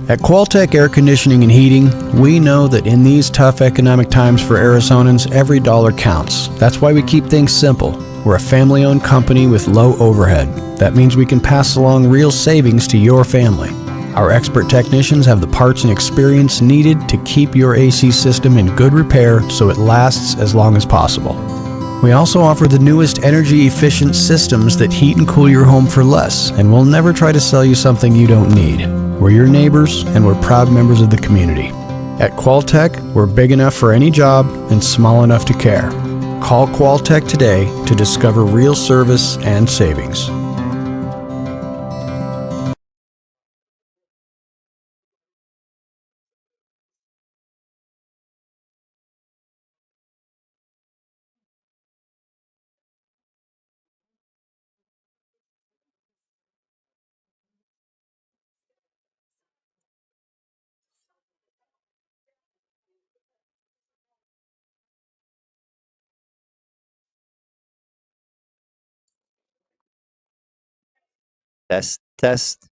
At Qualtech Air Conditioning and Heating, we know that in these tough economic times for Arizonans, every dollar counts. That's why we keep things simple. We're a family-owned company with low overhead. That means we can pass along real savings to your family. Our expert technicians have the parts and experience needed to keep your AC system in good repair so it lasts as long as possible. We also offer the newest energy-efficient systems that heat and cool your home for less, and we'll never try to sell you something you don't need. We're your neighbors, and we're proud members of the community. At Qualtech, we're big enough for any job and small enough to care. Call Qualtech today to discover real service and savings. Test, test.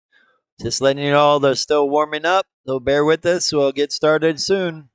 Just letting you know they're still warming up, so bear with us. We'll get started soon.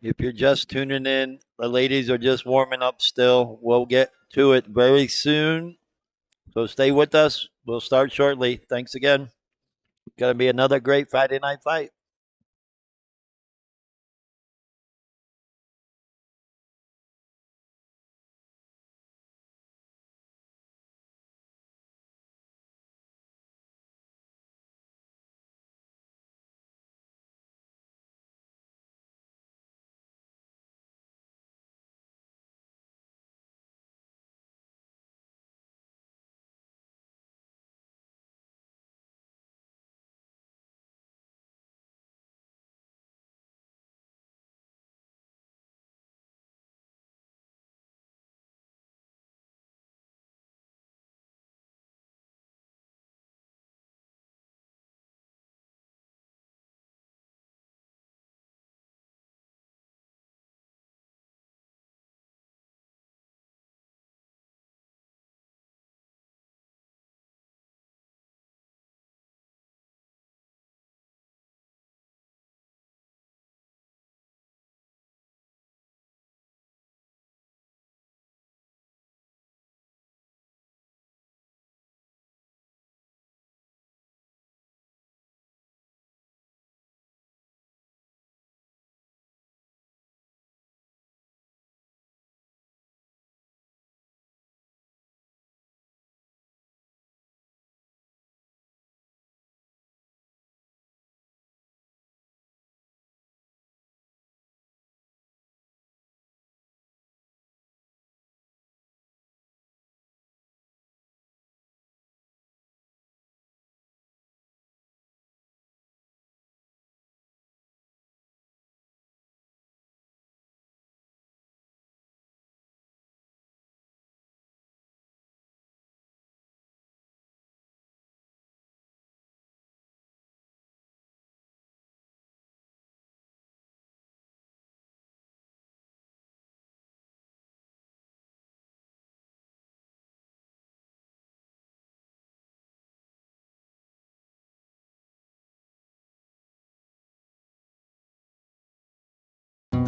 If you're just tuning in, the ladies are just warming up still. We'll get to it very soon. So stay with us. We'll start shortly. Thanks again. Going to be another great Friday night fight.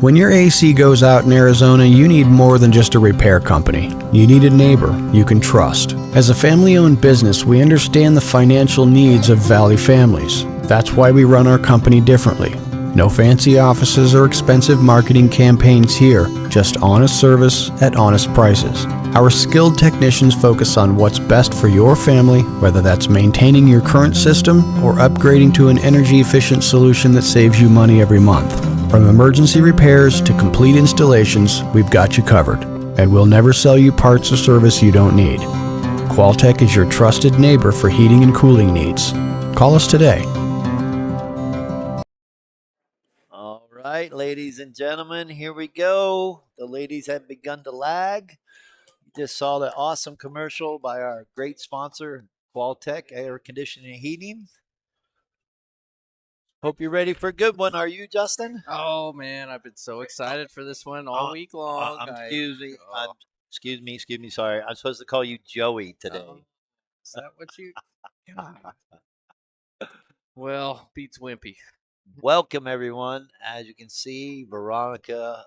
When your AC goes out in Arizona, you need more than just a repair company. You need a neighbor you can trust. As a family-owned business, we understand the financial needs of Valley families. That's why we run our company differently. No fancy offices or expensive marketing campaigns here, just honest service at honest prices. Our skilled technicians focus on what's best for your family, whether that's maintaining your current system or upgrading to an energy-efficient solution that saves you money every month. From emergency repairs to complete installations, we've got you covered. And we'll never sell you parts or service you don't need. Qualtech is your trusted neighbor for heating and cooling needs. Call us today. All right, ladies and gentlemen, here we go. The ladies have begun to lag. You just saw the awesome commercial by our great sponsor, Qualtech Air Conditioning and Heating. Hope you're ready for a good one. Are you, Justin? Oh man, I've been so excited for this one all week long. Excuse me. Sorry, I'm supposed to call you Joey today. Is that what you? God. Well, beats Wimpy. Welcome, everyone. As you can see, Veronica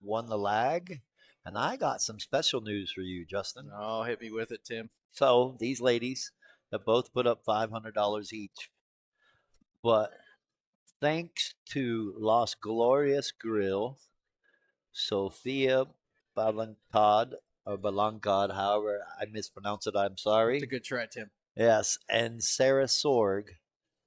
won the lag, and I got some special news for you, Justin. Oh, hit me with it, Tim. So these ladies have both put up $500 each, but thanks to Los Glorious Grill, Sophia Balancad or Balancad, however I mispronounce it, I'm sorry. It's a good try, Tim. Yes, and Sarah Sorg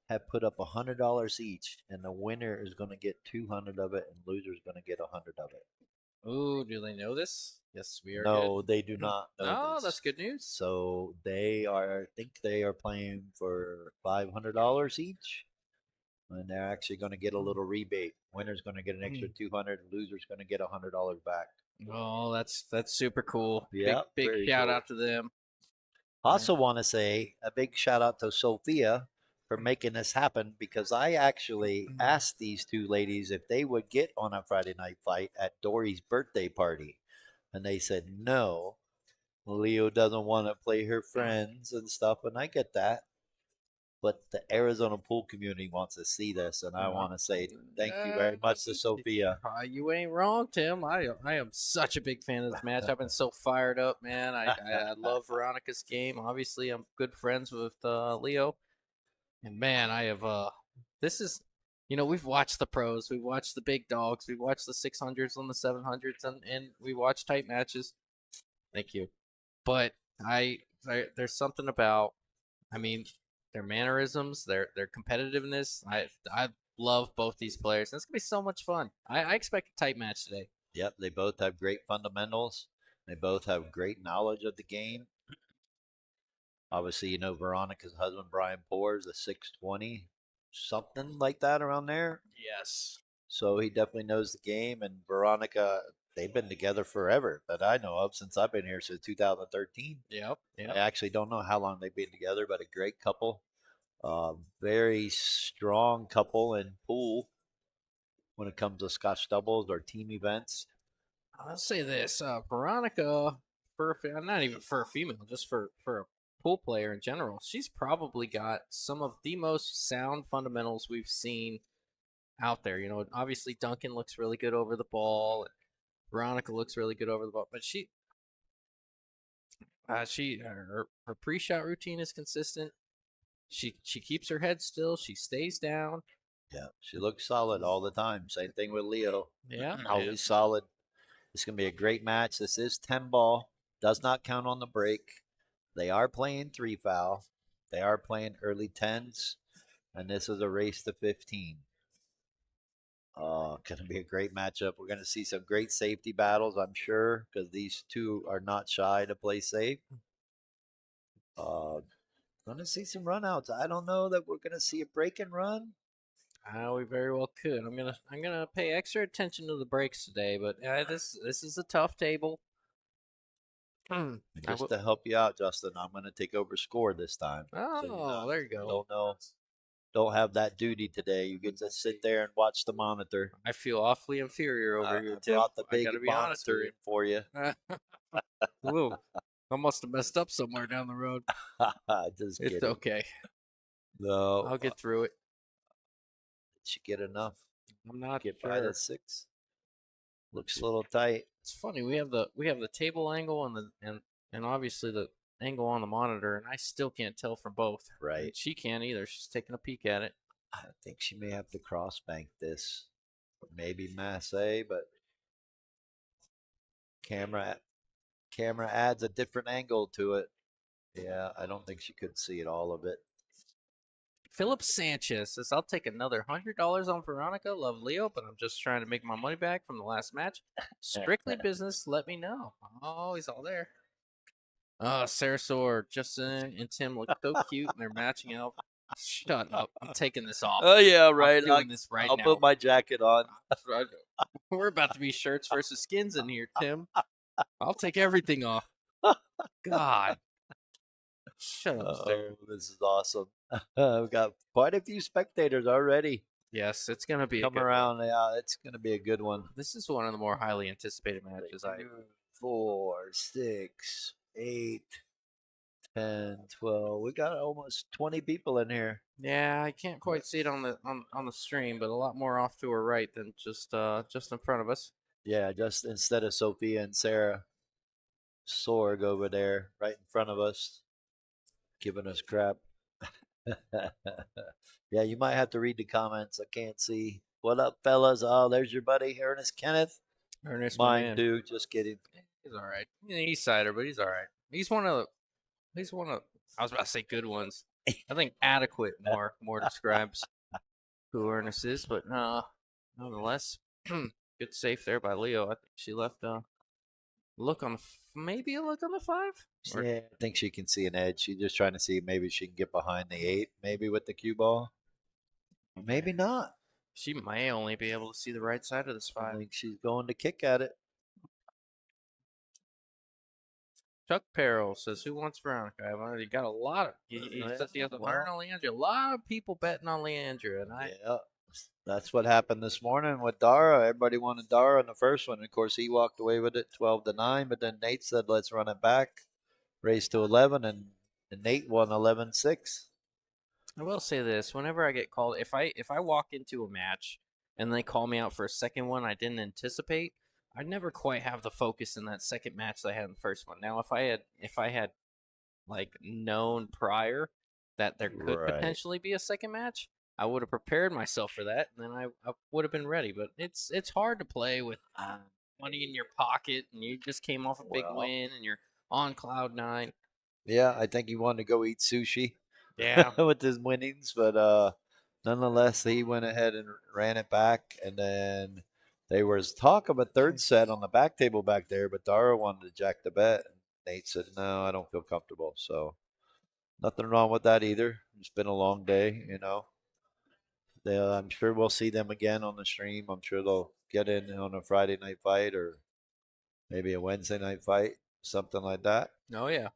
have put up $100 each, and the winner is going to get 200 of it, and loser is going to get 100 of it. Ooh, do they know this? Yes, we are. No, good. they do not know Oh, this. that's good news. So they are, I think they are playing for $500 each, and they're actually going to get a little rebate. Winner's going to get an extra 200, loser's going to get $100 back. Oh, that's super cool. Yeah, big very shout cool. out to them. Also, want to say a big shout out to Sophia for making this happen, because I actually asked these two ladies if they would get on a Friday night fight at Dory's birthday party, and they said no. Leo doesn't want to play her friends and stuff, and I get that. but the Arizona pool community wants to see this, and I want to say thank you very much to Sophia. You ain't wrong, Tim. I am such a big fan of this match. I've been so fired up, man. I love Veronica's game. Obviously, I'm good friends with Leo, and man, I have this is, we've watched the pros, we've watched the big dogs, we've watched the 600s and the 700s, and we watch tight matches. Thank you, but there's something about, I mean, their mannerisms, their competitiveness. I love both these players. And it's gonna be so much fun. I expect a tight match today. Yep, they both have great fundamentals. They both have great knowledge of the game. Obviously, Veronica's husband, Brian Poore, is a 620, something like that around there. Yes. So he definitely knows the game. And Veronica, they've been together forever that I know of, since I've been here since 2013. Yep. I actually don't know how long they've been together, but a great couple. Very strong couple in pool when it comes to Scotch doubles or team events. I'll say this, Veronica, not even for a female, just for a pool player in general, she's probably got some of the most sound fundamentals we've seen out there. Obviously Duncan looks really good over the ball, and Veronica looks really good over the ball, but her pre-shot routine is consistent. She keeps her head still. She stays down. Yeah, she looks solid all the time. Same thing with Leo. Yeah, always solid. It's going to be a great match. This is 10 ball. Does not count on the break. They are playing 3 foul. They are playing early 10s. And this is a race to 15. Going to be a great matchup. We're going to see some great safety battles, I'm sure, because these two are not shy to play safe. Going to see some runouts. I don't know that we're going to see a break and run. We very well could. I'm gonna pay extra attention to the breaks today, but this is a tough table. Just to help you out, Justin, I'm going to take over score this time. Oh, there you go. Don't have that duty today. You get to sit there and watch the monitor. I feel awfully inferior over here, Tim. I brought the big I gotta be monitor in for you. Whoa, I must have messed up somewhere down the road. Just kidding. It's okay. No, I'll get through it. Did you get enough? I'm not Get sure. by the 6. Looks a little tight. It's funny. We have the table angle and obviously the angle on the monitor, and I still can't tell from both. Right. And she can't either. She's taking a peek at it. I think she may have to cross bank this, or maybe masse, but camera adds a different angle to it. Yeah, I don't think she could see it, all of it. Philip Sanchez says, I'll take another $100 on Veronica. Love Leo, but I'm just trying to make my money back from the last match. Strictly business. Let me know. Oh, he's all there. Sarah Soar, Justin and Tim look so cute, and they're matching out. Shut up. I'm taking this off. Oh, yeah, right. I'm doing this right I'll now. put my jacket on. We're about to be shirts versus skins in here, Tim. I'll take everything off. God. Shut up, Sarah. Oh, this is awesome. We've got quite a few spectators already. Yes, it's going to be Come around. Yeah, it's going to be a good one. This is one of the more highly anticipated matches. 4, 6, 8, 10, 12. We got almost 20 people in here. Yeah, I can't quite see it on the stream, but a lot more off to our right than just in front of us. Yeah, just instead of Sophia and Sarah, Sorg over there right in front of us, giving us crap. Yeah, you might have to read the comments. I can't see. What up, fellas? Oh, there's your buddy, Ernest Kenneth. Ernest, Mine too. Just kidding. He's all right. He's an East Sider, but he's all right. He's one of. I was about to say good ones. I think adequate more describes who Ernest is, but nonetheless, good save there by Leo. I think she left maybe a look on the 5. Yeah, I think she can see an edge. She's just trying to see maybe she can get behind the 8, maybe with the cue ball. Maybe not. She may only be able to see the right side of this 5. I think she's going to kick at it. Chuck Perrell says, "Who wants Veronica?" I've already got a lot of. He says he has a learn on Leandrea. A lot of people betting on Leandrea, and yeah, that's what happened this morning with Dara. Everybody wanted Dara in the first one. Of course, he walked away with it 12-9. But then Nate said, "Let's run it back." Raised to 11, and Nate won 11-6. I will say this: whenever I get called, if I walk into a match and they call me out for a second one I didn't anticipate, I never quite have the focus in that second match that I had in the first one. Now, if I had like known prior that there could Right. potentially be a second match, I would have prepared myself for that, and then I would have been ready. But it's hard to play with money in your pocket, and you just came off a big Well, win, and you're on cloud nine. yeah, I think he wanted to go eat sushi Yeah. with his winnings, but nonetheless, he went ahead and ran it back, and then there was talk of a third set on the back table back there, but Dara wanted to jack the bet. And Nate said, "No, I don't feel comfortable." So nothing wrong with that either. It's been a long day, you know. I'm sure we'll see them again on the stream. I'm sure they'll get in on a Friday night fight or maybe a Wednesday night fight, something like that. Oh yeah.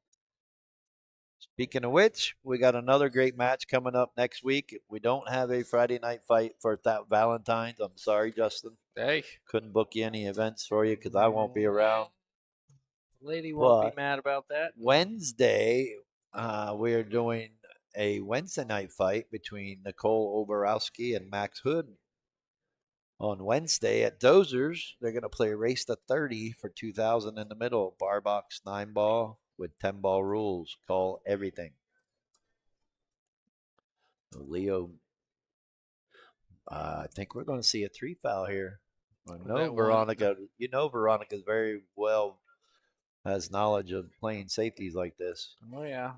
Speaking of which, we got another great match coming up next week. We don't have a Friday night fight for that Valentine's. I'm sorry, Justin. Hey. Couldn't book you any events for you because I won't be around. Lady won't be But mad about that. Wednesday, we're doing a Wednesday night fight between Nicole Oborowski and Max Hood. On Wednesday at Dozers, they're going to play a race to 30 for 2,000 in the middle. Bar box 9 ball with 10 ball rules. Call everything. Leo, I think we're going to see a 3 foul here. I know That one. Veronica, Veronica's very well has knowledge of playing safeties like this. Oh yeah.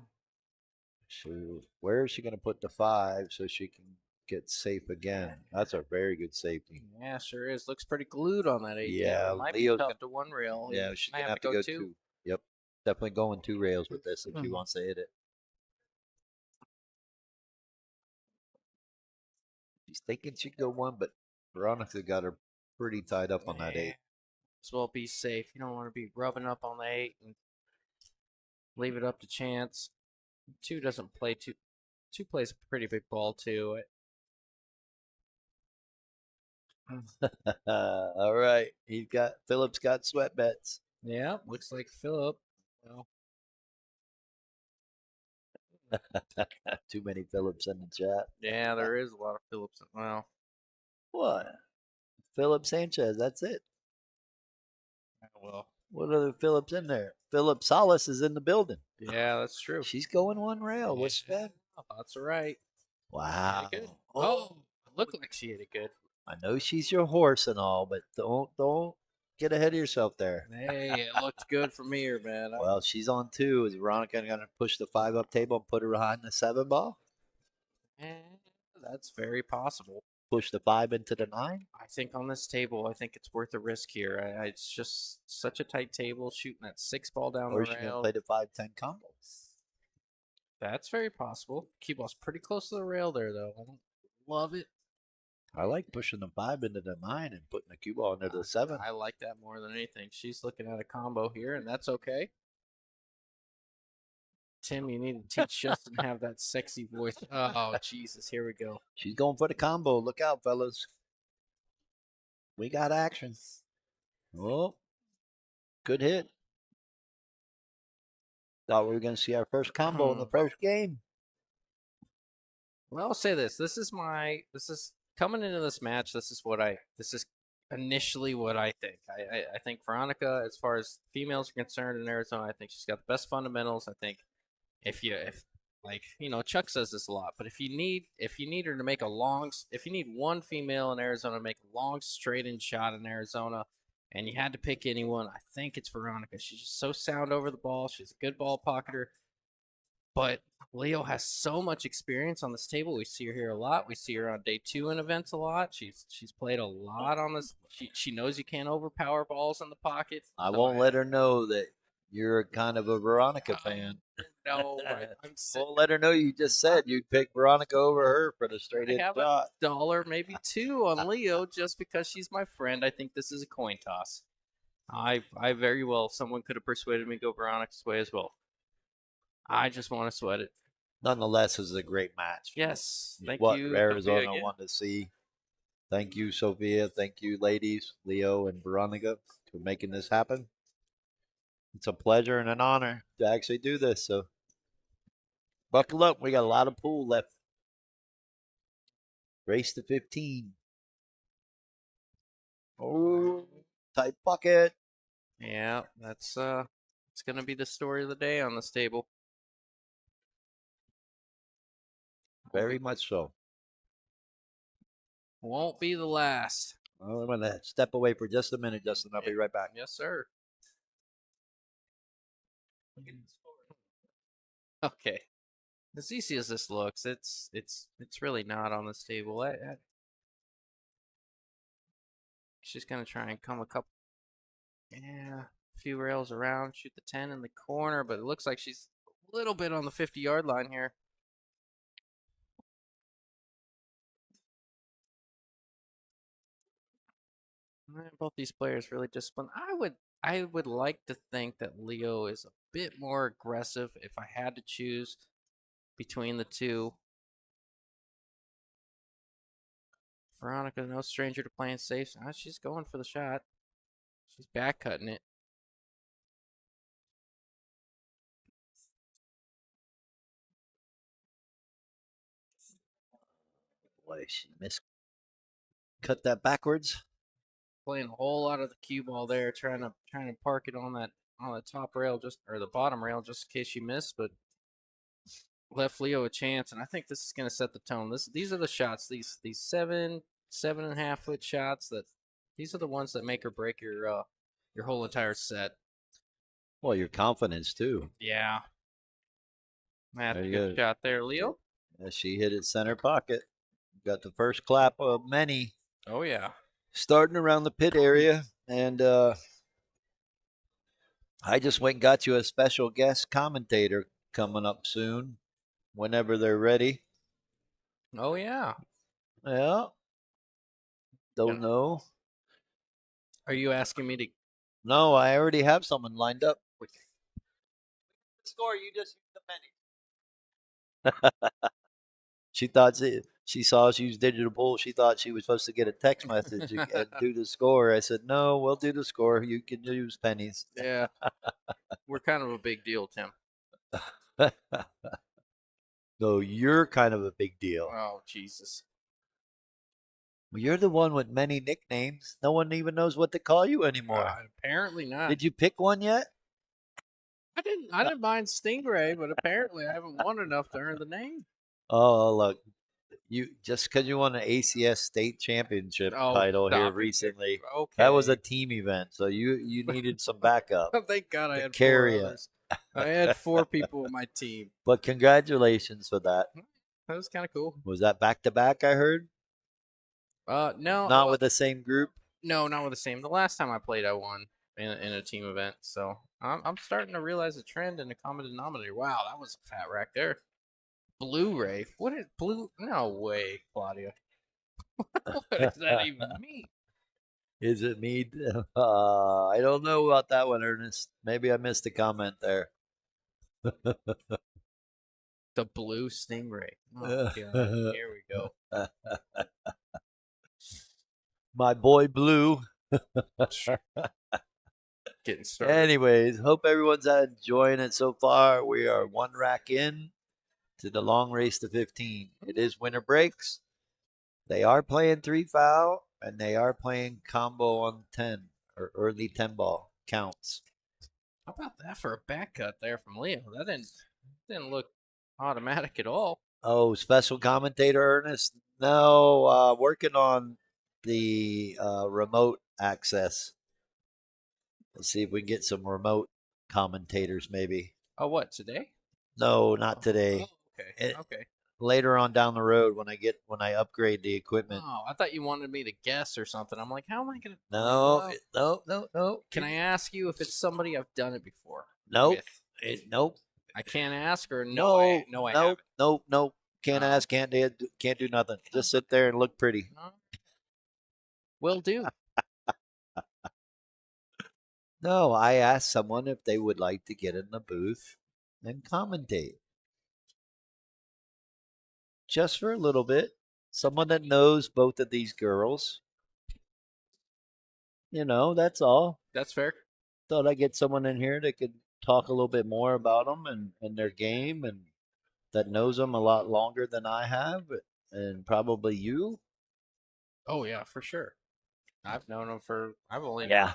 Where is she going to put the 5 so she can get safe again? That's a very good safety. Yeah, sure is. Looks pretty glued on that 8. Yeah, It might Leo's be tough gonna, to one rail. yeah, she's going to have to go 2. Yep. Definitely going 2 rails with this if she wants to hit it. She's thinking she'd go 1, but Veronica got her pretty tied up on that 8. As well be safe. You don't want to be rubbing up on the 8 and leave it up to chance. 2 doesn't play 2. 2 plays a pretty big ball too. All right. Phillips got sweat bets. Yeah, looks like Philip. Well, Too many Phillips in the chat. yeah, there is a lot of Phillips. Well, What? Philip Sanchez, that's it. well, What other Phillips in there? Philip Salas is in the building. yeah, that's true. She's going 1 rail. What's Sven? That's all right. Wow. Good. Oh, looked like she hit it good. I know she's your horse and all, but don't get ahead of yourself there. Hey, it looked good from here, man. Well, she's on 2. Is Veronica going to push the 5 up table and put her behind the 7 ball? That's very possible. Push the 5 into the 9? I think on this table, I think it's worth a risk here. It's just such a tight table, shooting that 6 ball down Or the is she going to rail. play the 5-10 combo? That's very possible. Key ball's pretty close to the rail there, though. I don't love it. I like pushing the 5 into the 9 and putting the cue ball into the 7. I like that more than anything. She's looking at a combo here, and that's okay. Tim, you need to teach Justin to have that sexy voice. Oh, Jesus, here we go. She's going for the combo. Look out, fellas. We got action. Oh, good hit. Thought we were going to see our first combo in the first game. Well, I'll say this. This is coming into this match. This is initially what I think. I think Veronica, as far as females are concerned in Arizona, I think she's got the best fundamentals. I think if Chuck says this a lot, but if you need her to make if you need one female in Arizona to make a long straight in shot in Arizona, and you had to pick anyone, I think it's Veronica. She's just so sound over the ball. She's a good ball pocketer. But Leo has so much experience on this table. We see her here a lot. We see her on day 2 in events a lot. She's played a lot on this. She knows you can't overpower balls in the pocket. I won't let her know that you're kind of a Veronica fan. No, Won't let her know you just said you'd pick Veronica over her for the straight hit shot. $1, maybe 2 on Leo just because she's my friend. I think this is a coin toss. I very well, someone could have persuaded me to go Veronica's way as well. I just want to sweat it. Nonetheless, this is a great match. Yes. Thank what you. Arizona wanted to see. Thank you, Sophia. Thank you, ladies, Leo and Veronica, for making this happen. It's a pleasure and an honor to actually do this. So buckle up. We got a lot of pool left. Race to 15. Oh, tight pocket. Yeah, that's it's gonna be the story of the day on this table. Very much so. Won't be the last. Well, I'm going to step away for just a minute, Justin. I'll be right back. Yes, sir. Okay. As easy as this looks, it's really not on this table. She's gonna try and come a few rails around, shoot the 10 in the corner, but it looks like she's a little bit on the 50-yard line here. Both these players really disciplined. I would like to think that Leo is a bit more aggressive if I had to choose between the two. Veronica, no stranger to playing safe. She's going for the shot. She's back cutting it. Boy, she cut that backwards. Playing a whole lot of the cue ball there, trying to park it on the top rail, or the bottom rail, just in case she missed, but left Leo a chance. And I think this is going to set the tone. These are the shots. These 7.5 foot shots. These are the ones that make or break your whole entire set. Well, your confidence too. Yeah. That's a Very good good. shot there, Leo. Yeah, she hit it center pocket. Got the first clap of many. Oh yeah. Starting around the pit area, and I just went and got you a special guest commentator coming up soon, whenever they're ready. Oh yeah. Yeah. Don't know. Are you asking me to? No, I already have someone lined up. Score, you just used the penny. She thought she saw us use digital bull. She thought she was supposed to get a text message and do the score. I said, no, we'll do the score. You can use pennies. Yeah. We're kind of a big deal, Tim. No, you're kind of a big deal. Oh Jesus. Well, you're the one with many nicknames. No one even knows what to call you anymore. Apparently not. Did you pick one yet? I didn't mind Stingray, but apparently I haven't won enough to earn the name. Oh, look. You just because you won an ACS state championship title here recently. Okay. That was a team event, so you needed some backup. Thank God I had carry four others. I had 4 people on my team. But congratulations for that. That was kind of cool. Was that back to back? I heard. No. Not with the same group. No, not with the same. The last time I played, I won in a team event. So I'm starting to realize a trend in the common denominator. Wow, that was a fat rack there. Blu-ray. What is blue? No way, Claudia. What does that even mean? Is it me? I don't know about that one, Ernest. Maybe I missed a comment there. The blue Stingray. Oh, God. Here we go. My boy Blue. Getting started. Anyways, hope everyone's enjoying it so far. We are 1 rack in to the long race to 15. It is winter breaks. They are playing 3 foul, and they are playing combo on 10 or early 10 ball counts. How about that for a back cut there from Leo? That didn't look automatic at all. Oh, special commentator Ernest? No, working on the remote access. Let's see if we can get some remote commentators maybe. Oh, what, today? No, not today. Oh, okay. Okay. Later on down the road when I upgrade the equipment. Oh, I thought you wanted me to guess or something. I'm like, how am I gonna? No. Can I ask you if it's somebody I've done it before? Nope. With? Nope. I can't ask or No. I haven't. Nope. Can't ask. Can't do nothing. Just sit there and look pretty. Will do. No, I asked someone if they would like to get in the booth and commentate. Just for a little bit. Someone that knows both of these girls. That's all. That's fair. Thought I'd get someone in here that could talk a little bit more about them and their game, and that knows them a lot longer than I have. and probably you. Oh yeah, for sure. I've known him for. I've only. Yeah.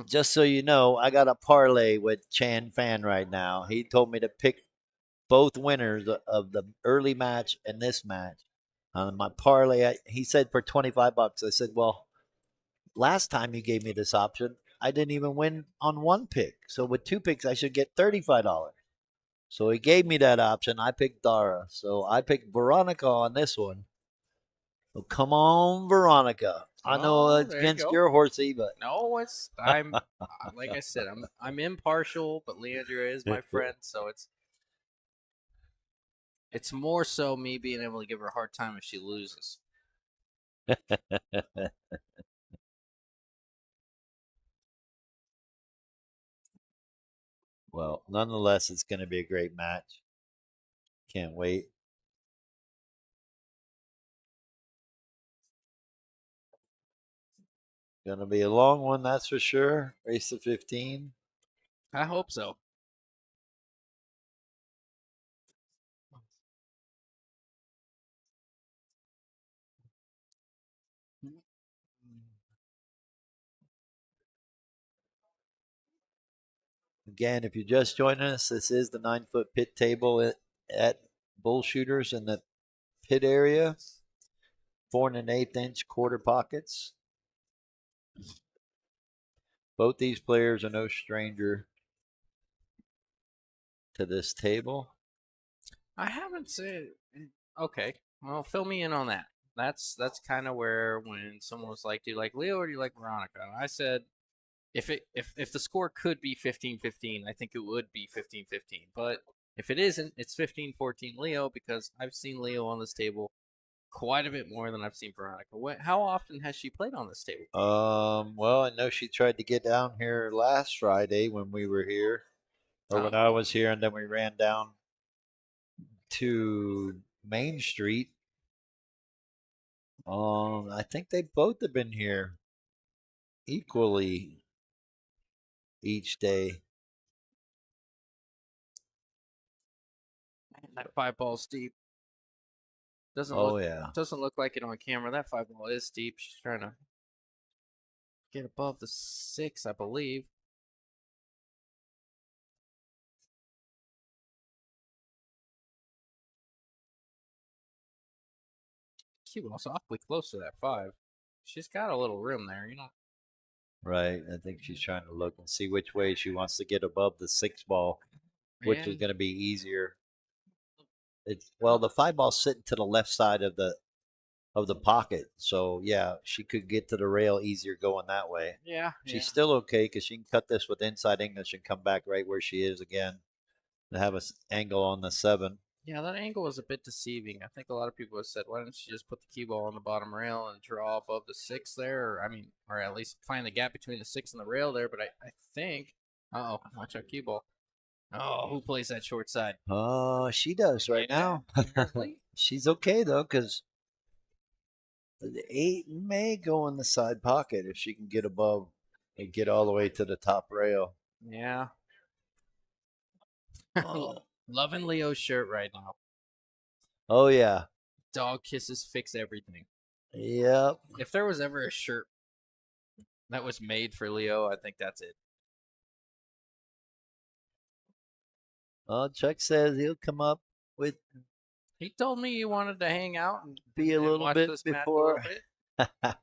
Just so you know, I got a parlay with Chan Fan right now. He told me to pick both winners of the early match and this match. On my parlay, he said for $25. I said, well, last time you gave me this option, I didn't even win on one pick. So with two picks, I should get $35. So he gave me that option. I picked Dara. So I picked Veronica on this one. So come on, Veronica. I know Oh, it's there you against go. your horsey, but No, it's I'm like I said, I'm impartial, but Leandrea is my friend, so it's more so me being able to give her a hard time if she loses. well, nonetheless, it's going to be a great match. Can't wait. Going to be a long one, that's for sure. Race to 15. I hope so. Again, if you're just joining us, this is the 9-foot pit table at bull shooters in the pit area. 4 1/8-inch quarter pockets. Both these players are no stranger to this table. I haven't said okay. Well, fill me in on that. That's kind of where when someone was like, "Do you like Leo or do you like Veronica?" And I said, if the score could be 15-15, I think it would be 15-15. But if it isn't, it's 15-14 Leo because I've seen Leo on this table quite a bit more than I've seen Veronica. How often has she played on this table? Well, I know she tried to get down here last Friday when we were here, or when I was here, and then we ran down to Main Street. I think they both have been here equally each day. Man, that 5 ball's deep. Oh yeah. Doesn't look like it on camera. That 5 ball is deep. She's trying to get above the 6, I believe. Cue ball's awfully close to that 5. She's got a little room there, you know. Right. I think she's trying to look and see which way she wants to get above the 6 ball, which is And going to be easier. It's well, the 5 ball's sitting to the left side of the pocket, so yeah, she could get to the rail easier going that way. yeah, She's still okay because she can cut this with inside English and come back right where she is again to have an angle on the 7. Yeah, that angle was a bit deceiving. I think a lot of people have said, why don't you just put the cue ball on the bottom rail and draw above the 6 there? Or, I mean, or at least find the gap between the 6 and the rail there. But I think, oh, watch out, cue ball. Oh, who plays that short side? Oh, she does right now. She's okay though because the 8 may go in the side pocket if she can get above and get all the way to the top rail. Yeah. Oh, Loving Leo's shirt right now. oh yeah. Dog kisses fix everything. Yep. If there was ever a shirt that was made for Leo, I think that's it. Well, Chuck says he'll come up with He told me he wanted to hang out and be a little watch bit this match a before. little bit.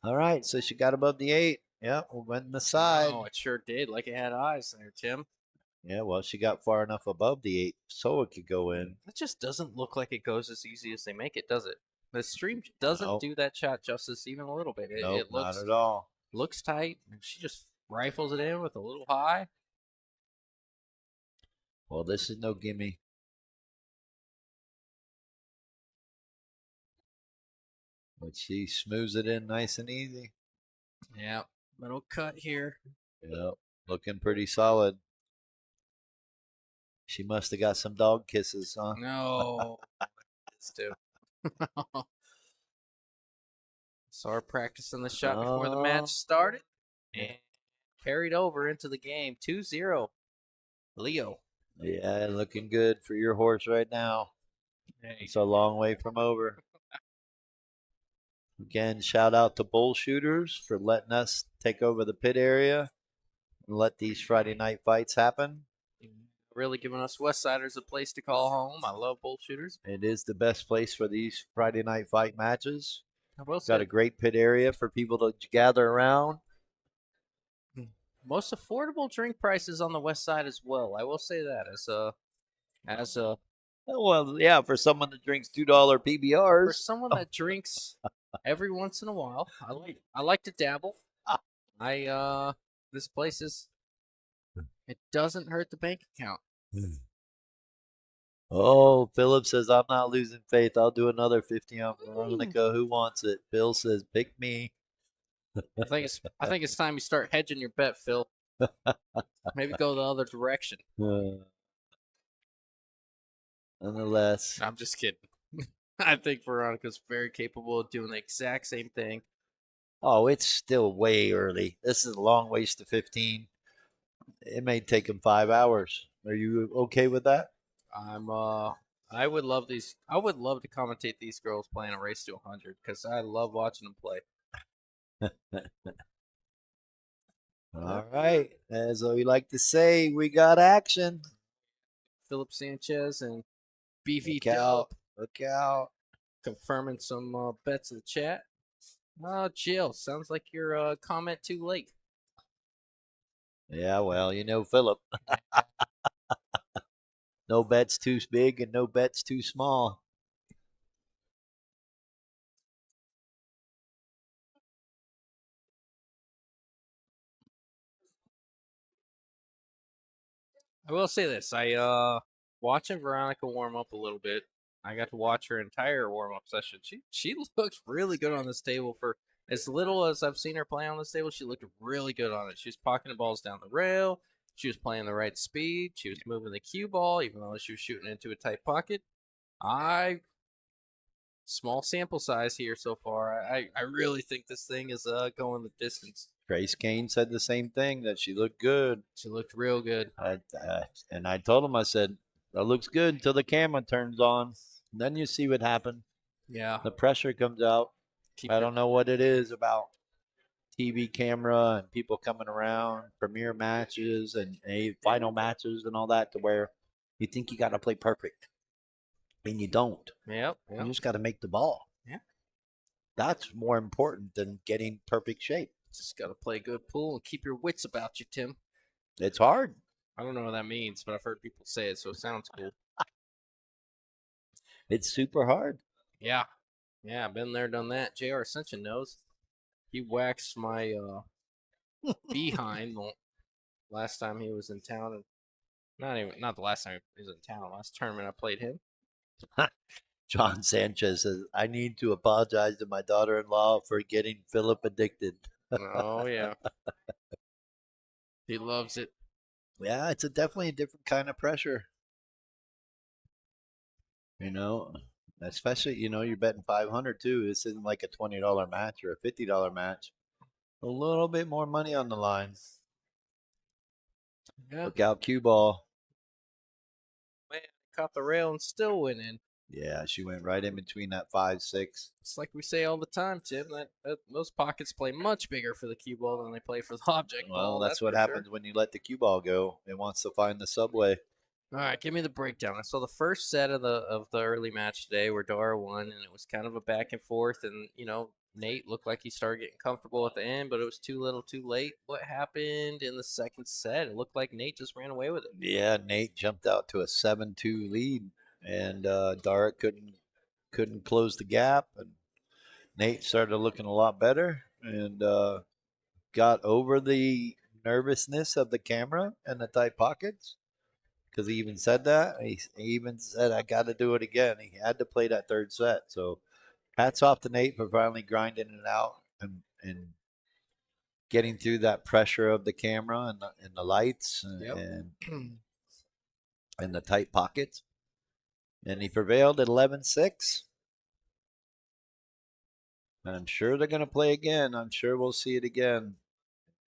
All right, so she got above the 8. Yeah, we went in the side. Oh, it sure did. Like it had eyes there, Tim. Yeah, well, she got far enough above the 8 so it could go in. It just doesn't look like it goes as easy as they make it, does it? The stream doesn't Nope. do that shot justice even a little bit. Nope, It looks not at all. looks tight, and she just rifles it in with a little high. Well, this is no gimme. But she smooths it in nice and easy. Yeah, little cut here. Yep, looking pretty solid. She must have got some dog kisses, huh? No, it's too. Saw her practicing the shot before the match started, and carried over into the game. 2-0, Leo. Yeah, looking good for your horse right now. Hey, It's a long way from over. Again, shout out to Bull Shooters for letting us take over the pit area and let these Friday night fights happen. really giving us Westsiders a place to call home. I love bull shooters. It is the best place for these Friday night fight matches. I will Got say, a great pit area for people to gather around. most affordable drink prices on the west side as well. I will say that as a Well, yeah, for someone that drinks $2 for PBRs. someone that drinks every once in a while. I like to dabble. This place is it doesn't hurt the bank account. Oh, Philip says, I'm not losing faith. I'll do another 50 on Veronica. Who wants it? Bill says, pick me. I think it's time you start hedging your bet, Phil. Maybe go the other direction. Nonetheless, I'm just kidding. I think Veronica's very capable of doing the exact same thing. oh, it's still way early. This is a long ways to 15. It may take him 5 hours. Are you okay with that? I would love these. I would love to commentate these girls playing a race to 100 because I love watching them play. All right. As we like to say, we got action. Philip Sanchez and BV Look out. Dub Look out. confirming some bets in the chat. Jill, sounds like your comment too late. Yeah, well, you know, Philip. No bet's too big and no bet's too small. I will say this: watching Veronica warm up a little bit. I got to watch her entire warm up session. She looks really good on this table for as little as I've seen her play on this table. She looked really good on it. She was pocketing balls down the rail. She was playing the right speed. She was moving the cue ball, even though she was shooting into a tight pocket. Small sample size here so far. I really think this thing is going the distance. Grace Kane said the same thing, that she looked good. She looked real good. And I told him, I said, that looks good until the camera turns on. And then you see what happened. Yeah. The pressure comes out. I don't know what it is about TV camera and people coming around, premiere matches and final matches and all that, to where you think you got to play perfect. And you don't. Yep. You just got to make the ball. Yeah. That's more important than getting perfect shape. Just got to play good pool and keep your wits about you, Tim. It's hard. I don't know what that means, but I've heard people say it, so it sounds cool. It's super hard. Yeah. Yeah, I've been there, done that. JR Ascension knows. He waxed my behind the last time he was in town. And not the last time he was in town. Last tournament I played him. John Sanchez says, I need to apologize to my daughter-in-law for getting Philip addicted. Oh, yeah. He loves it. Yeah, it's definitely a different kind of pressure. You know, especially, you're betting 500 too. This isn't like a $20 match or a $50 match. A little bit more money on the line. Yeah. Look out, cue ball. Man, caught the rail and still went in. Yeah, she went right in between that 5-6. It's like we say all the time, Tim, that those pockets play much bigger for the cue ball than they play for the object Well, ball. that's what for happens when you let the cue ball go. It wants to find the subway. All right, give me the breakdown. I saw the first set of the early match today where Dara won, and it was kind of a back and forth. And Nate looked like he started getting comfortable at the end, but it was too little, too late. What happened in the second set? It looked like Nate just ran away with it. Yeah, Nate jumped out to a 7-2 lead, and Dara couldn't close the gap, and Nate started looking a lot better and got over the nervousness of the camera and the tight pockets, because he even said that. He even said, I got to do it again. He had to play that third set. So hats off to Nate for finally grinding it out and getting through that pressure of the camera and the lights and the tight pockets. And he prevailed at 11-6. I'm sure they're going to play again. I'm sure we'll see it again.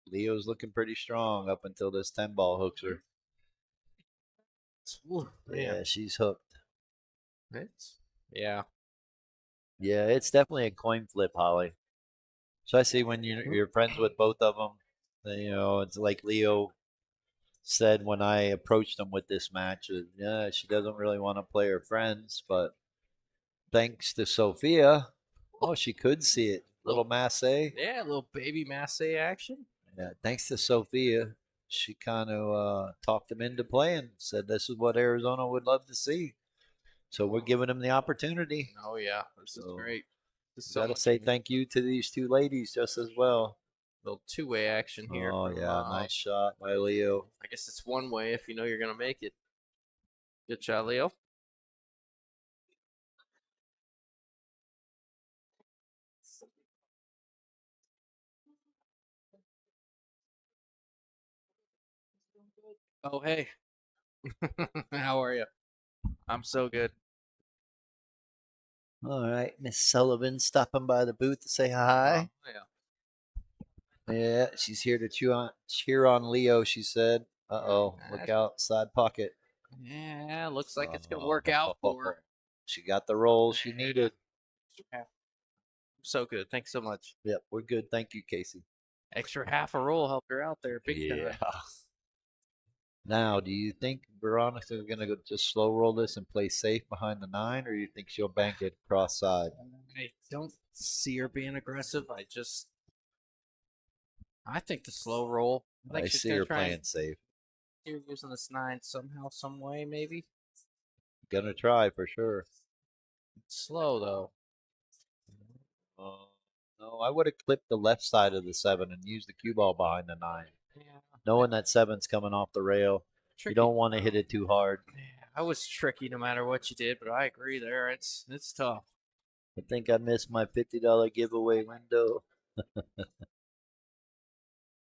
Leo's looking pretty strong up until this 10-ball hooks her. Ooh, Yeah, she's hooked. Yeah. Yeah, it's definitely a coin flip, Holly. Especially when you're friends with both of them. It's like Leo said when I approached him with this match. Yeah, she doesn't really want to play her friends, but thanks to Sophia, she could see it. Little Masse. Yeah, a little baby Masse action. Yeah, thanks to Sophia, she kind of talked him into playing. Said this is what Arizona would love to see. So we're giving him the opportunity. Oh yeah, this is great. Got to say thank you to these two ladies just as well. Little two-way action here. Oh yeah, nice shot by Leo. I guess it's one way if you know you're gonna make it. Good shot, Leo. Oh hey, how are you? I'm so good. All right, Miss Sullivan stopping by the booth to say hi. Oh, yeah. Yeah, she's here to cheer on Leo. She said, "Uh-oh, look out, side pocket." Yeah, looks like it's gonna work out for her. She got the roll she needed. So good. Thanks so much. Yep, we're good. Thank you, Casey. Extra half a roll helped her out there. Big time. Now, do you think Veronica's going to just slow roll this and play safe behind the 9, or do you think she'll bank it cross side? I don't see her being aggressive. I think the slow roll. I see her playing safe. See her using this 9 somehow, some way, maybe. Gonna try for sure. It's slow though. No, I would have clipped the left side of the 7 and used the cue ball behind the 9. Yeah. Knowing that 7's coming off the rail, you don't want to hit it too hard. Yeah, I was tricky no matter what you did, but I agree there. It's tough. I think I missed my $50 giveaway window.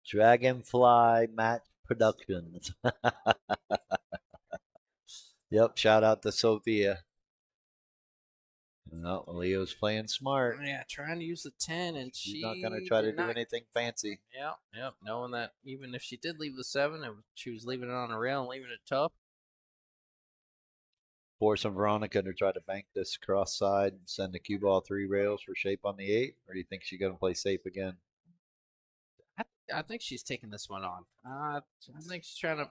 Dragonfly Match Productions. Yep, shout out to Sophia. No, Leo's playing smart. Yeah, trying to use the 10, and she's not going to try to do anything fancy. Yep. Knowing that even if she did leave the 7, she was leaving it on the rail and leaving it tough. Force on Veronica to try to bank this cross side and send the cue ball 3 rails for shape on the 8, or do you think she's going to play safe again? I think she's taking this one on. I think she's trying to.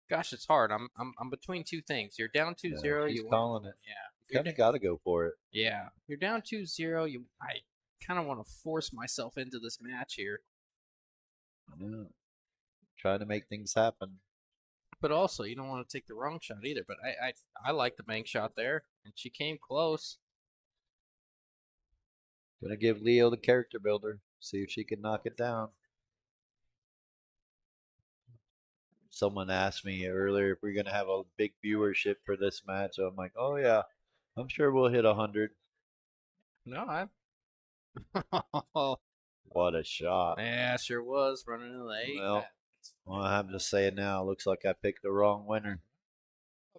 Gosh, it's hard. I'm between two things. You're down 2-0. She's calling it. Yeah. Kind of got to go for it. Yeah. You're down 2-0. I kind of want to force myself into this match here. Yeah. Trying to make things happen. But also, you don't want to take the wrong shot either. But I like the bank shot there, and she came close. Gonna give Leo the character builder. See if she can knock it down. Someone asked me earlier if we're gonna have a big viewership for this match. I'm like, oh yeah, I'm sure we'll hit 100. No, What a shot! Yeah, sure was running into the 8. Well, I have to say it now. Looks like I picked the wrong winner.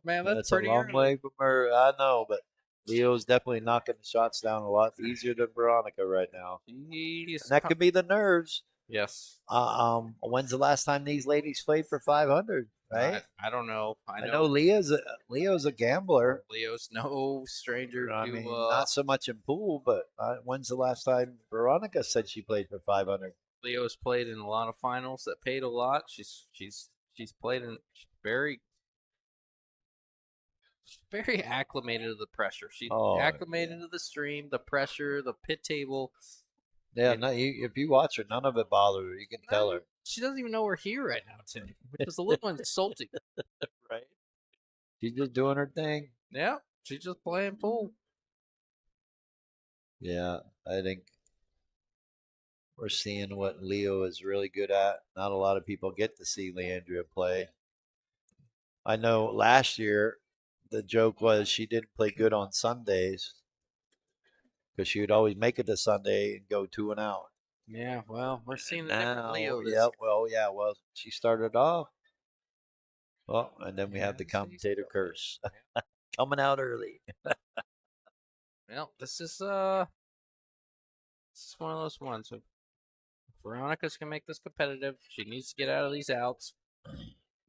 Man, that's a long way from her. I know, but Leo's definitely knocking the shots down a lot easier than Veronica right now. And that could be the nerves. Yes. When's the last time these ladies played for 500? Right? I don't know. I know Leo's a gambler. Leo's no stranger. I mean, not so much in pool, but when's the last time Veronica said she played for 500? Leo's played in a lot of finals that paid a lot. She's played in very acclimated to the pressure. She's acclimated to the stream, the pressure, the pit table. Yeah, if you watch her, none of it bothers her. You can tell her. She doesn't even know we're here right now, Tim, which is a little insulting. Right? She's just doing her thing. Yeah, she's just playing pool. Yeah, I think we're seeing what Leo is really good at. Not a lot of people get to see Leandrea play. I know last year the joke was she didn't play good on Sundays because she would always make it to Sunday and go 2 and out. Yeah, well, we're seeing a different Leo. Well, she started off. Well, and then we have the commentator curse coming out early. Well, this is one of those ones. If Veronica's gonna make this competitive, she needs to get out of these outs.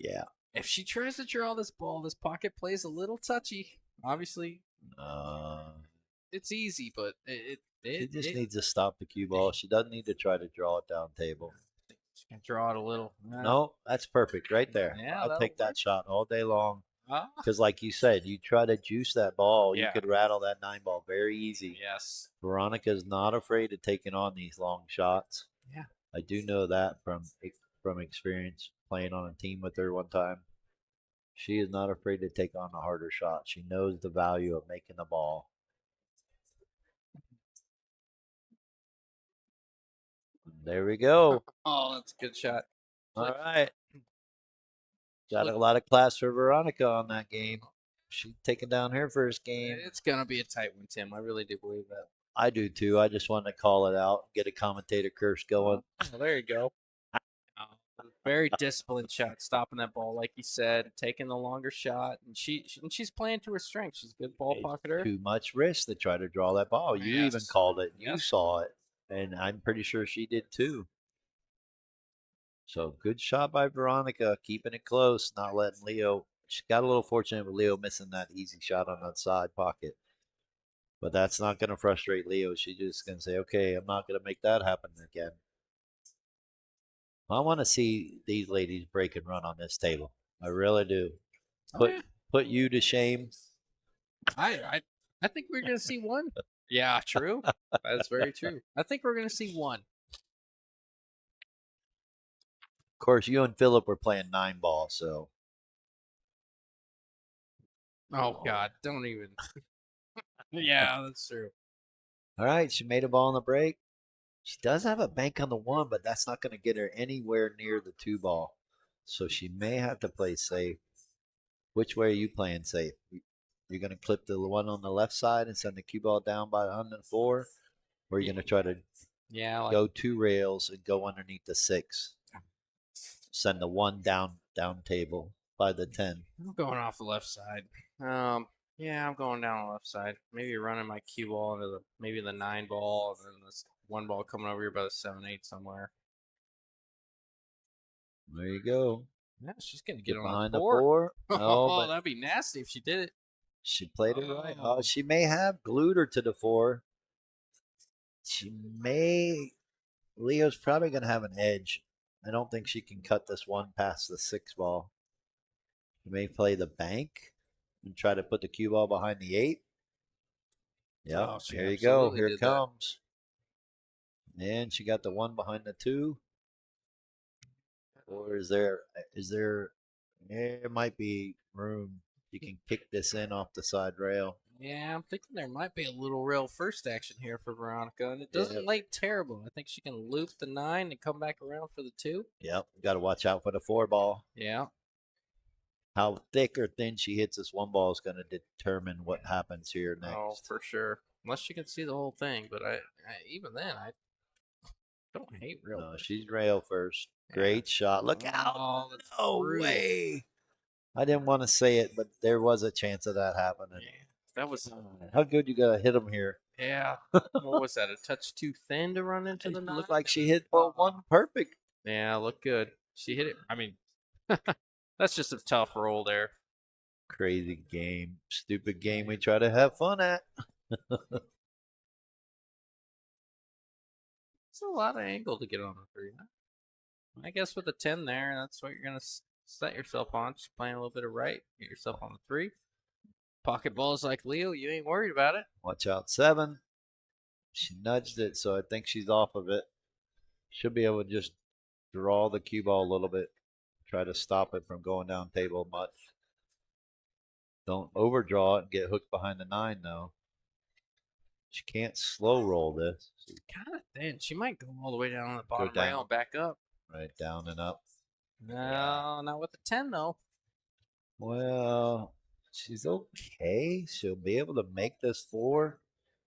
Yeah. If she tries to draw this ball, this pocket plays a little touchy. Obviously, it's easy, but She just needs to stop the cue ball. She doesn't need to try to draw it down table. She can draw it a little. No, that's perfect right there. Yeah, I'll that'll take that work. shot all day long. Ah, Because, like you said, you try to juice that ball, you Yeah. could rattle that 9-ball very easy. yes. Veronica's not afraid of taking on these long shots. Yeah. I do know that from experience playing on a team with her one time. She is not afraid to take on a harder shot. She knows the value of making the ball. There we go. Oh, that's a good shot. All right. Got a lot of class for Veronica on that game. She's taking down her first game. It's gonna be a tight one, Tim. I really do believe that. I do too. I just wanted to call it out, get a commentator curse going. Oh, there you go. Very disciplined shot, stopping that ball, like you said, taking the longer shot, and she's playing to her strength. She's a good ball It's pocketer. too much risk to try to draw that ball. You even Yes. called it. You Yes. saw it, and I'm pretty sure she did too. So good shot by Veronica, keeping it close, not letting Leo. She got a little fortunate with Leo missing that easy shot on that side pocket. But that's not going to frustrate Leo. She's just going to say, okay, I'm not going to make that happen again. I want to see these ladies break and run on this table. I really do. Put you to shame. I think we're gonna see one. Yeah, true. That's very true. I think we're gonna see one. Of course, you and Philip were playing 9-ball, so. Oh God, don't even. Yeah, that's true. All right, she made a ball on the break. She does have a bank on the 1, but that's not going to get her anywhere near the 2-ball. So she may have to play safe. Which way are you playing safe? You're going to clip the one on the left side and send the cue ball down by 104? Or are you going to try to go 2 rails and go underneath the 6? Send the 1 down table by the 10. I'm going off the left side. Yeah, I'm going down the left side. Maybe running my cue ball into maybe the 9-ball, and then this 1-ball coming over here by the 7-8 somewhere. There you go. Yeah, she's gonna get on behind the the 4. 4. Oh, No, but that'd be nasty if she did it. she played it right. Oh, Oh. she may have glued her to the 4. She may. Leo's probably going to have an edge. I don't think she can cut this one past the 6-ball. She may play the bank and try to put the cue ball behind the 8. Yep, Oh, she here you go. absolutely Here did it that. comes. And she got the 1 behind the 2. Or is there? There might be room. You can kick this in off the side rail. Yeah, I'm thinking there might be a little rail first action here for Veronica, and it doesn't Yeah. lay terrible. I think she can loop the 9 and come back around for the 2. Yep, got to watch out for the 4-ball. Yeah. How thick or thin she hits this 1-ball is going to determine what happens here next. Oh, for sure. Unless you can see the whole thing, but I even then, I don't hate rail. No, first. she's rail first. Great shot. Look out. Oh, that's No brutal. way. I didn't want to say it, but there was a chance of that happening. Yeah, that was How good you got to hit him here. yeah. What was that? A touch too thin to run into the It 9? looked like she hit ball 1 perfect. Yeah, looked good. She hit it. I mean, that's just a tough roll there. Crazy game. Stupid game we try to have fun at. It's a lot of angle to get on the 3. Huh? I guess with the 10 there, that's what you're going to set yourself on. Just playing a little bit of right. Get yourself on the 3. Pocket balls like Leo, you ain't worried about it. Watch out, 7. She nudged it, so I think she's off of it. Should be able to just draw the cue ball a little bit. Try to stop it from going down table much. Don't overdraw it and get hooked behind the 9, though. She can't slow roll this. Kind of thin. She might go all the way down on the bottom down. rail and back up. Right, down and up. No, not with the 10, though. Well, she's okay. She'll be able to make this 4,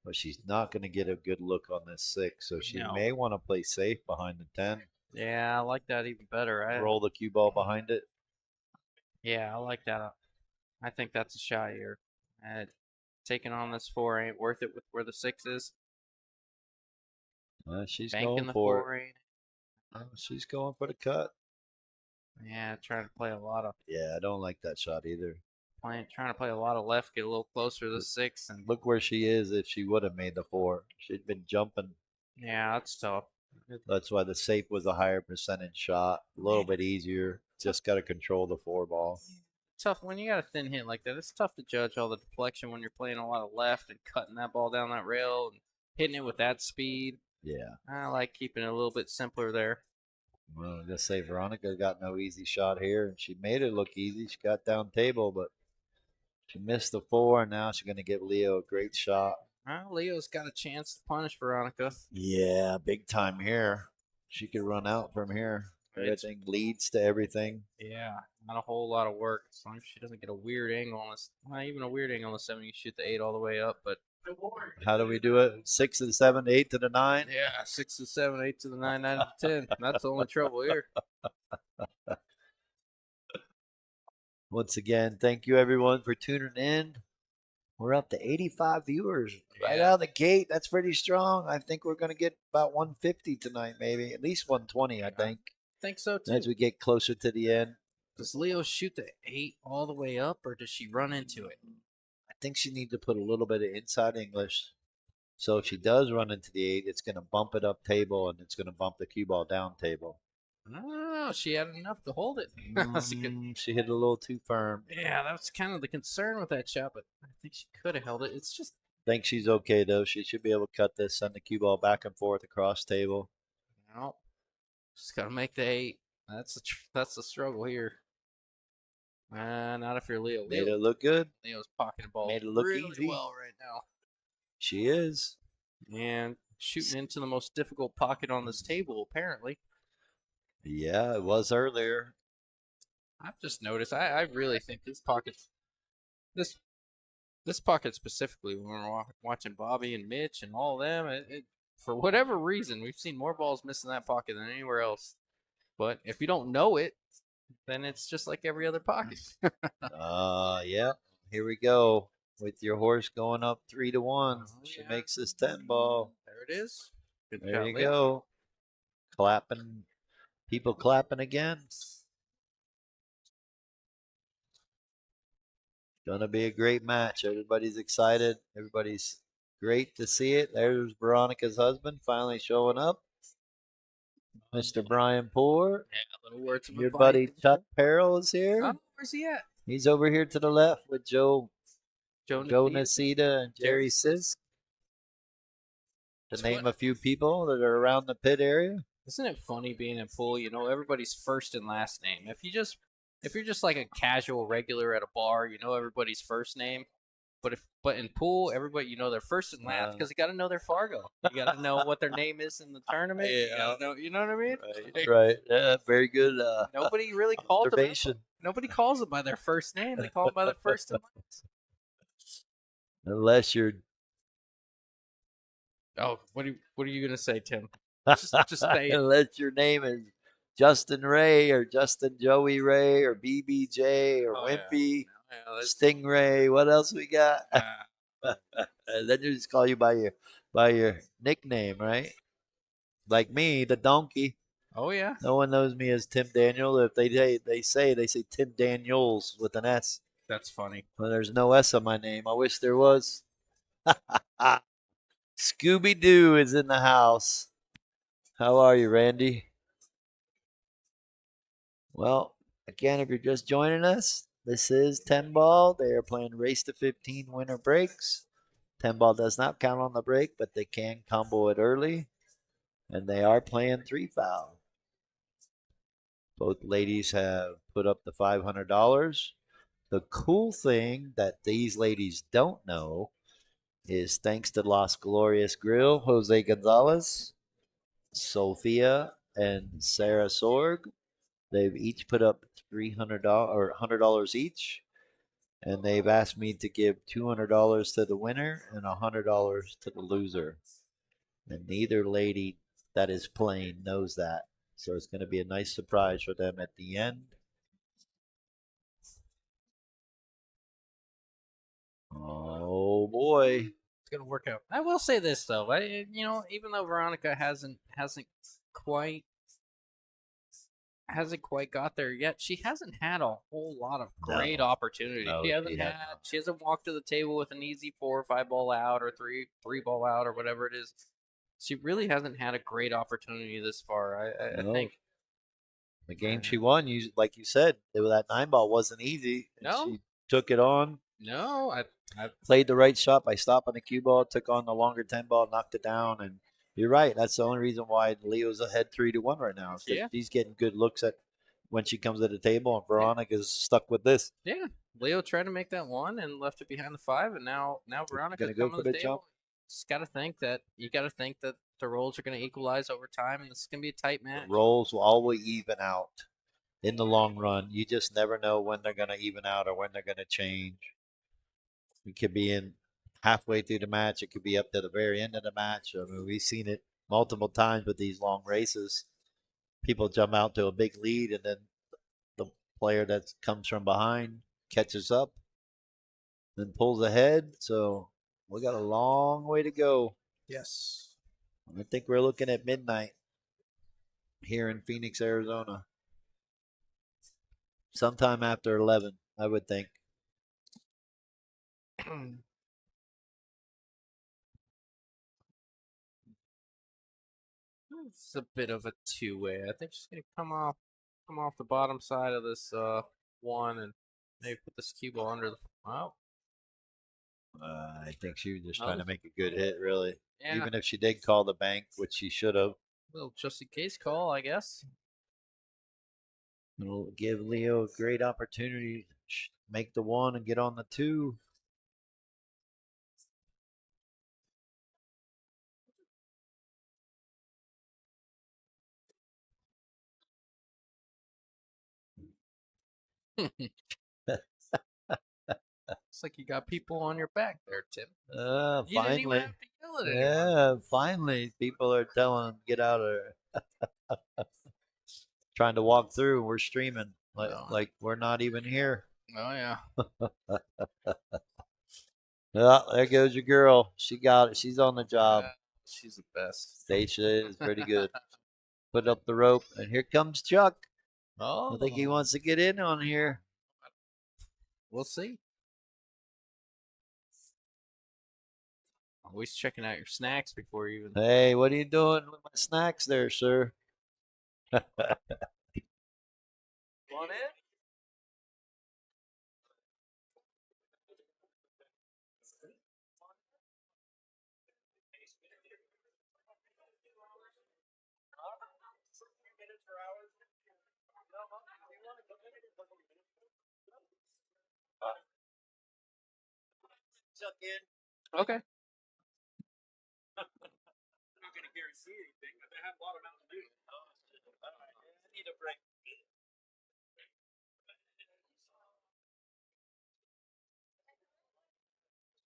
but she's not going to get a good look on this 6. So she No. may want to play safe behind the 10. Yeah, I like that even better. Roll the cue ball behind it. Yeah, I like that. I think that's a shot here. Taking on this 4 ain't worth it with where the 6 is. She's Banking going the for 4 it. ain't. She's going for the cut. Yeah, trying to play a lot of Yeah, I don't like that shot either. trying to play a lot of left, get a little closer to the 6, and Look where she is if she would have made the 4. She'd been jumping. yeah, that's tough. That's why the safe was a higher percentage shot. A little bit easier. Just got to control the 4 ball. Tough when you got a thin hit like that. It's tough to judge all the deflection when you're playing a lot of left and cutting that ball down that rail and hitting it with that speed. Yeah. I like keeping it a little bit simpler there. Well, just say Veronica got no easy shot here, and she made it look easy. She got down table, but she missed the 4, and now she's going to give Leo a great shot. Well, Leo's got a chance to punish Veronica. Yeah, big time here. She could run out from here. Everything leads to everything. Yeah, not a whole lot of work. As long as she doesn't get a weird angle on this, not even a weird angle on the 7, you can shoot the 8 all the way up. But How do we do it? 6 to the 7, 8 to the 9? yeah, 6 to 7, 8 to the 9, 9 to the 10. That's the only trouble here. Once again, thank you everyone for tuning in. We're up to 85 viewers right out of the gate. That's pretty strong. I think we're going to get about 150 tonight, maybe at least 120. I think. Think so too. As we get closer to the end, Does Leo shoot the 8 all the way up, or does she run into it? I think she needs to put a little bit of inside English. So if she does run into the 8, it's going to bump it up table, and it's going to bump the cue ball down table. Oh, she had enough to hold it. That's a good. She hit it a little too firm. Yeah, that was kind of the concern with that shot, but I think she could have held it. It's just Think she's okay though. She should be able to cut this, send the cue ball back and forth across table. no. Just gotta make the 8. That's the struggle here. Not if you're Leo. Made it look good. Leo's pocketing balls Made it look really easy. well right now, She is. and shooting into the most difficult pocket on this table. Apparently, Yeah, it was earlier. I've just noticed. I really think this pocket specifically, when we're watching Bobby and Mitch and all of them, for whatever reason, we've seen more balls missing that pocket than anywhere else. But if you don't know it, then it's just like every other pocket. Yeah. Here we go. With your horse going up 3-1. Oh, She yeah. makes this 10 ball. There it is. Good There shot, you Leo. go. Clapping. People clapping again. Gonna be a great match. Everybody's excited. Everybody's great to see it. There's Veronica's husband finally showing up. Mr. Brian Poore. Yeah, little words of Your advice. buddy Chuck Perrell is here. Oh, where's he at? He's over here to the left with Joe Joe Nacita and Jerry Sisk. To It's name fun. a few people that are around the pit area. Isn't it funny being in pool? You know everybody's first and last name. If you're just like a casual regular at a bar, you know everybody's first name. But in pool, everybody you know their first and last because you got to know their Fargo. You got to know what their name is in the tournament. Yeah. You know what I mean? Right. Yeah, very good Nobody really calls them. observation. Nobody calls them by their first name. They call them by their first and last. Unless you're Oh, what are you gonna say, Tim? Just say it. unless your name is Justin Ray or Justin Joey Ray or BBJ or Oh, yeah. Wimpy, Yeah, that's- Stingray. What else we got? uh, And then you just call you by your nickname, right? Like me, the donkey. oh yeah. No one knows me as Tim Daniel. If they say Tim Daniels with an S. That's funny. Well, there's no S on my name. I wish there was. Scooby Doo is in the house. How are you, Randy? Well, again, if you're just joining us, this is 10 ball. They are playing race to 15 winner breaks. 10 ball does not count on the break, but they can combo it early. And they are playing 3 foul. Both ladies have put up the $500. The cool thing that these ladies don't know is thanks to Las Glorias Grill, Jose Gonzalez, Sophia, and Sarah Sorg, they've each put up $300 or $100 each, and they've asked me to give $200 to the winner and $100 to the loser. And neither lady that is playing knows that, so it's going to be a nice surprise for them at the end. Oh boy. It's gonna work out. I will say this though, even though Veronica hasn't quite hasn't quite got there yet. She hasn't had a whole lot of great No. opportunity. No, she hasn't she had. has not. She hasn't walked to the table with an easy 4 or 5 ball out or three ball out or whatever it is. She really hasn't had a great opportunity this far. I No. think The game she won, like you said, that 9 ball wasn't easy. And No. she took it on, no. I played the right shot by stopping the cue ball, took on the longer 10 ball, knocked it down, and you're right. That's the only reason why Leo's ahead 3-1 right now. Is 'cause Yeah. she's getting good looks at when she comes to the table, and Veronica's stuck with this. Yeah, Leo tried to make that one and left it behind the 5, and now Veronica's Gonna go coming for to the the table. jump? Just got to think that the roles are going to equalize over time, and this is going to be a tight match. The rolls will always even out in the long run. You just never know when they're going to even out or when they're going to change. It could be in halfway through the match. It could be up to the very end of the match. I mean, we've seen it multiple times with these long races. People jump out to a big lead, and then the player that comes from behind catches up, then pulls ahead. So we got a long way to go. Yes. I think we're looking at midnight here in Phoenix, Arizona. Sometime after 11, I would think. It's a bit of a two-way. I think she's going to come off the bottom side of this one and maybe put this cue ball under the. Wow. I think she was just Oh. trying to make a good hit, really. Yeah. Even if she did call the bank, which she should have. Little just in case call, I guess. It'll give Leo a great opportunity to make the 1 and get on the 2. Looks like you got people on your back there, Tim. You didn't even Finally. have to yell it anymore. Yeah, finally. People are telling them, get out of there. Trying to walk through. We're streaming like we're not even here. Oh yeah. Yeah, there goes your girl. She got it. She's on the job. She's the best. Stacia is pretty good. Put up the rope, and here comes Chuck. Oh, I think he wants to get in on here. We'll see. Always checking out your snacks before you even. Hey, what are you doing with my snacks there, sir? Want it? Okay. I'm not going to guarantee anything, but they have a lot of Mountain Dew. I need a break.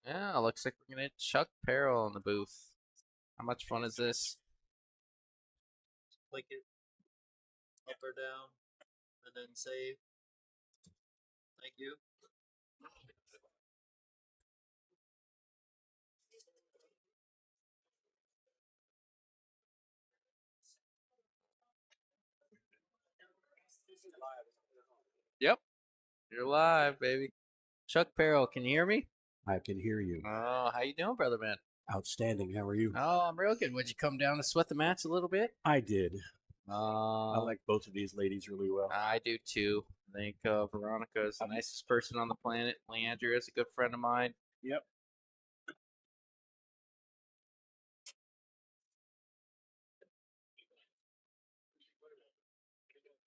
Yeah, looks like we're gonna hit Chuck Perrell in the booth. How much fun is this? Click it up or down, and then save. Thank you. Yep. You're live, baby. Chuck Perrell, can you hear me? I can hear you. Oh, how you doing, brother man? Outstanding. How are you? Oh, I'm real good. Would you come down to sweat the match a little bit? I did. I I like both of these ladies really well. I do too. I think Veronica is the nicest person on the planet. Leandrea is a good friend of mine. Yep.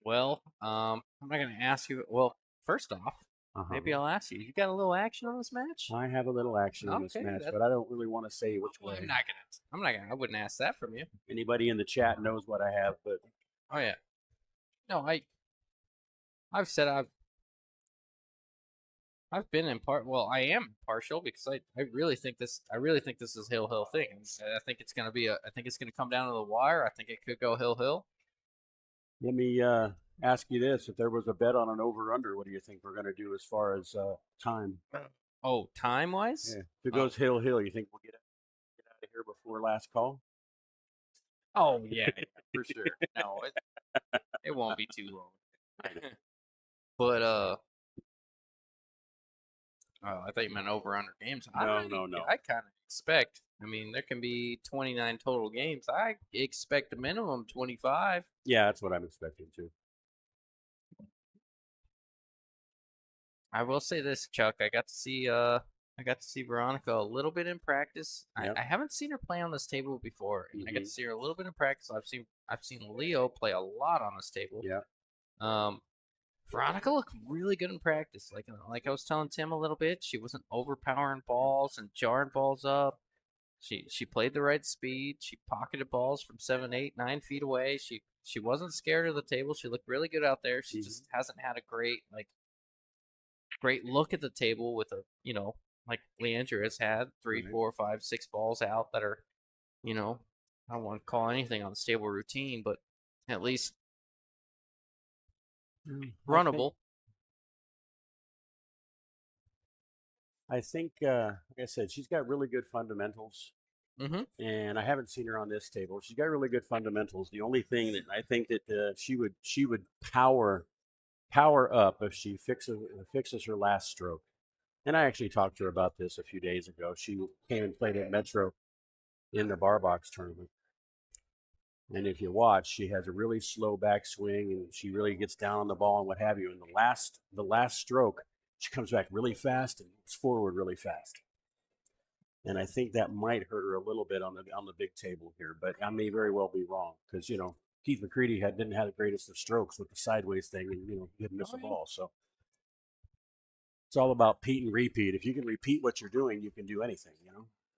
Well, I'm not going to ask you. Well, first off, maybe I'll ask you. You got a little action on this match? I have a little action in this Okay, match, that- but I don't really want to say which way. I'm not gonna. I wouldn't ask that from you. Anybody in the chat knows what I have, but Oh yeah. No, I've said I've been in part. Well, I am partial because I really think this. I really think this is Hill thing. I think it's gonna be I think it's gonna come down to the wire. I think it could go Hill. let me ask you this: if there was a bet on an over/under, what do you think we're going to do as far as time? Oh, time wise? Yeah. If it goes Hill, you think we'll get out of here before last call? Oh yeah, for sure. No, It won't be too long. But oh, I thought you meant over under games. No. I kind of expect. I mean, there can be 29 total games. I expect a minimum 25. Yeah, that's what I'm expecting too. I will say this, Chuck. I got to see Veronica a little bit in practice. Yep. I haven't seen her play on this table before, and I got to Mhm. see her a little bit in practice. I've seen Leo play a lot on this table. Yeah. Veronica looked really good in practice. Like I was telling Tim a little bit, she wasn't overpowering balls and jarring balls up. She played the right speed. She pocketed balls from 7, 8, 9 feet away. She wasn't scared of the table. She looked really good out there. She just hasn't had a great look at the table with like Leandrea has had 3, Right. 4, 5, 6 balls out that are, I don't want to call anything on the stable routine, but at least runnable. I think, like I said, she's got really good fundamentals, Mm-hmm. and I haven't seen her on this table. She's got really good fundamentals. The only thing that I think that she would power up if she fixes her last stroke. And I actually talked to her about this a few days ago. She came and played at Metro in the bar box tournament. And if you watch, she has a really slow backswing, and she really gets down on the ball and what have you. And the last stroke, she comes back really fast and moves forward really fast. And I think that might hurt her a little bit on the big table here, but I may very well be wrong because Keith McCready didn't have the greatest of strokes with the sideways thing, and he didn't miss a ball. So it's all about repeat and repeat. If you can repeat what you're doing, you can do anything.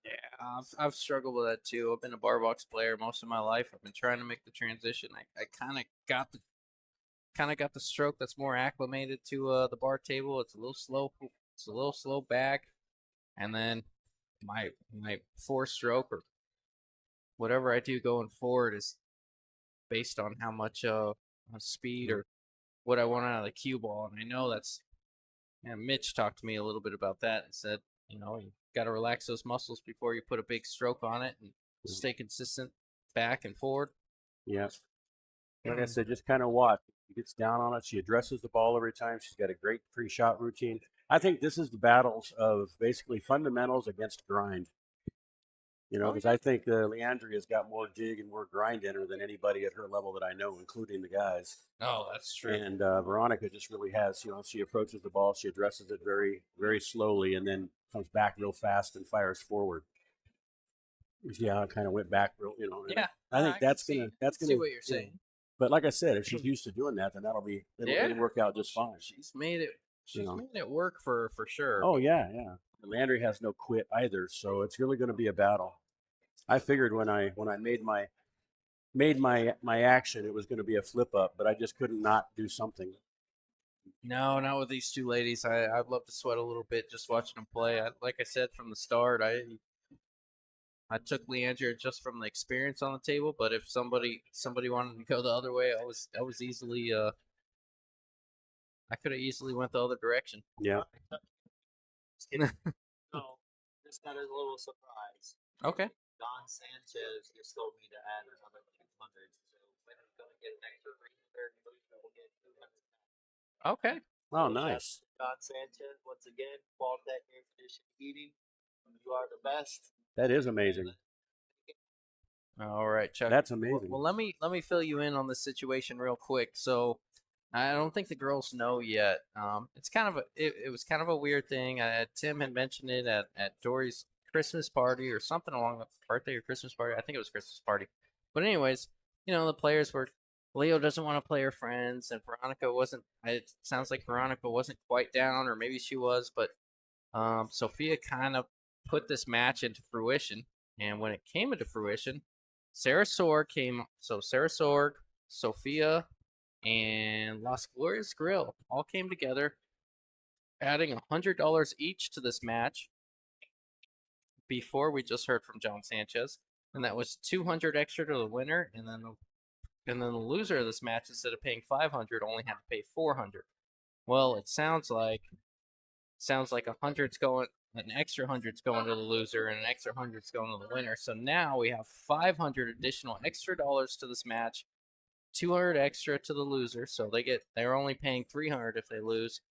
Yeah, I've struggled with that too. I've been a bar box player most of my life. I've been trying to make the transition. I kind of got the stroke that's more acclimated to the bar table. It's a little slow. It's a little slow back, and then my four stroke or whatever I do going forward is based on how much speed or what I want out of the cue ball. And I know that's. And Mitch talked to me a little bit about that and said, you got to relax those muscles before you put a big stroke on it and stay consistent back and forward. Yeah. Like I said, just kind of watch. She gets down on it. She addresses the ball every time. She's got a great pre-shot routine. I think this is the battles of basically fundamentals against grind. Because I think Leandrea's got more dig and more grind in her than anybody at her level that I know, including the guys. Oh, that's true. And Veronica just really has, she approaches the ball, she addresses it very, very slowly, and then comes back real fast and fires forward. You see how it kind of went back real, Yeah. I think that's gonna see what you're saying. But like I said, if she's used to doing that, then it'll work out just fine. She's made it. She's made it work for sure. Oh yeah. Leandrea has no quit either, so it's really going to be a battle. I figured when I made my action, it was going to be a flip up, but I just couldn't not do something. No, not with these two ladies. I'd love to sweat a little bit just watching them play. Like I said from the start, I took Leandrea just from the experience on the table. But if somebody wanted to go the other way, I was easily I could have easily went the other direction. Yeah. No, just got a little surprise. Okay. Don Sanchez just told me to add another 200. So when I'm going to get an extra 300, we'll get 200. Okay. Oh, nice. Don Sanchez, once again, Fall Tech Air Conditioned Heating. You are the best. That is amazing. All right, Chuck. That's amazing. Well, let me fill you in on this situation real quick. So, I don't think the girls know yet. It's kind of it was kind of a weird thing. Tim had mentioned it at Dory's Christmas party or something along the birthday or Christmas party. I think it was Christmas party. But anyways, the players were. Leo doesn't want to play her friends, and Veronica wasn't. It sounds like Veronica wasn't quite down, or maybe she was, but Sophia kind of put this match into fruition. And when it came into fruition, Sarah Sorg came. So Sarah Sorg, Sophia, and Las Glorias Grill all came together, adding $100 each to this match. Before we just heard from John Sanchez, and that was $200 extra to the winner, and then the loser of this match, instead of paying $500, only had to pay $400. Well, it sounds like an extra $100's going to the loser, and an extra $100's going to the winner. So now we have $500 additional extra dollars to this match, 200 extra to the loser, so they're only paying 300 if they lose,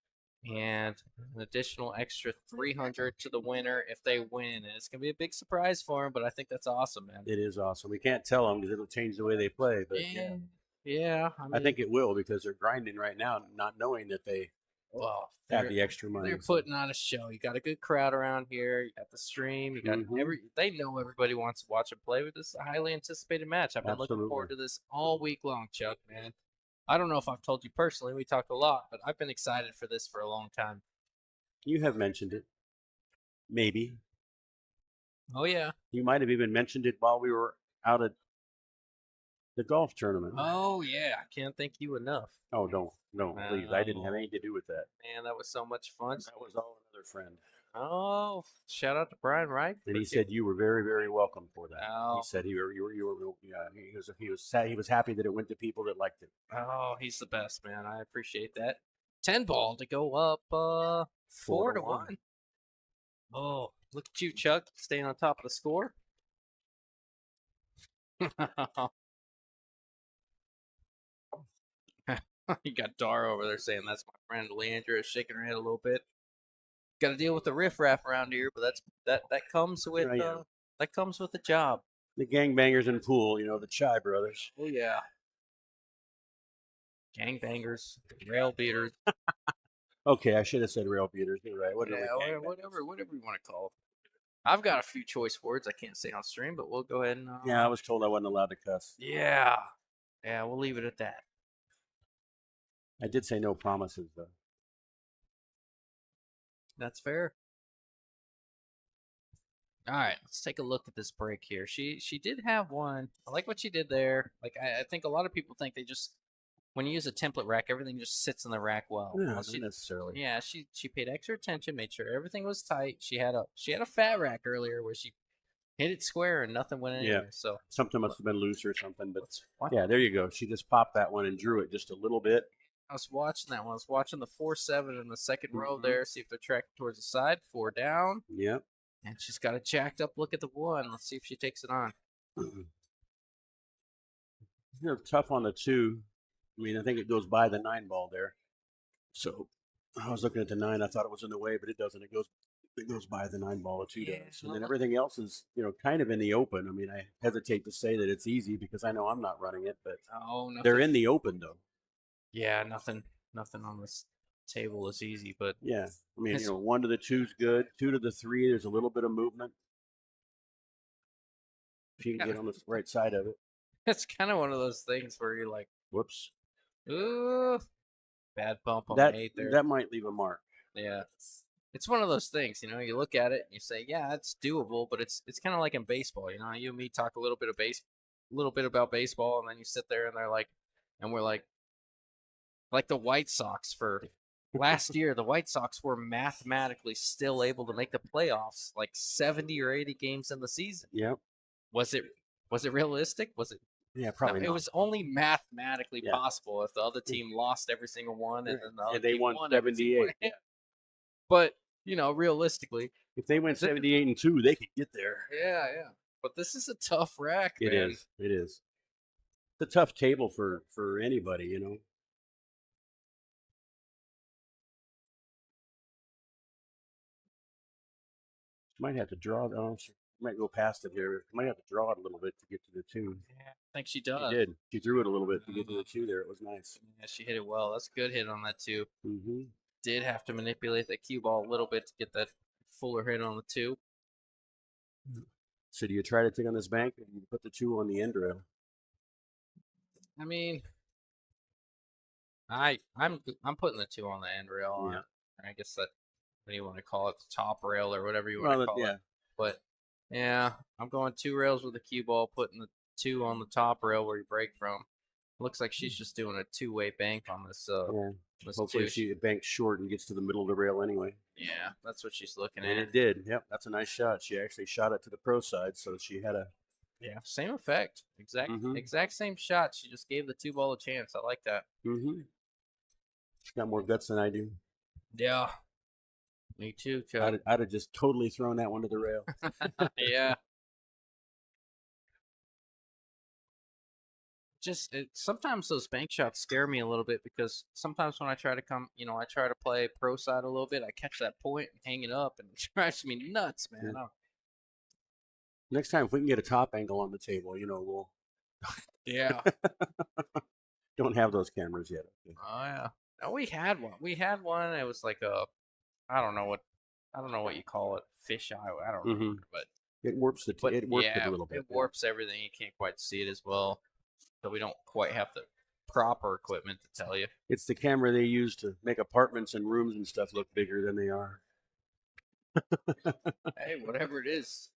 and an additional extra 300 to the winner if they win. And it's gonna be a big surprise for them, but I think that's awesome, man. It is awesome. We can't tell them because it'll change the way they play, but yeah, Yeah. I think it will because they're grinding right now, not knowing that they well, have the extra money. they're putting on a show. You got a good crowd around here. You got the stream. You got they know everybody wants to watch them play. But this is a highly anticipated match. I've been looking forward to this all week long, Chuck, man. I don't know if I've told you personally. We talked a lot, but I've been excited for this for a long time. You have mentioned it. Maybe. Oh, yeah. You might have even mentioned it while we were out at the golf tournament. Oh, yeah. I can't thank you enough. Oh, don't, please. I didn't have anything to do with that. Man, that was so much fun. That was all another friend. Oh, shout out to Brian Wright. And he said you were very, very welcome for that. Oh. He said you were yeah, he was happy that it went to people that liked it. Oh, he's the best, man. I appreciate that. 10 ball to go up 4-1. Oh, look at you, Chuck, staying on top of the score. You got Dara over there saying that's my friend Leandrea, shaking her head a little bit. Got to deal with the riffraff around here, but that comes with that comes with the job. The gangbangers in Poole, the Chai brothers. Oh yeah, gangbangers, rail beaters. Okay, I should have said rail beaters. You're right. Whatever you want to call them. I've got a few choice words I can't say on stream, but we'll go ahead and. Yeah, I was told I wasn't allowed to cuss. Yeah, we'll leave it at that. I did say no promises, though. That's fair. All right, let's take a look at this break here. She did have one. I like what she did there. Like I think a lot of people think they just when you use a template rack, everything just sits in the rack well. No, Well, not necessarily. Yeah, she paid extra attention, made sure everything was tight. She had a fat rack earlier where she hit it square and nothing went anywhere. Yeah. So something must have been loose or something. But what? Yeah, there you go. She just popped that one and drew it just a little bit. I was watching that one. I was watching the 4-7 in the second row there, see if they're tracking towards the side. 4 down. Yep. And she's got a jacked up look at the one. Let's see if she takes it on. They're tough on the 2. I mean, I think it goes by the 9 ball there. So I was looking at the 9. I thought it was in the way, but it doesn't. It goes by the 9 ball. The 2 does. And then everything else is, kind of in the open. I mean, I hesitate to say that it's easy because I know I'm not running it, but they're in the open though. Yeah, nothing on this table is easy, but yeah, I mean, 1 to the 2's good. 2 to the 3, there's a little bit of movement. If you can get on the right side of it. It's kind of one of those things where you're like, whoops, ooh, bad bump on that 8 there. That might leave a mark. Yeah, it's one of those things. You look at it and you say, yeah, it's doable, but it's kind of like in baseball. You and me talk a little bit about baseball, and then you sit there and we're like the White Sox for last year. The White Sox were mathematically still able to make the playoffs, like 70 or 80 games in the season. Yep. Was it realistic? Was it? Yeah, probably no, not. It was only mathematically possible if the other team lost every single one and then the other they team won 78. Yeah. But realistically, if they went 78-2, they could get there. Yeah. But this is a tough rack. It is. It's a tough table for anybody. Might have to draw it. Might go past it here. Might have to draw it a little bit to get to the 2. Yeah, I think she does. She did. She threw it a little bit to get to the 2 there. It was nice. Yeah, she hit it well. That's a good hit on that 2. Mm-hmm. Did have to manipulate that cue ball a little bit to get that fuller hit on the 2. So do you try to take on this bank or do you put the 2 on the end rail? I mean, I'm putting the 2 on the end rail. Yeah. I guess that what do you want to call it, the top rail or whatever you want to call it. But yeah, I'm going 2 rails with the cue ball, putting the 2 on the top rail where you break from. Looks like she's just doing a 2-way bank on this. This hopefully she banks short and gets to the middle of the rail anyway. Yeah, that's what she's looking and at. It did. Yep, that's a nice shot. She actually shot it to the pro side, so she had a same effect. Exact same shot. She just gave the 2 ball a chance. I like that. Mm-hmm. She got more guts than I do. Yeah. Me too, Chuck. I'd have just totally thrown that one to the rail. Yeah. sometimes those bank shots scare me a little bit because sometimes when I try to I try to play pro side a little bit, I catch that point and hang it up, and it drives me nuts, man. Yeah. Next time, if we can get a top angle on the table, we'll Yeah. don't have those cameras yet. Okay. Oh yeah. No, we had one. We had one. It was like a, I don't know what you call it, fish eye. I don't remember, but It warps it yeah, a little bit. it warps everything. You can't quite see it as well, so we don't quite have the proper equipment to tell you. It's the camera they use to make apartments and rooms and stuff look bigger than they are. Hey, whatever it is.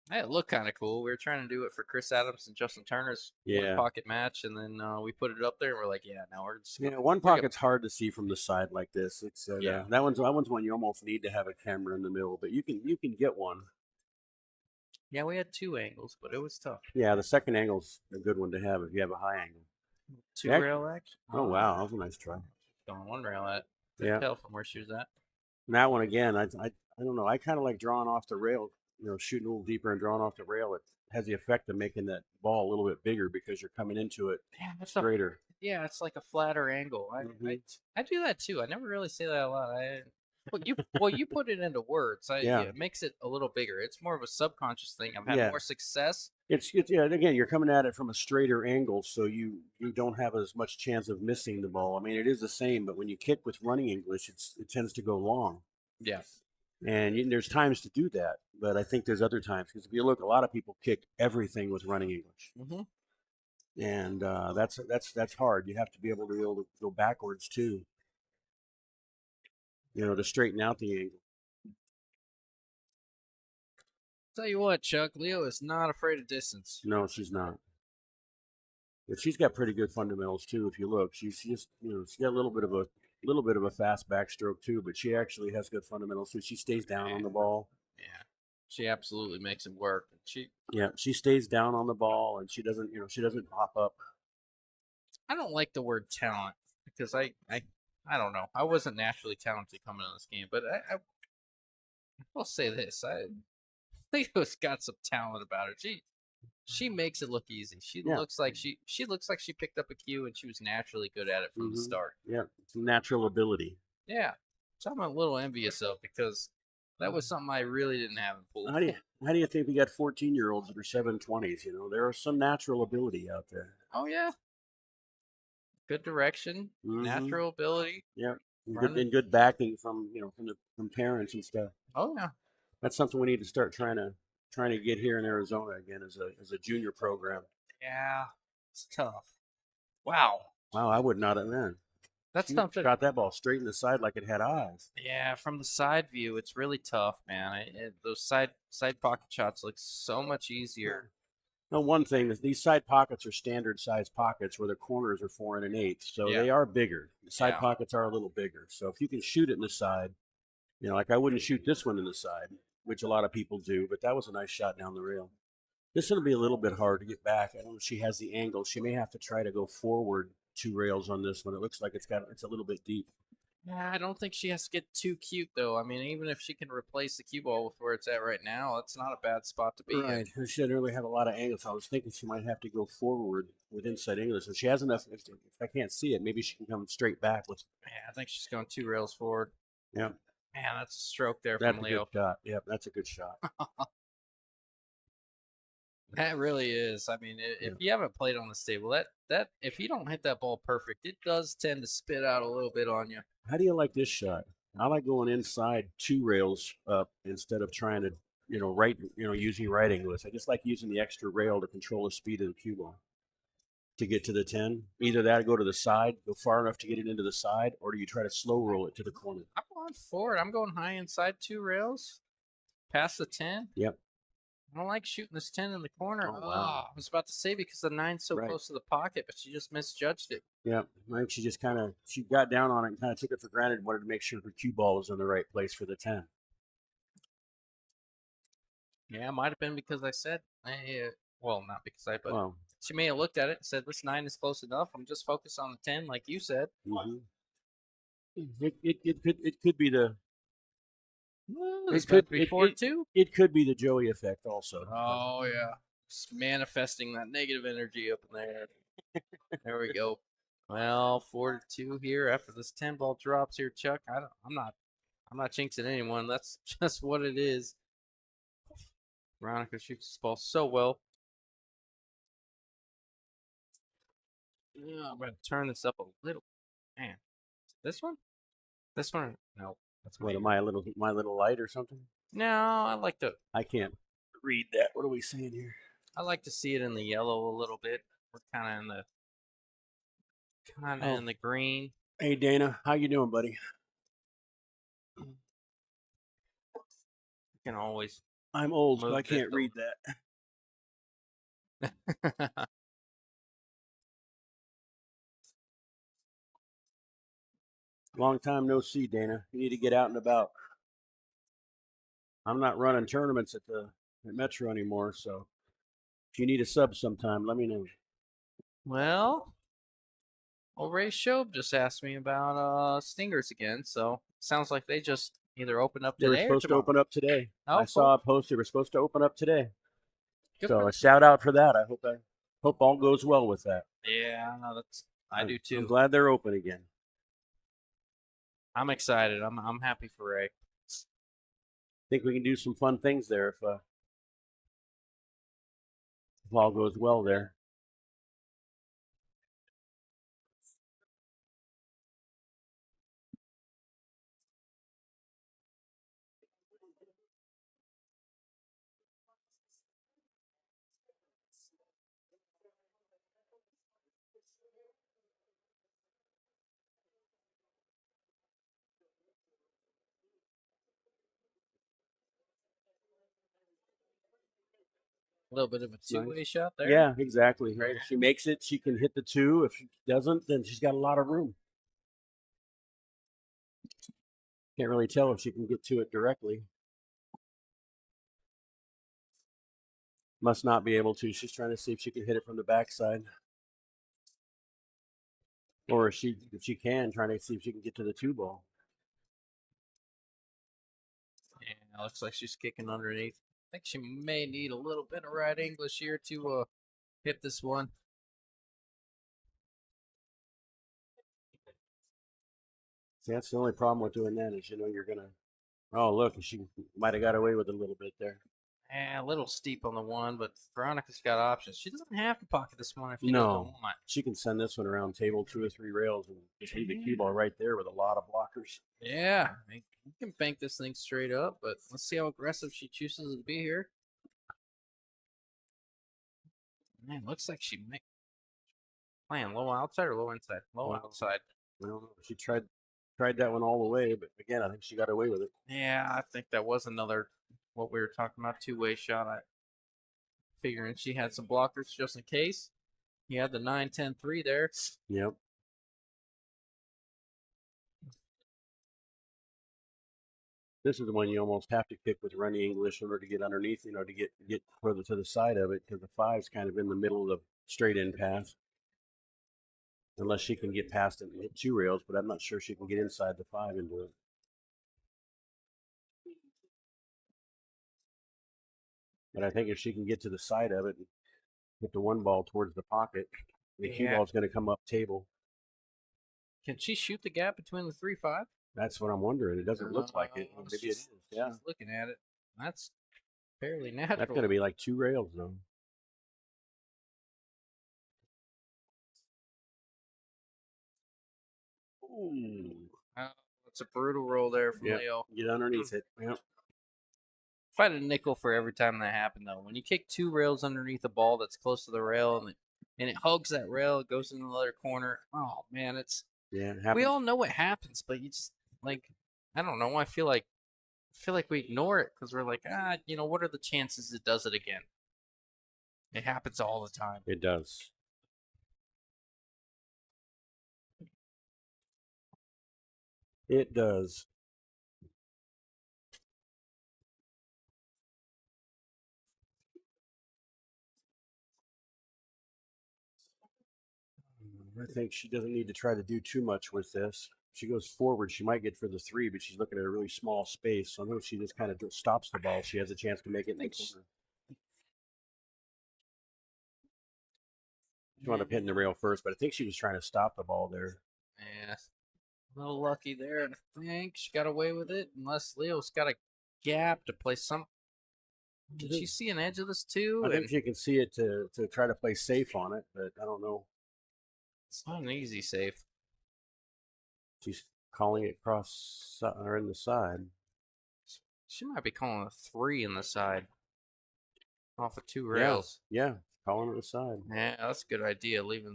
Hey, it looked kind of cool. We were trying to do it for Chris Adams and Justin Turner's one pocket match, and then we put it up there, and we're like, yeah, now we're just one pocket's hard to see from the side like this. It's Yeah. that one's one you almost need to have a camera in the middle, but you can get one. Yeah, we had 2 angles, but it was tough. Yeah, the second angle's a good one to have if you have a high angle. 2 Yeah. rail action. Oh wow, that was a nice try. Going 1 rail at. Yeah. Tell from where she was at. And that one again, I don't know. I kind of like drawing off the rail, shooting a little deeper and drawing off the rail. It has the effect of making that ball a little bit bigger because you're coming into it Yeah, that's straighter. Yeah, it's like a flatter angle. I do that too. I never really say that a lot. You put it into words. It makes it a little bigger. It's more of a subconscious thing. I've had more success. It's again, you're coming at it from a straighter angle, so you don't have as much chance of missing the ball. I mean, it is the same, but when you kick with running English, it tends to go long. Yeah. And there's times to do that, but I think there's other times because if you look, a lot of people kick everything with running English, and that's hard. You have to be able to go backwards too, to straighten out the angle. Tell you what, Chuck, Leo is not afraid of distance. No, she's not. But she's got pretty good fundamentals too. If you look, she's just she's got a little bit of a fast backstroke too, but she actually has good fundamentals too. She stays down on the ball. Yeah, she absolutely makes it work. She stays down on the ball and she doesn't pop up. I don't like the word talent because I don't know. I wasn't naturally talented coming in this game, but I will say this: Leo's got some talent about her. She makes it look easy. She looks like she picked up a cue and she was naturally good at it from the start. Yeah, it's natural ability. Yeah, so I'm a little envious of because that was something I really didn't have in pool. How do you think we got 14-year-olds that are 720s? There is some natural ability out there. Oh yeah, good direction, natural ability. Yeah, and good backing from from parents and stuff. Oh yeah, that's something we need to start trying to get here in Arizona again as a junior program. Yeah, it's tough. Wow, I would not have been. That's tough. Shot that ball straight in the side like it had eyes. Yeah, from the side view, it's really tough, man. Those side pocket shots look so much easier. Now, one thing is these side pockets are standard size pockets where the corners are 4 1/8, so they are bigger. The side pockets are a little bigger. So if you can shoot it in the side, like I wouldn't shoot this one in the side, which a lot of people do, but that was a nice shot down the rail. This is going to be a little bit hard to get back. I don't know if she has the angle. She may have to try to go forward 2 rails on this one. It looks like it's a little bit deep. Yeah, I don't think she has to get too cute, though. I mean, even if she can replace the cue ball with where it's at right now, that's not a bad spot to be in. She doesn't really have a lot of angles. I was thinking she might have to go forward with inside English. So she has enough. If I can't see it, maybe she can come straight back with. Yeah, I think she's going 2 rails forward. Yeah. Man, that's a stroke there from Leo. That's a good shot. Yep, that's a good shot. That really is. I mean, if you haven't played on this table, that if you don't hit that ball perfect, it does tend to spit out a little bit on you. How do you like this shot? I like going inside 2 rails up instead of trying to, using right English. I just like using the extra rail to control the speed of the cue ball to get to the 10. Either that or go to the side, go far enough to get it into the side, or do you try to slow roll it to the corner? I'm going forward. I'm going high inside 2 rails, past the 10. Yep. I don't like shooting this 10 in the corner. Oh, wow. I was about to say because the 9's so close to the pocket, but she just misjudged it. Yeah, I think she just she got down on it and kind of took it for granted and wanted to make sure her cue ball was in the right place for the 10. Yeah, it might have been because I said, well, not because but she may have looked at it and said, this 9 is close enough. I'm just focused on the 10, like you said. Mm-hmm. It could be the. It could be 4-2. It could be the Joey effect also. Oh yeah, Just manifesting that negative energy up in there. There we go. Well, 4-2 here after this 10-ball drops here, Chuck. I'm not jinxing anyone. That's just what it is. Veronica shoots this ball so well. Yeah, I'm gonna turn this up a little. Man, this one? This one? No, that's What my. am I, a little my little light or something? No, I like to. I can't read that. What are we saying here? I like to see it in the yellow a little bit. We're kind of in the green. Hey Dana, how you doing, buddy? You can always. I'm old, so Move I can't this read that. Long time no see, Dana. You need to get out and about. I'm not running tournaments at Metro anymore, so if you need a sub sometime, let me know. Well, old Ray Shobe just asked me about Stingers again, so sounds like they just either opened up They were today or supposed to tomorrow. open up today. Oh, I saw a post. They were supposed to open up today. Good So for a shout out for that. I hope all goes well with that. Yeah, no, I do too. I'm glad they're open again. I'm excited. I'm happy for Ray. Think we can do some fun things there if all goes well there. A little bit of a two-way shot there. Yeah, exactly. Right. If she makes it, she can hit the two. If she doesn't, then she's got a lot of room. Can't really tell if she can get to it directly. Must not be able to. She's trying to see if she can hit it from the backside. Or if she can, trying to see if she can get to the two ball. Yeah, looks like she's kicking underneath. I think she may need a little bit of right English here to hit this one. See, that's the only problem with doing that is you're gonna. Oh, look, she might have got away with it a little bit there. Yeah, a little steep on the one, but Veronica's got options. She doesn't have to pocket this one if she doesn't want. She can send this one around table 2 or 3 rails and just leave the cue ball right there with a lot of blockers. Yeah, you can bank this thing straight up, but let's see how aggressive she chooses to be here. Man, looks like she may playing low outside or low inside. Low outside. I don't know. She tried that one all the way, but again, I think she got away with it. Yeah, I think that was another what we were talking about, two-way shot. I figuring she had some blockers just in case. He had the 9-10-3 there. Yep. This is the one you almost have to kick with running English in order to get underneath, to get further to the side of it, because the 5's kind of in the middle of the straight in path. Unless she can get past it and hit 2 rails, but I'm not sure she can get inside the 5 and do it. But I think if she can get to the side of it and hit the 1 ball towards the pocket, the cue ball's going to come up table. Can she shoot the gap between the 3-5? That's what I'm wondering. It doesn't look like it. Maybe it is. Yeah. She's looking at it. That's fairly natural. That's going to be like 2 rails, though. Ooh. It's a brutal roll there from Leo. Get underneath it. Yep. If I had a nickel for every time that happened, though, when you kick 2 rails underneath a ball that's close to the rail and it hugs that rail, it goes in the other corner. Oh man, it happens. We all know it happens, but you just I don't know. I feel like we ignore it because we're like, what are the chances it does it again? It happens all the time. It does. It does. I think she doesn't need to try to do too much with this. If she goes forward, she might get for the 3, but she's looking at a really small space. So I know if she just kind of stops the ball, she has a chance to make it in the corner. She wound up hitting the rail first, but I think she was trying to stop the ball there. Yeah. A little lucky there, I think. She got away with it, unless Leo's got a gap to play some. Can she see an edge of this too? I think she can see it to try to play safe on it, but I don't know. It's not an easy save. She's calling it cross or in the side. She might be calling a 3 in the side. Off of 2 rails. Yeah, calling it the side. Yeah, that's a good idea. Leave.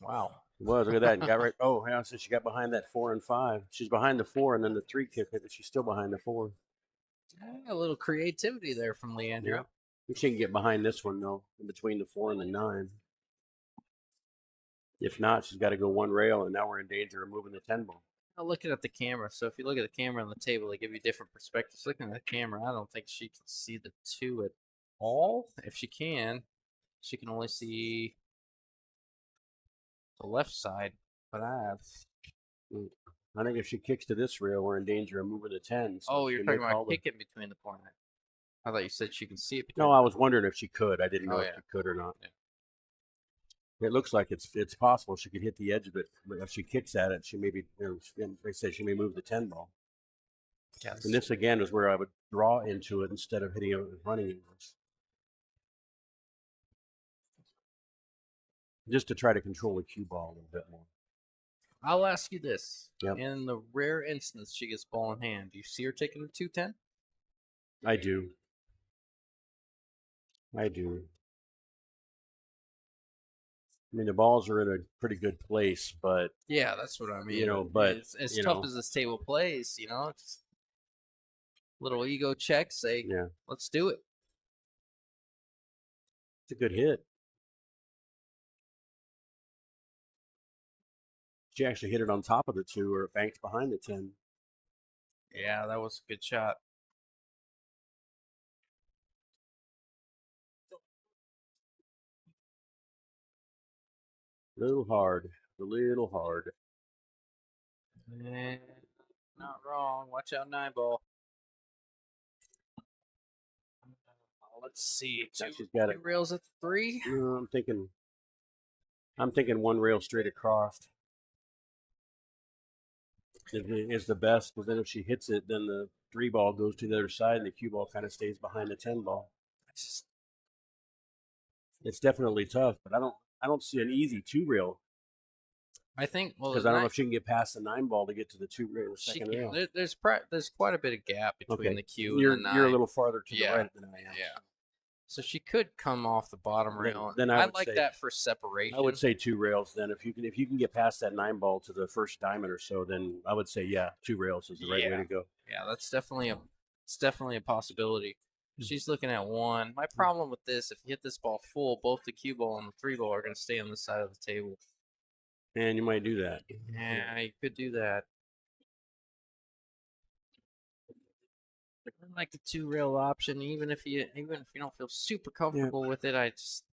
Wow. It was, look at that. And got right. Oh, yeah, so she got behind that 4 and 5. She's behind the 4, and then the 3 kick it, but she's still behind the 4. A little creativity there from Leandrea. Yeah. She can get behind this one, though, in between the 4 and the 9. If not, she's got to go 1 rail, and now we're in danger of moving the 10 ball. Now looking at the camera, so if you look at the camera on the table, they give you different perspectives. Looking at the camera, I don't think she can see the 2 at all. If she can only see the left side. But I think if she kicks to this rail, we're in danger of moving the 10. So you're talking about kicking between the 4 and 9. I thought you said she can see it. No, I was wondering if she could. I didn't know if she could or not. Yeah. It looks like it's possible she could hit the edge of it, but if she kicks at it, she maybe they say she may move the 10 ball. Yes. And this again is where I would draw into it instead of hitting it with running it. Just to try to control the cue ball a little bit more. I'll ask you this. Yep. In the rare instance she gets ball in hand, do you see her taking a 210? I do. I mean, the balls are in a pretty good place, but yeah, that's what I mean. You know, but it's as tough as this table plays, just little ego check. Say, yeah, let's do it. it's a good hit. She actually hit it on top of the 2, or it banked behind the 10. Yeah, that was a good shot. A little hard. And not wrong. Watch out, 9 ball. Let's see. She's got it. 2 rails at the 3. No, I'm thinking 1 rail straight across is the best, because then if she hits it, then the 3 ball goes to the other side, and the cue ball kind of stays behind the 10 ball. It's definitely tough, but I don't see an easy 2 rail. I think because I don't know if she can get past the 9 ball to get to the 2 rail. Second rail. There's quite a bit of gap between the cue and the 9. You're a little farther to the right than I am. Yeah. So she could come off the bottom rail. Then I like that for separation. I would say 2 rails. Then if you can get past that 9 ball to the first diamond or so, then I would say 2 rails is the right way to go. Yeah, that's definitely a possibility. She's looking at 1. My problem with this, if you hit this ball full, both the cue ball and the 3 ball are going to stay on the side of the table. And you might do that. Yeah, you could do that. I like the 2 rail option, even if you don't feel super comfortable with it. I just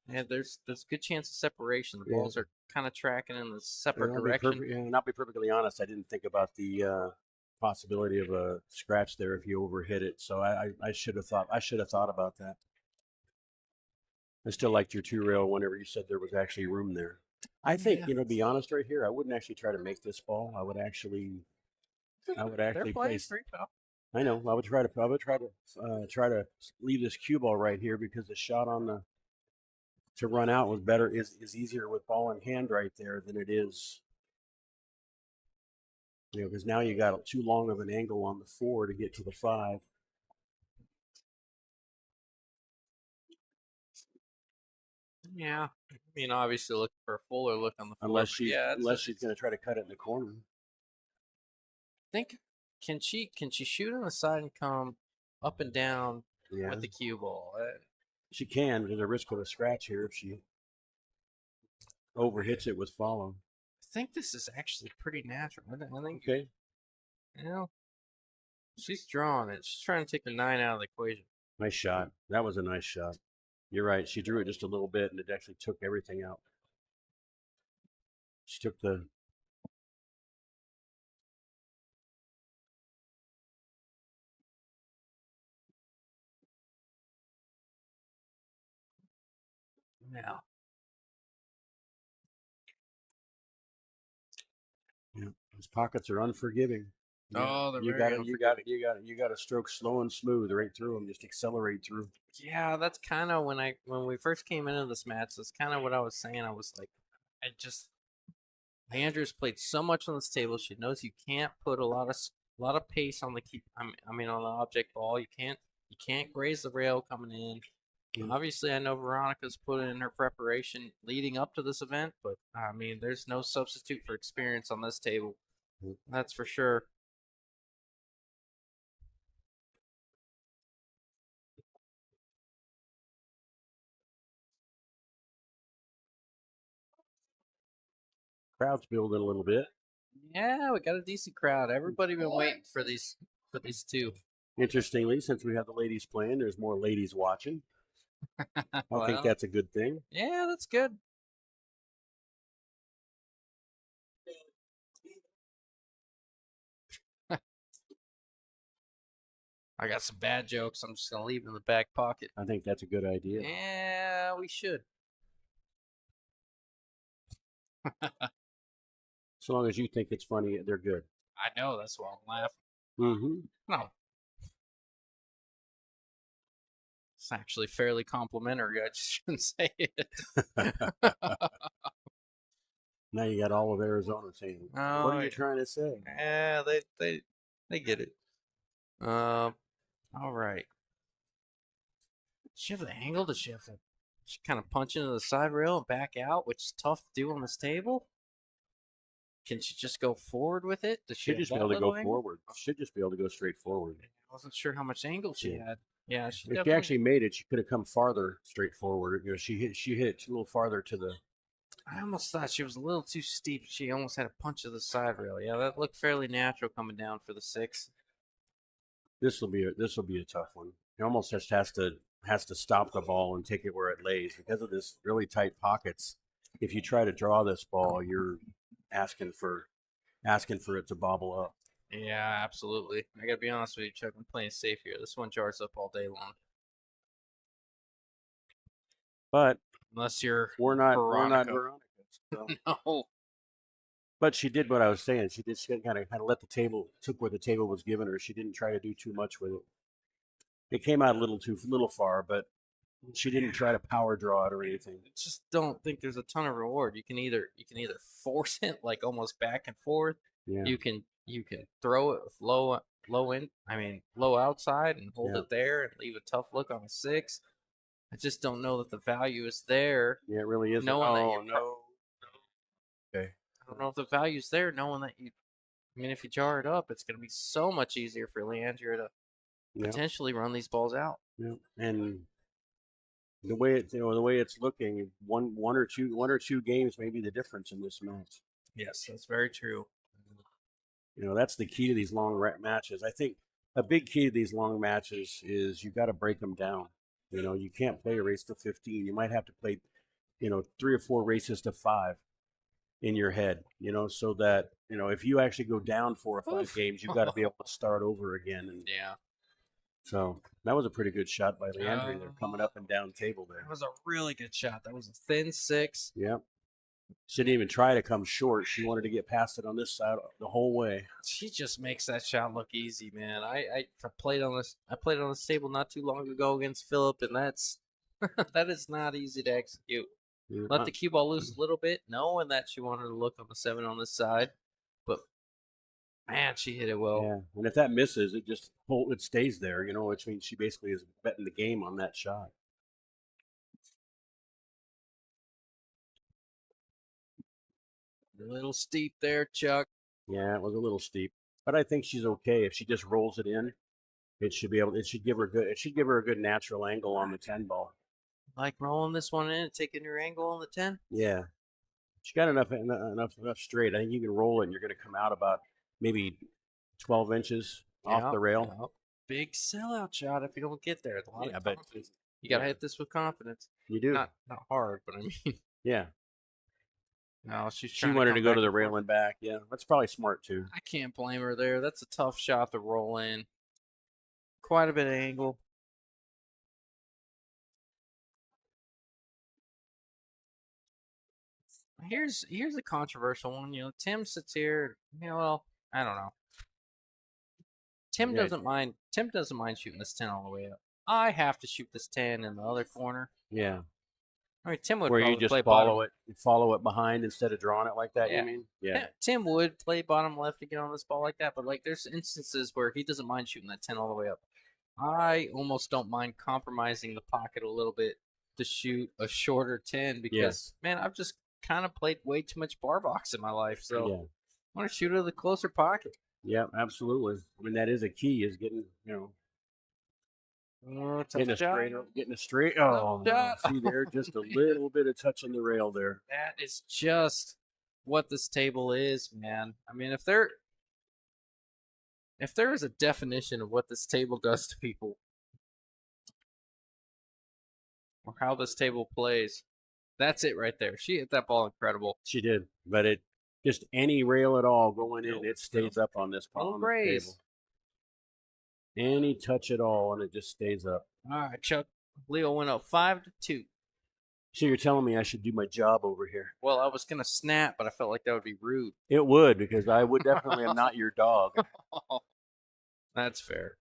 there's a good chance of separation. The balls are kind of tracking in the separate direction. And I'll be perfectly honest, I didn't think about the possibility of a scratch there if you overhit it. So I should have thought about that. I still liked your 2 rail whenever you said there was actually room there. I think, to be honest right here, I wouldn't actually try to make this ball. I would actually play 3 foul. I know. I would try to leave this cue ball right here, because the shot on to run out was better is easier with ball in hand right there than it is. Because now you got too long of an angle on the 4 to get to the 5. Yeah, I mean, obviously looking for a fuller look on the 4. Unless she's going to try to cut it in the corner. Think can she shoot on the side and come up and down with the cue ball? She can. There's a risk of a scratch here if she overhits it with follow. I think this is actually pretty natural. I think. Okay. She's drawing it. She's trying to take the 9 out of the equation. Nice shot. That was a nice shot. You're right. She drew it just a little bit, and it actually took everything out. She took the... Now, Yeah, those pockets are unforgiving. Oh, they're you very got you got to stroke slow and smooth right through them. Just accelerate through. Yeah, that's kind of when we first came into this match. That's kind of what I was saying. I was like, I just Leandrea's played so much on this table. She knows you can't put a lot of pace on the key. I mean on the object ball. You can't graze the rail coming in. Yeah. Obviously, I know Veronica's put in her preparation leading up to this event, but I mean, there's no substitute for experience on this table. That's for sure. Crowd's building a little bit. Yeah, we got a decent crowd. Everybody been waiting for these two. Interestingly, since we have the ladies playing, there's more ladies watching. I Well, think that's a good thing. yeah, that's good. I got some bad jokes. I'm just gonna leave them in the back pocket. I think that's a good idea. Yeah, we should. So long as you think it's funny, they're good. I know that's why I'm laughing. Mm-hmm. No, it's actually fairly complimentary. I just shouldn't say it. Now you got all of Arizona saying, "What Oh, are you yeah. trying to say?" Yeah, they get it. All right. Does she have the angle? Does she have to she kind of punch into the side rail and back out, which is tough to do on this table? Can she just go forward with it? Does she Should have just be that able to little go angle? forward. Should just be able to go straight forward. I wasn't sure how much angle she Yeah. had. Yeah, she If definitely. she actually made it, she could have come farther straight forward. You know, she hit it a little farther to the. I almost thought she was a little too steep. She almost had a punch to the side rail. Yeah, that looked fairly natural coming down for the 6. This will be a tough one. He almost just has to stop the ball and take it where it lays because of this really tight pockets. If you try to draw this ball, you're asking for it to bobble up. Yeah, absolutely. I gotta be honest with you, Chuck. I'm playing safe here. This one jars up all day long. But Unless you're we're not Veronica. Veronica. So. No. But she did what I was saying. She kind of let the table took what the table was giving her. She didn't try to do too much with it. It came out a little far, but she didn't try to power draw it or anything. I just don't think there's a ton of reward. You can either force it like almost back and forth. Yeah. You can throw it with low outside and hold Yeah. it there and leave a tough look on a 6. I just don't know that the value is there. Yeah, it really is. Knowing that Oh you're no. Okay. I don't know if the value's there, knowing that I mean, if you jar it up, it's going to be so much easier for Leandrea to Yeah. potentially run these balls out. Yeah. And the way it's looking, one or two games may be the difference in this match. Yes, that's very true. That's the key to these long matches. I think a big key to these long matches is you got to break them down. You can't play a race to 15. You might have to play, 3 or 4 races to 5 in your head, so that, if you actually go down 4 or 5 games, you've got to be able to start over again. And Yeah. so that was a pretty good shot by Leandrea. They're coming up and down table there. That was a really good shot. That was a thin 6. Yep. She didn't even try to come short. She wanted to get past it on this side the whole way. She just makes that shot look easy, man. I played on this table not too long ago against Philip, and that is not easy to execute. Yeah. Let the cue ball loose a little bit, knowing that she wanted to look on the 7 on this side, but man, she hit it well. Yeah, and if that misses, it stays there. Which means she basically is betting the game on that shot. A little steep there, Chuck. Yeah, it was a little steep, but I think she's okay if she just rolls it in. It should give her a good natural angle on the 10 ball. Like rolling this one in and taking your angle on the 10? Yeah, she got enough straight. I think you can roll it, and you're going to come out about maybe 12 inches off the rail. Yep. Big sellout shot if you don't get there. A lot of but confidence. You gotta hit this with confidence. you do. Not hard, but I mean, Yeah, no, she wanted to go to the rail and back. Yeah, that's probably smart too. I can't blame her there. That's a tough shot to roll in. Quite a bit of angle. Here's a controversial one. Tim sits here. Well, I don't know. Tim Yeah. doesn't mind. Tim doesn't mind shooting this 10 all the way up. I have to shoot this 10 in the other corner. Yeah. I mean, Tim would Where you probably just play follow it behind instead of drawing it like that. Yeah. You mean? Yeah. Tim would play bottom left to get on this ball like that, but like there's instances where he doesn't mind shooting that 10 all the way up. I almost don't mind compromising the pocket a little bit to shoot a shorter 10 because man, I've just kind of played way too much bar box in my life, so I want to shoot it at the closer pocket. Yeah, absolutely. I mean, that is a key, is getting getting a straight. Oh, no. See there, just a little bit of touching the rail there. That is just what this table is, man. I mean, if there is a definition of what this table does to people, or how this table plays, that's it right there. She hit that ball incredible. She did, but it just any rail at all going in, it stays up on this table. Any touch at all, and it just stays up. All right, Chuck. Leo went up 5-2. So you're telling me I should do my job over here? Well, I was gonna snap, but I felt like that would be rude. It would, because I would definitely am not your dog. That's fair.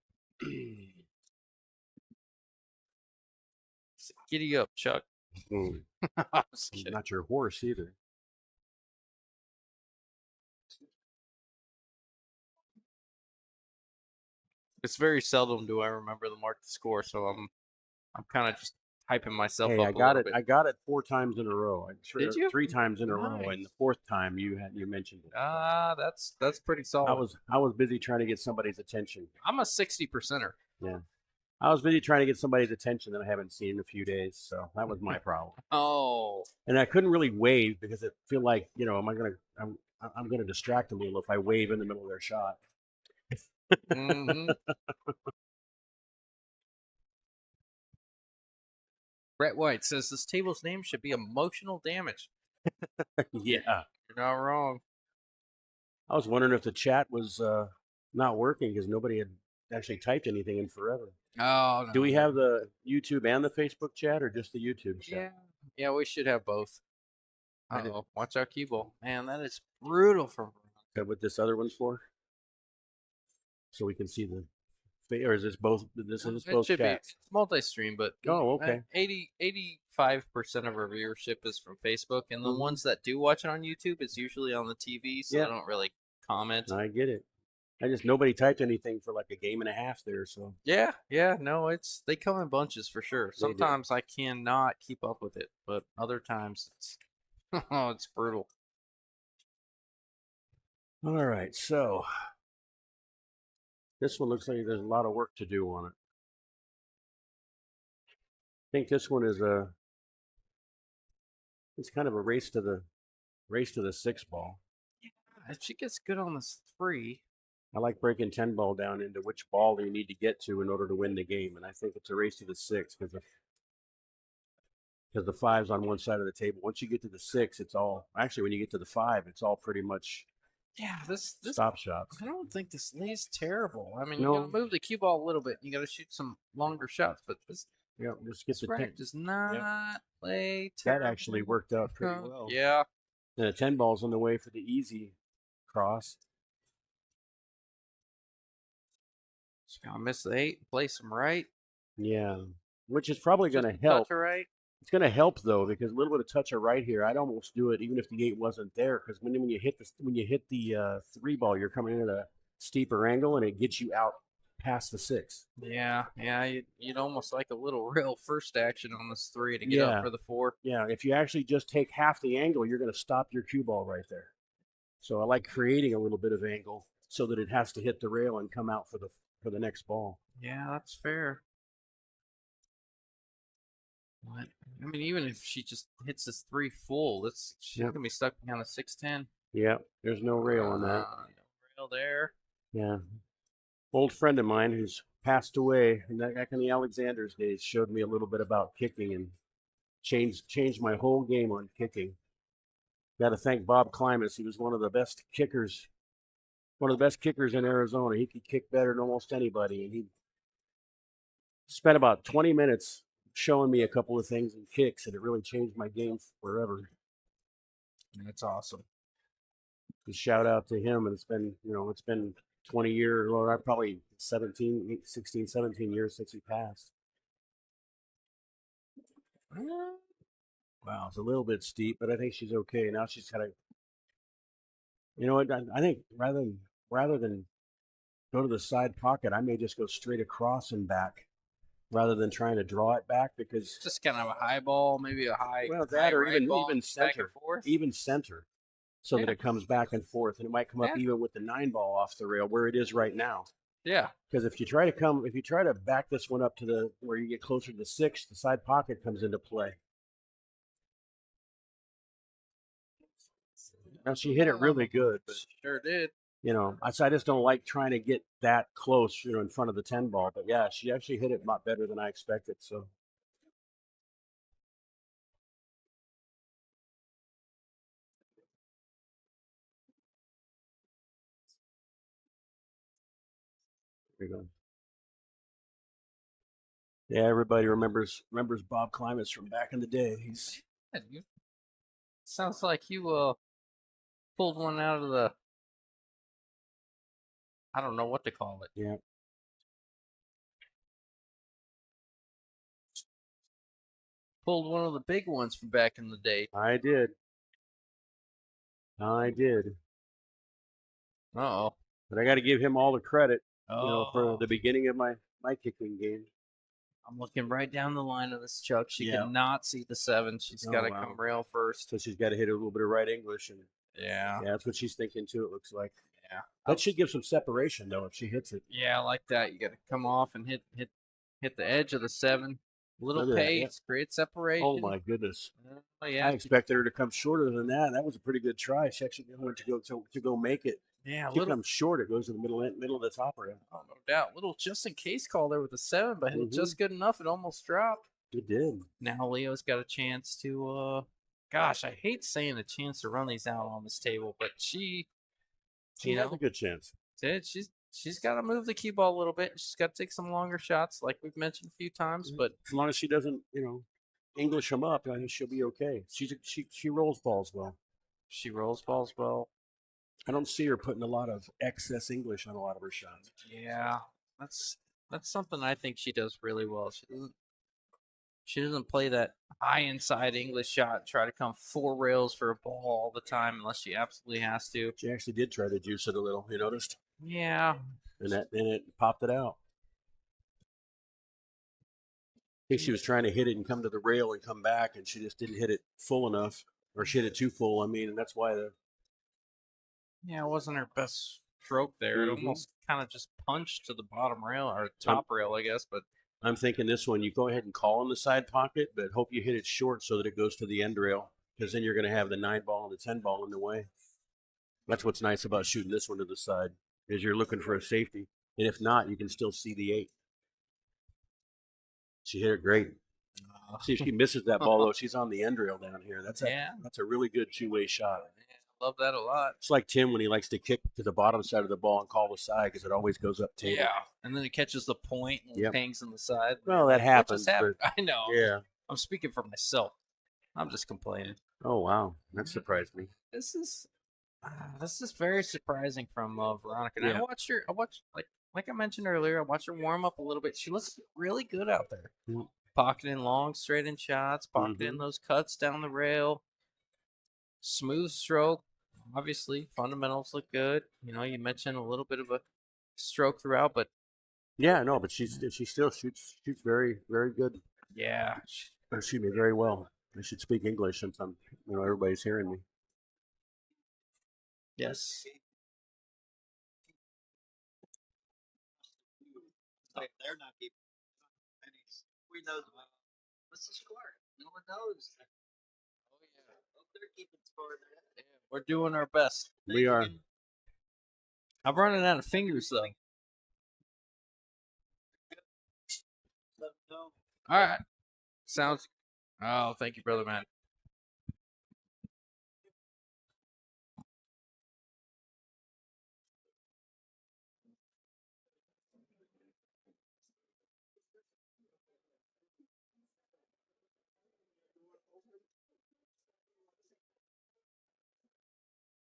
Giddy up, Chuck. I'm not your horse either. It's very seldom do I remember the mark the score, so I'm kind of just hyping myself up. I got it. Bit. I got it 4 times in a row. Did you? 3 times in a row, and the 4th time you mentioned it. That's pretty solid. I was busy trying to get somebody's attention. I'm a 60%er. Yeah, I was busy trying to get somebody's attention that I haven't seen in a few days, so that was my problem. Oh, and I couldn't really wave because it feel like I'm gonna distract them a little if I wave in the middle of their shot. Mm-hmm. Brett White says this table's name should be emotional damage. Yeah, you're not wrong. I was wondering if the chat was not working because nobody had actually typed anything in forever. Oh, no. Do we have the YouTube and the Facebook chat, or just the YouTube chat? Yeah, we should have both. Watch out, cue ball. Man, that is brutal from. Is that what this other one's for? So we can see the, or is this both? This is both chats. It's multi-stream, but okay. 85% of our viewership is from Facebook, and the ones that do watch it on YouTube, it's usually on the TV, so they don't really comment. I get it. Nobody typed anything for like a game and a half there, so. Yeah, no, they come in bunches for sure. Sometimes I cannot keep up with it, but other times it's it's brutal. All right, so this one looks like there's a lot of work to do on it. I think this one is it's kind of a race to the 6 ball. Yeah, if she gets good on this 3. I like breaking 10 ball down into which ball you need to get to in order to win the game, and I think it's a race to the 6 because the 5's on one side of the table. Once you get to the 6, it's all actually when you get to the 5, it's all pretty much this stop shots. I don't think this lay's terrible. I mean, you gotta move the cue ball a little bit. And you gotta shoot some longer shots, but this just get the 10. Does not play terrible. That actually worked out pretty well. Yeah. And the 10 ball's on the way for the easy cross. Just gotta miss the 8, play some right. Yeah, which is probably going to help. Touch right. It's going to help though, because a little bit of touch of right here, I'd almost do it even if the 8 wasn't there, because when you hit the 3 ball, you're coming in at a steeper angle, and it gets you out past the 6. Yeah, you'd almost like a little real first action on this 3 to get up for the 4. Yeah, if you actually just take half the angle, you're going to stop your cue ball right there. So I like creating a little bit of angle so that it has to hit the rail and come out for the next ball. Yeah, that's fair. What? I mean, even if she just hits this 3 full, she's gonna be stuck behind a 6-10. Yeah, there's no rail on that. No rail there. Yeah, old friend of mine who's passed away back in the Alexander's days showed me a little bit about kicking and changed my whole game on kicking. Got to thank Bob Klimas. He was one of the best kickers in Arizona. He could kick better than almost anybody, and he spent about 20 minutes showing me a couple of things in kicks, and it really changed my game forever. That's awesome. Shout out to him. And it's been 20 years, or probably 16, 17 years since he passed. Wow, it's a little bit steep, but I think she's okay. Now she's got to, you know what? I think rather than go to the side pocket, I may just go straight across and back rather than trying to draw it back, because Just kind of a high ball, maybe a high. well, high that or right even ball, even back and center, forth. so that Yeah. it comes back and forth, and it might come up Yeah. even with the 9-ball off the rail where it is right now. Yeah. Because if you try to back this one up to the where you get closer to the 6, the side pocket comes into play. Now she hit it really good, but Sure did. I just don't like trying to get that close, in front of the 10-ball. But yeah, she actually hit it a lot better than I expected. So there you go. Yeah, everybody remembers Bob Klimas from back in the day. He's Yeah, sounds like you pulled one out of the. I don't know what to call it. yeah. Pulled one of the big ones from back in the day. I did. Uh-oh. But I got to give him all the credit, Oh. for the beginning of my kicking game. I'm looking right down the line of this Chuck. She Yeah. cannot see the 7. She's Oh, got to wow. come rail first. So she's got to hit a little bit of right English, and Yeah. yeah, that's what she's thinking too. It looks like. Yeah. That should give some separation though if she hits it. Yeah, I like that. You got to come off and hit the edge of the 7. Little Look at that, pace, great separation. Oh my goodness! Yeah. I expected her to come shorter than that. That was a pretty good try. She actually went to go make it. Yeah, She comes short. It goes to the middle of the top rail. Oh, no doubt. Little just in case call there with the 7, but hit it just good enough. It almost dropped. It did. Now Leo's got a chance to. Gosh, I hate saying a chance to run these out on this table, but she has a good chance. She's got to move the cue ball a little bit. She's got to take some longer shots, like we've mentioned a few times. But as long as she doesn't, English them up, I think she'll be okay. She rolls balls well. She rolls balls well. I don't see her putting a lot of excess English on a lot of her shots. Yeah, that's something I think she does really well. She doesn't play that high inside English shot and try to come 4 rails for a ball all the time unless she absolutely has to. She actually did try to juice it a little. You noticed? Yeah. And it popped it out. I think she was trying to hit it and come to the rail and come back, and she just didn't hit it full enough, or she hit it too full. I mean, and that's why Yeah, it wasn't her best stroke there. It almost kind of just punched to the bottom rail or top rail, I guess. But I'm thinking this one, you go ahead and call in the side pocket, but hope you hit it short so that it goes to the end rail, because then you're going to have the 9-ball and the 10-ball in the way. That's what's nice about shooting this one to the side, is you're looking for a safety, and if not, you can still see the 8. She hit it great. See if she misses that ball though. She's on the end rail down here. That's a really good 2-way shot. Love that a lot. It's like Tim when he likes to kick to the bottom side of the ball and call the side because it always goes up table. Yeah, and then it catches the point and hangs on the side. Well, that happens. But I know. Yeah. I'm speaking for myself. I'm just complaining. Oh wow, that surprised me. This is very surprising from Veronica. And I watched like I mentioned earlier. I watched her warm up a little bit. She looks really good out there. Pocketing long, straight in shots, pocketing those cuts down the rail. Smooth stroke. Obviously, fundamentals look good. You mentioned a little bit of a stroke throughout, but yeah, no, but she still shoots very, very good. Yeah, excuse me, very well. I should speak English since everybody's hearing me. Yes. They're not keeping pennies. We know what's the score. No one knows. Oh yeah. They're keeping score there. Yeah, we're doing our best. We are. I'm running out of fingers though. All right. Sounds. Oh, thank you, brother man.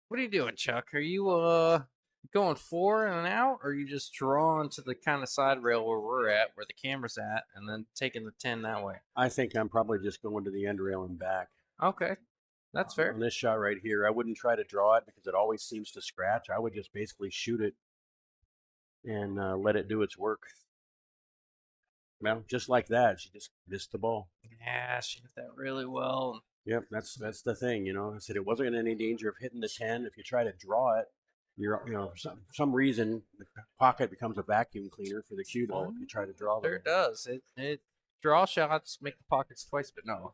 What are you doing, Chuck? Are you going 4 and out, or are you just drawing to the kind of side rail where we're at, where the camera's at, and then taking the 10 that way? I think I'm probably just going to the end rail and back. Okay, that's fair. On this shot right here, I wouldn't try to draw it because it always seems to scratch. I would just basically shoot it and let it do its work. Well, just like that, she just missed the ball. Yeah, she did that really well. Yep, that's the thing. You know, I said it wasn't in any danger of hitting the 10. If you try to draw it, for some reason the pocket becomes a vacuum cleaner for the cue ball if you try to draw Sure them. it does. It draw shots make the pockets twice, but no.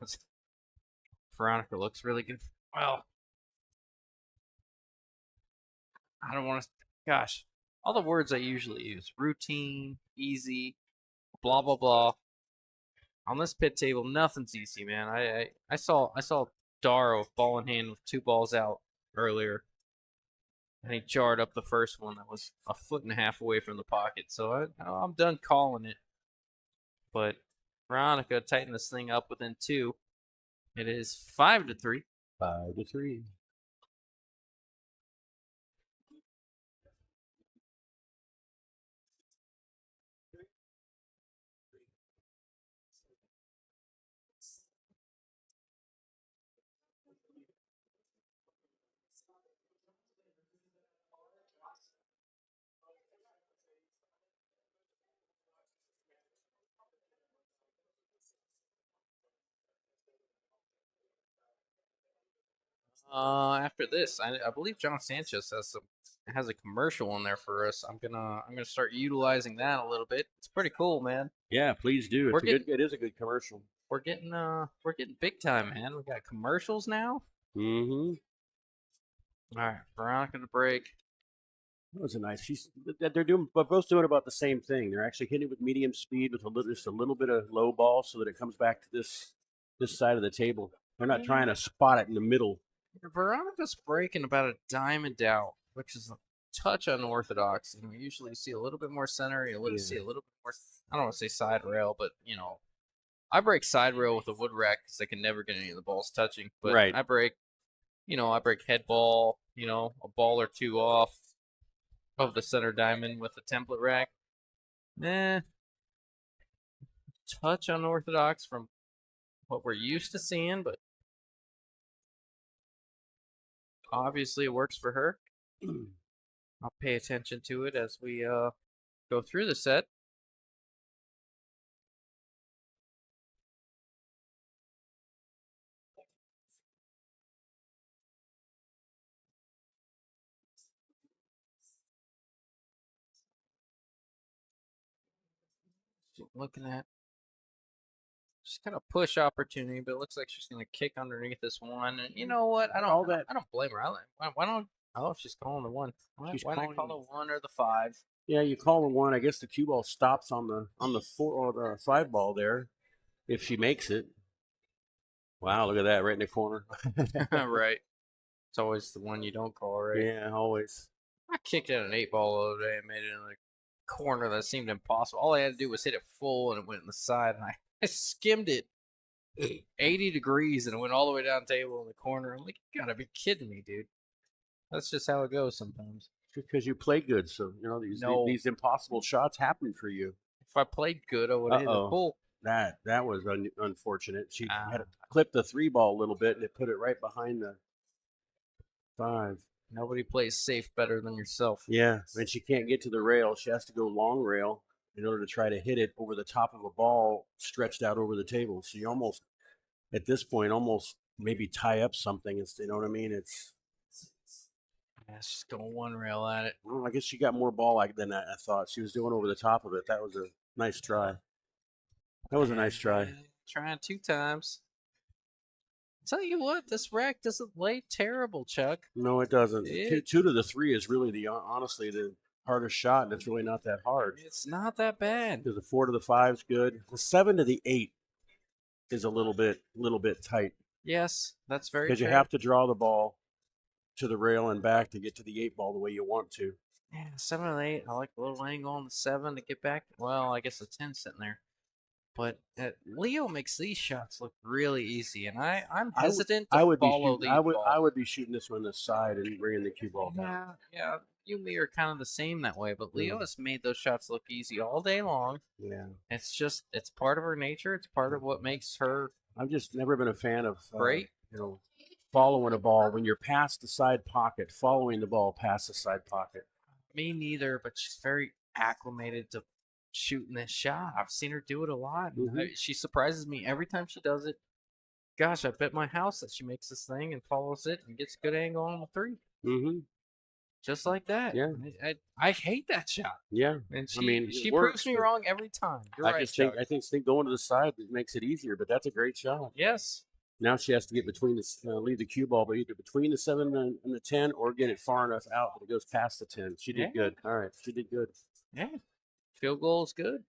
Veronica looks really good. Well, I don't want to. Gosh, all the words I usually use: routine, easy, blah blah blah. On this pit table, nothing's easy, man. I saw Darrow ball in hand with 2 balls out earlier, and he jarred up the first one that was a 1.5 feet away from the pocket. So I'm done calling it. But Veronica tightened this thing up within 2. It is 5-3. 5-3. After this, I believe John Sanchez has a commercial in there for us. I'm gonna start utilizing that a little bit. It's pretty cool, man. Yeah, please do. It is a good commercial. We're getting big time, man. We got commercials now. Mm-hmm. All right, Veronica to break. That was a nice. But both doing about the same thing. They're actually hitting it with medium speed with just a little bit of low ball, so that it comes back to this side of the table. They're not trying to spot it in the middle. Veronica's breaking about a diamond out, which is a touch unorthodox. And we usually see a little bit more center. See a little bit more. I don't want to say side rail, but I break side rail with a wood rack because I can never get any of the balls touching. But Right. I break head ball, a ball or 2 off of the center diamond with a template rack. Touch unorthodox from what we're used to seeing, but obviously it works for her. I'll pay attention to it as we go through the set. Looking at just kind of push opportunity, but it looks like she's gonna kick underneath this one. And you know what? I don't blame her. Why don't? Oh, she's calling the 1. Why not call the 1 or the 5? Yeah, you call the 1. I guess the cue ball stops on the 4 or the 5 ball there, if she makes it. Wow, look at that right in the corner. Right. It's always the one you don't call, right? Yeah, always. I kicked at an 8 ball the other day and made it in a corner that seemed impossible. All I had to do was hit it full and it went in the side, and I skimmed it 80 degrees and it went all the way down the table in the corner. I'm like, you gotta be kidding me, dude. That's just how it goes sometimes. Because you play good, so these impossible shots happen for you. If I played good, I would have hit it full. That was unfortunate. She had to clip the 3 ball a little bit, and it put it right behind the 5. Nobody plays safe better than yourself. Yeah, and she can't get to the rail. She has to go long rail in order to try to hit it over the top of a ball stretched out over the table. So you almost, at this point, maybe tie up something. You know what I mean? Yeah, she's going 1 rail at it. Well, I guess she got more ball than I thought. She was doing over the top of it. That was a nice try. That was a nice try. Trying 2 times. Tell you what, this rack doesn't lay terrible, Chuck. No, it doesn't. 2 to the 3 is really honestly the hardest shot, and it's really not that hard. It's not that bad. Because the 4 to the 5 is good. The 7 to the 8 is a little bit tight. Yes, that's very true. Because you have to draw the ball to the rail and back to get to the 8 ball the way you want to. Yeah, 7 and 8. I like the little angle on the 7 to get back. Well, I guess the 10's sitting there. But Leo makes these shots look really easy, and I'm I would- hesitant I to would be follow shooting. these I balls. would be shooting this one on the side and bringing the cue ball down. Yeah, you and me are kind of the same that way, but Leo Yeah. has made those shots look easy all day long. Yeah. It's part of her nature. It's part of what makes her I've just never been a fan of great. following a ball when you're past the side pocket, following the ball past the side pocket. Me neither, but she's very acclimated to shooting this shot. I've seen her do it a lot. And Mhm. she surprises me every time she does it. Gosh, I bet my house that she makes this thing and follows it and gets a good angle on the three. Mm-hmm. Just like that. Yeah. I hate that shot. Yeah. And I mean, she it proves works, me but wrong every time. You're right, Chuck. I think going to the side makes it easier, but that's a great shot. Yes. Now she has to get between the leave the cue ball, but either between the 7 and the 10, or get it far enough out that it goes past the 10. She did Yeah. good. All right, she did good. Yeah. Field goal is good.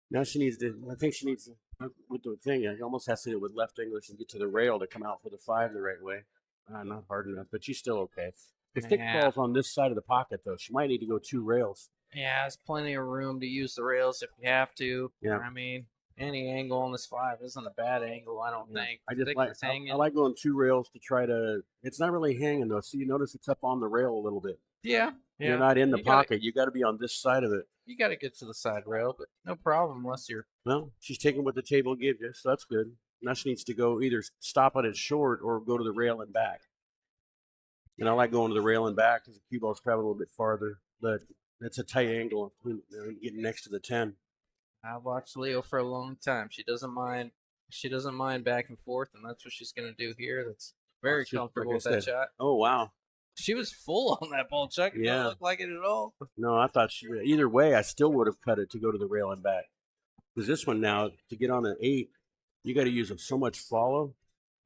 Now she needs to. I think she needs to, with the thing. It almost has to do with left English and get to the rail to come out for the 5 the right way. Not hard enough, but she's still okay. The stick Yeah. ball's on this side of the pocket though. She might need to go 2 rails. Yeah, there's plenty of room to use the rails if you have to. Yeah. I mean, any angle on this 5 isn't a bad angle, I don't think. I just Stick like is hanging. I like going 2 rails to try to. It's not really hanging though. So you notice it's up on the rail a little bit. Yeah. You're not in the You gotta- pocket. You got to be on this side of it. You got to get to the side rail, but no problem unless you're. Well, she's taking what the table gives you, so that's good. Now she needs to go either stop at it short or go to the rail and back. And I like going to the rail and back because the cue ball's traveling a little bit farther, but it's a tight angle getting next to the 10. I've watched Leo for a long time. She doesn't mind. She doesn't mind back and forth, and that's what she's going to do here. That's very She- like comfortable I with that said. shot. Oh, wow. She was full on that ball, Chuck. It Yeah. didn't look like it at all. No, I thought either way, I still would have cut it to go to the rail and back. Because this one now, to get on an 8, you got to use so much follow,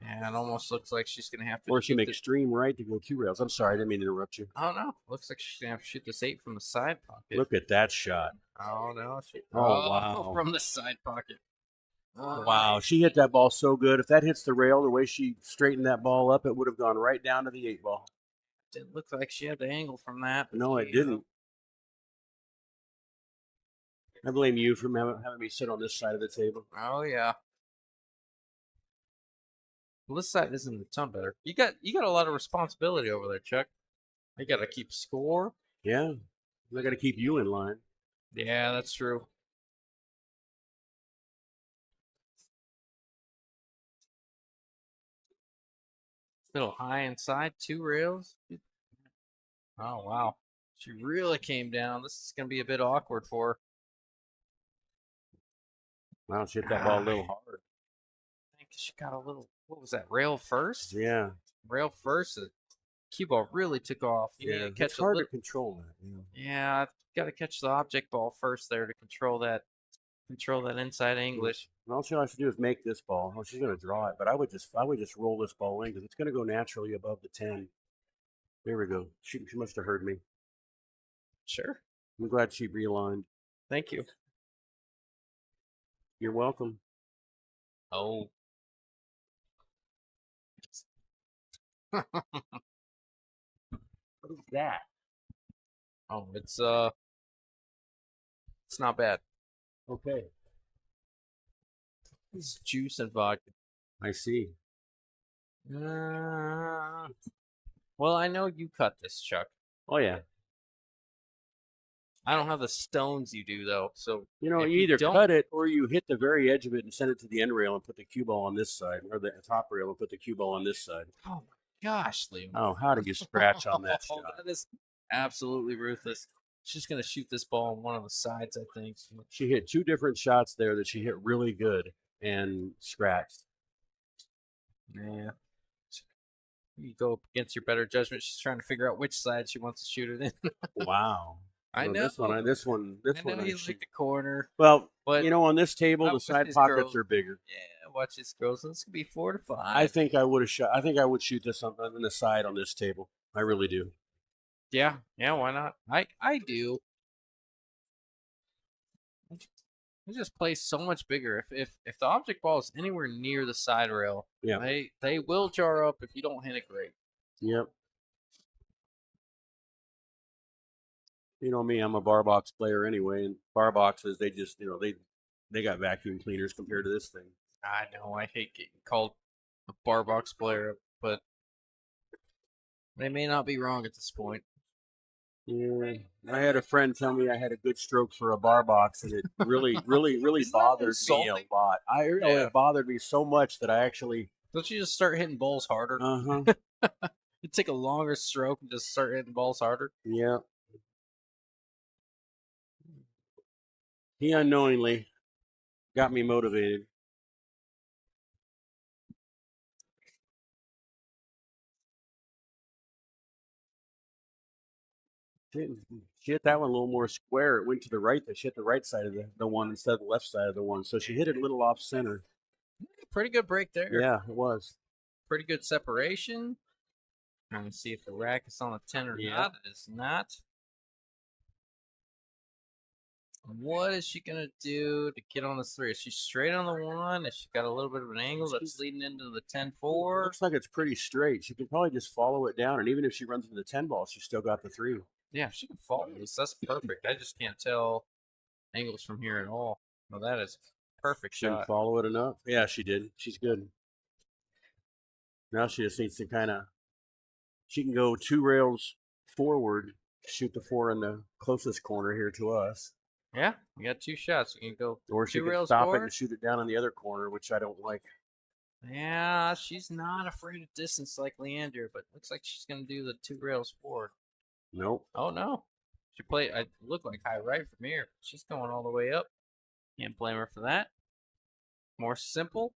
Yeah, it almost looks like she's going to have to. or she shoot make this- extreme right to go 2 rails. I'm sorry, I didn't mean to interrupt you. Oh no! Looks like she's going to have to shoot this 8 from the side pocket. Look at that shot. Oh no! Oh, wow. From the side pocket. Oh, Wow, she hit that ball so good. If that hits the rail, the way she straightened that ball up, it would have gone right down to the 8 ball. Didn't look like she had the angle from that. but No, it she, didn't. I blame you for having me sit on this side of the table. Oh yeah. Well, this side isn't a ton better. You got a lot of responsibility over there, Chuck. You got to keep score. Yeah, I got to keep you in line. Yeah, that's true. Little high inside, 2 rails. Oh wow, she really came down. This is gonna be a bit awkward for her. Wow, she hit that ball a little hard. I think she got a little. What was that? Rail first. Yeah, Rail first. The cue ball really took off. You need to it's catch a hard little. to control that. Yeah. Yeah, got to catch the object ball first there to control that inside English. And all she has to do is make this ball. Oh, she's going to draw it, but I would just roll this ball in because it's going to go naturally above the 10. There we go. She must have heard me. Sure. I'm glad she realigned. Thank you. You're welcome. Oh. What is that? Oh, it's not bad. Okay, It's juice and vodka. I see. Well, I know you cut this, Chuck. Oh yeah. I don't have the stones you do though, so You know, if you either don't- cut it or you hit the very edge of it and send it to the end rail and put the cue ball on this side, or the top rail and put the cue ball on this side. Oh my gosh, Liam. Oh, how did you scratch on that Oh, shot? that is absolutely ruthless. She's gonna shoot this ball on one of the sides, I think. She hit 2 different shots there that she hit really good and scratched. Yeah. You go against your better judgment. She's trying to figure out which side she wants to shoot it in. Wow. I Well, know. This one, I know you I like the corner, well, but you know, on this table, I the watch side these pockets girls- are bigger. yeah, watch this, girls. This could be 4 to 5. I think I would have shot. I think I would shoot this on the side on this table. I really do. Yeah, why not? I do. It just plays so much bigger. If the object ball is anywhere near the side rail, Yeah. they will jar up if you don't hit it great. Yep. You know me, I'm a bar box player anyway, and bar boxes they just got vacuum cleaners compared to this thing. I know. I hate getting called a bar box player, but they may not be wrong at this point. Yeah, I had a friend tell me I had a good stroke for a bar box, and it really Isn't that bothered me a insulting? lot. Yeah. It bothered me so much that I actually, Don't you just start hitting balls harder? You take a longer stroke and just start hitting balls harder. yeah. He unknowingly got me motivated. She hit that one a little more square. It went to the right. She hit the right side of the one instead of the left side of the one. So she hit it a little off center. Pretty good break there. Yeah, it was. Pretty good separation. Trying to see if the rack is on a 10 or not. It is not. What is she going to do to get on this 3? Is she straight on the 1? Is she got a little bit of an angle that's leading into the 10-4? Looks like it's pretty straight. She can probably just follow it down. And even if she runs into the 10 ball, she still got the 3. Yeah, if she can follow this, that's perfect. I just can't tell angles from here at all. Well, that is a perfect She didn't shot. follow it enough. Yeah, she did. She's good. Now she just needs to she can go 2 rails forward, shoot the 4 in the closest corner here to us. Yeah, you got 2 shots. You can go Or she 2 can rails stop forward. it and shoot it down in the other corner, which I don't like. Yeah, she's not afraid of distance like Leandrea, but looks like she's going to do the 2 rails forward. Nope. Oh, no. She played, I look like high right from here. She's going all the way up. Can't blame her for that. More simple.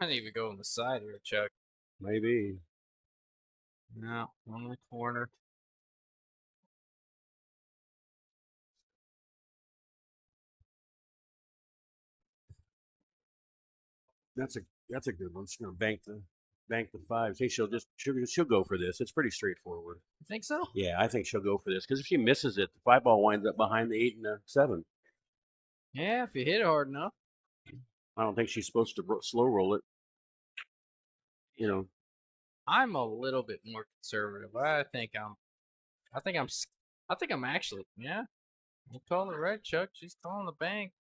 Might even go on the side here, Chuck. Maybe. No, on the corner. That's a good one. She's gonna bank the 5. I think she'll go for this. It's pretty straightforward. You think so? Yeah, I think she'll go for this because if she misses it, the 5 ball winds up behind the 8 and the 7. Yeah, if you hit it hard enough. I don't think she's supposed to slow roll it. You know, I'm a little bit more conservative. I think I'm actually, yeah. You call it right, Chuck. She's calling the bank.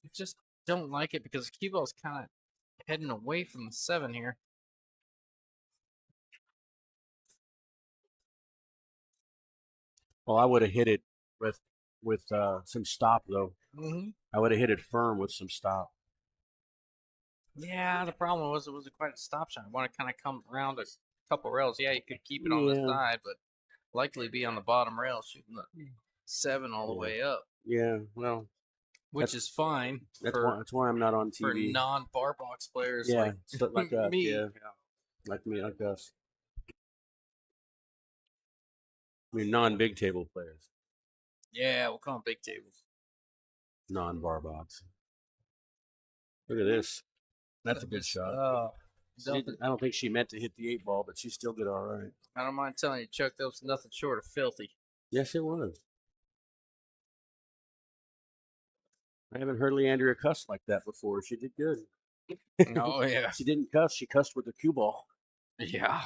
You just don't like it because the cue ball's kind of heading away from the 7 here. well, I would have hit it with some stop though. Mm-hmm. I would have hit it firm with some stop. Yeah, the problem was it wasn't quite a stop shot. I want to kind of come around a couple rails. Yeah, you could keep it on the Yeah. side, but likely be on the bottom rail shooting the 7 all the Yeah. way up, Yeah, well, which is fine that's why I'm not on for TV. non-bar box players Yeah, like so like us. me. Yeah, like me, like us. I mean, non-big table players, Yeah, we'll call them big tables. non-bar box. Look at this. That's a good shot. I don't think she meant to hit the 8 ball, but she still did all right. I don't mind telling you, Chuck, that was nothing short of filthy. Yes, it was. I haven't heard Leandrea cuss like that before. She did good. Oh, yeah. She didn't cuss. She cussed with the cue ball. Yeah.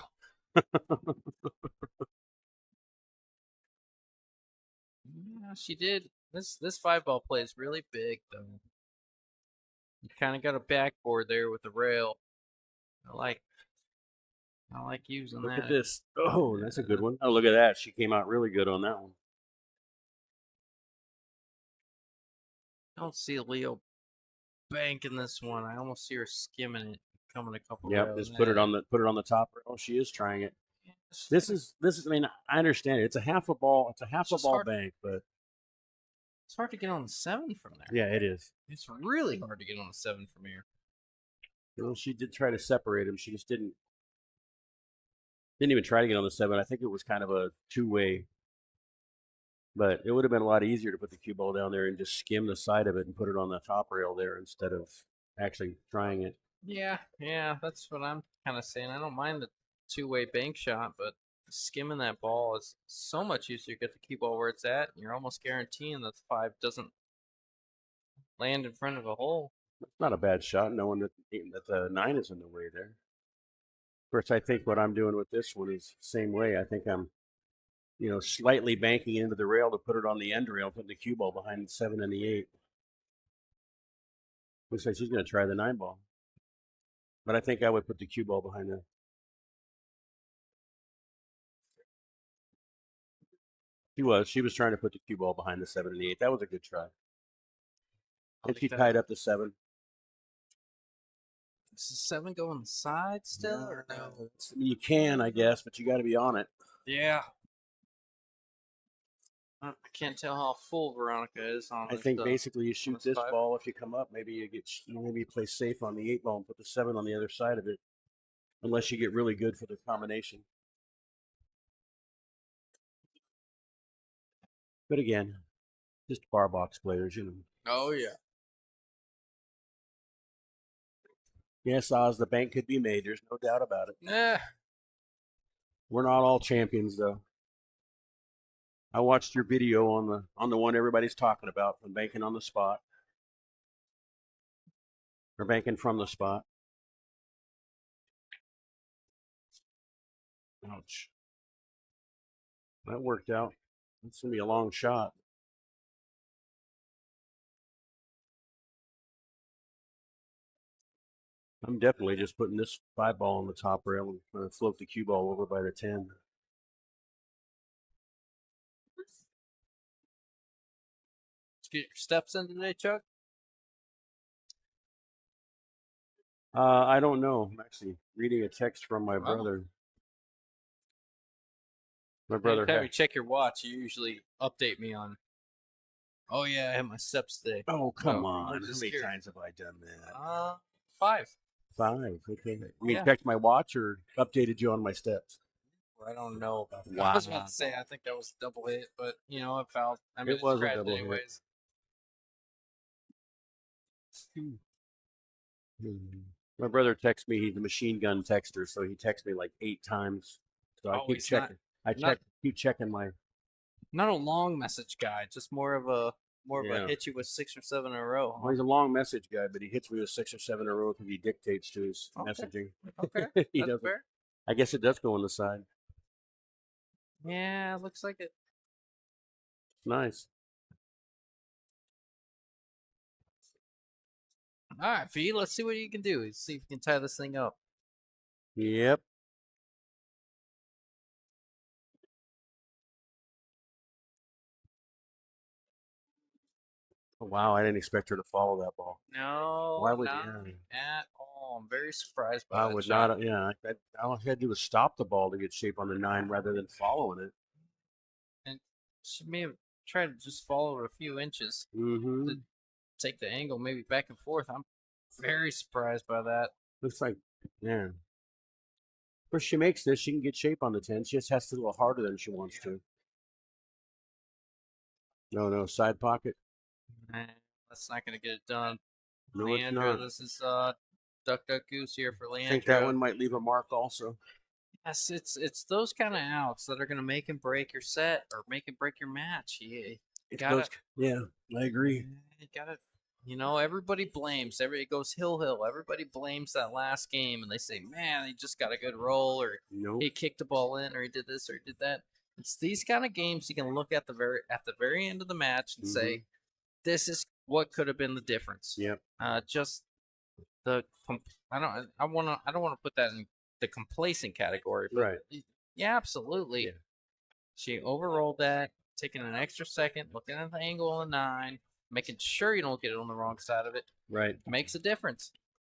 Yeah, she did. This 5 ball play is really big, though. You kind of got a backboard there with the rail. I like using Look that. at this. Oh, that's a good one. Oh, look at that. She came out really good on that one. I don't see Leo banking this one. I almost see her skimming it, coming a couple Yep, rails. just put it on the top rail. She is trying it. This is. I mean, I understand it. It's a half a ball. It's a half a just ball hard- bank, but It's hard to get on the 7 from there. yeah, it is. It's really hard to get on the 7 from here. Well, she did try to separate him. She just didn't even try to get on the 7. I think it was kind of a 2-way. But it would have been a lot easier to put the cue ball down there and just skim the side of it and put it on the top rail there instead of actually trying it. Yeah, that's what I'm kind of saying. I don't mind the 2-way bank shot, but skimming that ball is so much easier to get the cue ball where it's at. And you're almost guaranteeing that the 5 doesn't land in front of a hole. It's not a bad shot, knowing that the 9 is in the way there. Of course, I think what I'm doing with this one is the same way. I think I'm, slightly banking into the rail to put it on the end rail, putting the cue ball behind the 7 and the 8. Looks like she's going to try the 9 ball. But I think I would put the cue ball behind the. She was trying to put the cue ball behind the 7 and the 8. That was a good try. And she tied up the 7. Does the 7 go on the side still, or no? I mean, you can, I guess, but you got to be on it. Yeah. I can't tell how full Veronica is on. I think basically you shoot this ball. If you come up, maybe you play safe on the 8 ball and put the 7 on the other side of it, unless you get really good for the combination. But again, just bar box players, Oh yeah. Yes, Oz, the bank could be made. There's no doubt about it. Yeah. We're not all champions, though. I watched your video on the one everybody's talking about, from banking on the spot, or banking from the spot. Ouch. That worked out. It's gonna be a long shot. I'm definitely just putting this 5 ball on the top rail and going to float the cue ball over by the 10. Did you get your steps in today, Chuck? I don't know. I'm actually reading a text from my brother. My brother. Every time you check your watch, you usually update me on. Oh yeah, I had my steps today. Oh come Oh, on! I'm How just many scared. times have I done that? 5. 5. Okay. You Yeah. checked my watch or updated you on my steps? I don't know about that. Wow. I was about to say I think that was a double hit, but it fouled. I mean, It was a scratched double hit. anyways. My brother texts me. He's a machine gun texter, so he texts me like 8 times. So I Oh, keep he's checking. Keep checking my. Not a long message guy, just more of a Yeah. hit you with 6 or 7 in a row. Well, he's a long message guy, but he hits me with 6 or 7 in a row because he dictates to his Okay. messaging. Okay, He that's doesn't. fair. I guess it does go on the side. Yeah, looks like it. It's nice. All right, V, let's see what you can do. Let's see if you can tie this thing up. Yep. Oh, wow, I didn't expect her to follow that ball. No, Why would not you? at all. I'm very surprised by I that would shot. not. Yeah, all I had to do was stop the ball to get shape on the 9 rather than following it. And she may have tried to just follow it a few inches Mm-hmm. to take the angle, maybe back and forth. I'm very surprised by that. Looks like, yeah. Of course, she makes this. She can get shape on the 10. She just has to go harder than she wants to. No, side pocket. Nah, that's not going to get it done. No, it's Leandrea, not. this is Duck Goose here for Leandrea. I think that one might leave a mark also. Yes, it's those kind of outs that are going to make and break your set or make and break your match. You gotta, Yeah, I agree. you gotta, everybody blames. It goes hill. Everybody blames that last game, and they say, "Man, he just got a good roll, or Nope. he kicked the ball in, or he did this, or he did that." It's these kind of games you can look at the very end of the match and say, "This is what could have been the difference." Yep. Just the I don't want to put that in the complacent category, but Right. yeah, absolutely. Yeah. She overrolled that, taking an extra second, looking at the angle on the 9, making sure you don't get it on the wrong side of it. Right. Makes a difference.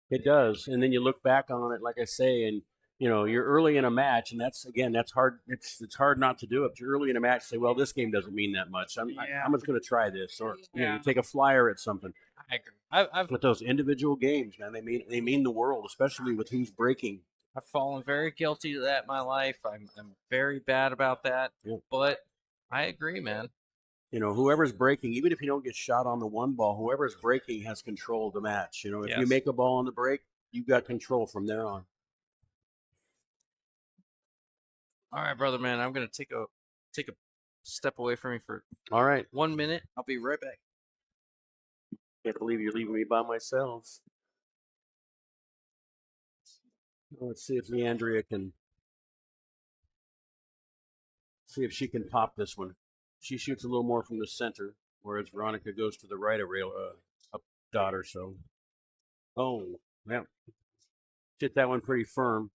It does. And then you look back on it, like I say, and you're early in a match, and that's hard. It's hard not to do it. You're early in a match, say, well, this game doesn't mean that much. I'm just going to try this, or you take a flyer at something. I agree. With those individual games, man, they mean the world, especially with who's breaking. I've fallen very guilty to that in my life. I'm very bad about that. Yeah. But I agree, man. Whoever's breaking, even if you don't get shot on the 1 ball, whoever's breaking has control of the match. If you make a ball on the break, you've got control from there on. All right, brother, man. I'm gonna take a step away from you for All right. 1 minute. I'll be right back. Can't believe you're leaving me by myself. Let's see if Leandrea can see if she can pop this one. She shoots a little more from the center, whereas Veronica goes to the right a rail, a dot or so. Oh, yeah. Hit that one pretty firm.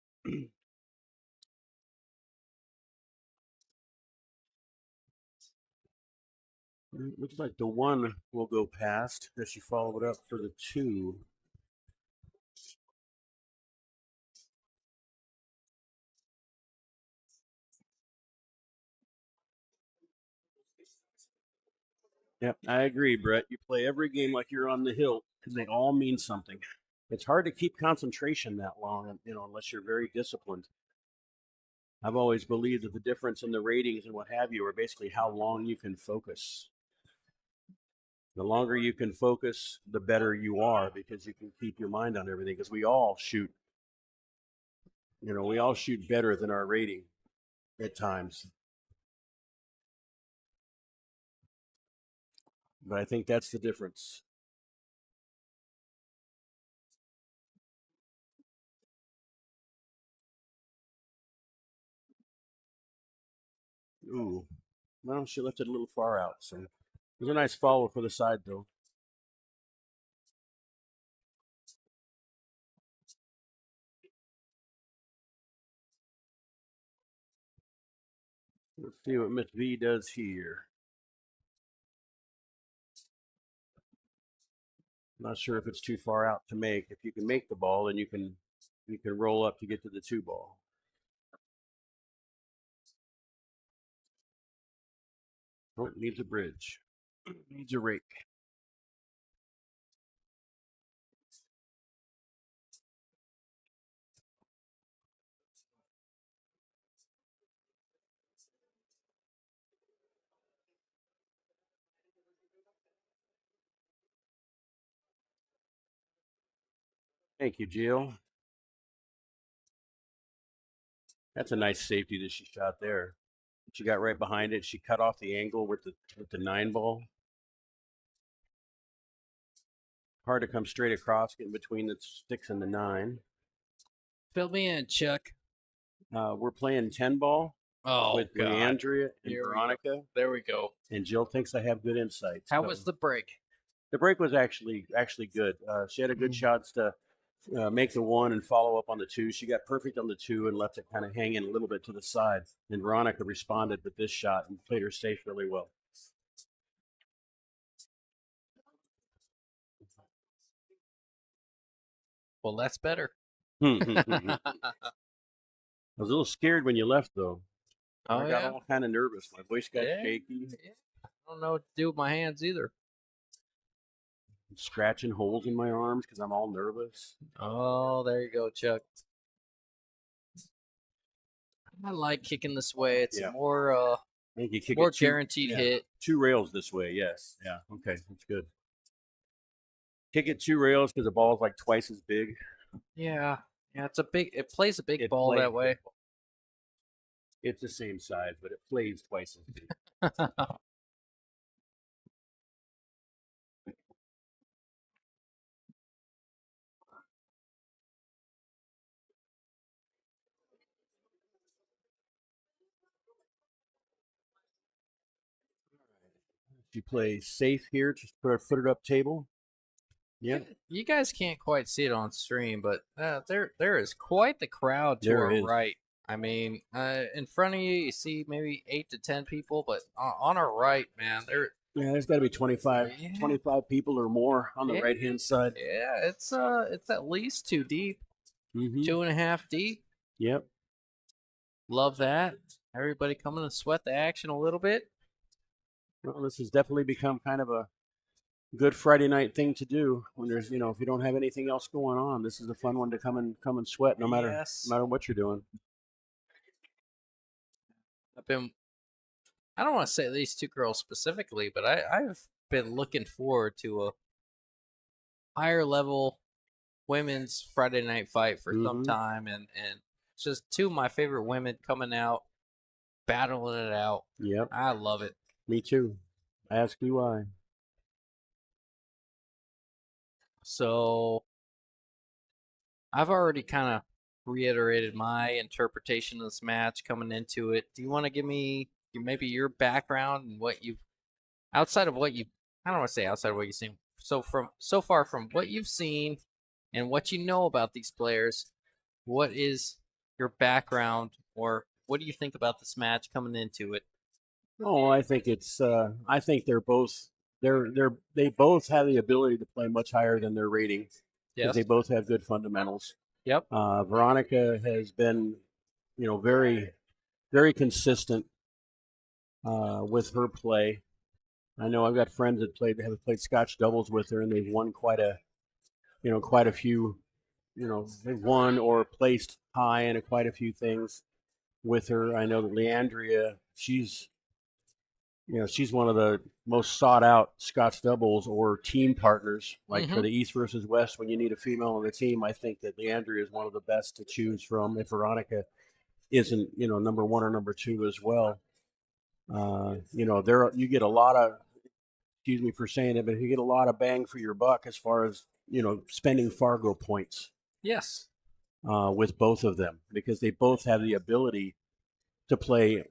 Looks like the one will go past. Does she follow it up for the two? Yep, I agree, Brett. You play every game like you're on the hill because they all mean something. It's hard to keep concentration that long, unless you're very disciplined. I've always believed that the difference in the ratings and what have you are basically how long you can focus. The longer you can focus, the better you are because you can keep your mind on everything. Because we all shoot, we all shoot better than our rating at times. But I think that's the difference. Ooh, well, she left it a little far out. So it was a nice follow for the side, though. Let's see what Miss V does here. Not sure if it's too far out to make. If you can make the ball, then you can roll up to get to the two ball. Oh, it needs a bridge. Needs a rake. Thank you, Jill. That's a nice safety that she shot there. She got right behind it. She cut off the angle with the 9 ball. Hard to come straight across, get in between the 6 and the 9. Fill me in, Chuck. We're playing 10 ball with God. Leandrea and Here we Veronica. go. There we go. And Jill thinks I have good insights. How was the break? The break was actually good. She had a good shots to make the 1 and follow up on the 2. She got perfect on the 2 and left it kind of hanging a little bit to the side. And Veronica responded with this shot and played her safe really well. Well, that's better. I was a little scared when you left, though. Oh, I got all kind of nervous. My voice got shaky. Yeah. I don't know what to do with my hands either. I'm scratching holes in my arms because I'm all nervous. Oh, there you go, Chuck. I like kicking this way. It's a more I think you kick more it two, guaranteed hit. 2 rails this way, yes. Yeah, okay, that's good. Kick it 2 rails because the ball is like twice as big. Yeah, it plays a big ball that way. It's the same size, but it plays twice as big. You play safe here, just put it up table. Yeah, you guys can't quite see it on stream, but there is quite the crowd to our right. I mean, in front of you, you see maybe 8 to 10 people, but on our right, man, there's got to be 25 people or more on the right hand side. Yeah, it's at least 2 deep, 2.5 deep. Yep. Love that. Everybody coming to sweat the action a little bit. Well, this has definitely become kind of a good Friday night thing to do when there's, if you don't have anything else going on, this is a fun one to come and sweat no matter what you're doing. I don't want to say these 2 girls specifically, but I've been looking forward to a higher level women's Friday night fight for some time, and it's just 2 of my favorite women coming out, battling it out. Yep. I love it. Me too. Ask you why. So I've already kind of reiterated my interpretation of this match coming into it. Do you want to give me maybe your background and what you've outside of what you I don't want to say outside of what you've seen. So far from what you've seen and what you know about these players, what is your background or what do you think about this match coming into it? Oh, I think it's. I think they're both. They both have the ability to play much higher than their rating because Yes. they both have good fundamentals. Yep. Veronica has been, very, very consistent with her play. I know I've got friends that have played Scotch doubles with her, and they've won quite a few. They've won or placed high in quite a few things with her. I know that Leandrea, she's one of the most sought out Scotch doubles or team partners. Like for the East versus West, when you need a female on the team, I think that Leandrea is one of the best to choose from. If Veronica isn't, number one or number two as well, you get a lot of. Excuse me for saying it, but you get a lot of bang for your buck as far as spending Fargo points. Yes. With both of them because they both have the ability to play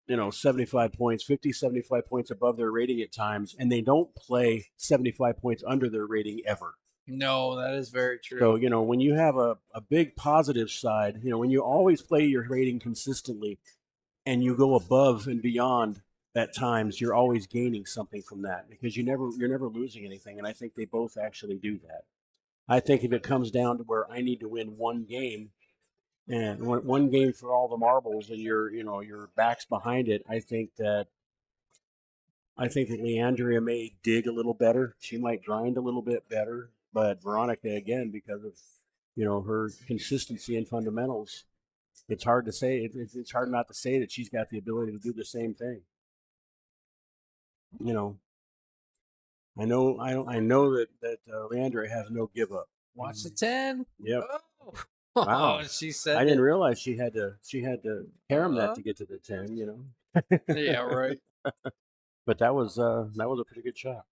75 points, 50, 75 points above their rating at times, and they don't play 75 points under their rating ever. No, that is very true. So, when you have a big positive side, when you always play your rating consistently and you go above and beyond at times, you're always gaining something from that because you're never losing anything. And I think they both actually do that. I think if it comes down to where I need to win one game, and one game for all the marbles, and your back's behind it, I think that Leandrea may dig a little better. She might grind a little bit better, but Veronica, again, because of her consistency and fundamentals, it's hard to say. It's hard not to say that she's got the ability to do the same thing. I know that Leandrea has no give up. Watch the 10. Yep. Oh. Wow. She said I didn't realize she had to harem that to get to the 10, Yeah, right. But that was a pretty good shot.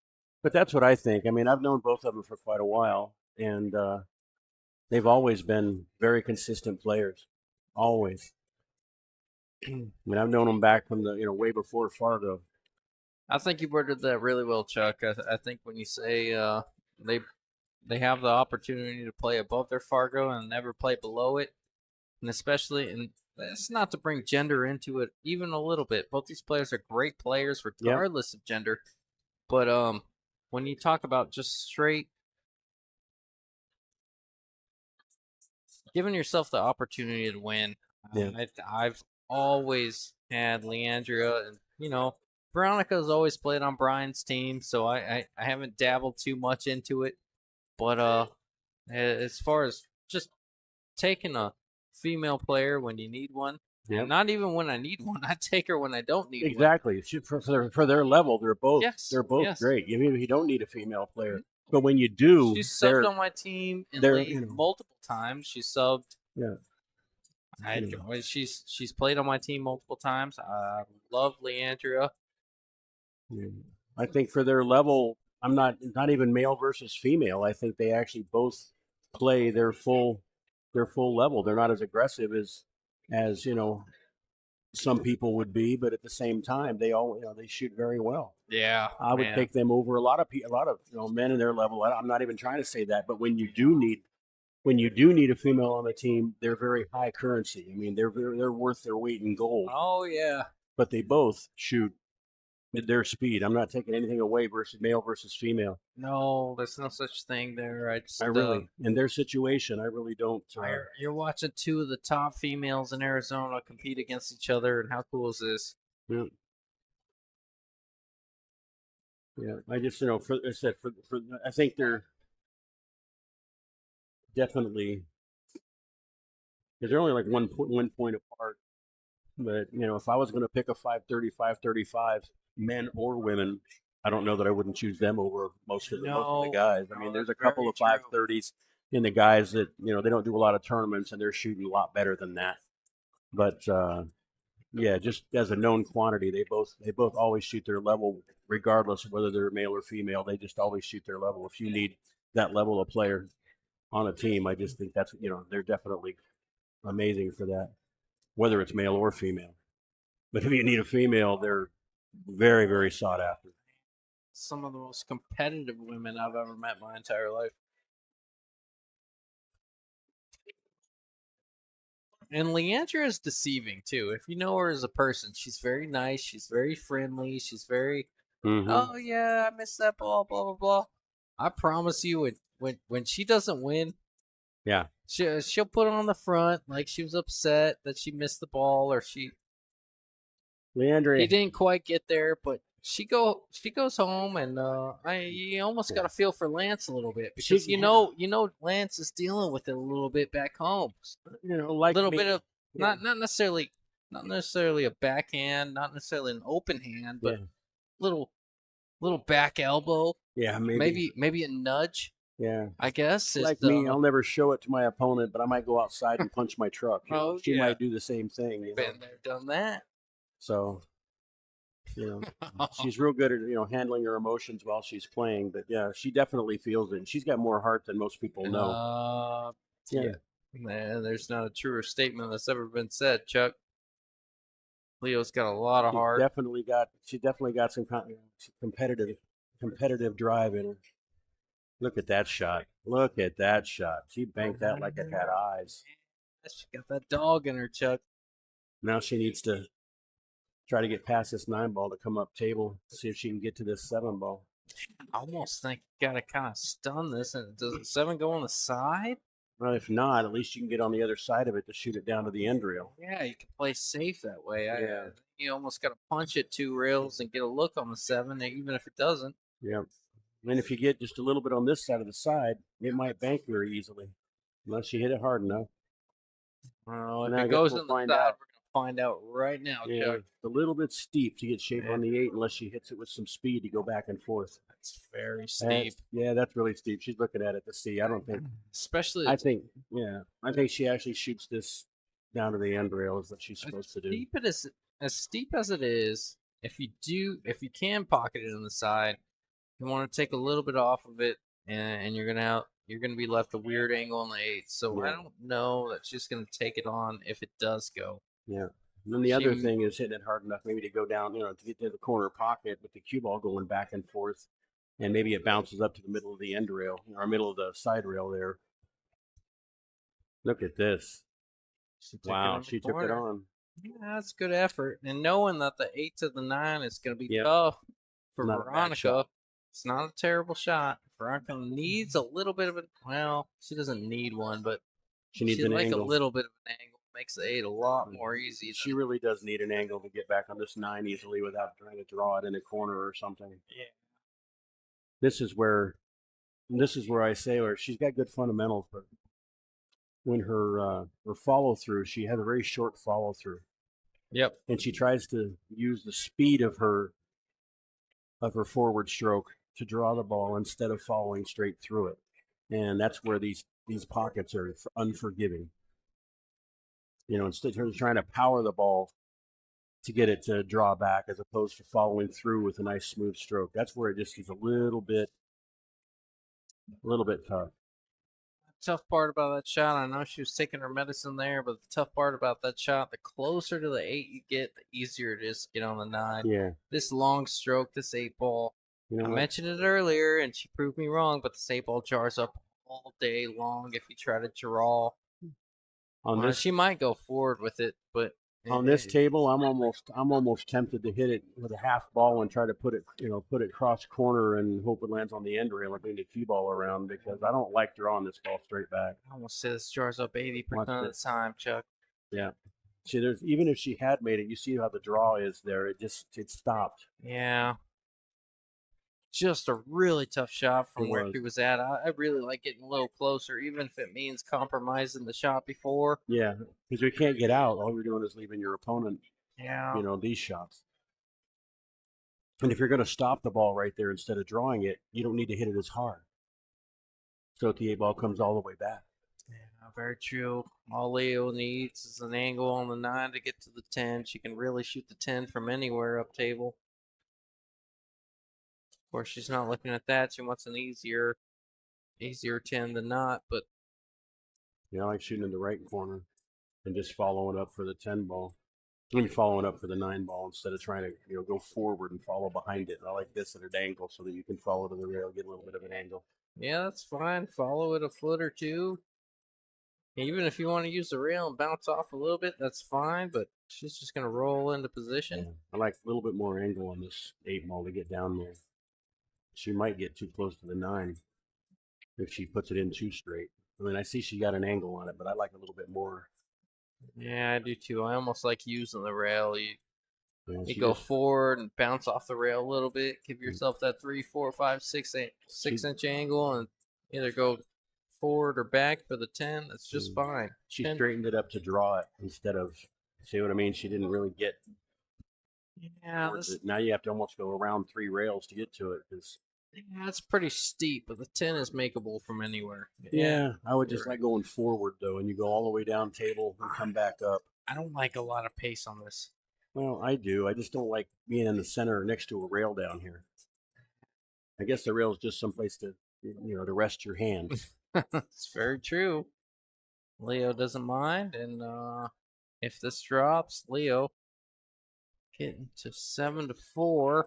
But that's what I think. I mean, I've known both of them for quite a while, and they've always been very consistent players. Always. I mean, I've known them back from the way before Fargo. I think you worded that really well, Chuck. I think when you say they have the opportunity to play above their Fargo and never play below it, and especially, and that's not to bring gender into it even a little bit. Both these players are great players regardless of gender. But when you talk about just straight giving yourself the opportunity to win, I've always had Leandrea, and Veronica's always played on Brian's team, so I haven't dabbled too much into it. But as far as just taking a female player when you need one, not even when I need one, I take her when I don't need one. Exactly. For their level, they're both great. I mean, you don't need a female player, but when you do, she's subbed on my team in multiple times. She subbed. Yeah. She's played on my team multiple times. I love Leandrea. Yeah. I think for their level, I'm not even male versus female. I think they actually both play their full level. They're not as aggressive as some people would be, but at the same time, they they shoot very well. Yeah, I would take them over a lot of men in their level. I'm not even trying to say that, but when you do need a female on the team, they're very high currency. I mean, they're worth their weight in gold. Oh yeah, but they both shoot at their speed. I'm not taking anything away versus male versus female. No, there's no such thing there. I really, in their situation, I really don't. You're watching two of the top females in Arizona compete against each other, and how cool is this? Yeah. Yeah, I just I think they're definitely because they're only like one point apart. But if I was going to pick a 530, 535, men or women, I don't know that I wouldn't choose them over most of the guys. I mean, there's a couple of 530s in the guys that they don't do a lot of tournaments and they're shooting a lot better than that. But just as a known quantity, they both always shoot their level, regardless of whether they're male or female. They just always shoot their level. If you need that level of player. on a team. I just think that's, they're definitely amazing for that, whether it's male or female. But if you need a female, they're very, very sought after. Some of the most competitive women I've ever met my entire life. And Leandrea is deceiving too. If you know her as a person, she's very nice. She's very friendly. She's very, oh yeah, I missed that ball, blah blah blah. I promise you, when she doesn't win, Yeah. she'll put it on the front like she was upset that she missed the ball or he Leandrea, didn't quite get there, but she goes home and you almost got to feel for Lance a little bit because you know Lance is dealing with it a little bit back home. like A little me, bit of not necessarily a backhand, not necessarily an open hand, but little back elbow. Yeah, Maybe a nudge. Yeah. I guess. Like me, I'll never show it to my opponent, but I might go outside and punch my truck. Oh, she yeah. might do the same thing. Been there, done that. So, she's real good at handling her emotions while she's playing. But yeah, she definitely feels it. And she's got more heart than most people know. Yeah. Man, there's not a truer statement that's ever been said, Chuck. Leo's got a lot of heart. She definitely got some competitive drive in her. Look at that shot. Look at that shot. She banked that like it had eyes. She got that dog in her, Chuck. Now she needs to try to get past this 9 ball to come up table, see if she can get to this 7 ball. I almost think you got to kind of stun this. And does the 7 go on the side? Well, if not, at least you can get on the other side of it to shoot it down to the end rail. Yeah, you can play safe that way. Yeah. You almost got to punch it 2 rails and get a look on the 7, even if it doesn't. Yeah. And if you get just a little bit on this side of the side, it might bank very easily, unless you hit it hard enough. If it goes on the side, we're going to find out right now, yeah, Chuck. It's a little bit steep to get shape on the 8 unless she hits it with some speed to go back and forth. That's very steep. That's really steep. She's looking at it to see. I don't think. Especially. I think she actually shoots this down to the end rail is what she's supposed to do. As steep as it is, if you can pocket it on the side, you want to take a little bit off of it, and you're gonna be left a weird angle on the 8. So I don't know that she's gonna take it on if it does go. Yeah. And then the other thing is hitting it hard enough maybe to go down, to get to the corner pocket with the cue ball going back and forth, and maybe it bounces up to the middle of the end rail or middle of the side rail there. Look at this! Wow, she took it on. Yeah, that's good effort, and knowing that the 8 to the 9 is going to be tough for Veronica. It's not a terrible shot. Veronica needs a little bit of it. Well, she doesn't need one, but she needs an angle. A little bit of an angle. Makes the 8 a lot more easy. She really does need an angle to get back on this 9 easily without trying to draw it in a corner or something. Yeah. This is where I say she's got good fundamentals, but when her follow through, she has a very short follow through. Yep. And she tries to use the speed of her forward stroke to draw the ball instead of following straight through it. And that's where these pockets are unforgiving. Instead of trying to power the ball to get it to draw back as opposed to following through with a nice smooth stroke. That's where it just is a little bit tough. Tough part about that shot, I know she was taking her medicine there, but the tough part about that shot, the closer to the 8 you get, the easier it is to get on the 9. Yeah. This long stroke, this 8 ball, I mentioned it earlier, and she proved me wrong, but this 8 ball jars up all day long if you try to draw. She might go forward with it, but on this table, I'm almost tempted to hit it with a half ball and try to put it cross corner and hope it lands on the end rail and bring the cue ball around because I don't like drawing this ball straight back. I almost say this jars up 80% of the time, Chuck. Yeah. See, even if she had made it, you see how the draw is there. It stopped. Yeah. Just a really tough shot from where he was at. I really like getting a little closer, even if it means compromising the shot before. Yeah, because we can't get out. All we're doing is leaving your opponent, yeah, these shots. And if you're going to stop the ball right there instead of drawing it, you don't need to hit it as hard. So if the 8 ball comes all the way back. Yeah, very true. All Leo needs is an angle on the 9 to get to the 10. She can really shoot the 10 from anywhere up table. Of course, she's not looking at that. She wants an easier 10 than not, but I like shooting in the right corner and just following up for the 10 ball. I mean, following up for the 9 ball instead of trying to go forward and follow behind it. And I like this at an angle so that you can follow to the rail, get a little bit of an angle. Yeah, that's fine. Follow it a foot or two. Even if you want to use the rail and bounce off a little bit, that's fine. But she's just gonna roll into position. Yeah. I like a little bit more angle on this 8 ball to get down there. She might get too close to the 9 if she puts it in too straight. I mean, I see she got an angle on it, but I like a little bit more. Yeah, I do too. I almost like using the rail. You She go just- forward and bounce off the rail a little bit. Give yourself that 3, 4, 5, 6 inch angle, and either go forward or back for the 10. That's just fine. She 10. straightened it up to draw it instead of, see what I mean? She didn't really get Yeah, towards it. Now you have to almost go around 3 rails to get to it. that's pretty steep, but the 10 is makeable from anywhere. Yeah, I would just like going forward though, and you go all the way down table and come back up. I don't like a lot of pace on this. Well, I do. I just don't like being in the center next to a rail down here. I guess the rail is just someplace to, to rest your hands. It's very true. Leo doesn't mind, and if this drops, Leo getting to 7-4.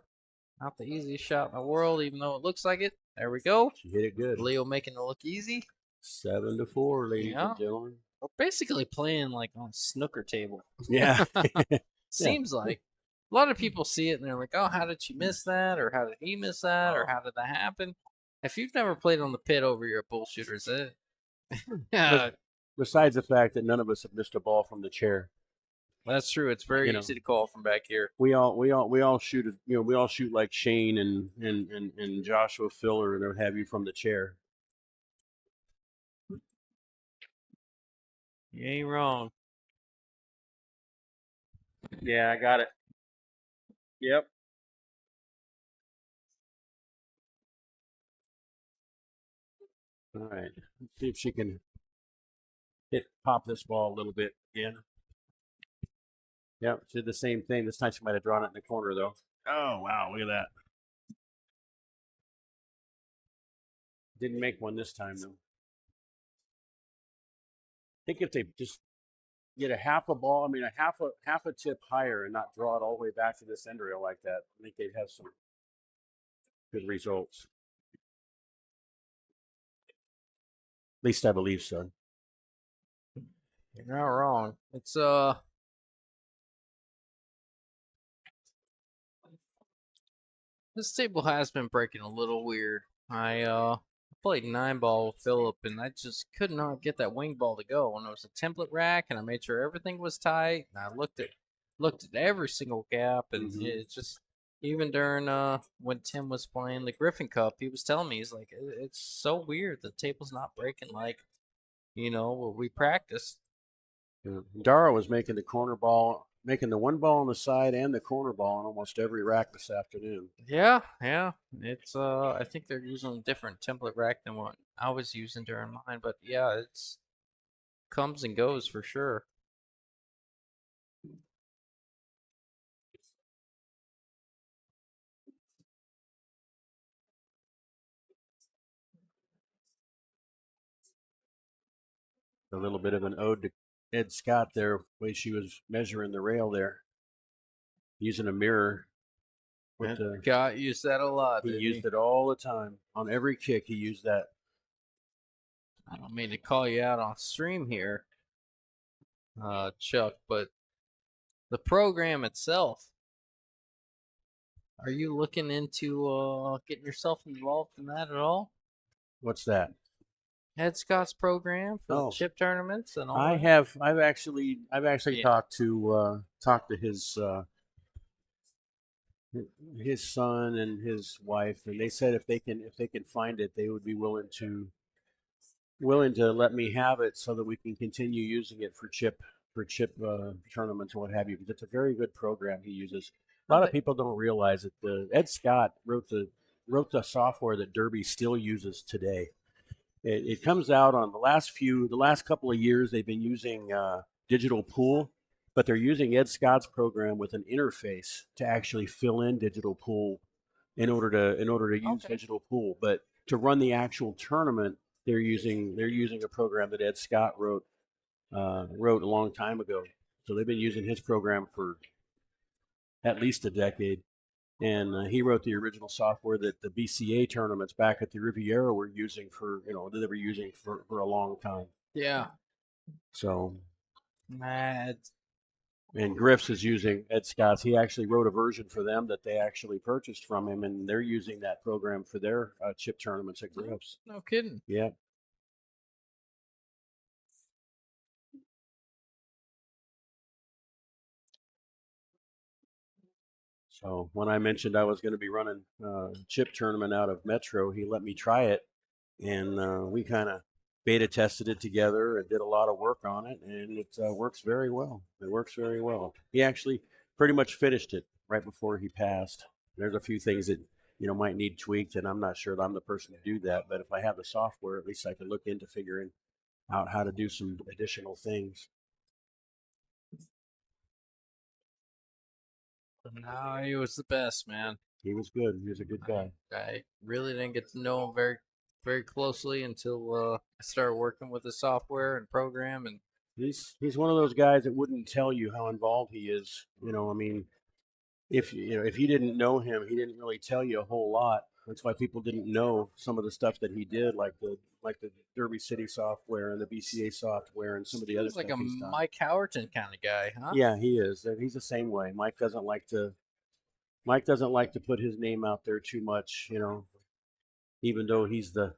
Not the easiest shot in the world, even though it looks like it. There we go. She hit it good. Leo making it look easy. 7-4, ladies Yeah. and gentlemen. We're basically playing like on a snooker table. Yeah. Seems like. A lot of people see it and they're like, oh, how did she miss that? Or how did he miss that? Or how did that happen? If you've never played on the pit over, you're a bullshitter. Yeah, Besides the fact that none of us have missed a ball from the chair. that's true. It's very easy to call from back here. We all shoot we all shoot like Shane and Joshua Filler and what have you from the chair. You ain't wrong. Yeah, I got it. Yep. All right. Let's see if she can pop this ball a little bit again. Yep, she did the same thing. This time she might have drawn it in the corner though. Oh wow, look at that. Didn't make one this time though. I think if they just get a half a ball, a half a tip higher and not draw it all the way back to this end rail like that, I think they'd have some good results. At least I believe so. You're not wrong. It's this table has been breaking a little weird. I played 9 ball with Philip and I just could not get that wing ball to go. And it was a template rack and I made sure everything was tight and I looked at every single gap and it just even during when Tim was playing the Griffin Cup, he was telling me, he's like, it's so weird. The table's not breaking like what we practiced. Yeah. Dara was making the corner ball, making the 1 ball on the side and the corner ball on almost every rack this afternoon. Yeah. It's I think they're using a different template rack than what I was using during mine, but yeah, it's comes and goes for sure. A little bit of an ode to Ed Scott there, the way she was measuring the rail there, using a mirror. Scott used that a lot. He used it all the time. On every kick, he used that. I don't mean to call you out on stream here, Chuck, but the program itself, are you looking into getting yourself involved in that at all? What's that? Ed Scott's program for the chip tournaments and all. I've actually talked to his son and his wife, and they said if they can find it, they would be willing to let me have it so that we can continue using it for chip tournaments and what have you. Because it's a very good program he uses. A lot of people don't realize that Ed Scott wrote the software that Derby still uses today. It comes out on the last couple of years. They've been using Digital Pool, but they're using Ed Scott's program with an interface to actually fill in Digital Pool in order to use Digital Pool. But to run the actual tournament, they're using a program that Ed Scott wrote a long time ago. So they've been using his program for at least a decade. And he wrote the original software that the BCA tournaments back at the Riviera were using for, that they were using for a long time. Yeah. So, Mad. and Griff's is using Ed Scott's. He actually wrote a version for them that they actually purchased from him, and they're using that program for their chip tournaments at Griff's. No kidding. Yeah. So when I mentioned I was going to be running a chip tournament out of Metro, he let me try it, and we kind of beta tested it together and did a lot of work on it, and it works very well. It works very well. He actually pretty much finished it right before he passed. There's a few things that might need tweaked, and I'm not sure that I'm the person to do that. But if I have the software, at least I can look into figuring out how to do some additional things. No, he was the best, man. He was good. He was a good guy. I really didn't get to know him very, very closely until I started working with the software and program. And He's one of those guys that wouldn't tell you how involved he is. I mean, if you didn't know him, he didn't really tell you a whole lot. That's why people didn't know some of the stuff that he did, like the Derby City software and the BCA software and some of the other he's like stuff a he's done. Mike Howerton kind of guy, huh? Yeah, he is. He's the same way. Mike doesn't like to put his name out there too much, even though he's the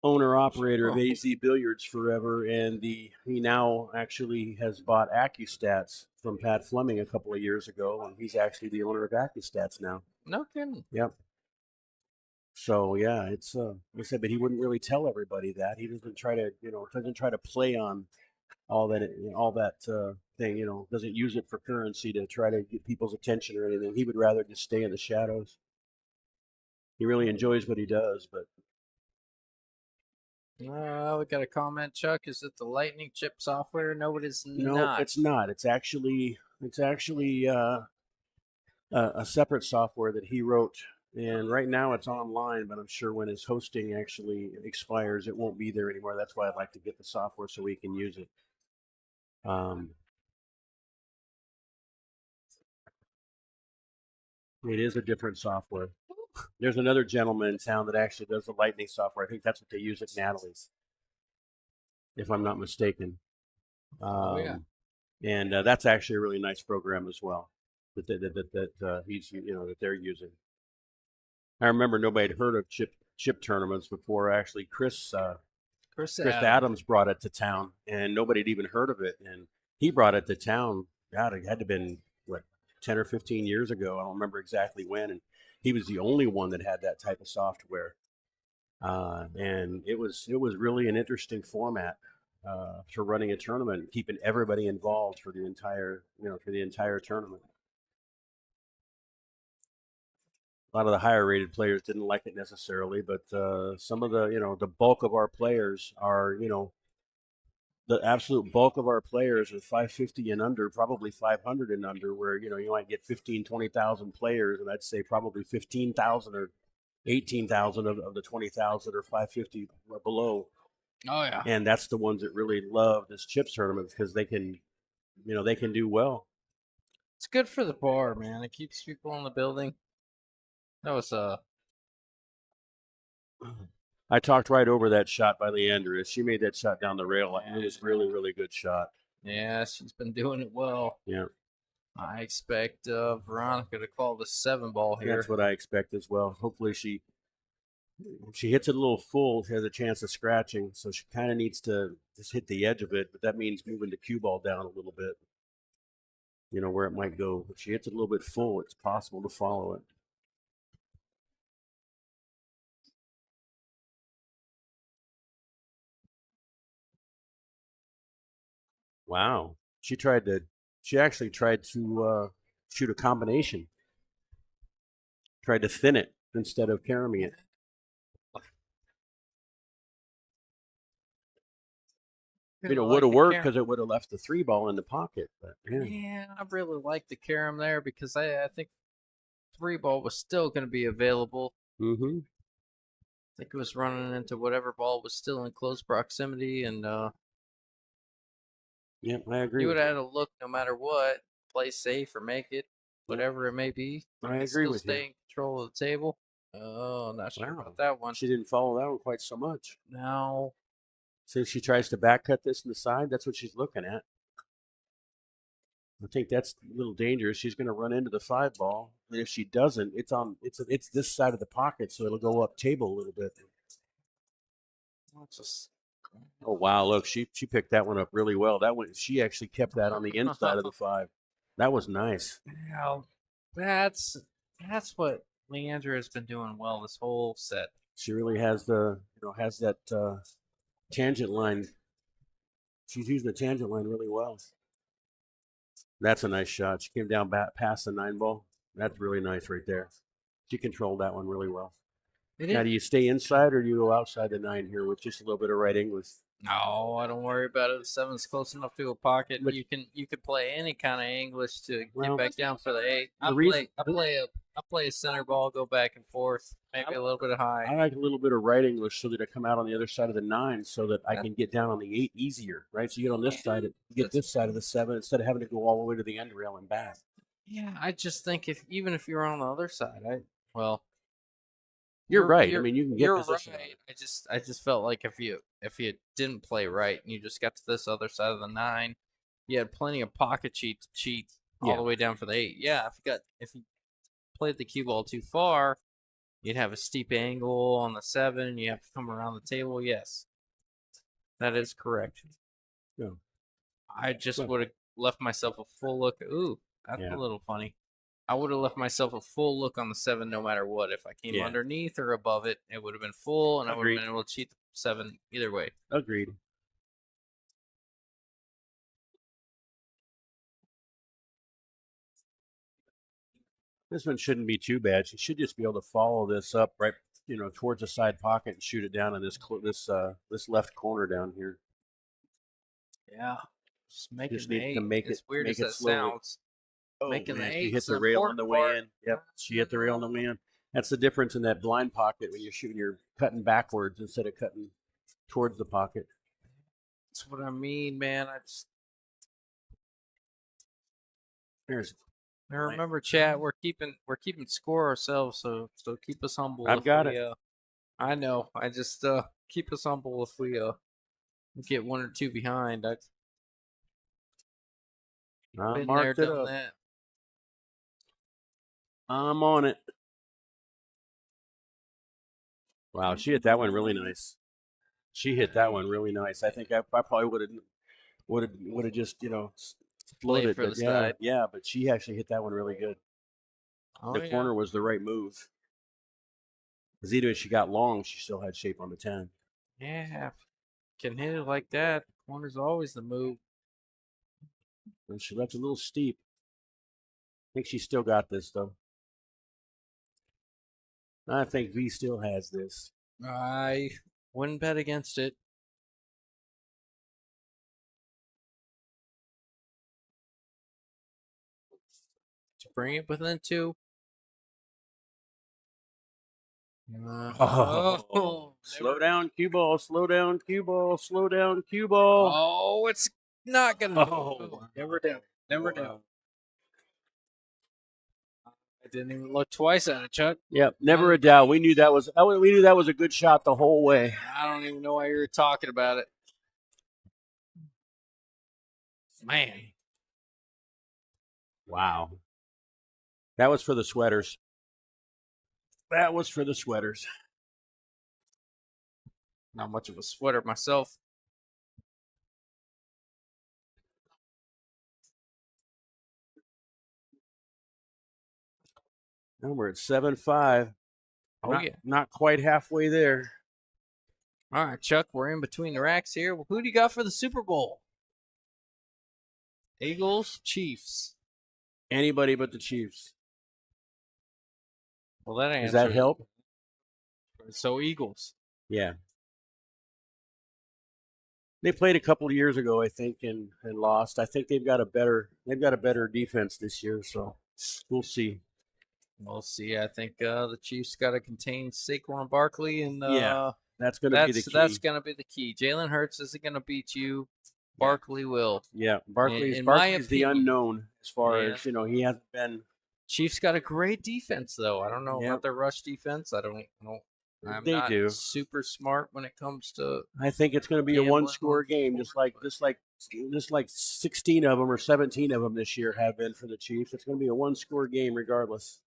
owner operator of AZ Billiards forever, and he now actually has bought AccuStats from Pat Fleming a couple of years ago, and he's actually the owner of AccuStats now. No kidding. Yep. So yeah, it's like I said, but he wouldn't really tell everybody that. He doesn't try to play on all that thing. Doesn't use it for currency to try to get people's attention or anything. He would rather just stay in the shadows. He really enjoys what he does, but We got a comment, Chuck. Is it the Lightning chip software? No, it is no, not. it's not. It's actually a separate software that he wrote, and right now it's online. But I'm sure when his hosting actually expires, it won't be there anymore. That's why I'd like to get the software so we can use it. It is a different software. There's another gentleman in town that actually does the Lightning software. I think that's what they use at Natalie's, if I'm not mistaken. Yeah. And that's actually a really nice program as well that he's that they're using. I remember nobody had heard of chip tournaments before. Actually, Chris Adams brought it to town, and nobody had even heard of it. And he brought it to town. God, it had to have been 10 or 15 years ago. I don't remember exactly when. And he was the only one that had that type of software. And it was really an interesting format for running a tournament, keeping everybody involved for the entire tournament. A lot of the higher rated players didn't like it necessarily, but some of the bulk of our players are, the absolute bulk of our players are 550 and under, probably 500 and under, where, you might get 15, 20,000 players. And I'd say probably 15,000 or 18,000 of the 20,000 are 550 or below. Oh, yeah. And that's the ones that really love this chips tournament because they can do well. It's good for the bar, man. It keeps people in the building. That was I talked right over that shot by Leandrea. She made that shot down the rail. It was really, really good shot. Yeah, she's been doing it well. Yeah. I expect Veronica to call the 7-ball here. That's what I expect as well. Hopefully she hits it a little full. She has a chance of scratching, so she kind of needs to just hit the edge of it. But that means moving the cue ball down a little bit, where it might go. If she hits it a little bit full, it's possible to follow it. Wow. She actually tried to shoot a combination. Tried to thin it instead of caraming it. Would have worked because it would have left the 3-ball in the pocket. But yeah, I really like the carom there because I think 3-ball was still going to be available. Mm-hmm. think it was running into whatever ball was still in close proximity, and Yep, I agree you with would you. have had to look no matter what, play safe or make it, whatever it may be. I and agree still with you. stay in control of the table. Oh, not sure Wow. about that one. She didn't follow that one quite so much. Now, So if she tries to back cut this in the side, that's what she's looking at. I think that's a little dangerous. She's going to run into the 5 ball, and if she doesn't, it's this side of the pocket, so it'll go up table a little bit. let's just Oh wow! Look, she picked that one up really well. That one, she actually kept that on the inside of the 5. That was nice. now that's what Leandrea has been doing well this whole set. She really has has that tangent line. She's using the tangent line really well. That's a nice shot. She came down back past the 9 ball. That's really nice right there. She controlled that one really well. Now, do you stay inside or do you go outside the 9 here with just a little bit of right English? No, I don't worry about it. The 7's close enough to a pocket. But- you can play any kind of English to Well, get back down for the 8. I play a center ball, go back and forth, maybe a little bit of high. I like a little bit of right English so that I come out on the other side of the 9 so that I can get down on the 8 easier, right? So you get on this side, you get this side of the 7 instead of having to go all the way to the end rail and back. Yeah, I just think even if you're on the other side, You're right. I mean, you can get you're position. right. I just felt like if you didn't play right and you just got to this other side of the 9, you had plenty of pocket cheat to cheat all the way down for the 8. Yeah, if you played the cue ball too far, you'd have a steep angle on the 7. You have to come around the table. Yes, that is correct. Yeah. I just would have left myself a full look. Ooh, that's a little funny. I would have left myself a full look on the 7 no matter what. If I came underneath or above it, it would have been full, and I would have been able to cheat the 7 either way. Agreed. This one shouldn't be too bad. She should just be able to follow this up right, towards the side pocket and shoot it down in this left corner down here. Yeah, just making Just the need 8. to make as it weird make as it that slowly. sounds. Oh, Making the man, 8 she hit is the an rail on the important way part. in. Yep, she hit the rail on the way in. That's the difference in that blind pocket when you're shooting. You're cutting backwards instead of cutting towards the pocket. That's what I mean, man. I remember, chat. We're keeping score ourselves, so keep us humble. I've got it. I know. I just keep us humble if we get 1 or 2 behind. I've I been there, marked it done up. that. I'm on it. Wow, she hit that one really nice. She hit that one really nice. I think I probably would have just Played floated for but the side. Yeah, but she actually hit that one really good. Oh, The corner was the right move. Because even if she got long, she still had shape on the 10. Yeah, can hit it like that. Corner's always the move. And she left a little steep. I think she still got this though. I think V still has this. I wouldn't bet against it. To bring it within 2. Slow down, cue ball. Slow down, cue ball. Slow down, cue ball. Oh, it's not gonna. Oh, Never down. Never down. I didn't even look twice at it, Chuck. Yep, never a doubt. We knew that was a good shot the whole way. I don't even know why you were talking about it. Man. Wow. That was for the sweaters. That was for the sweaters. Not much of a sweater myself. Now we're at 7-5. Oh, yeah. Not quite halfway there. All right, Chuck, we're in between the racks here. Well, who do you got for the Super Bowl? Eagles, Chiefs. Anybody but the Chiefs. Well, that answers. Does that help? So Eagles. Yeah. They played a couple of years ago, I think, and lost. I think they've got a better defense this year, so we'll see. We'll see. I think the Chiefs got to contain Saquon Barkley, and Yeah, that's going to be the key. that's going to be the key. Jalen Hurts isn't going to beat you. Barkley will. Yeah, Barkley's in my the opinion. unknown as far Yeah. as he hasn't been. Chiefs got a great defense, though. I don't know Yep. about their rush defense. I'm They not do. super smart when it comes to. I think it's going to be a Gambling one-score on game, just like 16 of them or 17 of them this year have been for the Chiefs. It's going to be a one-score game regardless.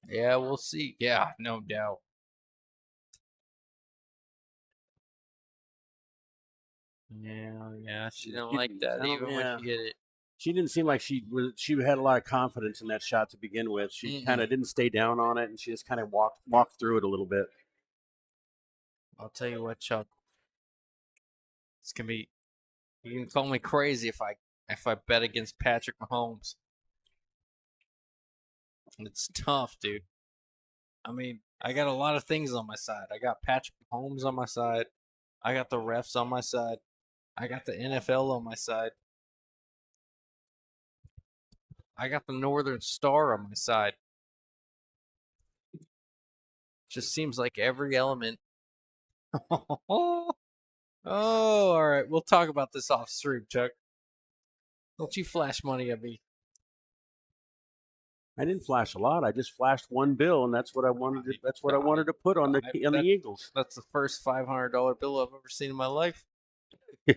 Yeah, we'll see. Yeah, no doubt. Yeah. She didn't like that even when she hit it. She didn't seem like she had a lot of confidence in that shot to begin with. She kind of didn't stay down on it, and she just kind of walked through it a little bit. I'll tell you what, Chuck. It's gonna be. You can call me crazy if I bet against Patrick Mahomes. It's tough, dude. I mean, I got a lot of things on my side. I got Patrick Mahomes on my side. I got the refs on my side. I got the NFL on my side. I got the Northern Star on my side. Just seems like every element. Oh, all right. We'll talk about this off stream, Chuck. Don't you flash money at me. I didn't flash a lot. I just flashed one bill, and that's what I wanted. That's what I wanted to put on the Eagles. That's the first $500 bill I've ever seen in my life. I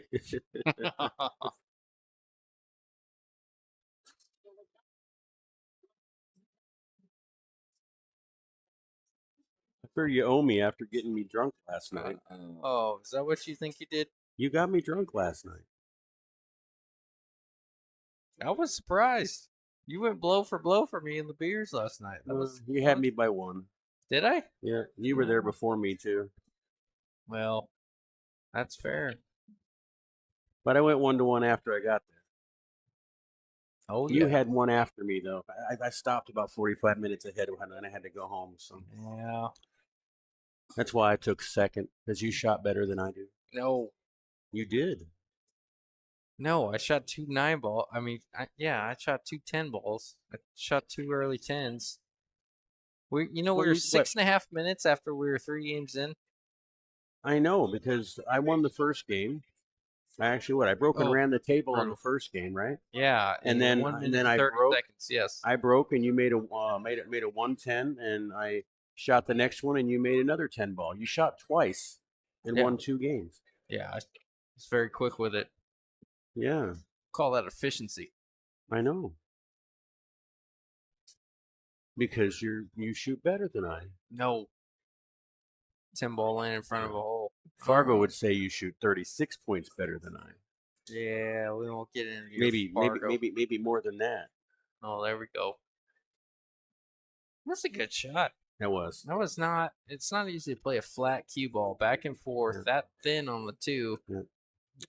fear you owe me after getting me drunk last night. Oh, is that what you think you did? You got me drunk last night. I was surprised. You went blow for me in the beers last night. You had me by one. Did I? Yeah, you were there before me too. Well, that's fair. But I went 1-1 after I got there. Oh, You had one after me though. I stopped about 45 minutes ahead and I had to go home. So yeah. that's why I took second, because you shot better than I do. No. You did. No, I shot 2 9-ball. I mean, I shot 2 10-balls. I shot 2 early 10s. We were 6.5 minutes after we were 3 games in. I know, because I won the first game. I broke and ran the table on the first game, right? Yeah, and then 1 minute and then I 30 broke. seconds. Yes, I broke, and you made a 110, and I shot the next one, and you made another 10 ball. You shot twice and won 2 games. Yeah, I was very quick with it. Yeah, Call that efficiency. I know. Because you shoot better than I. No. 10-ball laying in front of a hole. Fargo would say you shoot 36 points better than I. Yeah, we won't get into maybe more than that. Oh, there we go. That's a good shot. That was. That was not. It's not easy to play a flat cue ball back and forth that thin on the 2. Yeah.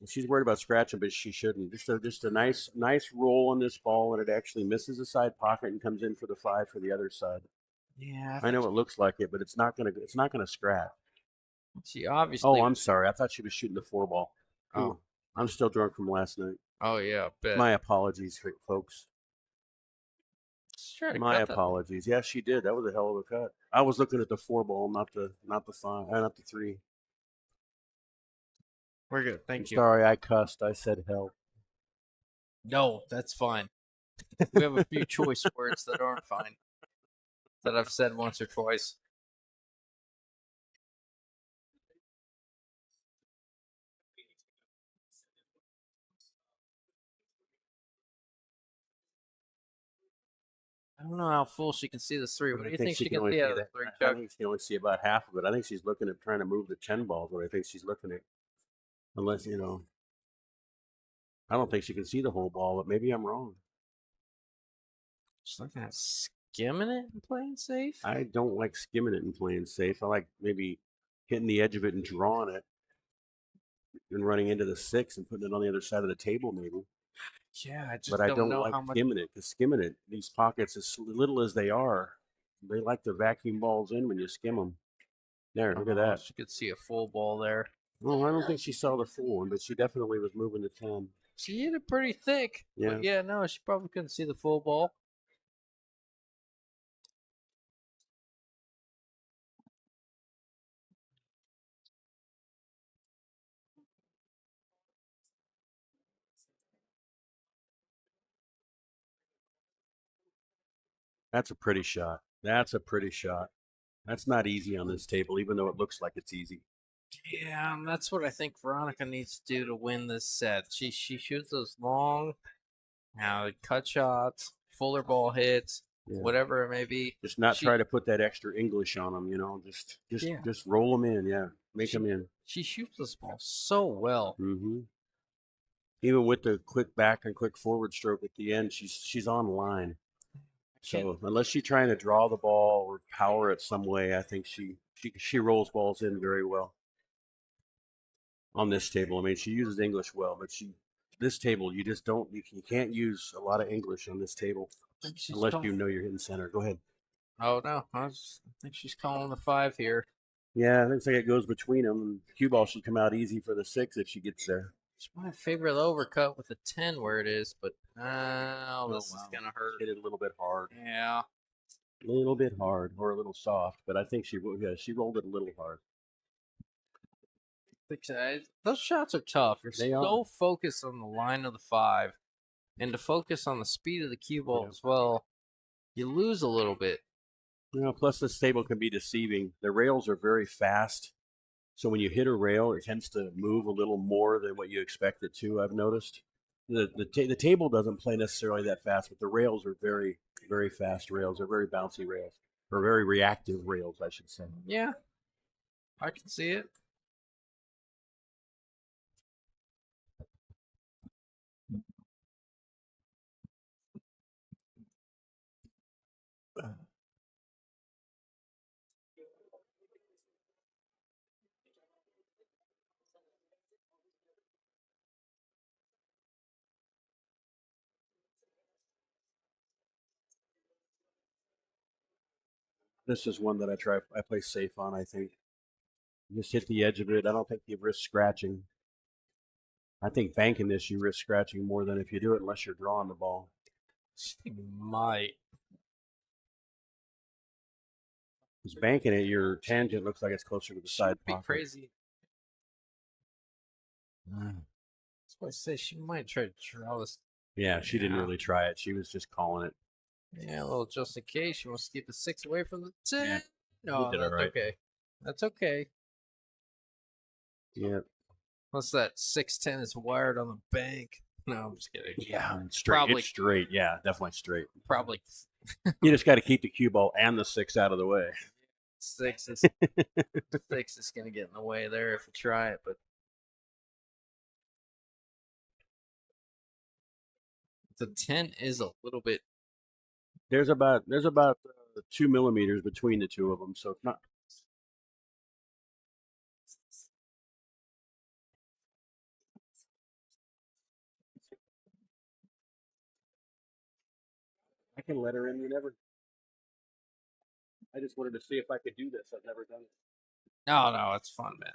She's worried about scratching, but she shouldn't. Just a nice roll on this ball, and it actually misses the side pocket and comes in for the 5 for the other side. Yeah, I know it looks like it, but it's not gonna scratch. She obviously. Oh, I'm sorry. I thought she was shooting the 4 ball. Oh, I'm still drunk from last night. Oh yeah, bet. My apologies, folks. My apologies. Yes, she did. That was a hell of a cut. I was looking at the 4 ball, not the 5, not the 3. We're good. Thank you. Sorry, I cussed. I said hell. No, that's fine. We have a few choice words that aren't fine that I've said once or twice. I don't know how full she can see this 3. What do you think she can see out of the 3, Chuck? I think she can only see about half of it. I think she's looking at trying to move the 10 balls, or I think she's looking at, unless, I don't think she can see the whole ball, but maybe I'm wrong. She's looking at skimming it and playing safe? I don't like skimming it and playing safe. I like maybe hitting the edge of it and drawing it and running into the 6 and putting it on the other side of the table, maybe. Yeah, I just but I don't know like how much. skimming it, because skimming it, these pockets, as little as they are, they like to vacuum balls in when you skim them. There, look at that. She could see a full ball there. Well, I don't think she saw the full one, but she definitely was moving the 10. She hit it pretty thick. Yeah. But yeah, no, she probably couldn't see the full ball. That's a pretty shot. That's a pretty shot. That's not easy on this table, even though it looks like it's easy. Yeah, and that's what I think Veronica needs to do to win this set. She shoots those long, cut shots, fuller ball hits, Yeah. whatever it may be. Just not She- try to put that extra English on them, Yeah. Just roll them in, yeah. Make them in. She shoots this ball so well. Mm-hmm. Even with the quick back and quick forward stroke at the end, she's on line. So unless she's trying to draw the ball or power it some way, I think she rolls balls in very well on this table. I mean, she uses English well, but this table you just don't you can't use a lot of English on this table unless you know you're hitting center. Go ahead. Oh no, I think she's calling the 5 here. Yeah, it looks like it goes between them. Cue ball should come out easy for the 6 if she gets there. She might favor the overcut with a 10 where it is, but this is gonna hurt. Hit it a little bit hard. Yeah. A little bit hard or a little soft, but I think she rolled it a little hard. Those shots are tough. You're They so are. focused on the line of the 5, and to focus on the speed of the cue ball Yeah. as well, you lose a little bit. Plus this table can be deceiving. The rails are very fast, so when you hit a rail, it tends to move a little more than what you expect it to. I've noticed the table doesn't play necessarily that fast, but the rails are very, very fast rails. They're very bouncy rails, or very reactive rails, I should say. Yeah, I can see it. This is one that I play safe on. I think just hit the edge of it. I don't think you risk scratching. I think banking this, you risk scratching more than if you do it unless you're drawing the ball. She might. Because banking it, your tangent looks like it's closer to the side Be pocket. crazy. That's why I say she might try to draw this. Yeah, she didn't Yeah. really try it. She was just calling it. Yeah, a little just in case. She wants to keep the 6 away from the 10. Yeah, No, you did that's all right. okay. That's okay. Yeah. Unless that 610 is wired on the bank. No, I'm just kidding. Yeah, it's straight. Probably- It's straight. Yeah, definitely straight. Probably You just got to keep the cue ball and the 6 out of the way. 6 is 6 is gonna get in the way there if you try it, but the 10 is a little bit. There's about 2 millimeters between the two of them, so it's not. I can let her in whenever. I just wanted to see if I could do this. I've never done it. No, it's fun, man.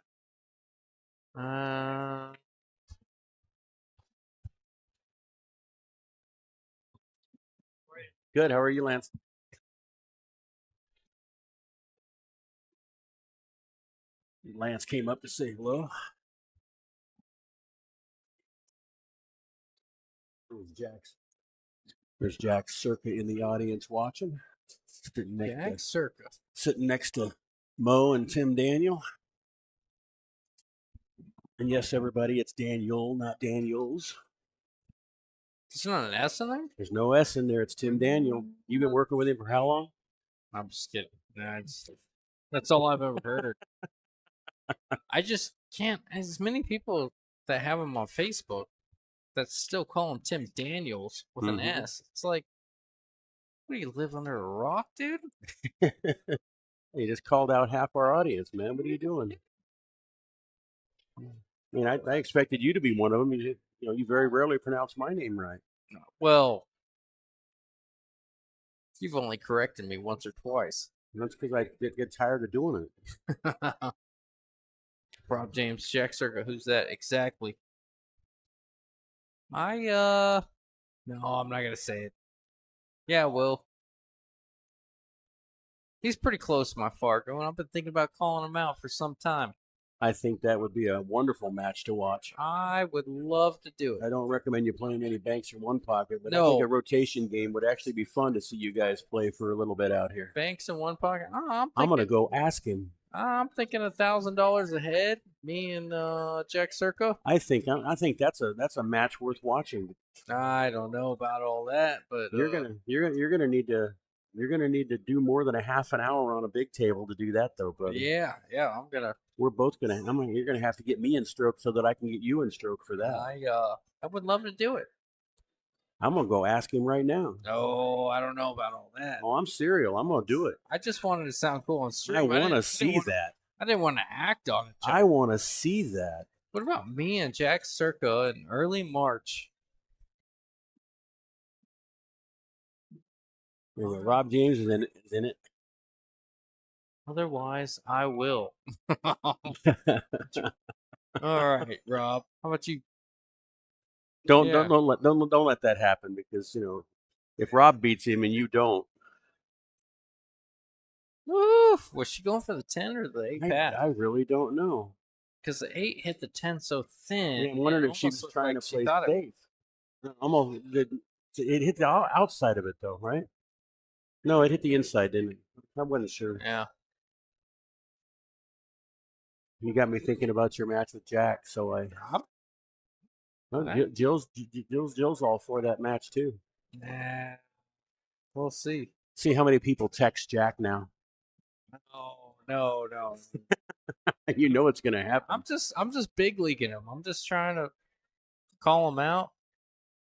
Good. How are you, Lance? Lance came up to say hello. There's Jack Circa in the audience watching. Jack Circa. Sitting next to Mo and Tim Daniel. And yes, everybody, it's Daniel, not Daniels. There's not an S in there? There's no S in there. It's Tim Daniel. You've been working with him for how long? I'm just kidding. That's all I've ever heard. I just can't. As many people that have him on Facebook that still call him Tim Daniels with an Mhm. S. It's like, what do you live under a rock, dude? You just called out half our audience, man. What are you doing? I mean, I expected you to be one of them. You very rarely pronounce my name right. Well, you've only corrected me once or twice. And that's because I get tired of doing it. Rob James, Jack Circa, who's that exactly? No, I'm not gonna say it. Yeah, Will. He's pretty close to my Fargo, and I've been thinking about calling him out for some time. I think that would be a wonderful match to watch. I would love to do I it. don't recommend you playing any banks in one pocket, but I think No. a rotation game would actually be fun to see you guys play for a little bit out here. Banks in one pocket. I'm gonna go ask him. I'm thinking $1,000 a head. Me and Jack Circa. I think that's a match worth watching. I don't know about all that, but You're gonna need to do more than a half an hour on a big table to do that, though, brother. yeah. I'm gonna. We're both gonna. You're gonna have to get me in stroke so that I can get you in stroke for that. I would love to do it. I'm gonna go ask him right now. No, I don't know about all that. Oh, I'm serial. I'm gonna do it. I just wanted to sound cool on stream. I want to see that. I didn't want to act on it. I want to see that. What about me and Jack Circa in early March? Rob James is in it. Otherwise, I will. All right, Rob. How about you? Don't Yeah. don't let that happen, because if Rob beats him and you don't, Oof. Was she going for the 10 or the 8 pad? I really don't know. Because the 8 hit the 10 so thin. Yeah, I'm wondering if she was trying to play safe. Almost it hit the outside of it though, right? No, it hit the inside, didn't it? I wasn't sure. Yeah. You got me thinking about your match with Jack, so Okay. Jill's all for that match too. Nah. We'll see. See how many people text Jack now. No. You know it's gonna happen. I'm just big leaguing him. I'm just trying to call him out.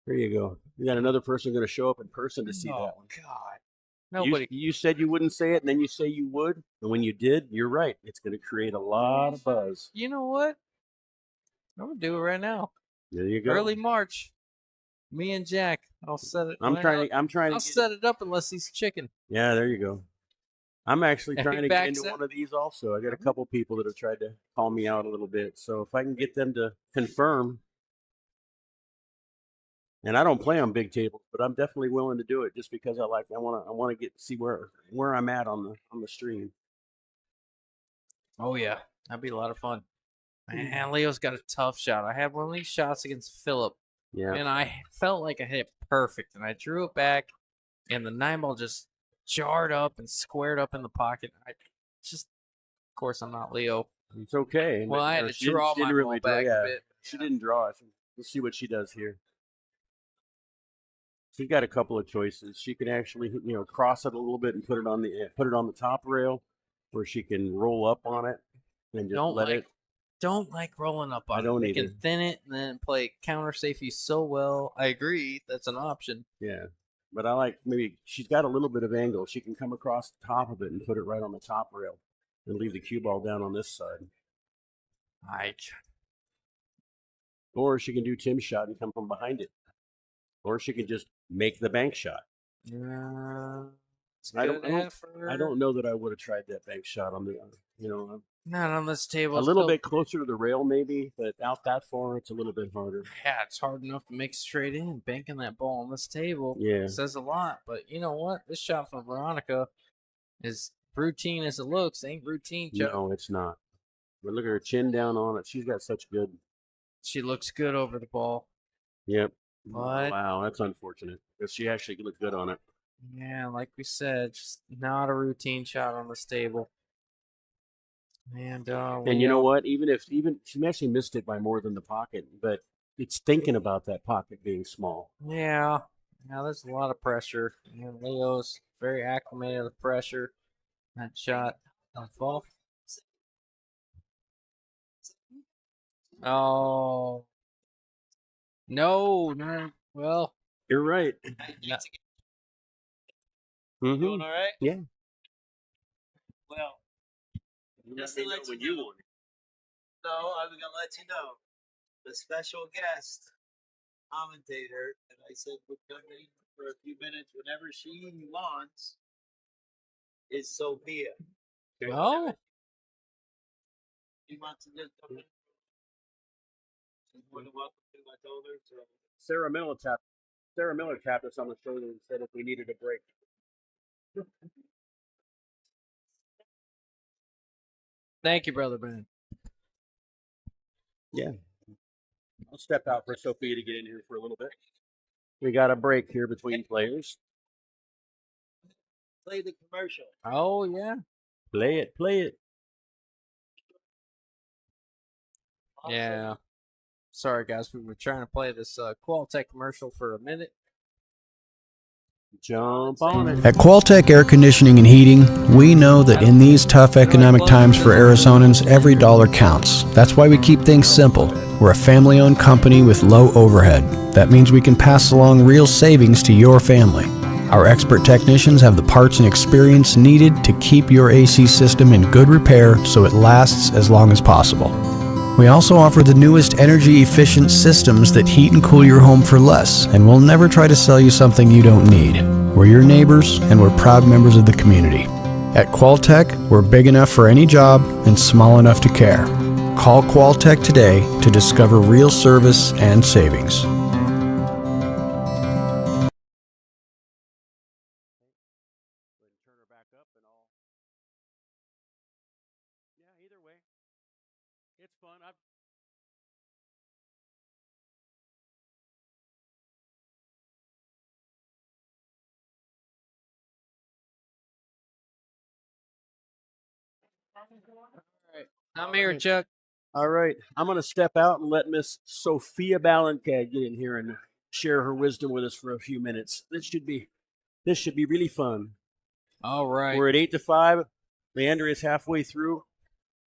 There you go. You got another person going to show up in person to see that one. God. Nobody. You said you wouldn't say it, and then you say you would. And when you did, you're right. It's going to create a lot of buzz. You know what? I'm gonna do it right now. There you go. Early March. Me and Jack. I'll set it. I'm trying I'll set it up unless he's chicken. Yeah, there you go. I'm actually If trying he to get backs into it. one of these also. I got a couple people that have tried to call me out a little bit. So if I can get them to confirm, and I don't play on big tables, but I'm definitely willing to do it just because I want to see where I'm at on the stream. Oh yeah, that'd be a lot of fun. Man, Leo's got a tough shot. I had one of these shots against Philip, Yeah. and I felt like I hit it perfect, and I drew it back, and the 9-ball just jarred up and squared up in the pocket. Of course, I'm not Leo. It's okay. Well, I had to draw my ball back a bit. She didn't draw it. Let's see what she does here. She's got a couple of choices. She can actually, cross it a little bit and put it on the top rail, or she can roll up on it and just Don't like rolling up on I don't it. They either. can thin it and then play counter safety so well. I agree. That's an option. Yeah. But I like, maybe she's got a little bit of angle. She can come across the top of it and put it right on the top rail and leave the cue ball down on this side. Or she can do Tim's shot and come from behind it. Or she can just make the bank shot. I don't know that I would have tried that bank shot on the, not on this table. a little bit closer to the rail maybe, but out that far, it's a little bit harder. Yeah, it's hard enough to make straight in. Banking that ball on this table says a lot. But you know what? This shot from Veronica is routine as it looks. Ain't routine, Joe. No, it's not. But look at her chin down on it. She's got such good. She looks good over the ball. Yep. But wow, that's unfortunate because she actually looked good on it. yeah, like we said, just not a routine shot on this table. And you know what? Even she actually missed it by more than the pocket, but it's thinking about that pocket being small. Yeah, there's a lot of pressure. And Leo's very acclimated to pressure. That shot fall. Oh no! Well, you're right. Doing all right? Yeah. Well, Just to let you know. So I'm gonna let you know the special guest commentator that I said would come in for a few minutes whenever she wants is Sophia. oh, She wants to just come in. She's more than welcome to. I told her so. Sarah Miller tapped us on the shoulder and said if we needed a break. thank you, brother Ben. Yeah. I'll step out for Sophia to get in here for a little bit. We got a break here between players. Play the commercial. Oh yeah. Play it, play it. Yeah. Sorry guys, we were trying to play this Qualtech commercial for a minute. Jump on it. At Qualtech Air Conditioning and Heating, we know that in these tough economic times for Arizonans, every dollar counts. That's why we keep things simple. We're a family-owned company with low overhead. That means we can pass along real savings to your family. Our expert technicians have the parts and experience needed to keep your AC system in good repair so it lasts as long as possible. We also offer the newest energy-efficient systems that heat and cool your home for less, and we'll never try to sell you something you don't need. We're your neighbors, and we're proud members of the community. At Qualtech, we're big enough for any job and small enough to care. Call Qualtech today to discover real service and savings. Turn her back up and all. Yeah, either way. It's fun. I'm here, Chuck. All right. I'm going to step out and let Miss Sophia Balancad get in here and share her wisdom with us for a few minutes. This should be really fun. All right. We're at 8 to 5. Leandrea is halfway through.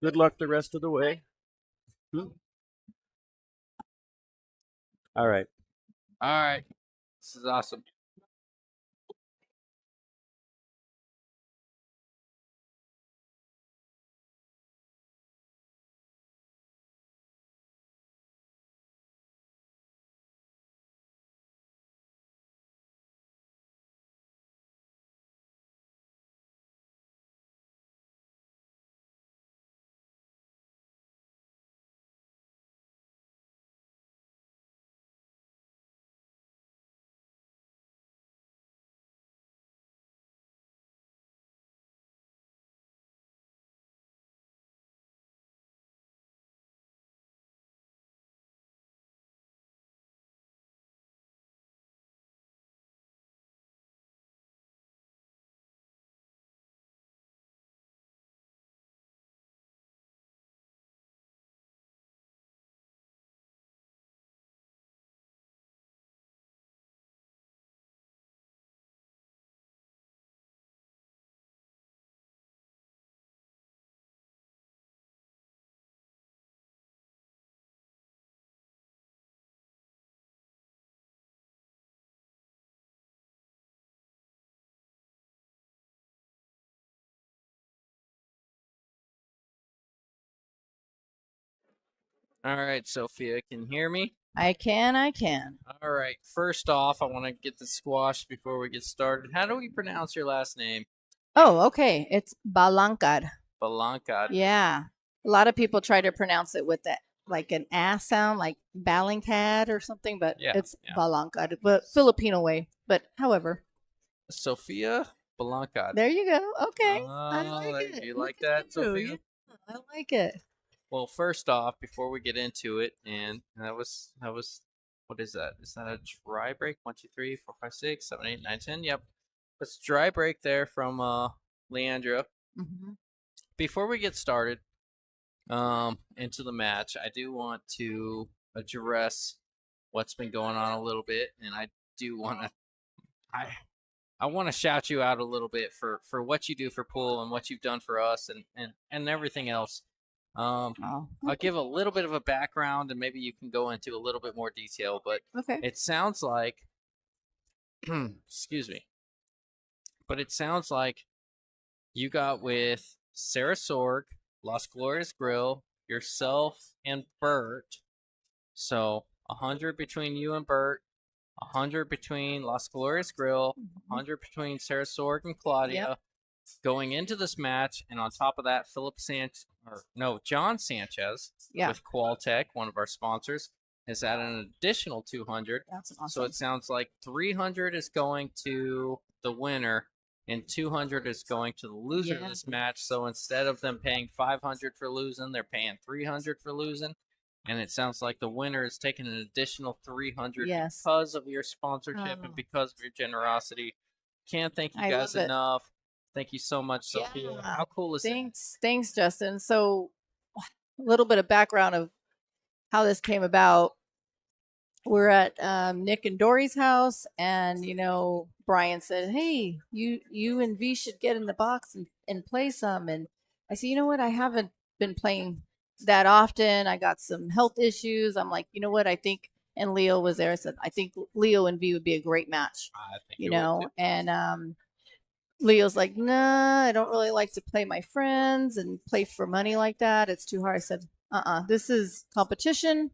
Good luck the rest of the way. All right. All right. This is awesome. All right, Sophia, can you hear me? I can. All right. First off, I want to get the squash before we get started. How do we pronounce your last name? Oh, okay. It's Balancad. Balancad. Yeah. A lot of people try to pronounce it with that, like an ass sound, like Balancad or something, but Yeah, it's yeah. Balancad, but Filipino way. But however, Sophia Balancad. there you go. Okay. I Oh, like there- it. do you Look like at that, you. Sophia? Yeah, I like it. Well, first off, before we get into it, and that was what is that? Is that a dry break? 1, 2, 3, 4, 5, 6, 7, 8, 9, 10. Yep. That's a dry break there from Leandrea. Hmm. Before we get started into the match, I do want to address what's been going on a little bit, and I do want to I want to shout you out a little bit for what you do for pool and what you've done for us and everything else. Oh, I'll give a little bit of a background and maybe you can go into a little bit more detail, but okay. it sounds like excuse me. But it sounds like you got with Sarah Sorg, Las Glorias Grill, yourself and Bert. So 100 between you and Bert, 100 between Las Glorias Grill, 100 between Sarah Sorg and Claudia. Yep. Going into this match, and on top of that, John Sanchez Yeah. with Qualtech, one of our sponsors, has added an additional 200. That's awesome. So it sounds like 300 is going to the winner, and 200 is going to the loser of this match. So instead of them paying 500 for losing, they're paying 300 for losing. And it sounds like the winner is taking an additional 300 Yes. because of your sponsorship and Oh. because of your generosity. Can't thank you I guys love it. enough. Thank you so much, Sophia. Yeah. How cool is that? Thanks, Justin. So, a little bit of background of how this came about. We're at Nick and Dory's house, and Brian said, "Hey, you and V should get in the box and play some." And I said, "You know what? I haven't been playing that often. I got some health issues." I'm like, "You know what? I think." And Leo was there. I said, "I think Leo and V would be a great match." I think it would too. And Leo's like, "Nah, I don't really like to play my friends and play for money like that. It's too hard." I said, this is competition.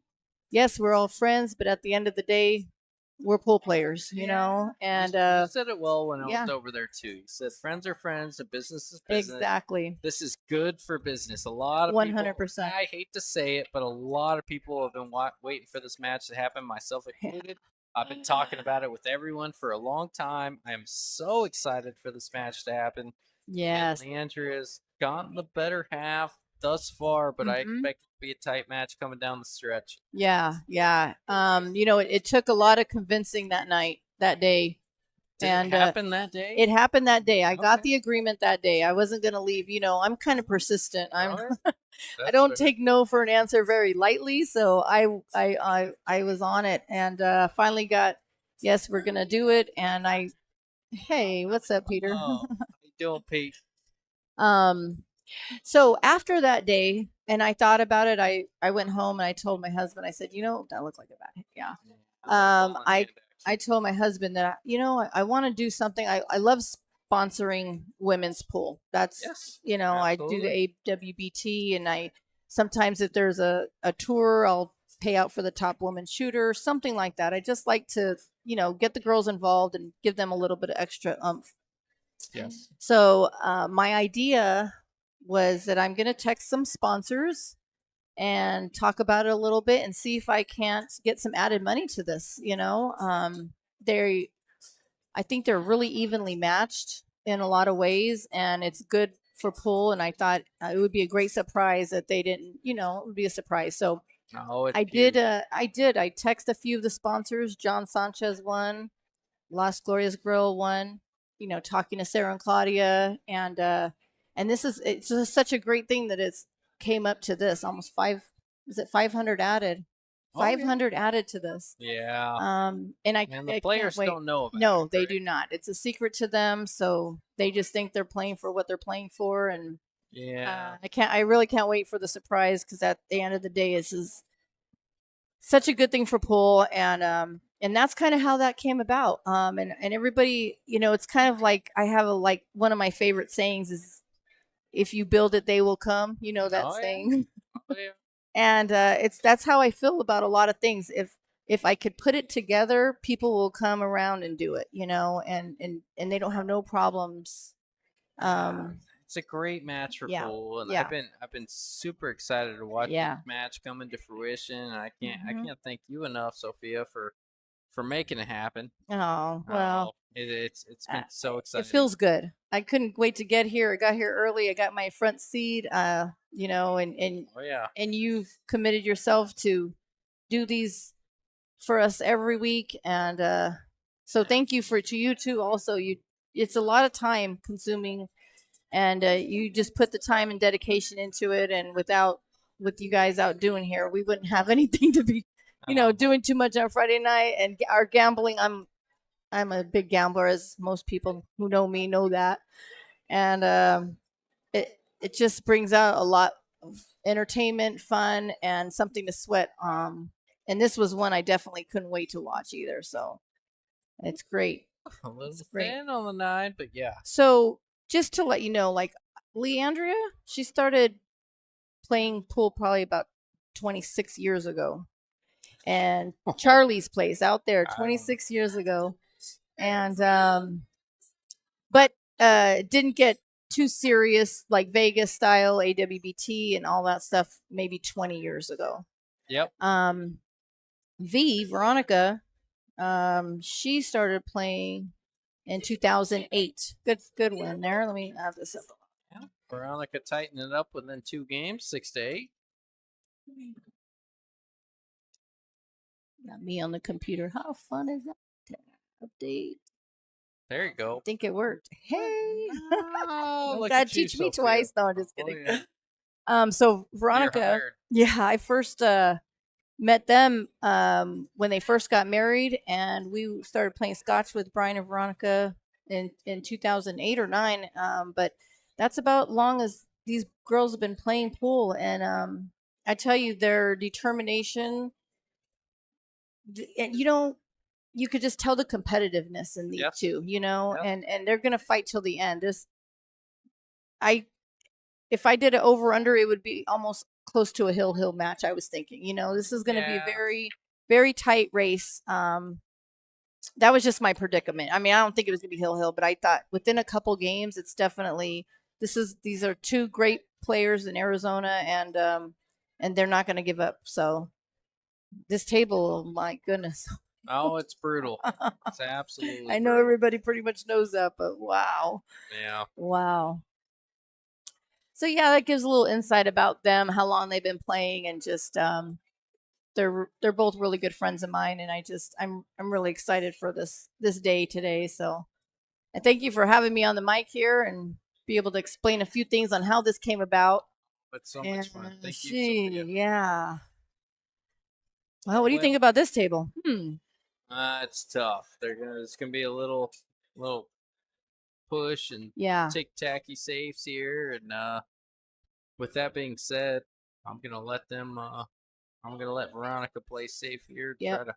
Yes, we're all friends, but at the end of the day, we're pool players, And You said it well when I yeah. was over there too. You said friends are friends and business is business. Exactly. This is good for business. A lot of 100%. people, I hate to say it, but a lot of people have been waiting for this match to happen, myself included. I've been talking about it with everyone for a long time. I am so excited for this match to happen. Yes. And Leandrea's gotten the better half thus far, but I expect it to be a tight match coming down the stretch. Yeah. It took a lot of convincing that day. Did it happen that day? It happened that day. I got the agreement that day. I wasn't going to leave. I'm kind of persistent. I don't take no for an answer very lightly. So I was on it, and finally got, yes, we're going to do it. And hey, what's up, Peter? Oh, how you doing, Pete? So after that day, and I thought about it, I went home and I told my husband, I said, that looked like a bad hit. Yeah. I told my husband that, I want to do something. I love sponsoring women's pool. That's, I do the AWBT, and sometimes if there's a tour, I'll pay out for the top woman shooter, something like that. I just like to, get the girls involved and give them a little bit of extra oomph. Yes. So my idea was that I'm going to text some sponsors and talk about it a little bit and see if I can't get some added money to this. I think they're really evenly matched in a lot of ways, and it's good for pool. And I thought it would be a great surprise that they didn't, it would be a surprise. So I did. I text a few of the sponsors. John Sanchez won, Las Glorias Grill won. Talking to Sarah and Claudia, and it's just such a great thing that it's came up to this almost 500 added. 500 added to this. Yeah. And the players don't know about it. No, they do not. It's a secret to them, so they just think they're playing for what they're playing for. And yeah, I really can't wait for the surprise, because at the end of the day, this is such a good thing for pool. And that's kind of how that came about. And everybody, it's kind of like, I have one of my favorite sayings is, if you build it, they will come. That saying. Oh, yeah. And that's how I feel about a lot of things. If I could put it together, people will come around and do it, and they don't have no problems. It's a great match for pool, and yeah. I've been super excited to watch this match come into fruition. And I can't thank you enough, Sophia, for making it happen. Oh, well, it's been so exciting. It feels good. I couldn't wait to get here. I got here early. I got my front seat. And oh, yeah. And you've committed yourself to do these for us every week, and so thank you to you too. Also, it's a lot of time consuming, and you just put the time and dedication into it. And with you guys out doing here, we wouldn't have anything to be, doing too much on Friday night. And our gambling, I'm a big gambler, as most people who know me know that, and it just brings out a lot of entertainment, fun, and something to sweat. And this was one I definitely couldn't wait to watch either. So it's great. A little thin on the 9, but yeah. So just to let you know, like Leandrea, she started playing pool probably about 26 years ago. And Charlie's place out there 26 years ago. And but didn't get too serious, like Vegas style AWBT and all that stuff, maybe 20 years ago. Yep. Veronica, she started playing in 2008. Good win there. Let me add this up. Yeah. Veronica tightened it up within 2 games, 6-8. Got me on the computer. How fun is that? Update. There you I go. think it worked. Hey. Oh, Don't look gotta at you, teach me Sophia. twice. No, I'm just Oh, kidding. yeah. So You're Veronica, hired. yeah, I first met them when they first got married, and we started playing scotch with Brian and Veronica in 2008 or 9. But that's about long as these girls have been playing pool, and I tell you, their determination, and you could just tell the competitiveness in these Yes. two, Yes. and they're gonna fight till the end. I If I did it over under, it would be almost close to a hill match. I was thinking, this is going to be a Yeah. very, very tight race. That was just my predicament. I mean, I don't think it was going to be hill, but I thought within a couple games, it's definitely these are two great players in Arizona, and they're not going to give up. So this table, my goodness, Oh, it's brutal. It's absolutely I know brutal. everybody pretty much knows that, but wow, Yeah. wow. So yeah, that gives a little insight about them, how long they've been playing, and just they're both really good friends of mine, and I'm really excited for this day today. So, and thank you for having me on the mic here and be able to explain a few things on how this came about. It's so much fun. And Thank you, Sophia. yeah. Well, what do you think about this table? It's tough. It's gonna be a little push and Yeah. tick tacky saves here, and with that being said, I'm gonna let them. I'm gonna let Veronica play safe here. Yep.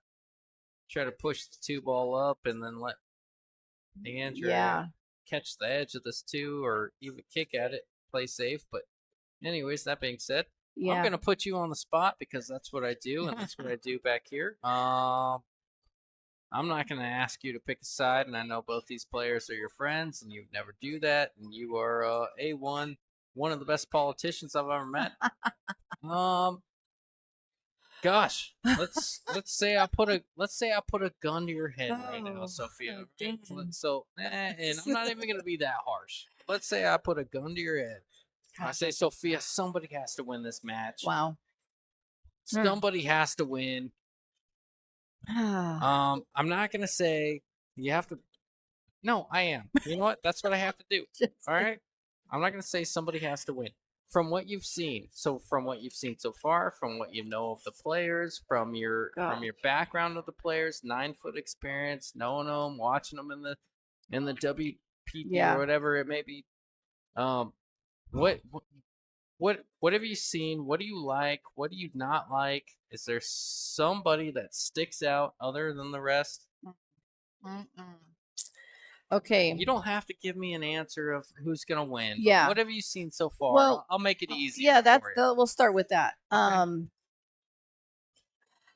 Try to push the 2 ball up, and then let Leandrea Yeah. catch the edge of this 2, or even kick at it. Play safe, but anyways, that being said, Yeah. I'm gonna put you on the spot because that's what I do, and that's what I do back here. I'm not gonna ask you to pick a side, and I know both these players are your friends, and you would never do that, and you are A1, one of the best politicians I've ever met. Gosh, let's say I put a gun to your head right now, Oh, Sophia. oh, dang. So, and I'm not even gonna be that harsh. Let's say I put a gun to your head. I say, Sophia, somebody has to win this match. Wow. Somebody has to win. I'm not gonna say you have to. No, I am. You know what? That's what I have to do. All right. I'm not gonna say somebody has to win. From what you've seen, so far, from what you know of the players, from your background of the players, 9-foot experience, knowing them, watching them in the WPT or whatever it may be. What have you seen? What do you like? What do you not like? Is there somebody that sticks out other than the rest? Okay. You don't have to give me an answer of who's gonna win. Yeah. What have you seen so far? Well, I'll make it easy. Yeah, we'll start with that. Okay.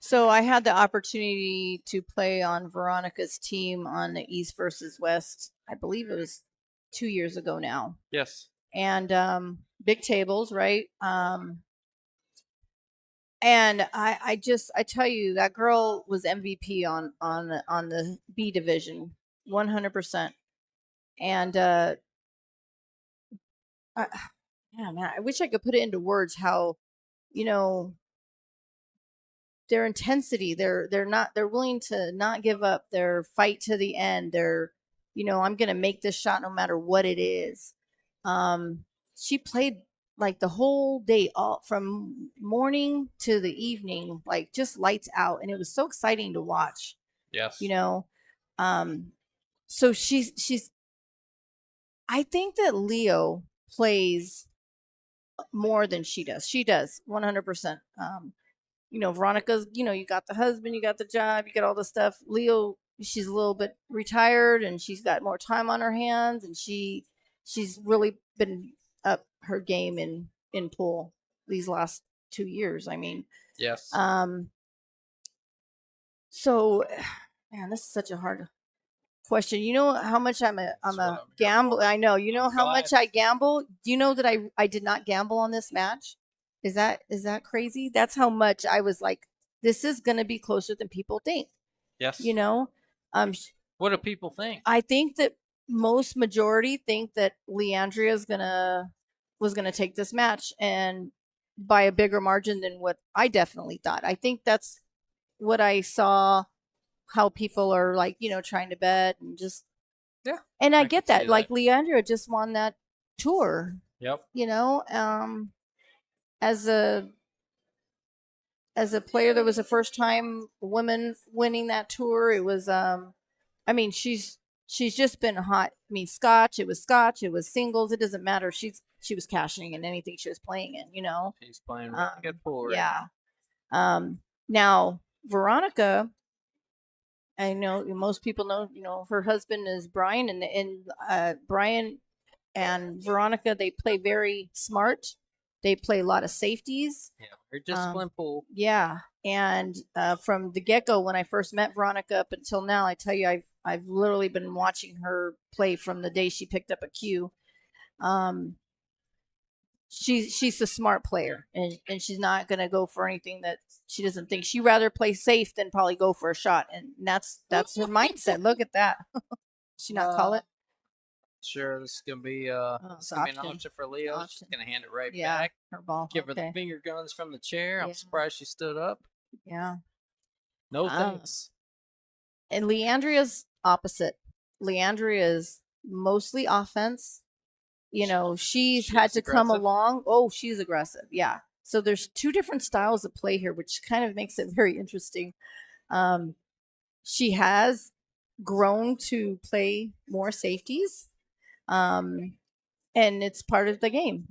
So I had the opportunity to play on Veronica's team on the East versus West. I believe it was 2 years ago now. Yes. And big tables, right? And I tell you, that girl was MVP on the B division, 100%. And yeah, man, I wish I could put it into words how, their intensity, they're willing to not give up, their fight to the end. I'm gonna make this shot no matter what it is. She played like the whole day, all from morning to the evening, like just lights out, and it was so exciting to watch. Yes. So she's I think that Leo plays more than she does. She does 100%. Veronica's, you got the husband, you got the job, you got all the stuff. Leo, she's a little bit retired and she's got more time on her hands, and she's really been up her game in pool these last 2 years. I mean, yes. So, man, this is such a hard question. You know how much I'm a gamble. I know. You know how much I gamble. Do you know that I did not gamble on this match? Is that crazy? That's how much I was like, this is going to be closer than people think. Yes. What do people think? I think that most majority think that Leandrea was gonna take this match, and by a bigger margin than what I definitely thought. I think that's what I saw, how people are like, trying to bet and just. Yeah, And I I get can that. see Like that. Leandrea just won that tour, Yep. as a player that was the first time woman winning that tour. It was I mean, she's just been hot. I mean, Scotch, it was singles, it doesn't matter. She was cashing in anything she was playing in. She's playing really good pool right Yeah. Now Veronica, I know most people know, her husband is Brian, and Brian and Veronica, they play very smart. They play a lot of safeties. Yeah, very disciplined pool. Yeah, and from the get go, when I first met Veronica up until now, I tell you, I've literally been watching her play from the day she picked up a cue. Um, she's a smart player, and she's not gonna go for anything that she doesn't think. She'd rather play safe than probably go for a shot, and that's her mindset. Look at that. She not call it. Sure, this is gonna be It's gonna be an option. option for Leo. She's Option. gonna hand it right Yeah, back. her ball. Give her the Okay. finger guns from the chair. I'm Yeah. surprised she stood up. Yeah. No Um, thanks. And Leandria's opposite. Leandria is mostly offense. She's had to come aggressive? along. Oh, she's aggressive. Yeah. So there's two different styles of play here, which kind of makes it very interesting. She has grown to play more safeties. And it's part of the game.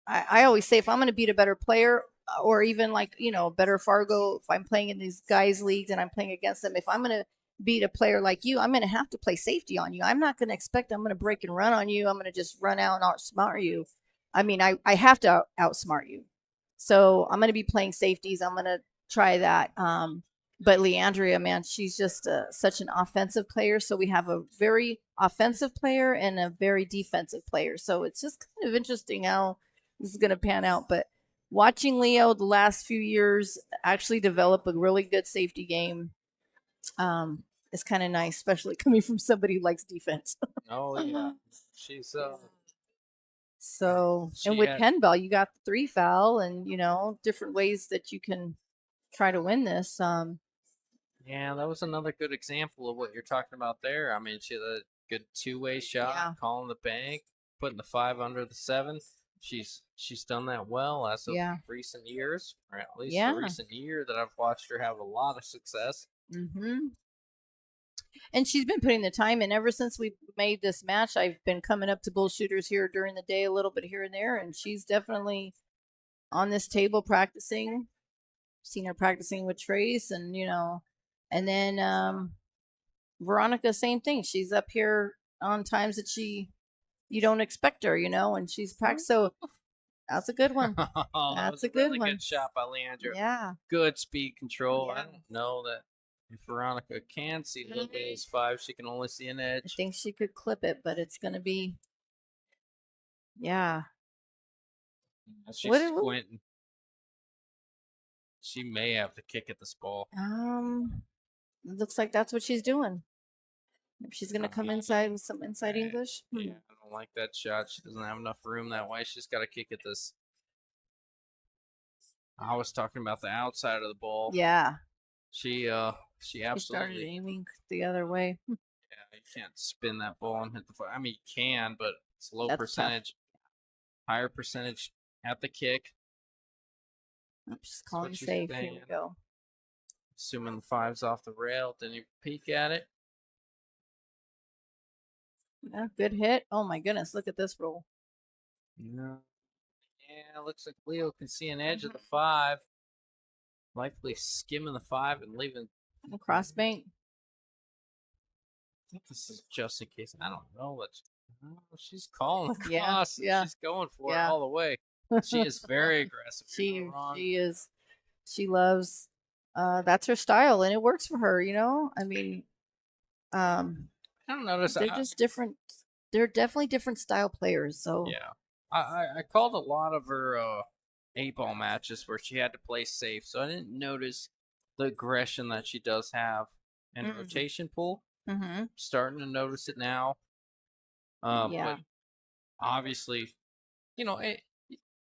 I always say if I'm going to beat a better player, or even like, better Fargo, if I'm playing in these guys' leagues and I'm playing against them, if I'm going to beat a player like you, I'm going to have to play safety on you. I'm not going to expect I'm going to break and run on you. I'm going to just run out and outsmart you. I mean, I have to outsmart you. So I'm going to be playing safeties. I'm going to try that. But Leandrea, man, she's just such an offensive player. So we have a very offensive player and a very defensive player. So it's just kind of interesting how this is going to pan out. But watching Leo the last few years actually develop a really good safety game is kind of nice, especially coming from somebody who likes defense. Oh yeah, she's So, She and with had- handball, you got the 3 foul and, different ways that you can try to win this. yeah, that was another good example of what you're talking about there. I mean, she had a good two-way shot, Yeah. calling the bank, putting the 5 under the 7. She's done that well as of Yeah. recent years, or at least Yeah. the recent year that I've watched her have a lot of success. Mm-hmm. And she's been putting the time in ever since we made this match. I've been coming up to bullshooters here during the day, a little bit here and there, and she's definitely on this table practicing. Seen her practicing with Trace, and then Veronica, same thing. She's up here on times that you don't expect her, and she's practiced. So that's a good one. That That's was a good really one. good shot by Leandra. Yeah. Good speed control. I Yeah. don't know that if Veronica can see Lily's 5, she can only see an I edge. think she could clip it, but it's gonna be. Yeah. She's What- squinting. She may have to kick at this ball. It looks like that's what she's doing. If she's gonna come inside with some inside Right. English. Yeah, I don't like that shot. She doesn't have enough room that way. She's got to kick at this. I was talking about the outside of the ball. Yeah. She She started absolutely. aiming the other way. Yeah, you can't spin that ball and hit the. I mean, you can, but it's low That's tough. percentage. Higher percentage at the kick. I'm just what calling you're safe. Here we saying. go. Assuming the 5's off the rail, then you peek at it. Yeah, good hit. Oh my goodness, look at this roll. No. Yeah, looks like Leo can see an edge of the 5. Likely skimming the 5 and leaving. A cross bank. I think this is just in case. I don't know. She's calling the Yeah, cross. yeah, She's going for it yeah. all the way. She is very aggressive. You're not wrong. She is. She loves. That's her style, and it works for her. I mean, I don't notice. they're just different. They're definitely different style players. So Yeah. I called a lot of her 8-ball matches where she had to play safe, so I didn't notice the aggression that she does have in Mhm. rotation pool. Mm-hmm. Starting to notice it now. Yeah. But obviously,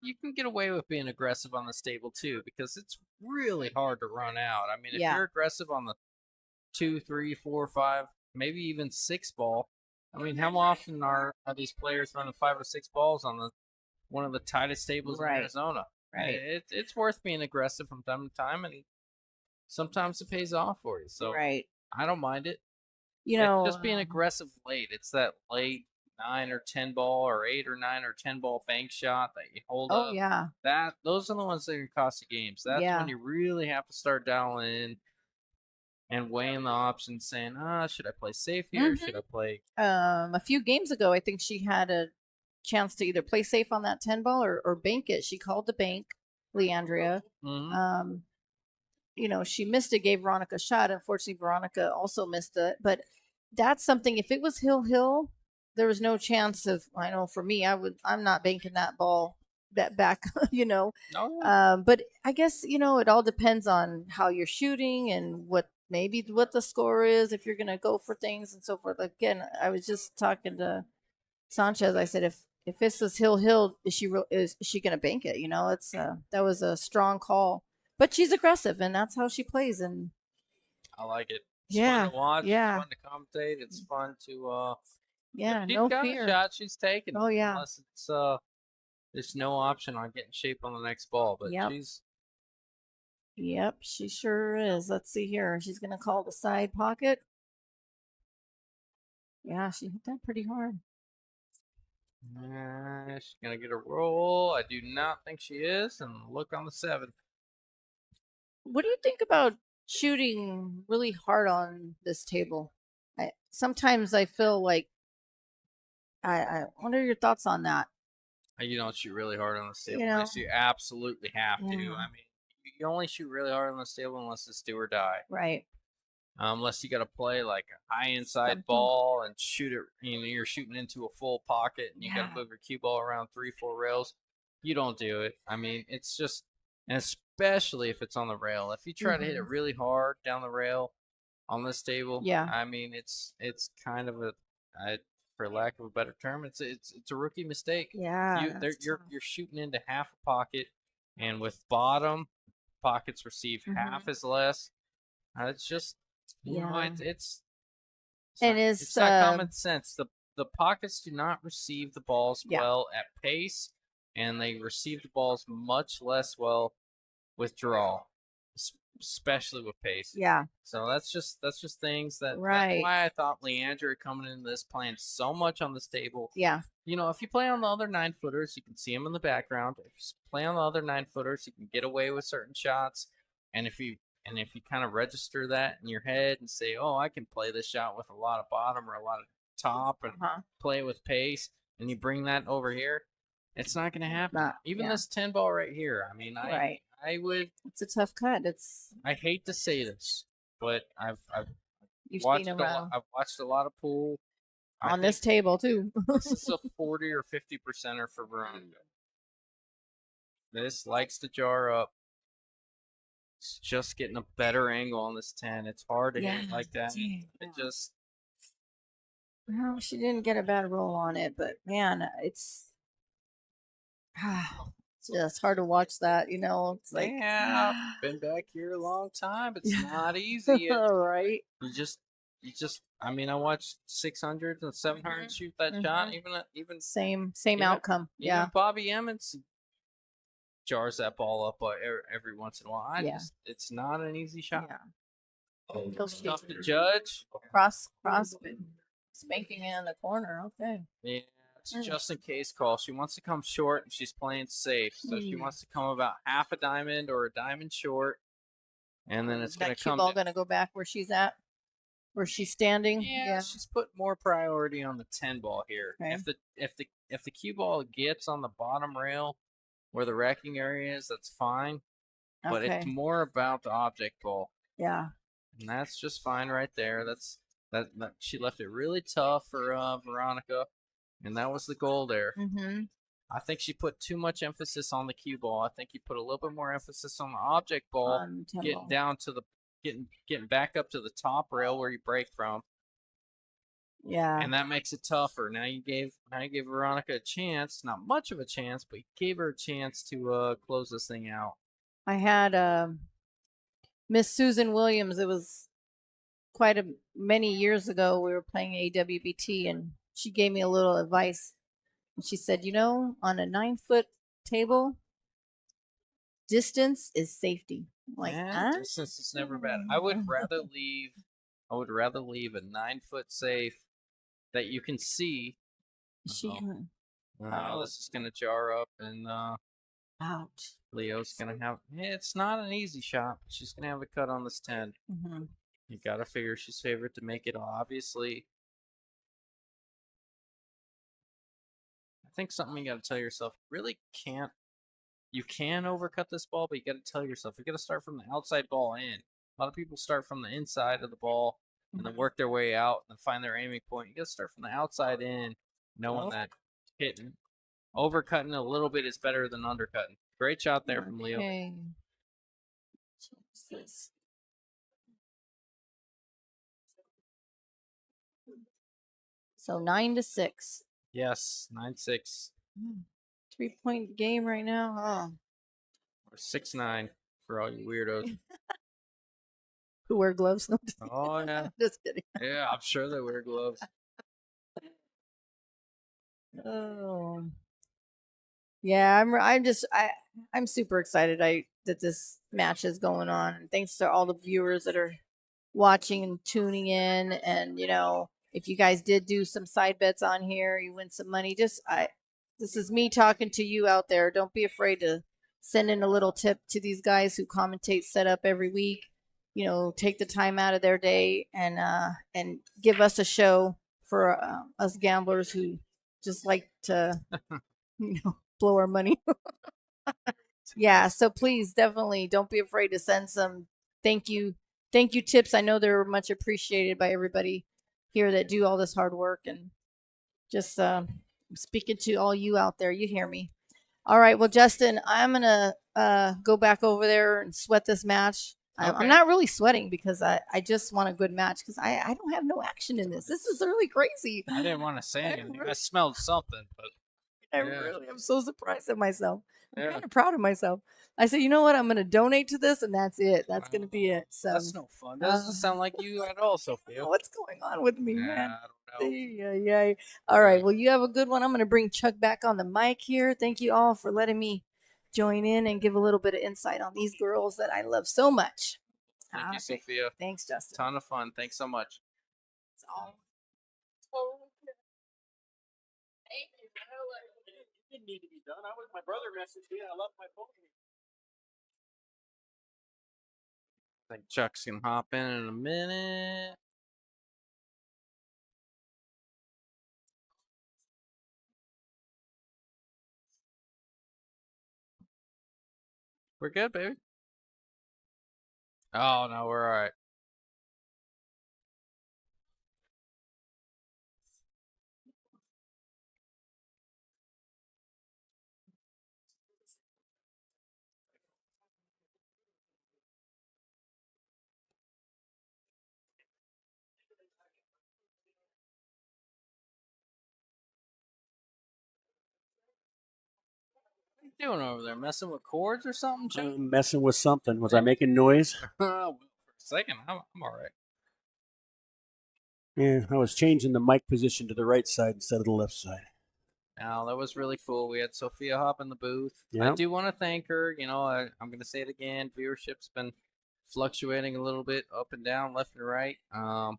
you can get away with being aggressive on this table too, because it's really hard to run out. I mean, if Yeah. you're aggressive on the 2, 3, 4, 5, maybe even 6 ball. I mean, how often are these players running 5 or 6 balls on the one of the tightest tables in Right. Arizona? Right. It's worth being aggressive from time to time, and sometimes it pays off for you. So Right. I don't mind it. You It's know, just being aggressive late. It's that late 9 or 10 ball or 8 or 9 or 10 ball bank shot that you hold oh up. yeah. Those are the ones that can cost you games. That's Yeah. when you really have to start dialing in and weighing the options, saying, should I play safe here? Mhm. Should I play? A few games ago, I think she had a chance to either play safe on that 10 ball or bank it. She called the bank, Leandrea. Mhm. She missed it, gave Veronica a shot. Unfortunately, Veronica also missed it. But that's something, if it was hill, there was no chance of, I know for me, I'm not banking that ball that back, Oh, yeah. But I guess, it all depends on how you're shooting and what the score is, if you're going to go for things and so forth. Again, I was just talking to Sanchez. I said, if this is hill, is she going to bank it? It's that was a strong call, but she's aggressive and that's how she plays. And I like it. It's yeah, fun to watch. yeah. It's fun to commentate. It's fun to yeah, if she's no got fear. a shot, she's taking it. Oh yeah. Unless it's there's no option on getting shape on the next ball. But Yep. Yep, she sure is. Let's see here. She's going to call the side pocket. Yeah, she hit that pretty hard. She's gonna get a roll. I do not think she is. And look on the 7. What do you think about shooting really hard on this table? Sometimes I feel like what are your thoughts on that? You don't shoot really hard on the table You know. unless you absolutely have to. Yeah. I mean, you only shoot really hard on the table unless it's do or die. Right. Unless you got to play like a high inside Something. ball and shoot it, you're shooting into a full pocket and you got Yeah. to move your cue ball around 3, 4 rails. You don't do it. I mean, it's just, and especially if it's on the rail. If you try to hit it really hard down the rail on this table, Yeah. I mean, it's kind of for lack of a better term, it's a rookie mistake. Yeah. You're shooting into half a pocket, and with bottom pockets receive half as less. It's just it's And it's not common sense. The pockets do not receive the balls Yeah. well at pace, and they receive the balls much less well with draw, especially with pace. Yeah. So that's just things that's Right. why I thought Leandrea coming into this playing so much on this table. Yeah. If you play on the other 9-footers, you can see them in the background. If you play on the other 9-footers, you can get away with certain shots. And if you kind of register that in your head and say, "Oh, I can play this shot with a lot of bottom or a lot of top and play with pace," and you bring that over here, it's not going to happen. Even this 10 ball right here. I mean, Right. I would. It's a tough cut. I hate to say this, but I've You've watched seen a lot, around I've watched a lot of pool on this table too. This is a 40 or 50%er for Veronica. This likes to jar up. It's just getting a better angle on this 10. It's hard to hit it like that. It just. Well, she didn't get a bad roll on it, but man, it's just hard to watch that. It's like, Yeah, been back here a long time. It's not easy. all right. You just. I mean, I watched 600s and 700s shoot that shot. Even Same even- outcome. Yeah. Even Bobby Emmons jars that ball up every once in a while. It's not an easy shot. Yeah. It's tough to judge. Cross, spanking it in the corner. Okay. Yeah, it's a just in case call. She wants to come short and she's playing safe. So she wants to come about half a diamond or a diamond short. And then it's going to come. That cue ball going to go back where she's at, where she's standing. Yeah, she's put more priority on the 10 ball here. Okay. If the cue ball gets on the bottom rail where the wrecking area is, that's fine. But it's more about the object ball. Yeah. And that's just fine right there. That she left it really tough for Veronica, and that was the goal there. Mm-hmm. I think she put too much emphasis on the cue ball. I think you put a little bit more emphasis on the object ball, getting down to getting back up to the top rail where you break from. Yeah. And that makes it tougher. Now you gave Veronica a chance, not much of a chance, but you gave her a chance to close this thing out. I had Miss Susan Williams. It was quite many years ago. We were playing AWBT, and she gave me a little advice. And she said, on a 9-foot table, distance is safety. I'm like, huh? Distance is never bad. I would rather leave a 9-foot safe that you can see. This is gonna jar up, and ouch. Leo's gonna have. It's not an easy shot, but she's gonna have a cut on this 10. Mm-hmm. You gotta figure she's favored to make it. Obviously, I think something you gotta tell yourself. Really can't. You can overcut this ball, but you gotta tell yourself you gotta start from the outside ball in. A lot of people start from the inside of the ball and then work their way out and then find their aiming point. You gotta start from the outside in, knowing that hitting, overcutting a little bit is better than undercutting. Great shot there from Leo. Okay. Jesus. So 9-6. Yes, 9-6 3-point game right now. Oh. or 6-9 for all you weirdos. Who wear gloves? No, Oh yeah, just kidding. yeah. I'm sure they wear gloves. Oh. Yeah, I'm super excited that this match is going on. And thanks to all the viewers that are watching and tuning in. And if you guys did do some side bets on here, you win some money. This is me talking to you out there. Don't be afraid to send in a little tip to these guys who commentate setup every week. Take the time out of their day and give us a show for us gamblers who just like to blow our money. Yeah, so please definitely don't be afraid to send some thank you tips. I know they're much appreciated by everybody here that do all this hard work, and just speaking to all you out there. You hear me? All right, well, Justin, I'm gonna go back over there and sweat this match. Okay. I'm not really sweating because I just want a good match because I don't have no action in this. This is really crazy. I didn't want to say anything. I smelled something, but I'm so surprised at myself. I'm Yeah. kind of proud of myself. I said, you know what? I'm going to donate to this, and that's it. That's going to be it. So that's no fun. Doesn't sound like you at all, Sophia. what's going on with me, Yeah, man? I don't know. Yeah. All right. Well, you have a good one. I'm going to bring Chuck back on the mic here. Thank you all for letting me join in and give a little bit of insight on these girls that I love so much. Thank you, Sophia. Thanks, Justin. Ton of fun. Thanks so much. It's all. It didn't need to be done. My brother messaged me. I left my phone here. I think Chuck's gonna hop in a minute. We're good, baby. Oh no, we're all right. What are you doing over there? Messing with cords or something, Chuck? I'm messing with something. Was I making noise? For a second, I'm all right. Yeah, I was changing the mic position to the right side instead of the left side. Now that was really cool. We had Sophia hop in the booth. Yeah. I do want to thank her. I'm going to say it again. Viewership's been fluctuating a little bit, up and down, left and right. I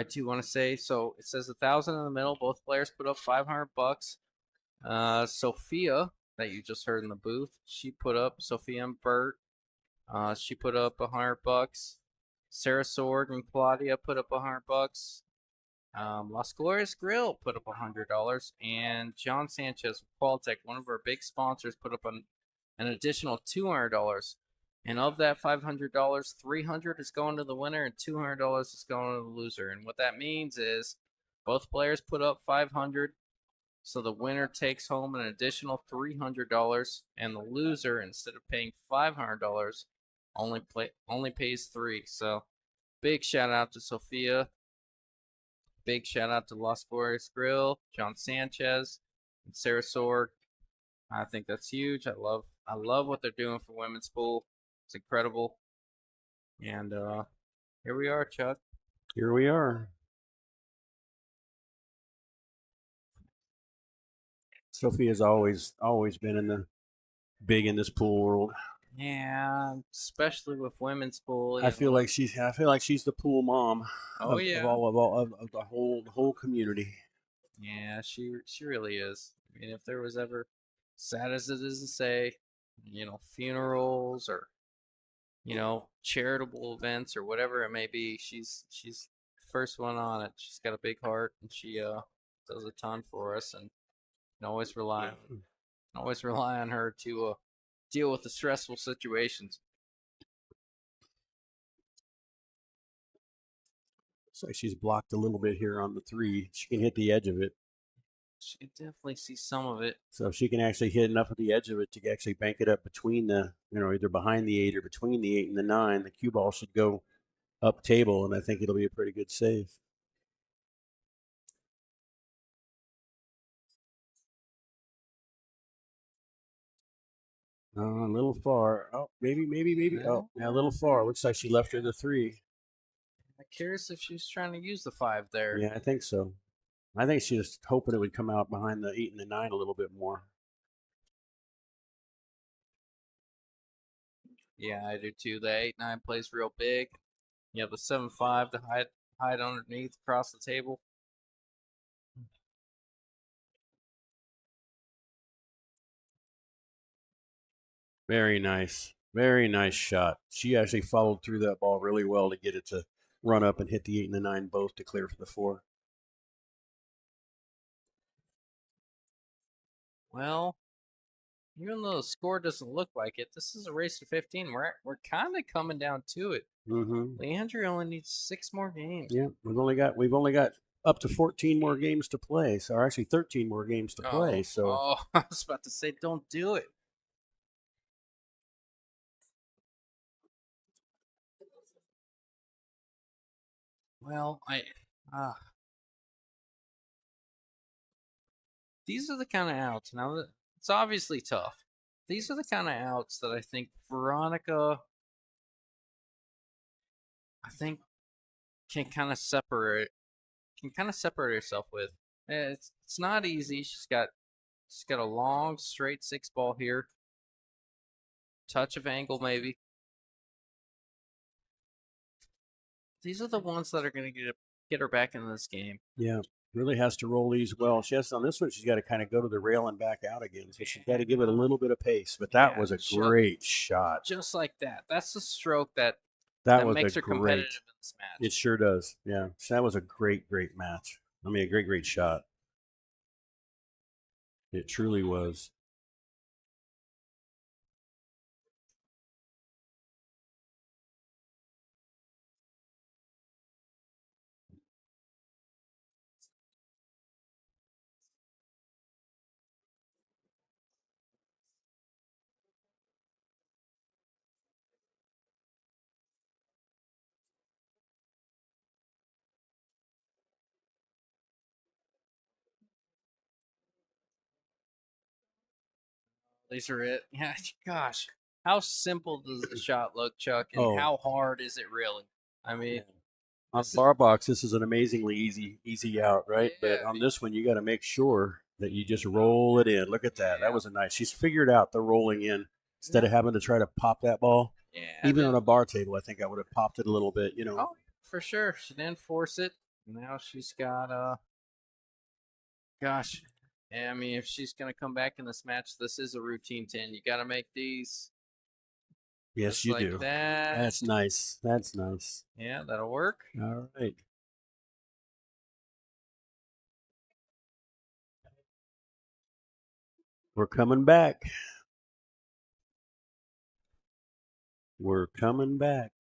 too want to say, so it says 1,000 in the middle. Both players put up $500. Sophia, that you just heard in the booth, she put up, Sophia and Bert, she put up $100. Sarah Sword and Claudia put up $100. Las Glorias Grill put up $100, and John Sanchez with Qualtech, one of our big sponsors, put up an additional $200. And of that $500, $300 is going to the winner, and $200 is going to the loser. And what that means is both players put up $500, so the winner takes home an additional $300, and the loser, instead of paying $500, only pays $300. So big shout out to Sophia. big shout out to Las Glorias Grill, John Sanchez, and Sarah Sorg. I think that's huge. I love what they're doing for women's pool. It's incredible. And here we are, Chuck. Here we are. Sophia's always been big in this pool world. Yeah, especially with women's pool. I feel like she's the pool mom. Oh, of yeah. of the whole community. Yeah, she really is. I mean, if there was ever, sad as it is to say, funerals or charitable events or whatever it may be, she's the first one on it. She's got a big heart and she does a ton for us, and can always rely on her to deal with the stressful situations. Looks like she's blocked a little bit here on the 3. She can hit the edge of it. She can definitely see some of it. So if she can actually hit enough of the edge of it to actually bank it up between the, either behind the 8 or between the 8 and the 9, the cue ball should go up table, and I think it'll be a pretty good save. A little far. Oh, maybe. Oh, yeah, a little far. Looks like she left her the 3. I'm curious if she's trying to use the 5 there. Yeah, I think so. I think she's just hoping it would come out behind the 8 and the 9 a little bit more. Yeah, I do too. The 8-9 plays real big. You have the 7-5 to hide underneath across the table. Very nice. Very nice shot. She actually followed through that ball really well to get it to run up and hit the 8 and the 9 both to clear for the 4. Well, even though the score doesn't look like it, this is a race to 15. We're kind of coming down to it. Mm-hmm. Leandrea only needs 6 more games. Yeah, we've only got up to 14 more games to play. So, or actually 13 more games to play. So, I was about to say, don't do it. Well, these are the kind of outs. Now, it's obviously tough. These are the kind of outs that I think Veronica, can kind of separate herself with. It's not easy. She's got a long straight 6 ball here. Touch of angle maybe. These are the ones that are going to get her back into this game. yeah, really has to roll these well. She has on this one. She's got to kind of go to the rail and back out again. So she's got to give it a little bit of pace. But that was a great shot. Just like that. That's the stroke that was makes her competitive in this match. It sure does. Yeah, that was a great match. I mean, a great shot. It truly was. These are it. Yeah, gosh. How simple does the shot look, Chuck? And how hard is it really? I mean, on bar box, this is an amazingly easy out, right? But on this one, you got to make sure that you just roll it in. Look at that. That was a nice. She's figured out the rolling in instead of having to try to pop that ball. Yeah. Even on a bar table, I think I would have popped it a little bit, Oh, for sure. She didn't force it. Now she's got gosh. Yeah, I mean, if she's going to come back in this match, this is a routine 10. You got to make these. Yes, you do. That's nice. That's nice. Yeah, that'll work. All right. We're coming back. We're coming back.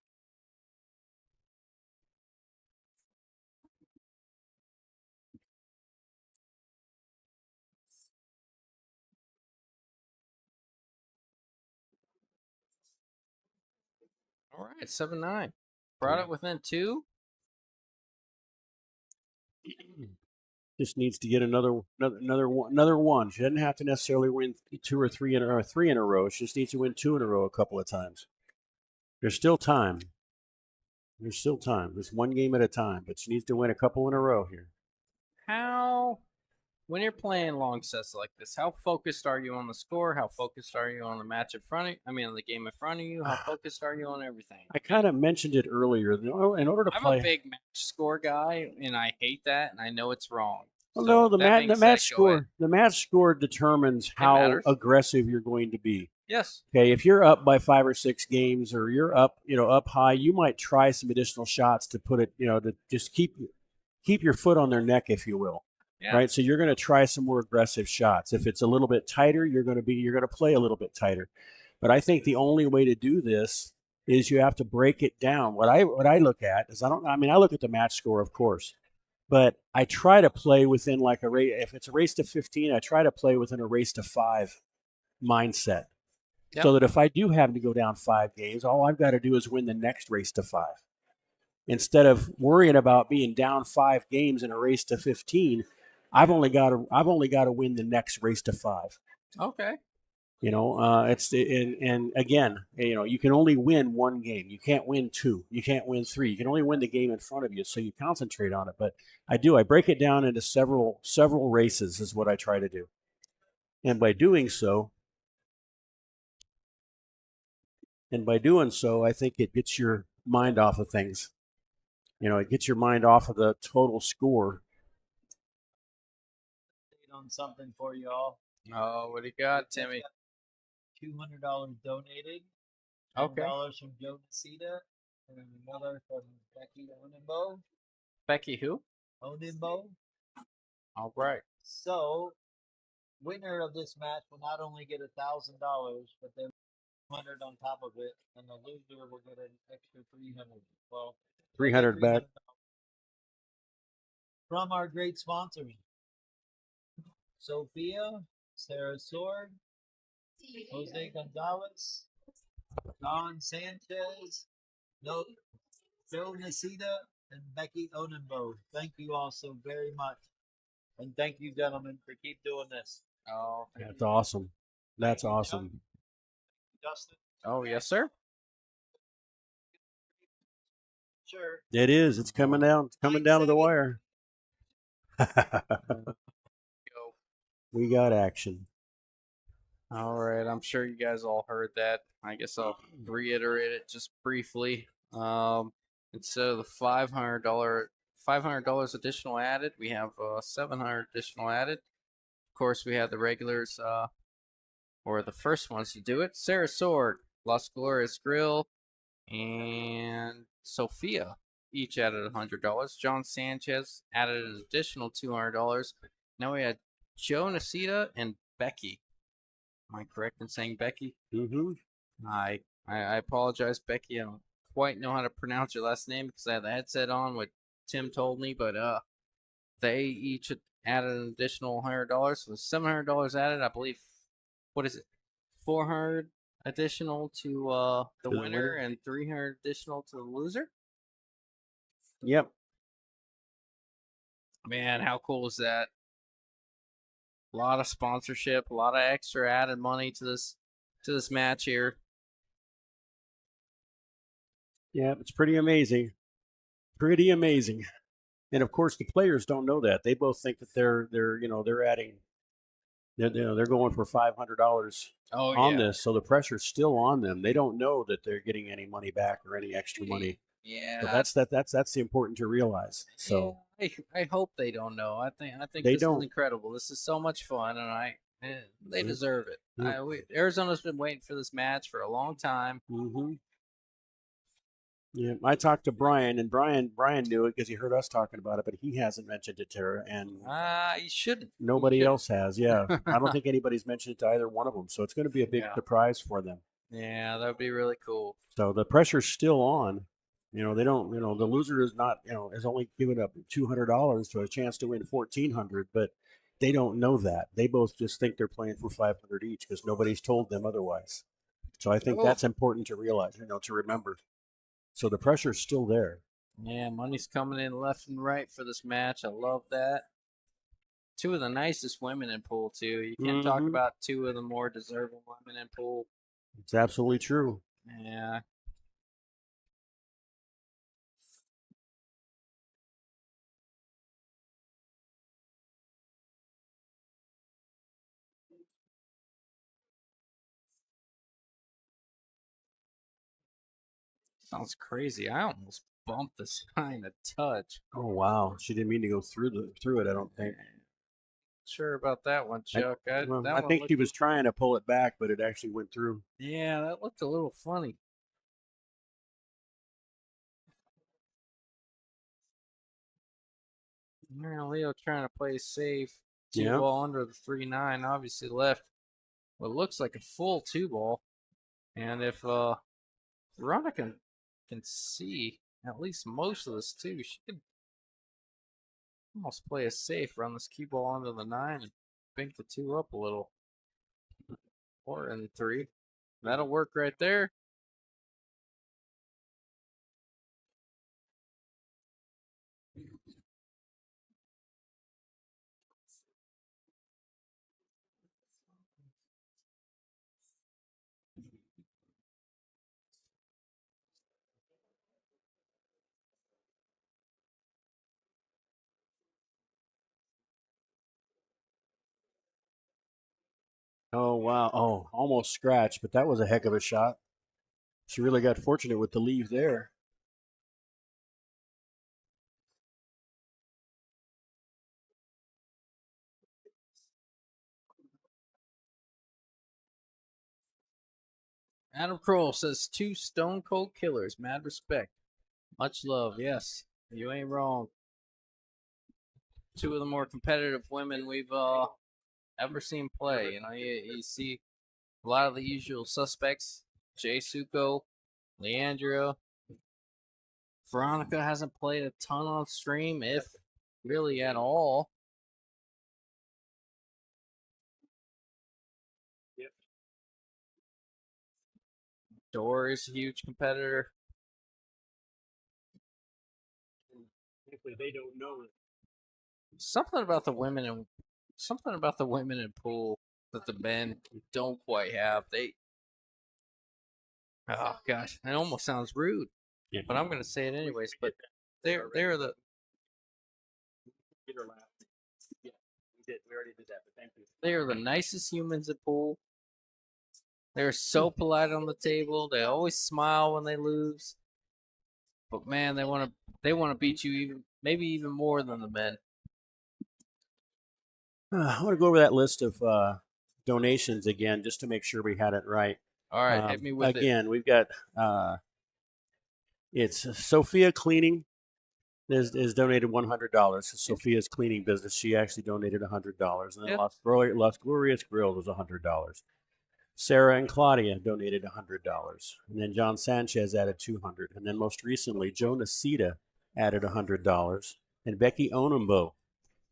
All right, 7-9. Brought it within 2. Just needs to get another one. She doesn't have to necessarily win 2 or 3 in a row. She just needs to win 2 in a row a couple of times. There's still time. There's still time. There's one game at a time, but she needs to win a couple in a row here. When you're playing long sets like this, how focused are you on the score? How focused are you on the match in front of you? I mean, on the game in front of you? How focused are you on everything? I kind of mentioned it earlier. In order to play, I'm a big match score guy, and I hate that, and I know it's wrong. well, So no, the that being match said, go ahead. score. The match score determines how matters. aggressive you're going to be. Yes. Okay, if you're up by 5 or 6 games, or you're up, up high, you might try some additional shots to put it, to just keep your foot on their neck, if you will. Yeah. Right. So you're going to try some more aggressive shots. If it's a little bit tighter, you're going to play a little bit tighter. But I think the only way to do this is you have to break it down. What I look at is I look at the match score, of course, but I try to play within like a race. If it's a race to 15, I try to play within a race to 5 mindset. Yep. So that if I do happen to go down 5 games, all I've got to do is win the next race to 5. Instead of worrying about being down 5 games in a race to 15, I've only got to win the next race to 5. Okay. And again, you can only win 1 game. You can't win 2. You can't win 3. You can only win the game in front of you. So you concentrate on it. But I break it down into several races is what I try to do. And by doing so, I think it gets your mind off of things. It gets your mind off of the total score. On something for you all. Oh, what do you got, Timmy? $200 donated. Okay. $10 from Joe Nacita and another from Becky Onimbo. Becky who? Onimbo. All right. So, winner of this match will not only get $1,000, but then 100 on top of it, and the loser will get an extra 300. Well, 300 back from our great sponsors: Sophia, Sarah Sword, Jose Gonzalez, Don Sanchez, Joe Nacita, and Becky Onimbo. Thank you all so very much. And thank you, gentlemen, for keep doing this. Oh, That's awesome. That's awesome. Justin? Oh, yes, sir. Sure. It is. It's coming down. It's coming down to the wire. We got action. All right. I'm sure you guys all heard that. I guess I'll reiterate it just briefly. Instead of the $500 additional added, we have $700 additional added. Of course, we have the regulars, or the first ones to do it: Sarah Sword, Las Glorias Grill, and Sophia. Each added $100. John Sanchez added an additional $200. Now we had Joe Nacita and Becky. Am I correct in saying Becky? Mm-hmm. I apologize, Becky. I don't quite know how to pronounce your last name because I had the headset on, what Tim told me, but they each added an additional $100, so $700 added. I believe, what is it, $400 additional to the winner and $300 additional to the loser. Yep. Man, how cool is that? A lot of sponsorship, a lot of extra added money to this match here. Yeah, it's pretty amazing. Pretty amazing. And of course, the players don't know that. They both think that they're adding. They're going for $500 on this, so the pressure's still on them. They don't know that they're getting any money back or any extra money. Yeah, so that's important to realize. So yeah, I hope they don't know. I think they this don't. is incredible. This is so much fun, and they deserve it. Mm-hmm. Arizona's been waiting for this match for a long time. Mm-hmm. Yeah, I talked to Brian, and Brian knew it because he heard us talking about it, but he hasn't mentioned it to her, and You shouldn't. nobody else has. Yeah, I don't think anybody's mentioned it to either one of them, so it's going to be a big surprise for them. Yeah, that would be really cool. So the pressure's still on. They don't. The loser is not. Is only giving up $200 to a chance to win $1,400, but they don't know that. They both just think they're playing for $500 each because nobody's told them otherwise. So I think that's important to realize. To remember. So the pressure's still there. Yeah, money's coming in left and right for this match. I love that. Two of the nicest women in pool too. You can't talk about two of the more deserving women in pool. It's absolutely true. Yeah. Sounds crazy. I almost bumped the sign a touch. Oh wow, she didn't mean to go through it. I don't think. Sure about that one, Chuck. I think she was trying to pull it back, but it actually went through. Yeah, that looked a little funny. Yeah, Leo trying to play safe. Two ball under the 3-9. Obviously left what looks like a full two ball. And if Veronica can see at least most of this too, she could almost play it safe, run this cue ball under the 9 and bank the 2 up a little. Or in the 3. That'll work right there. Oh wow! Oh, almost scratched, but that was a heck of a shot. She really got fortunate with the leave there. Adam Kroll says 2 stone cold killers. Mad respect. Much love. Yes, you ain't wrong. 2 of the more competitive women we've ever seen play. You know, you see a lot of the usual suspects. Jay Suko, Leandrea. Veronica hasn't played a ton on stream, if really at all. Yep. Dor is a huge competitor. Hopefully they don't know it. Something about the women in pool that the men don't quite have. Oh gosh, it almost sounds rude, but I'm gonna say it anyways. But they're the Get her laugh. Yeah, we did. We already did that, but thank you. they are the nicest humans in pool. They're so polite on the table. They always smile when they lose. But man, they want to beat you maybe even more than the men. I want to go over that list of donations again, just to make sure we had it right. All right, hit me with again. We've got it's Sophia Cleaning is donated $100. Sophia's cleaning business. She actually donated $100, and then Las Glorious Grills was $100. Sarah and Claudia donated $100, and then John Sanchez added $200, and then most recently Joe Nasita added $100, and Becky Onumbo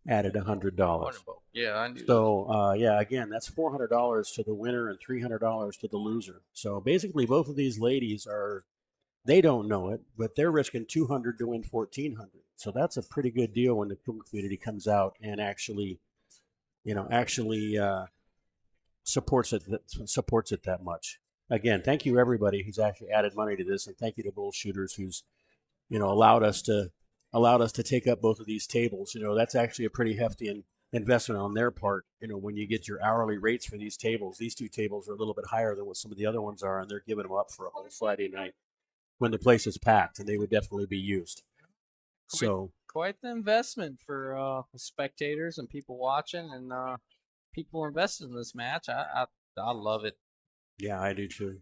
added $100. Yeah, I knew. So yeah, again, that's $400 to the winner and $300 to the loser. So basically, both of these ladies they don't know it, but they're risking $200 to win $1,400. So that's a pretty good deal when the community comes out and actually supports it that much. Again, thank you everybody who's actually added money to this, and thank you to Bull Shooters who's allowed us to take up both of these tables. That's actually a pretty hefty investment on their part. When you get your hourly rates for these 2 tables are a little bit higher than what some of the other ones are, and they're giving them up for a whole Friday night when the place is packed, and they would definitely be used. So quite the investment for the spectators and people watching and people invested in this match. I love it. Yeah, I do too.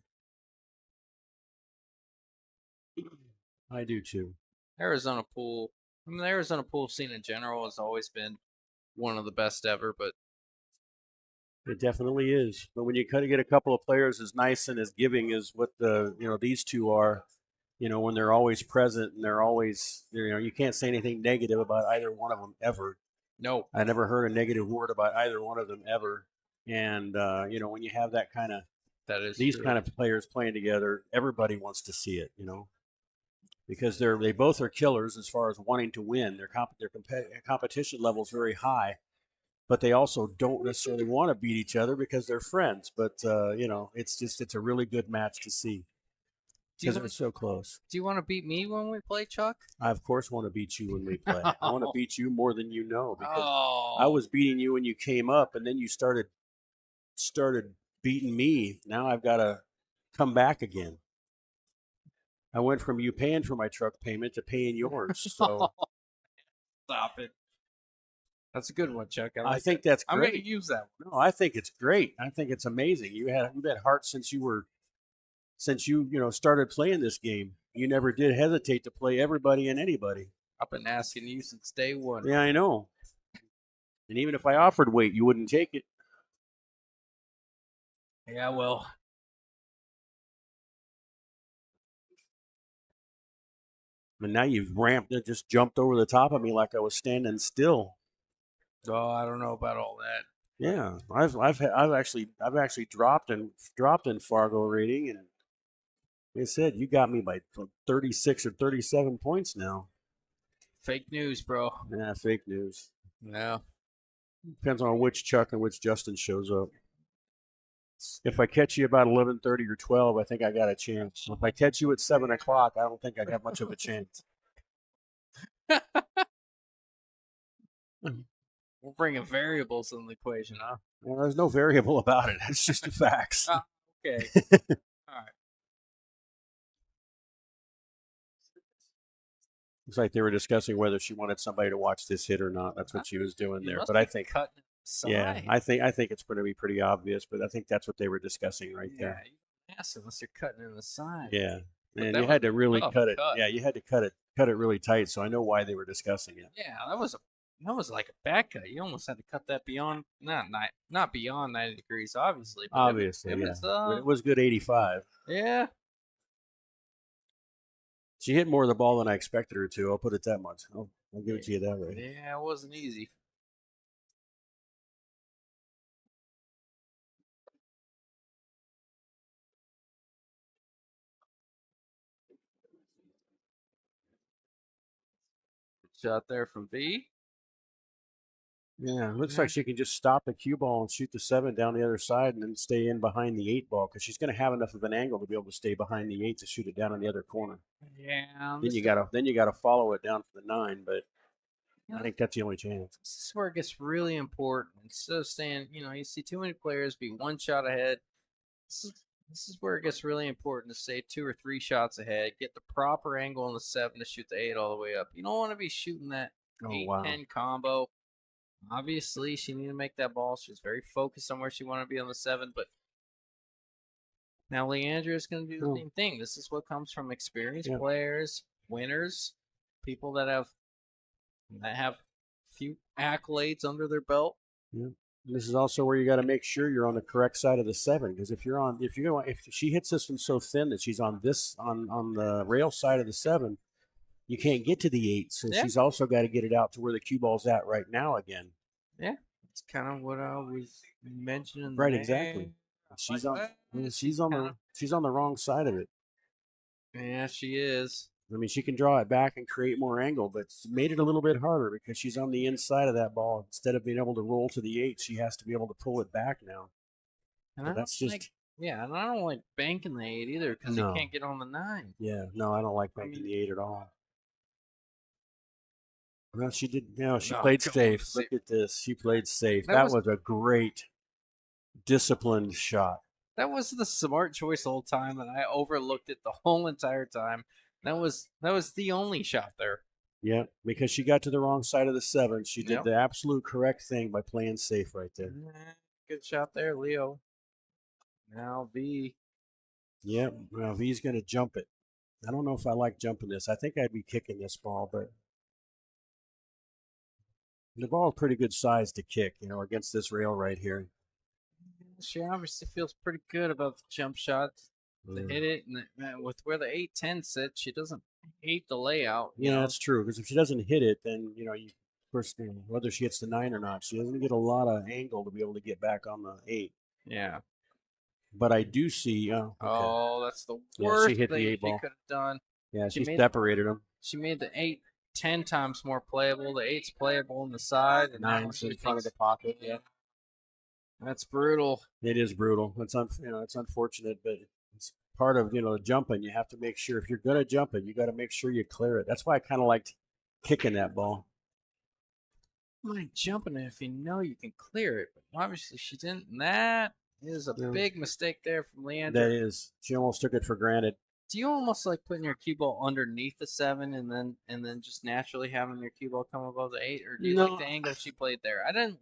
I do too. Arizona pool. I mean, the Arizona pool scene in general has always been one of the best ever, but it definitely is. But when you kind of get a couple of players as nice and as giving as what these 2 are, when they're always present and they're always, you can't say anything negative about either one of them ever. No, I never heard a negative word about either one of them ever. And when you have these kind of players playing together, everybody wants to see it. because they both are killers as far as wanting to win. Their competition level is very high, but they also don't necessarily want to beat each other because they're friends. But it's a really good match to see because they're so close. Do you want to beat me when we play, Chuck? I of course want to beat you when we play. I want to beat you more than you know because Oh, I was beating you when you came up, and then you started beating me. Now I've got to come back again. I went from you paying for my truck payment to paying yours. So stop it. That's a good one, Chuck. I think that's I'm going great. to use that one. No, I think it's great. I think it's amazing. You've had heart since you started playing this game. You never did hesitate to play everybody and anybody. I've been asking you since day one. Yeah, I know. And even if I offered weight, you wouldn't take it. Yeah, well. And now you've just jumped over the top of me like I was standing still. Oh, I don't know about all that. Yeah, I've actually dropped in Fargo rating, and like I said, you got me by 36 or 37 points now. Fake news, bro. Yeah, fake news. No. Depends on which Chuck and which Justin shows up. If I catch you about 11:30 or 12, I think I got a chance. If I catch you at 7 o'clock, I don't think I got much of a chance. We're bringing variables in the equation, huh? Well, there's no variable about it. It's just the facts. Okay. All right. Looks like they were discussing whether she wanted somebody to watch this hit or not. That's what she was doing there. But I think, yeah, I think it's going to be pretty obvious. But I think that's what they were discussing right there. Yes, unless you're cutting in the side. Yeah, and you had to really cut it. Yeah, you had to cut it really tight. So I know why they were discussing it. Yeah, that was like a back cut. You almost had to cut that beyond not beyond 90 degrees, obviously. But Obviously, it was good 85. Yeah. She hit more of the ball than I expected her to. I'll put it that much. I'll give it to you that way. Yeah, it wasn't easy. Shot there from V. Yeah, it looks like she can just stop the cue ball and shoot the 7 down the other side and then stay in behind the 8 ball because she's going to have enough of an angle to be able to stay behind the 8 to shoot it down in the other corner. Yeah. Then you gotta follow it down for the 9, but I think that's the only chance. This is where it gets really important. Instead of saying, you see too many players be one shot ahead. This is where it gets really important to stay 2 or 3 shots ahead. Get the proper angle on the 7 to shoot the 8 all the way up. You don't want to be shooting that 8-10 combo. Obviously, she needed to make that ball. She was very focused on where she wanted to be on the 7, but now Leandrea is going to do the same thing. This is what comes from experienced players, winners, people that have a few accolades under their belt. Yeah. This is also where you got to make sure you're on the correct side of the 7 because if she hits this one so thin that she's on the rail side of the 7, you can't get to the 8. So she's also got to get it out to where the cue ball's at right now again. Yeah, that's kind of what I was mentioning. Right, exactly. She's on the wrong side of it. Yeah, she is. I mean, she can draw it back and create more angle, but it's made it a little bit harder because she's on the inside of that ball. Instead of being able to roll to the 8, she has to be able to pull it back now. And and I don't like banking the 8 either because you can't get on the 9. Yeah, no, I don't like banking the 8 at all. Well, she did. She played safe. Look at this. She played safe. That was a great, disciplined shot. That was the smart choice the whole time, and I overlooked it the whole entire time. That was the only shot there. Yeah, because she got to the wrong side of the 7. She did the absolute correct thing by playing safe right there. Good shot there, Leo. Now V. Yep. Well, V's going to jump it. I don't know if I like jumping this. I think I'd be kicking this ball, but the ball is pretty good size to kick, against this rail right here. She obviously feels pretty good about the jump shot to hit it, and with where the 8-10 sits, she doesn't hate the layout. Yeah, that's true. Because if she doesn't hit it, then whether she hits the 9 or not, she doesn't get a lot of angle to be able to get back on the 8. Yeah. But I do see. Oh, that's the worst she hit thing the 8 ball. she could have done. Yeah, She she made- separated them. She made the 8 10 times more playable. The 8's playable on the side, and that Nines one in front of the everything's- pocket. Yeah, That's brutal. it is brutal. It's it's unfortunate, but it's part of jumping. You have to make sure if you're gonna jump it, you got to make sure you clear it. That's why I kind of liked kicking that ball. Mind jumping it if you know you can clear it, but obviously she didn't. And that is a Yeah. big mistake there from Leandrea. That is, she almost took it for granted. Do you almost like putting your cue ball underneath the 7 and then just naturally having your cue ball come above the 8, or do you No. like the angle she played there? I didn't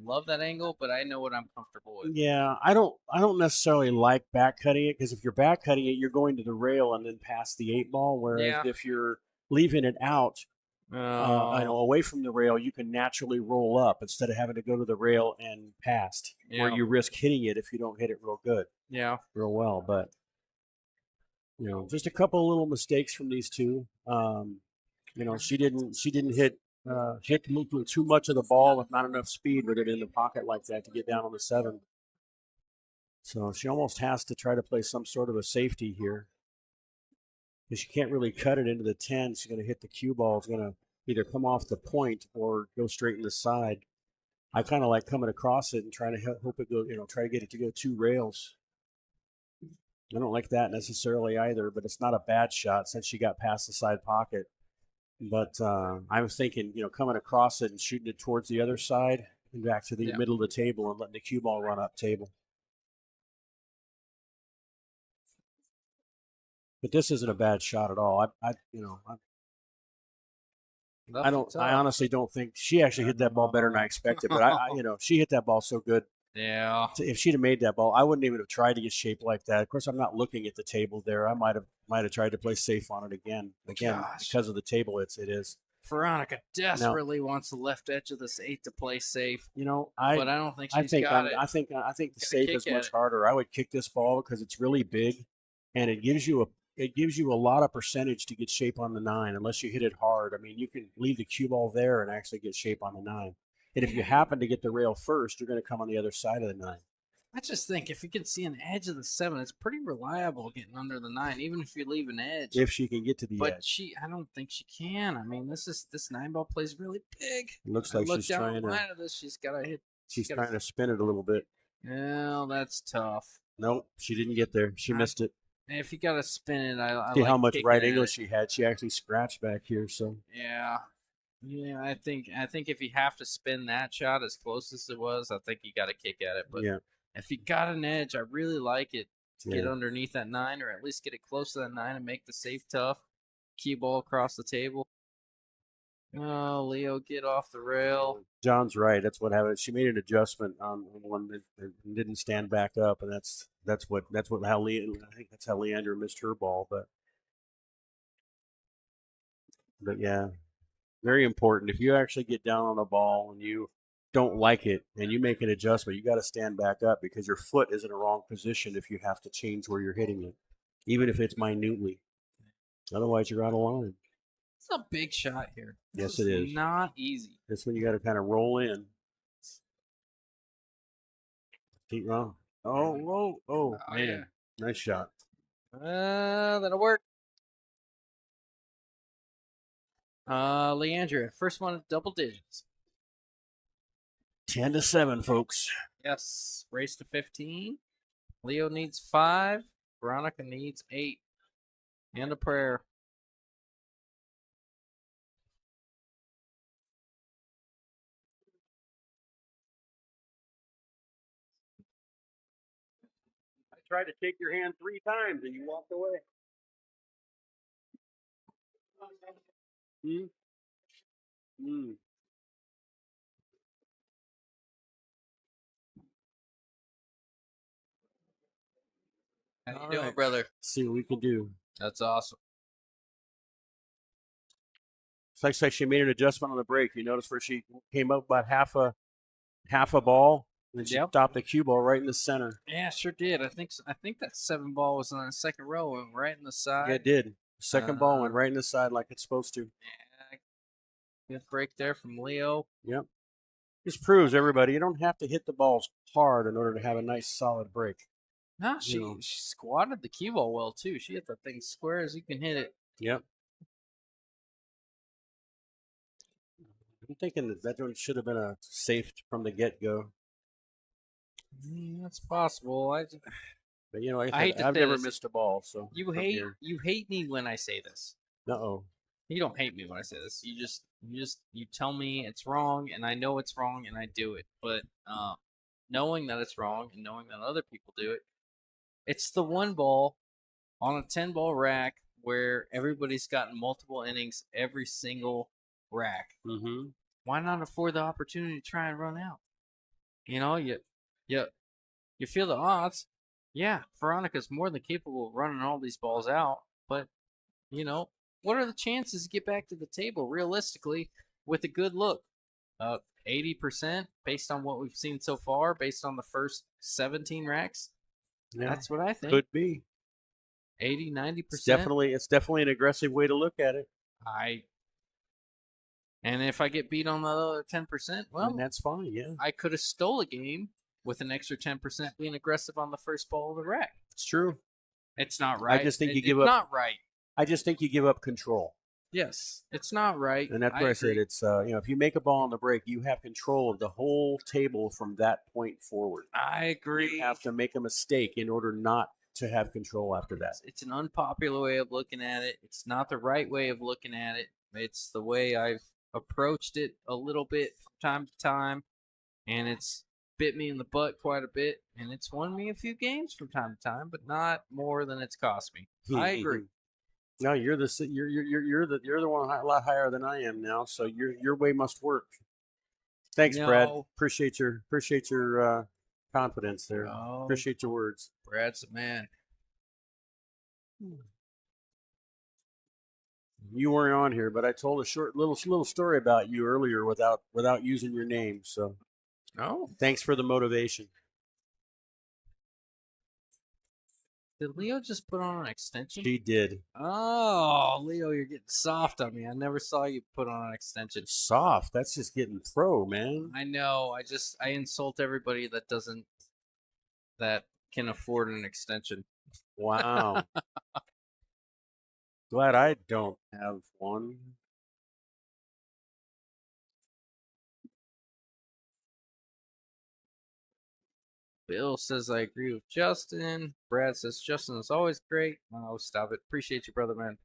love that angle, but I know what I'm comfortable with. Yeah, I don't necessarily like back cutting it because if you're back cutting it, you're going to the rail and then past the 8 ball. Whereas Yeah. if you're leaving it out, Oh, away from the rail, you can naturally roll up instead of having to go to the rail and past, where Yeah. you risk hitting it if you don't hit it real good, yeah. real well. But just a couple of little mistakes from these two. She didn't hit too much of the ball with not enough speed with it in the pocket like that to get down on the 7. So she almost has to try to play some sort of a safety here. Because she can't really cut it into the 10. She's going to hit the cue ball. It's going to either come off the point or go straight in the side. I kind of like coming across it and trying to hope it go, try to get it to go 2 rails. I don't like that necessarily either, but it's not a bad shot since she got past the side pocket. But I was thinking, coming across it and shooting it towards the other side and back to the middle of the table and letting the cue ball run up table. But this isn't a bad shot at all. I honestly don't think she actually hit that ball better than I expected. But she hit that ball so good. Yeah. If she'd have made that ball, I wouldn't even have tried to get shaped like that. Of course, I'm not looking at the table there. I might have tried to play safe on it again Gosh. because of the table. It is. Veronica desperately wants the left edge of this 8 to play safe, but I don't think she's got it. I think the Gotta safe kick is at much it. harder. I would kick this ball because it's really big, and it gives you a lot of percentage to get shape on the 9 unless you hit it hard. I mean, you can leave the cue ball there and actually get shape on the 9. And if you happen to get the rail first, you're going to come on the other side of the 9. I just think if you can see an edge of the 7, it's pretty reliable getting under the 9, even if you leave an edge. If she can get to the But edge. I don't think she can. I mean, this 9 ball plays really big. It looks like Look she's down trying the to. line of this. She's got to hit. She's trying to spin it a little bit. Well, that's tough. Nope, she didn't get there. She missed it. And if you got to spin it, I See like how much kicking right at angle it. she had. She actually scratched back here. So Yeah. Yeah, I think if you have to spin that shot as close as it was, I think you got to kick at it. But yeah, if you got an edge, I really like it to get Yeah. underneath that 9, or at least get it close to that 9 and make the safe tough. Key ball across the table. Oh, Leo, get off the rail. John's right. That's what happened. She made an adjustment on one that didn't stand back up, and that's how Leandrea missed her ball. But yeah, very important. If you actually get down on a ball and you don't like it and you make an adjustment, you got to stand back up because your foot is in a wrong position if you have to change where you're hitting it, even if it's minutely. Otherwise, you're out of line. It's a big shot here. Yes, This it is. Not easy. That's when you got to kind of roll in. Keep wrong. Oh, man. yeah. Nice shot. That'll work. Leandrea, first one at double digits. 10-7, folks. Yes, race to 15. Leo needs 5. Veronica needs 8. And a prayer. I tried to take your hand 3 times and you walked away. How you All doing, right. brother? See what we can do. That's awesome. It's like she made an adjustment on the break. You notice where she came up about half a ball, and then she Yep. stopped the cue ball right in the center. Yeah, sure did. I think that 7 ball was on the second row and right in the side. Yeah, it did. Second ball went Uh, right in the side like it's supposed to. Yeah, good break there from Leo. Yep. This proves everybody you don't have to hit the balls hard in order to have a nice solid break. No, she know. squatted the cue ball well too. She hit that thing square as you can hit it. Yep. I'm thinking that one should have been a safe from the get-go. That's possible. But you know, like I I hate said, to I've say never this. missed a ball. So You from hate here. you hate me when I say this. Uh-oh. You don't hate me when I say this. You tell me it's wrong, and I know it's wrong, and I do it. But knowing that it's wrong and knowing that other people do it, it's the one ball on a 10-ball rack where everybody's gotten multiple innings every single rack. Mm-hmm. Why not afford the opportunity to try and run out? You know, you feel the odds. Yeah, Veronica's more than capable of running all these balls out, but you know, what are the chances to get back to the table realistically with a good look? 80% based on what we've seen so far, based on the first 17 racks. Yeah, That's what I think. could be. 80, 90%. It's definitely an aggressive way to look at it. And if I get beat on the other 10%, well, And that's fine. Yeah, I could have stole a game with an extra 10% being aggressive on the first ball of the rack. it's true. It's not right. I just think you It's give up. not right. I just think you give up control. Yes, it's not right. And that's where I said agree. it's if you make a ball on the break, you have control of the whole table from that point forward. I agree. You have to make a mistake in order not to have control after that. It's an unpopular way of looking at it. It's not the right way of looking at it. It's the way I've approached it a little bit from time to time, and it's bit me in the butt quite a bit, and it's won me a few games from time to time, but not more than it's cost me. I agree. No, you're the one a lot higher than I am now, so your way must work. Thanks, Brad. No. Appreciate your confidence there. No. Appreciate your words. Brad's a man. You weren't on here, but I told a short little story about you earlier without using your name. So, thanks for the motivation. Did Leo just put on an extension? She did. Oh, Leo, you're getting soft on me. I never saw you put on an extension. Soft. That's just getting pro, man. I know. I insult everybody that can afford an extension. Wow. Glad I don't have one. Bill says I agree with Justin. Brad says Justin is always great. Oh, stop it. Appreciate you, brother, man.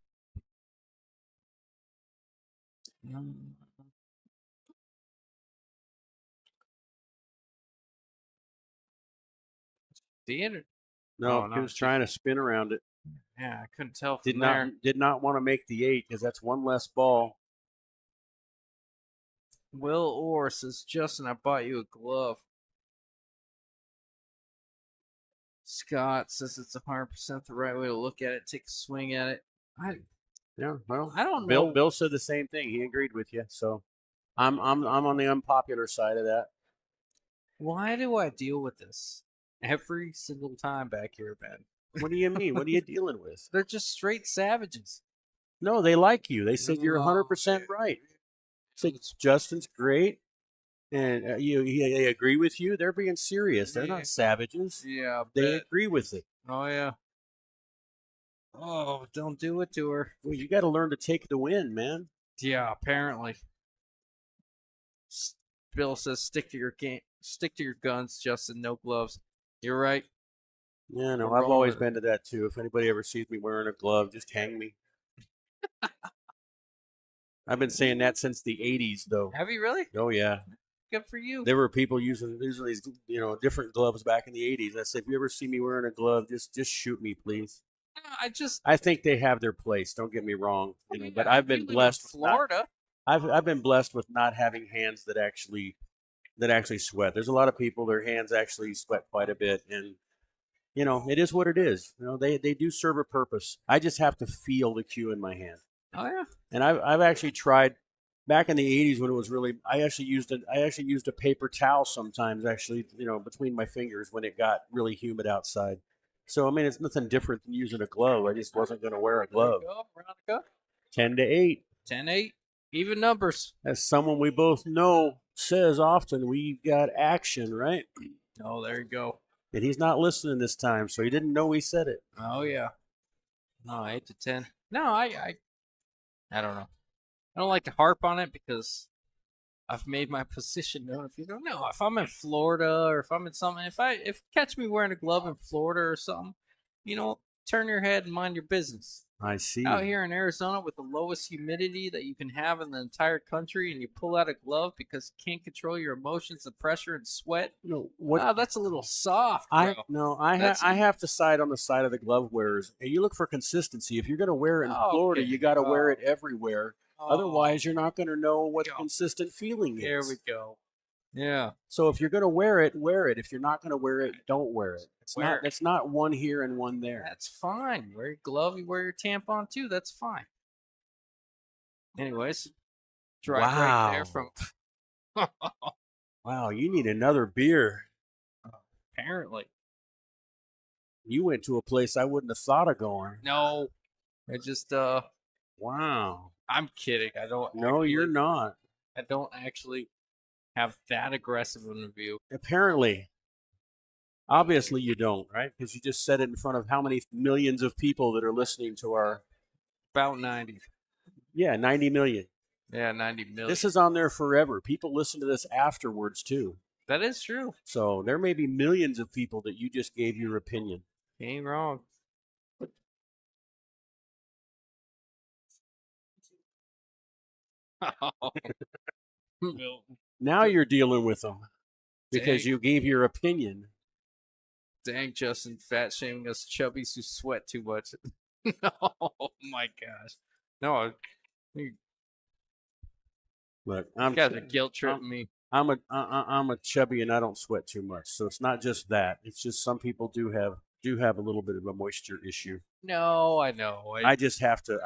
Theater? No, he was trying to spin around it. Yeah, I couldn't tell from Did there. not want to make the 8 because that's one less ball. Will Orr says, Justin, I bought you a glove. Scott says it's 100% the right way to look at it. Take a swing at it. Yeah, well, I don't know. Bill said the same thing. He agreed with you. So, I'm on the unpopular side of that. Why do I deal with this every single time back here, Ben? What do you mean? What are you dealing with? They're just straight savages. No, they like you. They said you're 100% right. Said Justin's great, and they agree with you. They're being serious. They're not savages. Yeah, they agree with it. Oh yeah. Oh, don't do it to her. Well, you got to learn to take the win, man. Yeah, apparently. Bill says, stick to your guns, Justin. No gloves. You're right. Yeah, no, I've always been to that too. If anybody ever sees me wearing a glove, just hang me. I've been saying that since the 80s, though. Have you really? Oh, yeah. Good for you. There were people using these, different gloves back in the 80s. I said, if you ever see me wearing a glove, just shoot me, please. I think they have their place. Don't get me wrong, but I've been blessed. Florida. I've been blessed with not having hands that actually sweat. There's a lot of people, their hands actually sweat quite a bit, and it is what it is. They do serve a purpose. I just have to feel the cue in my hand. Oh yeah. And I've actually tried back in the 80s when it was really. I actually used a paper towel sometimes. Actually, between my fingers when it got really humid outside. So I mean, it's nothing different than using a glove. I just wasn't going to wear a glove. There you go, Veronica. 10-8. 10-8. Even numbers. As someone we both know says often, we've got action, right? Oh, there you go. And he's not listening this time, so he didn't know we said it. Oh yeah. No, 8 to 10. No, I don't know. I don't like to harp on it because I've made my position known. If you don't know, if I'm in Florida or if I'm in something, if you catch me wearing a glove in Florida or something, turn your head and mind your business. I see. Out here in Arizona with the lowest humidity that you can have in the entire country, and you pull out a glove because you can't control your emotions, the pressure and sweat. What? That's a little soft, bro. I have to side on the side of the glove wearers. And you look for consistency. If you're going to wear it in Florida, you got to wear it everywhere. Otherwise, you're not going to know what the consistent feeling is. There we go. Yeah. So if you're going to wear it, wear it. If you're not going to wear it, don't wear it. It's not one here and one there. That's fine. You wear your glove, you wear your tampon too. That's fine. Anyways, drive right there from. Wow, you need another beer. Apparently. You went to a place I wouldn't have thought of going. No, I just Wow. I'm kidding. I don't. No, you're not. I don't actually have that aggressive of a view. Apparently. Obviously you don't, right? Because you just said it in front of how many millions of people that are listening to our... About 90. Yeah, 90 million. Yeah, 90 million. This is on there forever. People listen to this afterwards, too. That is true. So there may be millions of people that you just gave your opinion. Ain't wrong. Now you're dealing with them because you gave your opinion. Dang, Justin, fat shaming us chubbies who sweat too much. Oh my gosh. No, Look, you guys are guilt tripping me. I'm a chubby and I don't sweat too much. So it's not just that. It's just some people do have a little bit of a moisture issue. No, I know. I just have to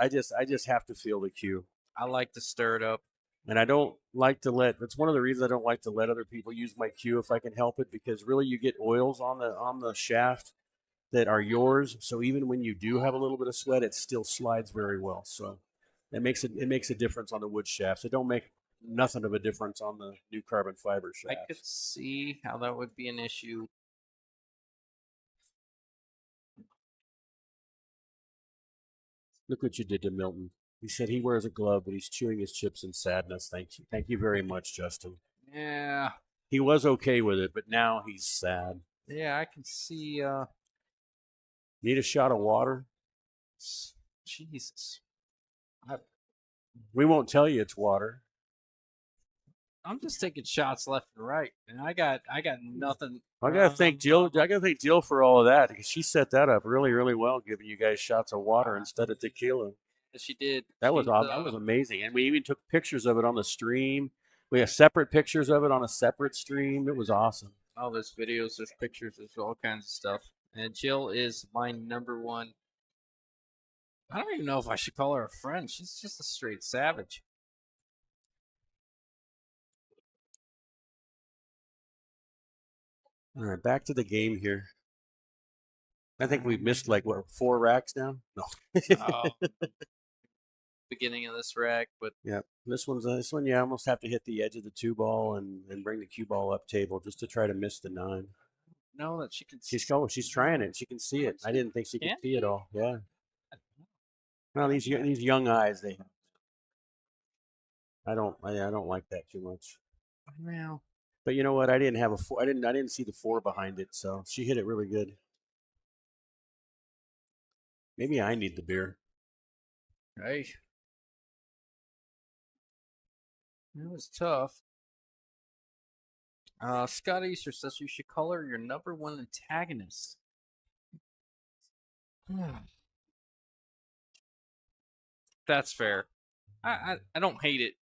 feel the cue. I like to stir it up. And I don't like to that's one of the reasons I don't like to let other people use my cue if I can help it, because really you get oils on the shaft that are yours. So even when you do have a little bit of sweat, it still slides very well. So it makes a difference on the wood shafts. It don't make nothing of a difference on the new carbon fiber shafts. I could see how that would be an issue. Look what you did to Milton. He said he wears a glove, but he's chewing his chips in sadness. Thank you. Thank you very much, Justin. Yeah. He was okay with it, but now he's sad. Yeah, I can see. Need a shot of water? Jesus. We won't tell you it's water. I'm just taking shots left and right, and I got nothing. I gotta thank Jill. I gotta thank Jill for all of that, because she set that up really, really well, giving you guys shots of water instead of tequila. She did. That was awesome. That was amazing, and we even took pictures of it on the stream. We have separate pictures of it on a separate stream. It was awesome. Oh, there's videos, there's pictures, there's all kinds of stuff. And Jill is my number one. I don't even know if I should call her a friend. She's just a straight savage. All right, back to the game here. I think we've missed 4 racks now. No. Beginning of this rack, but yeah, this one you almost have to hit the edge of the 2-ball and bring the cue ball up table just to try to miss the 9. No, that she can. She's trying it. She can see it. I didn't think she could see it all. Yeah. Well, these young eyes, I don't like that too much. Well. But you know what? I didn't have a 4. I didn't see the 4 behind it, so she hit it really good. Maybe I need the beer. Hey. It was tough. Scott Easter says you should call her your number one antagonist. That's fair. I don't hate it.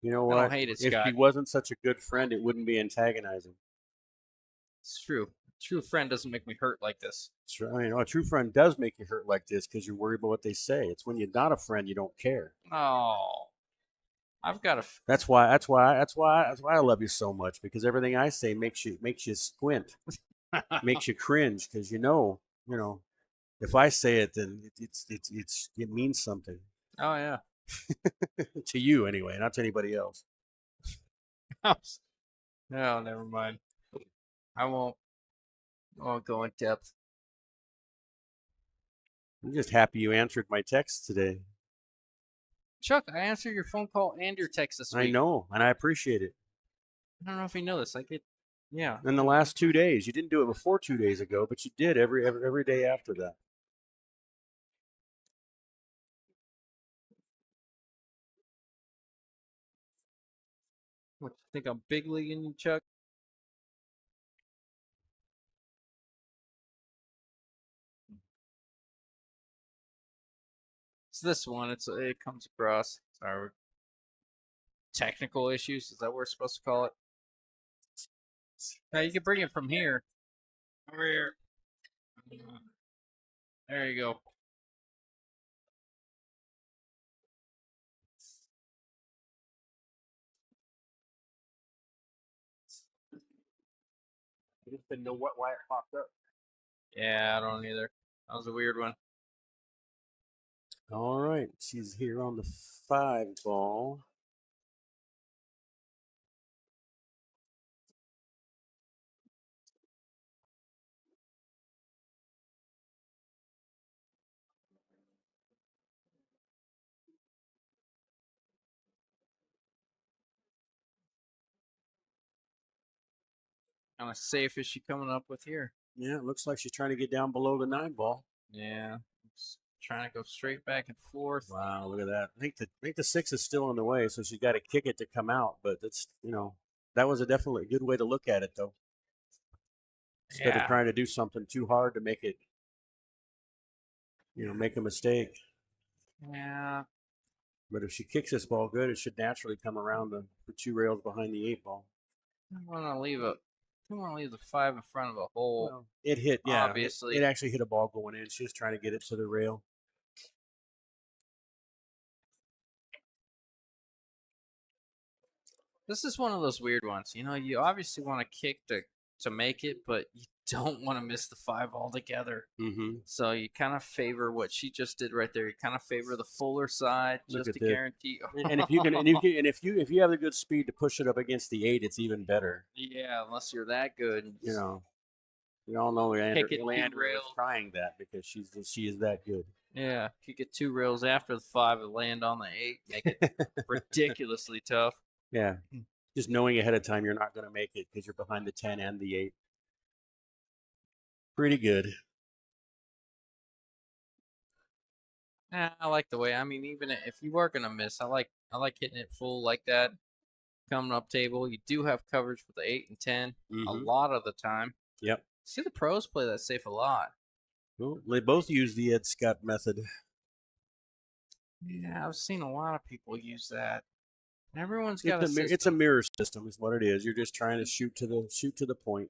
You know what? I don't hate it, Scott. If he wasn't such a good friend, it wouldn't be antagonizing. It's true. A true friend doesn't make me hurt like this. A true friend does make you hurt like this because you're worried about what they say. It's when you're not a friend, you don't care. Oh, I've got a. That's why I love you so much, because everything I say makes you squint, makes you cringe, because you know, if I say it, then it means something. Oh yeah. To you anyway, not to anybody else. No, never mind. I won't go in depth. I'm just happy you answered my text today. Chuck, I answer your phone call and your text this week. I know, and I appreciate it. I don't know if you know this. Yeah. In the last 2 days, you didn't do it before 2 days ago, but you did every day after that. What, you think I'm big leaguing you, Chuck? It's this one. It comes across. Sorry. Technical issues. Is that what we're supposed to call it? Now you can bring it from here. Over here. There you go. I just didn't know why it popped up. Yeah, I don't either. That was a weird one. All right, she's here on the 5 ball. Kind of safe is she coming up with here? Yeah, it looks like she's trying to get down below the 9 ball. Yeah. Just trying to go straight back and forth. Wow, look at that. I think the 6 is still in the way, so she's got to kick it to come out. But that's, that was a definitely good way to look at it, though. Instead of trying to do something too hard to make it, make a mistake. Yeah. But if she kicks this ball good, it should naturally come around the 2 rails behind the 8 ball. I want to leave the 5 in front of a hole. Well, it hit, yeah. Obviously. It actually hit a ball going in. She was trying to get it to the rail. This is one of those weird ones. You obviously want to kick to make it, but you don't want to miss the 5 altogether. Mm-hmm. So you kind of favor what she just did right there. You kind of favor the fuller side just to guarantee. And if you can, and if you have the good speed to push it up against the 8, it's even better. Yeah, unless you're that good. We all know Leandrea was rails. trying that because she is that good. Yeah, kick it 2 rails after the 5 and land on the 8, make it ridiculously tough. Yeah, just knowing ahead of time you're not going to make it because you're behind the 10 and the 8. Pretty good. I like the way. I mean, even if you are gonna miss, I like hitting it full like that. Coming up table, you do have coverage with the 8 and 10 a lot of the time. Yep. See the pros play that safe a lot. Well, they both use the Ed Scott method. Yeah, I've seen a lot of people use that. Everyone's got it's a mirror system, is what it is. You're just trying to shoot to the point,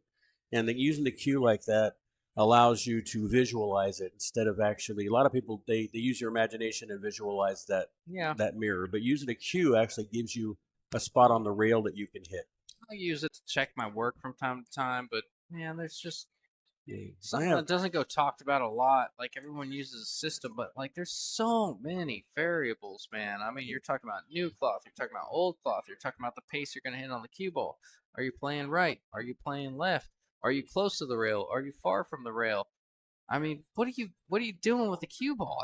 and using the cue like that allows you to visualize it instead of actually. A lot of people they use your imagination and visualize that mirror, but using a cue actually gives you a spot on the rail that you can hit. I use it to check my work from time to time, but man, there's just something that doesn't go talked about a lot. Like everyone uses a system, but like there's so many variables, man. I mean, you're talking about new cloth, you're talking about old cloth, you're talking about the pace you're going to hit on the cue ball. Are you playing right? Are you playing left? Are you close to the rail? Are you far from the rail? I mean, what are you doing with the cue ball?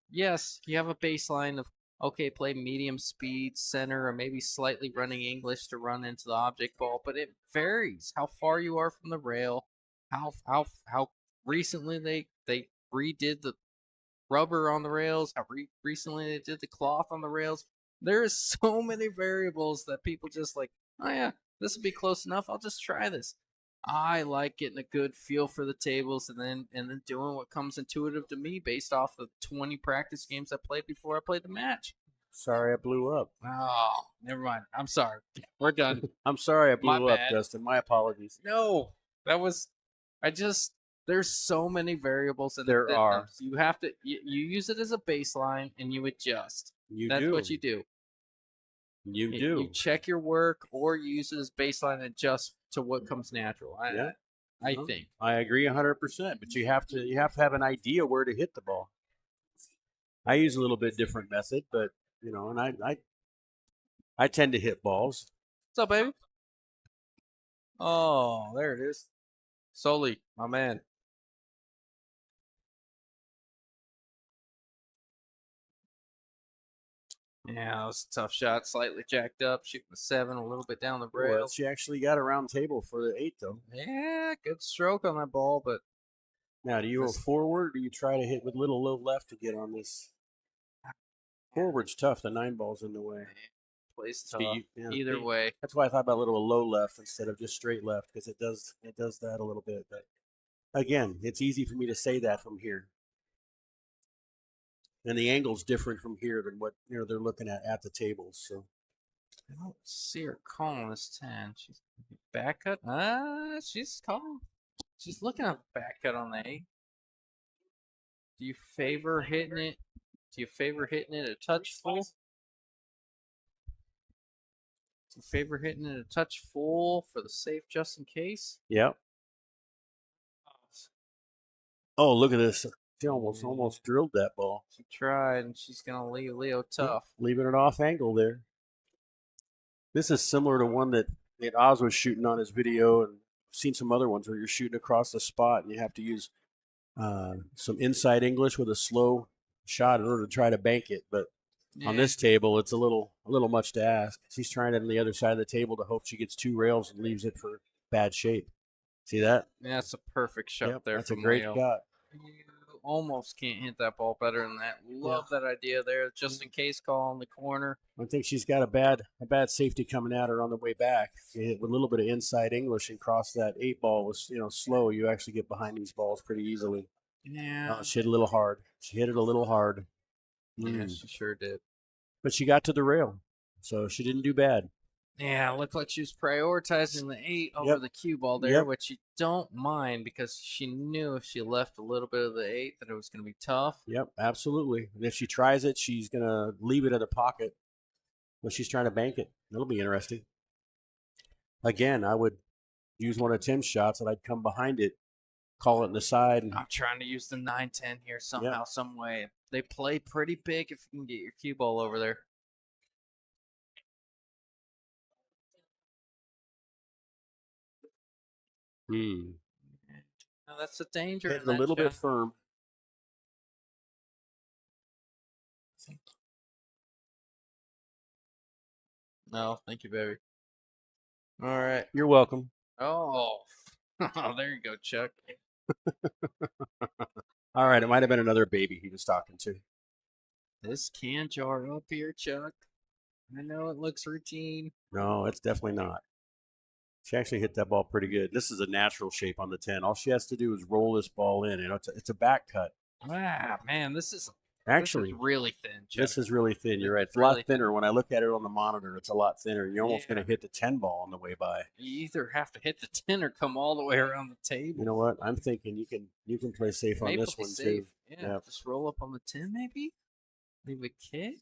Yes, you have a baseline of okay, play medium speed, center, or maybe slightly running English to run into the object ball, but it varies how far you are from the rail, how recently they redid the rubber on the rails, how recently they did the cloth on the rails. There is so many variables that people just like, oh yeah, this will be close enough. I'll just try this. I like getting a good feel for the tables and then doing what comes intuitive to me based off of 20 practice games I played before I played the match. Sorry, I blew up. Oh, never mind. I'm sorry. We're done. I'm sorry I blew up, bad. Justin. My apologies. No, there's so many variables and there are. You have to you use it as a baseline and you adjust. That's what you do. You check your work or you use it as baseline and adjust to what comes natural. I think. I agree 100%, but you have to have an idea where to hit the ball. I use a little bit different method, but and I tend to hit balls. What's up, baby? Oh, there it is. Soli, my man. Yeah, that was a tough shot. Slightly jacked up, shooting a 7, a little bit down the Well, rail. she actually got a round table for the 8, though. Yeah, good stroke on that ball, but Now, do you go forward, or do you try to hit with little low left to get on this? Forward's tough. The 9 ball's in the way. plays So tough. Either see, way. that's why I thought about a little low left instead of just straight left, because it does that a little bit. But again, it's easy for me to say that from here, and the angle's different from here than what they're looking at the tables. So I don't see her calling this 10. She's back cut. She's calling. She's looking at back cut on the 8. Do you favor hitting it? Do you favor hitting it a touch full? Do you favor hitting it a touch full for the safe just in case? yep. Oh, look at this! She almost drilled that ball. She tried, and she's gonna leave Leo tough. Leaving it off angle there. This is similar to one that Oz was shooting on his video, and I've seen some other ones where you're shooting across the spot and you have to use some inside English with a slow shot in order to try to bank it. But on this table, it's a little much to ask. She's trying it on the other side of the table to hope she gets 2 rails and leaves it for bad shape. See that? Yeah, that's a perfect shot there. That's a from great Leo. shot. You almost can't hit that ball better than that. Love that idea there. Just in case call on the corner. I think she's got a bad safety coming at her on the way back. If you hit with a little bit of inside English and cross that 8 ball was slow, you actually get behind these balls pretty easily. Yeah. She hit it a little hard. She hit it a little hard. Yeah, she sure did. But she got to the rail, so she didn't do bad. Yeah, looked like she was prioritizing the 8 over the cue ball there, which you don't mind because she knew if she left a little bit of the 8 that it was going to be tough. Yep, absolutely. And if she tries it, she's going to leave it in the pocket when she's trying to bank it. That'll be interesting. Again, I would use one of Tim's shots and I'd come behind it, call it in the side. And I'm trying to use the 9-10 here somehow, some way. They play pretty big if you can get your cue ball over there. Now that's the danger. It's a little bit firm. No, thank you, baby. All right. You're welcome. Oh, there you go, Chuck. All right, it might have been another baby he was talking to. This can jar up here, Chuck. I know it looks routine. No, it's definitely not. She actually hit that ball pretty good. This is a natural shape on the 10. All she has to do is roll this ball in. It's a back cut. Ah, man, this is Actually really thin, Chuck. This is really thin. You're right. It's a lot thinner. When I look at it on the monitor, it's a lot thinner. You're almost going to hit the 10 ball on the way by. You either have to hit the 10 or come all the way around the table. You know what? I'm thinking you can play safe on this one too. Yeah, just roll up on the 10 maybe. Leave a kick.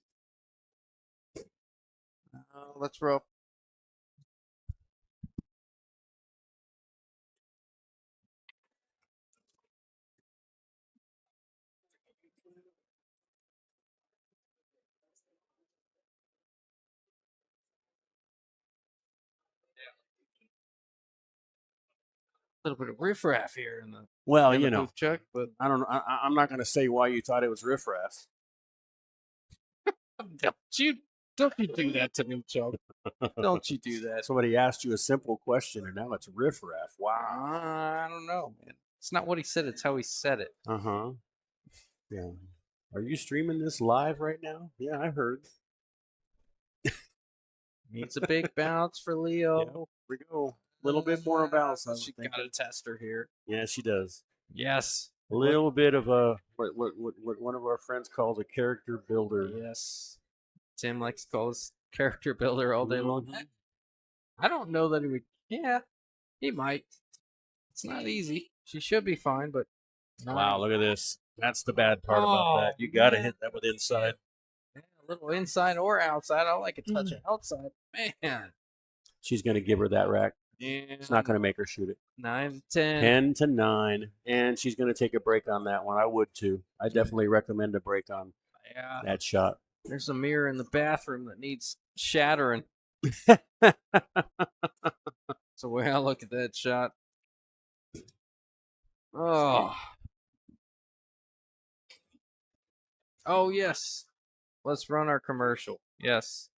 Let's roll. A little bit of riffraff here in the booth, Chuck, but I don't know. I'm not going to say why you thought it was riffraff. Don't you do that to me, Chuck? Don't you do that? Somebody asked you a simple question, and now it's riffraff. Wow. I don't know, man. It's not what he said; it's how he said it. Yeah. Are you streaming this live right now? Yeah, I heard. Needs a big bounce for Leo. Yeah, here we go. A little bit more bounce. She got a tester here. Yeah, she does. Yes. A little bit of a what one of our friends calls a character builder. Yes. Tim likes to call his character builder all day long. I don't know that he would. Yeah, he might. It's not easy. She should be fine, but. Wow, look at this. That's the bad part about that. You got to hit that with inside. Yeah, a little inside or outside. I like a touch of outside. Man. She's going to give her that rack. Yeah. It's not going to make her shoot it. 9-10. 10-9. And she's going to take a break on that one. I would too. I definitely recommend a break on that shot. There's a mirror in the bathroom that needs shattering. So way I look at that shot. Oh. Oh, yes. Let's run our commercial. Yes.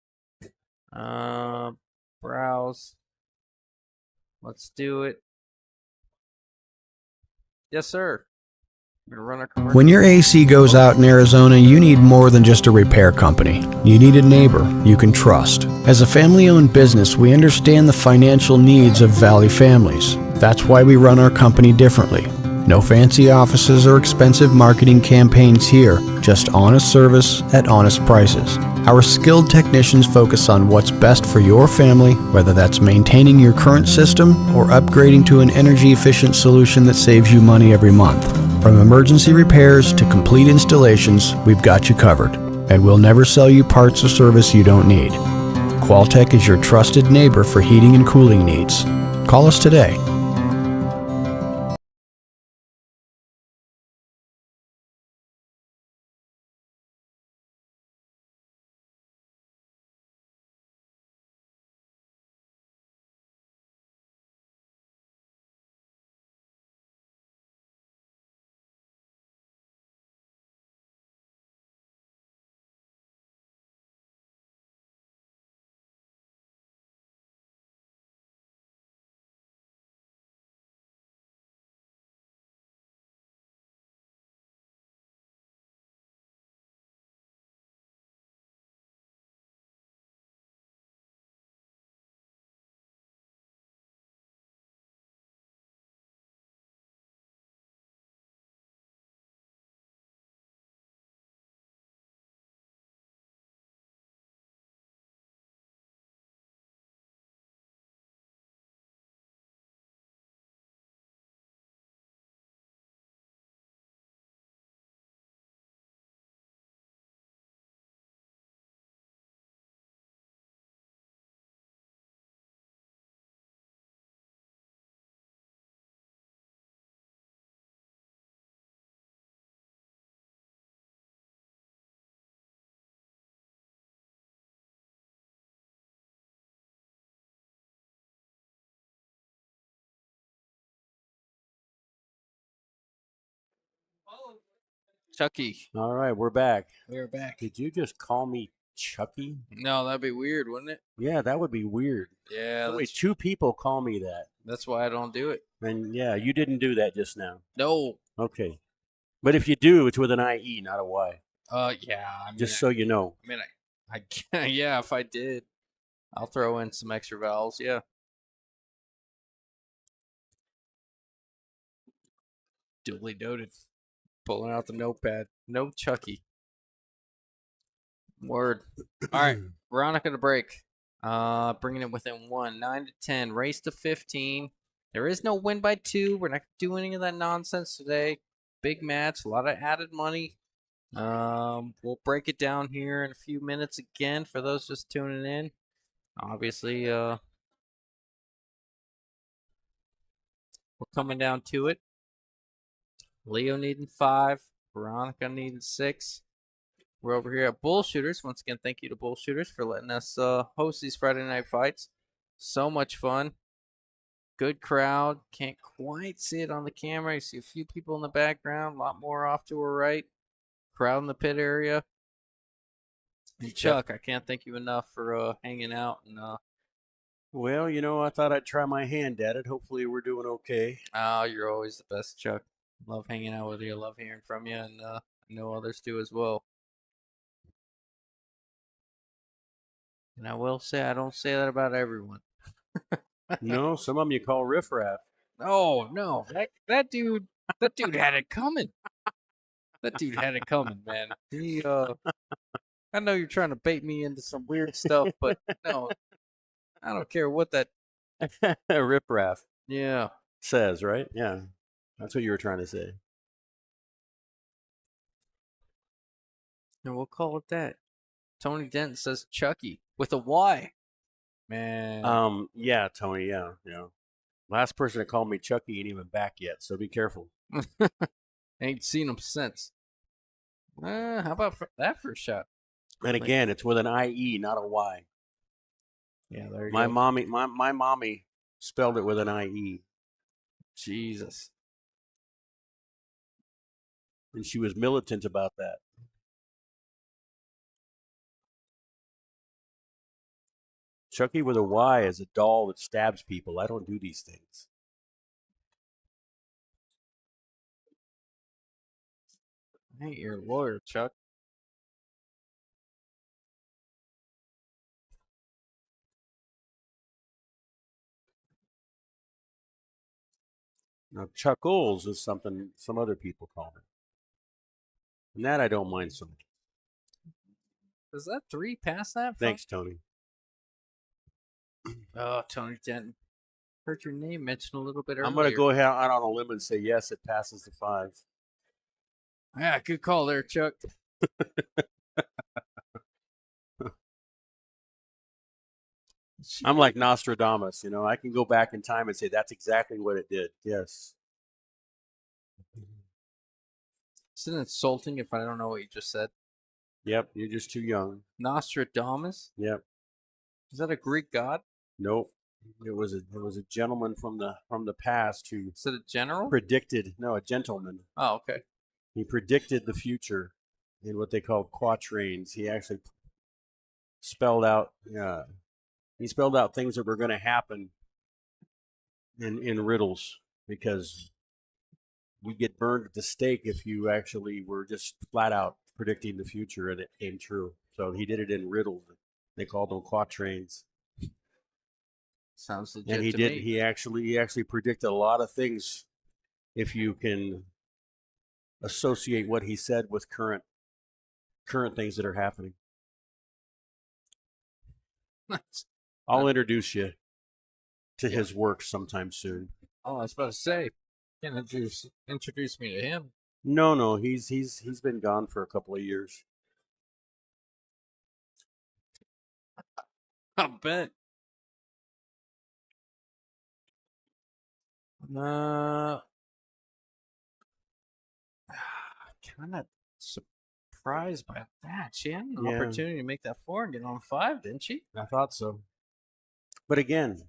Browse. Let's do it. Yes, sir. We're gonna run our commercial. When your AC goes out in Arizona, you need more than just a repair company. You need a neighbor you can trust. As a family-owned business, we understand the financial needs of Valley families. That's why we run our company differently. No fancy offices or expensive marketing campaigns here, just honest service at honest prices. Our skilled technicians focus on what's best for your family, whether that's maintaining your current system or upgrading to an energy-efficient solution that saves you money every month. From emergency repairs to complete installations, we've got you covered. And we'll never sell you parts or service you don't need. Qualtech is your trusted neighbor for heating and cooling needs. Call us today. Chucky. All right, we're back. We're back. Did you just call me Chucky? No, that'd be weird, wouldn't it? Yeah, that would be weird. Yeah, Wait, two people call me that. that's why I don't do it. And yeah, you didn't do that just now. No. Okay. But if you do, it's with an IE, not a Y. Yeah. I mean, Just so you know. I mean, yeah, if I did, I'll throw in some extra vowels. Yeah. Duly noted. Pulling out the notepad. No Chucky. Word. All right. Veronica to break. Bringing it within 1, 9 to 10, race to 15. There is no win by 2. We're not doing any of that nonsense today. Big match, a lot of added money. We'll break it down here in a few minutes again for those just tuning in. Obviously, we're coming down to it. Leo needing 5, Veronica needing 6. We're over here at Bullshooters. Once again, thank you to Bullshooters for letting us host these Friday night fights. So much fun. Good crowd. Can't quite see it on the camera. You see a few people in the background. A lot more off to our right. Crowd in the pit area. And Chuck, I can't thank you enough for hanging out. And Well, I thought I'd try my hand at it. Hopefully we're doing okay. you're always the best, Chuck. Love hanging out with you. Love hearing from you. And I know others do as well. And I will say, I don't say that about everyone. No, some of them you call riffraff. No. That dude had it coming. That dude had it coming, man. He I know you're trying to bait me into some weird stuff, but no. I don't care what that Riffraff Yeah. says, right? Yeah. That's what you were trying to say. And we'll call it that. Tony Denton says Chucky with a Y. Man. Yeah, Tony, yeah. Last person that called me Chucky ain't even back yet, so be careful. Ain't seen him since. How about that first shot? And again, it's with an IE, not a Y. Yeah, there you my go. My mommy spelled it with an IE. Jesus. And she was militant about that. Chucky with a Y is a doll that stabs people. I don't do these things. I ain't your lawyer, Chuck. Now, Chuckles is something some other people call it. And that I don't mind so much. Is that 3 past that? Thanks, Tony. Oh, Tony Denton. Heard your name mentioned a little bit earlier. I'm going to go ahead out on a limb and say yes, it passes the 5. Yeah, good call there, Chuck. I'm like Nostradamus, you know. I can go back in time and say that's exactly what it did. Yes. Isn't it insulting if I don't know what you just said? Yep, you're just too young. Nostradamus? Yep. Is that a Greek god? Nope. It was a gentleman from the past who Is it a general? a gentleman. Oh, okay. He predicted the future in what they call quatrains. He actually spelled out things that were going to happen in riddles, because we get burned at the stake if you actually were just flat out predicting the future and it came true. So he did it in riddles. They called them quatrains. Sounds legit And he to did. me. He actually predicted a lot of things if you can associate what he said with current things that are happening. I'll introduce you to his work sometime soon. Oh, I was about to say, can't introduce me to him. No, he's been gone for a couple of years. I bet. Kind of surprised by that. She had an opportunity to make that 4 and get on 5, didn't she? I thought so. But again,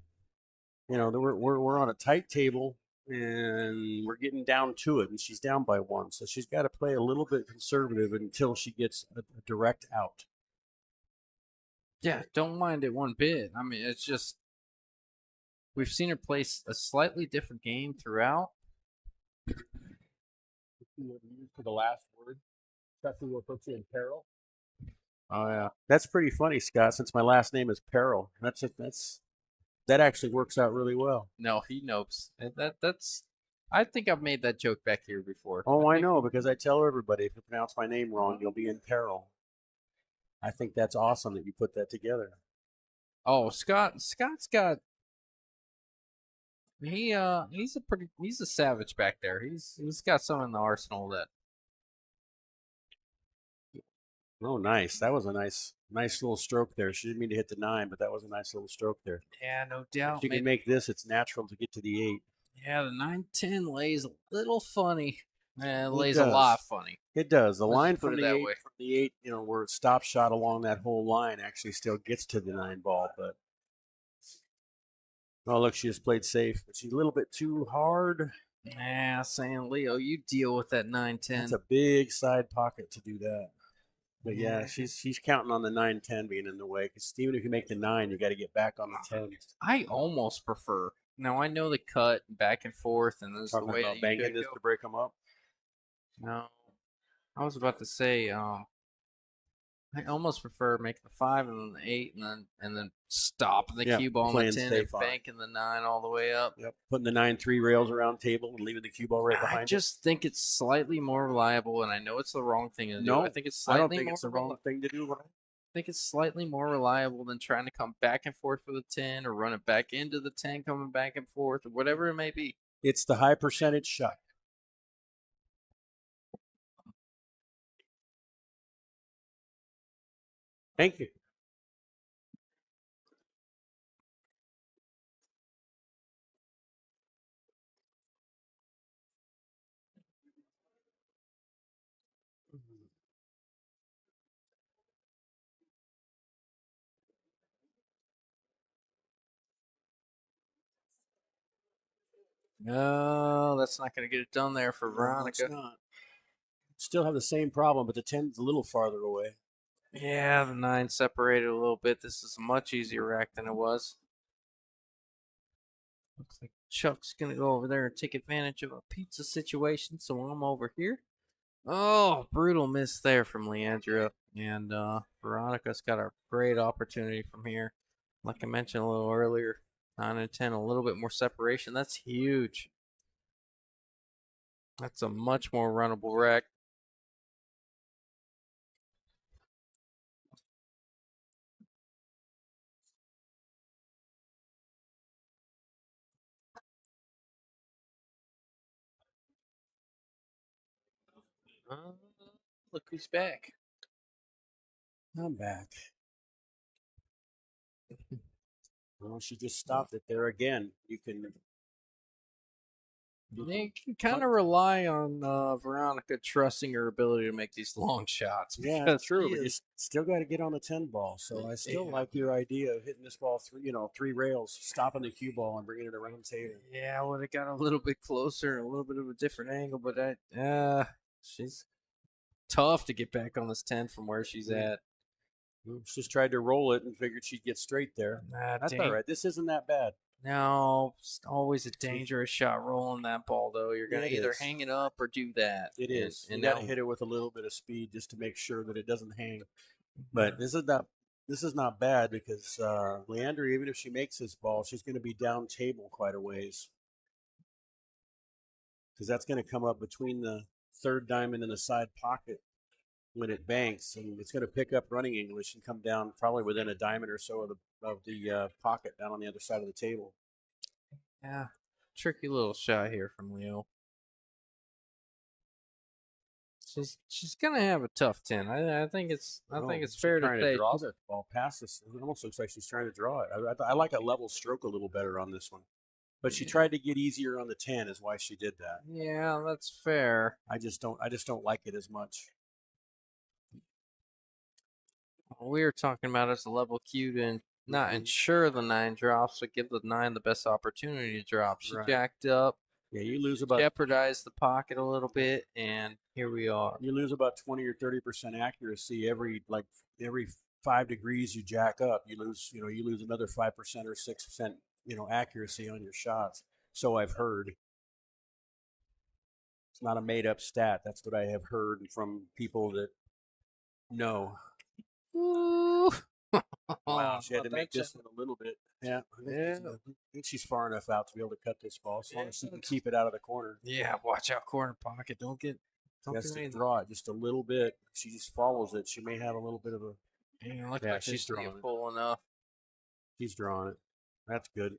you know, we're on a tight table and we're getting down to it, and she's down by 1, so she's got to play a little bit conservative until she gets a direct out. Yeah, don't mind it one bit. I mean, it's just we've seen her play a slightly different game throughout. For the last word, Chucky will put you in peril. Oh yeah, That's pretty funny, Scott. Since my last name is Peril, that actually works out really well. no, he knows. That's. I think I've made that joke back here before. Oh, I know, because I tell everybody if you pronounce my name wrong, you'll be in peril. I think that's awesome that you put that together. Oh, Scott's got. He's a savage back there. He's got some in the arsenal that. Oh, nice. That was a nice little stroke there. She didn't mean to hit the 9, but that was a nice little stroke there. Yeah, no doubt. If you can make this, it's natural to get to the 8. Yeah, the 9-10 lays a little funny. It lays does. a lot funny. It does. The Let's line just put from it the that 8, way. you know, where it stop shot along that whole line actually still gets to the 9 ball, but oh, look, she just played safe. But she's a little bit too hard. Yeah, saying Leo, you deal with that 9-10. It's a big side pocket to do that. But yeah, she's counting on the 9-10 being in the way, because even if you make the 9, you got to get back on the 10. I almost prefer. Now I know the cut back and forth, and this is the Talking way about that banking you this go. to break them up. No, I was about to say, I almost prefer making the 5 and then the 8, and then stopping the cue ball on the playing 10 and safe on it. banking the 9 all the way up. Yep, putting the 9-3 rails around table and leaving the cue ball right behind I just think it's slightly more reliable, and I know it's the wrong thing to do. No, I think it's I slightly don't think more it's the wrong thing to do. I think it's slightly more reliable than trying to come back and forth for the 10 or run it back into the 10, coming back and forth, or whatever it may be. It's the high percentage shot. Thank you. No, that's not going to get it done there for No, Veronica. it's not. Still have the same problem, but the 10's a little farther away. Yeah, the 9 separated a little bit. This is a much easier rack than it was. Looks like Chuck's going to go over there and take advantage of a pizza situation, so I'm over here. Oh, brutal miss there from Leandrea. And Veronica's got a great opportunity from here. Like I mentioned a little earlier, 9 and 10, a little bit more separation. That's huge. That's a much more runnable rack. Look who's back. I'm back. Well, she just stopped it there again. You can You can kind of rely on Veronica trusting her ability to make these long shots. Yeah, because that's true. she But you is- still got to get on the 10 ball. So I still Yeah. like your idea of hitting this ball three rails, stopping the cue ball and bringing it around the table. Yeah, I would have got a little bit closer, a little bit of a different angle, but she's tough to get back on this 10 from where she's at. She just tried to roll it and figured she'd get straight there. That's all right. This isn't that bad. No, it's always a dangerous shot rolling that ball, though. You're going to It either is. hang it up or do that. It is. And You got to now- hit it with a little bit of speed just to make sure that it doesn't hang. But this is not bad because Leandrea, even if she makes this ball, she's going to be down table quite a ways because that's going to come up between the third diamond and the side pocket when it banks, and it's going to pick up running English and come down probably within a diamond or so of the pocket down on the other side of the table. Yeah, tricky little shot here from Leo. She's gonna have a tough 10. I think it's fair to trying say to draw she's- that ball past this. It almost looks like she's trying to draw it. I like a level stroke a little better on this one, but she tried to get easier on the 10, is why she did that. Yeah, that's fair. I just don't like it as much. What we were talking about is a level cue to not ensure the 9 drops, but give the 9 the best opportunity to drop. She Right. jacked up, Yeah, you lose about jeopardized the pocket a little bit, and here we are. 20 or 30% accuracy every 5 degrees you jack up. You lose another 5% or 6% accuracy on your shots. So I've heard. It's not a made up stat. That's what I have heard from people that know. Ooh. Wow, she had to I make betcha. this one a little bit. Yeah, Yeah. I think she's far enough out to be able to cut this ball, as long as she can keep it out of the corner. Yeah, watch out, corner pocket. Don't She get has to anything. draw it just a little bit. If she just follows it, she may have a little bit of a. Yeah, look Yeah, like she's she's drawing it. full enough. She's drawing it. That's good.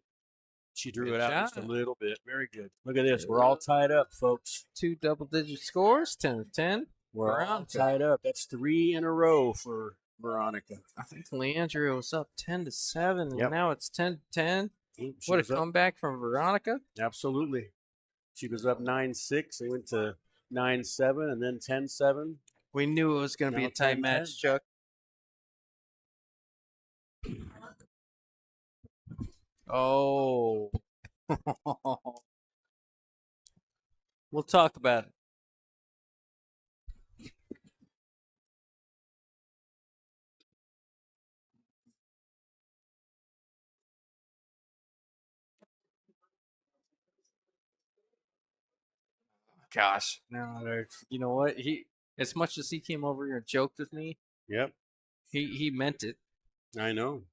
She drew Good it out just a shot. little bit. Very good. Look at this. We're all tied up, folks. 2 double-digit scores, 10 of 10. We're all Veronica. tied up. That's 3 in a row for Veronica. I think Leandrea was up 10-7, Yep. and now it's 10-10. She What a was up- comeback from Veronica. Absolutely. She was up 9-6. They went to 9-7 and then 10-7. We knew it was going to be Now a tight 10-10. match, Chuck. Oh. We'll talk about it. Gosh, no, you know what? As much as he came over here and joked with me, Yep. he meant it. I know.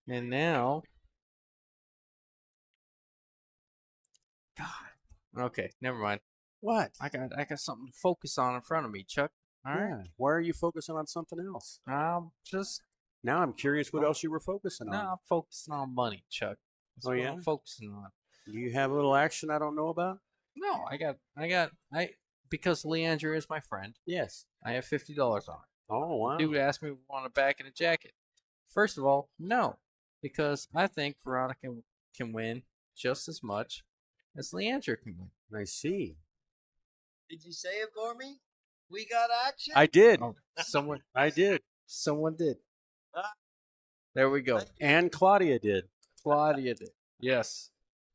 And now, God. Okay, never mind. What? I got something to focus on in front of me, Chuck. All right. Yeah. Why are you focusing on something else? I'm just Now I'm curious what else you were focusing on. now I'm focusing on money, Chuck. That's Oh, what yeah? I'm focusing on. Do you have a little action I don't know about? No, because Leandrea is my friend. Yes. I have $50 on it. Oh, wow. Dude asked me if I want a back and a jacket. First of all, no, because I think Veronica can win just as much as Leandrea can win. I see. Did you say it for me? We got action. I did. Oh, someone did. Ah. There we go. And Claudia did. Claudia did. Yes.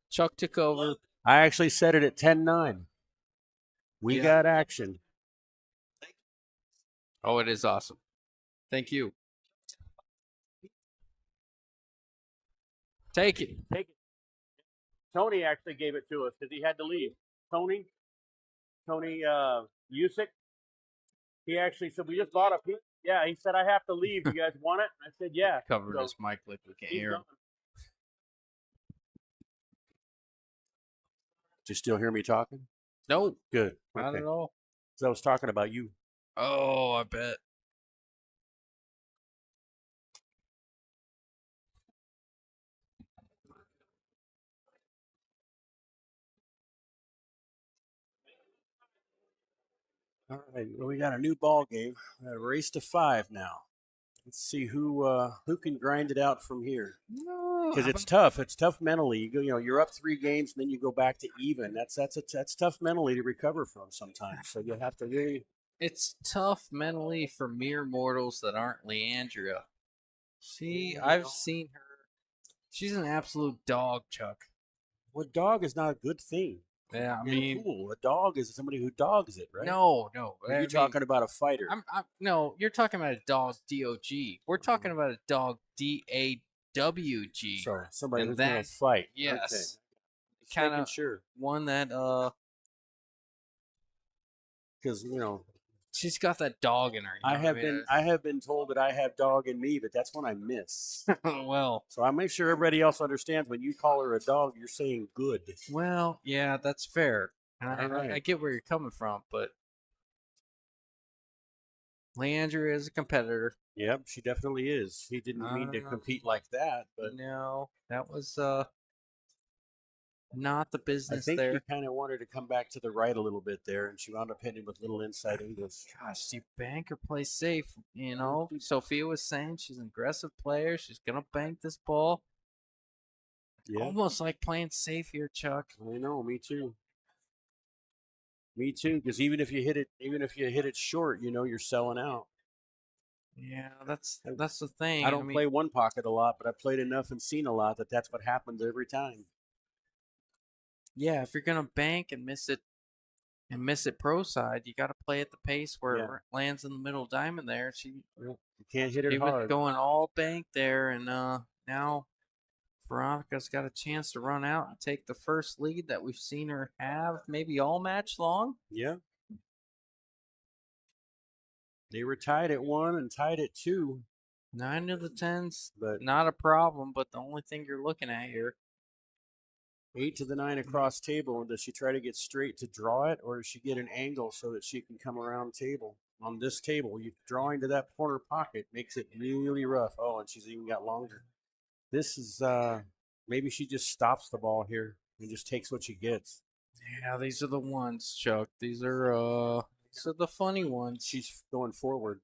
Chuck took over. I actually said it at 10-9. We Yeah. got action. Oh, it is awesome. Thank you. Take it. Take it. Tony actually gave it to us because he had to leave. Tony Usick. He actually said, we just bought a piece. Yeah, he said, I have to leave. You guys want it? I said, yeah. Covering So this mic like we can't he's hear him. gone. Do you still hear me talking? No, Good. not Okay. at all. So I was talking about you. Oh, I bet. All right. Well, we got a new ball game. A race to 5 now. Let's see who can grind it out from here. No, Because it's tough. It's tough mentally. You're up 3 games, and then you go back to even. That's tough mentally to recover from sometimes. So you have to really. it's tough mentally for mere mortals that aren't Leandrea. I've seen her. She's an absolute dog, Chuck. Well, dog is not a good thing. Yeah, I In a mean, pool. A dog is somebody who dogs it, right? no. Are you talking about a fighter? No, you're talking about a dog, D-O-G. We're talking about a dog, D-A-W-G. So somebody And who's going to that- fight. Yes. Okay. Just Kinda- making sure. One that, Because, she's got that dog in her. I have been told that I have dog in me, but that's when I miss. well, So I make sure everybody else understands when you call her a dog, you're saying good. yeah, that's fair. And All right. I get where you're coming from, but Leandrea is a competitor. Yep, she definitely is. He didn't mean to compete like that, but No, that was not the I business think there. he kind of wanted to come back to the right a little bit there, and she wound up hitting with little inside English. Gosh, you bank or play safe. You know, Sophia was saying she's an aggressive player. She's gonna bank this ball. Yeah, Almost like playing safe here, Chuck. I know. Me too. Me too. Because even if you hit it short, you're selling out. Yeah, that's the thing. I don't play one pocket a lot, but I played enough and seen a lot that's what happens every time. Yeah, if you're gonna bank and miss it pro side, you got to play at the pace where it lands in the middle diamond there. You can't hit it She was hard. going all bank there, and now Veronica's got a chance to run out and take the first lead that we've seen her have maybe all match long. Yeah. They were tied at 1 and tied at 2. 9 of the 10s, But not a problem. But the only thing you're looking at here, 8 to the 9 across table. And does she try to get straight to draw it, or does she get an angle so that she can come around table? On this table, you drawing to that corner pocket makes it really rough. Oh, and she's even got longer. This is maybe she just stops the ball here and just takes what she gets. yeah, these are the ones, Chuck. These are the funny ones. She's going forward.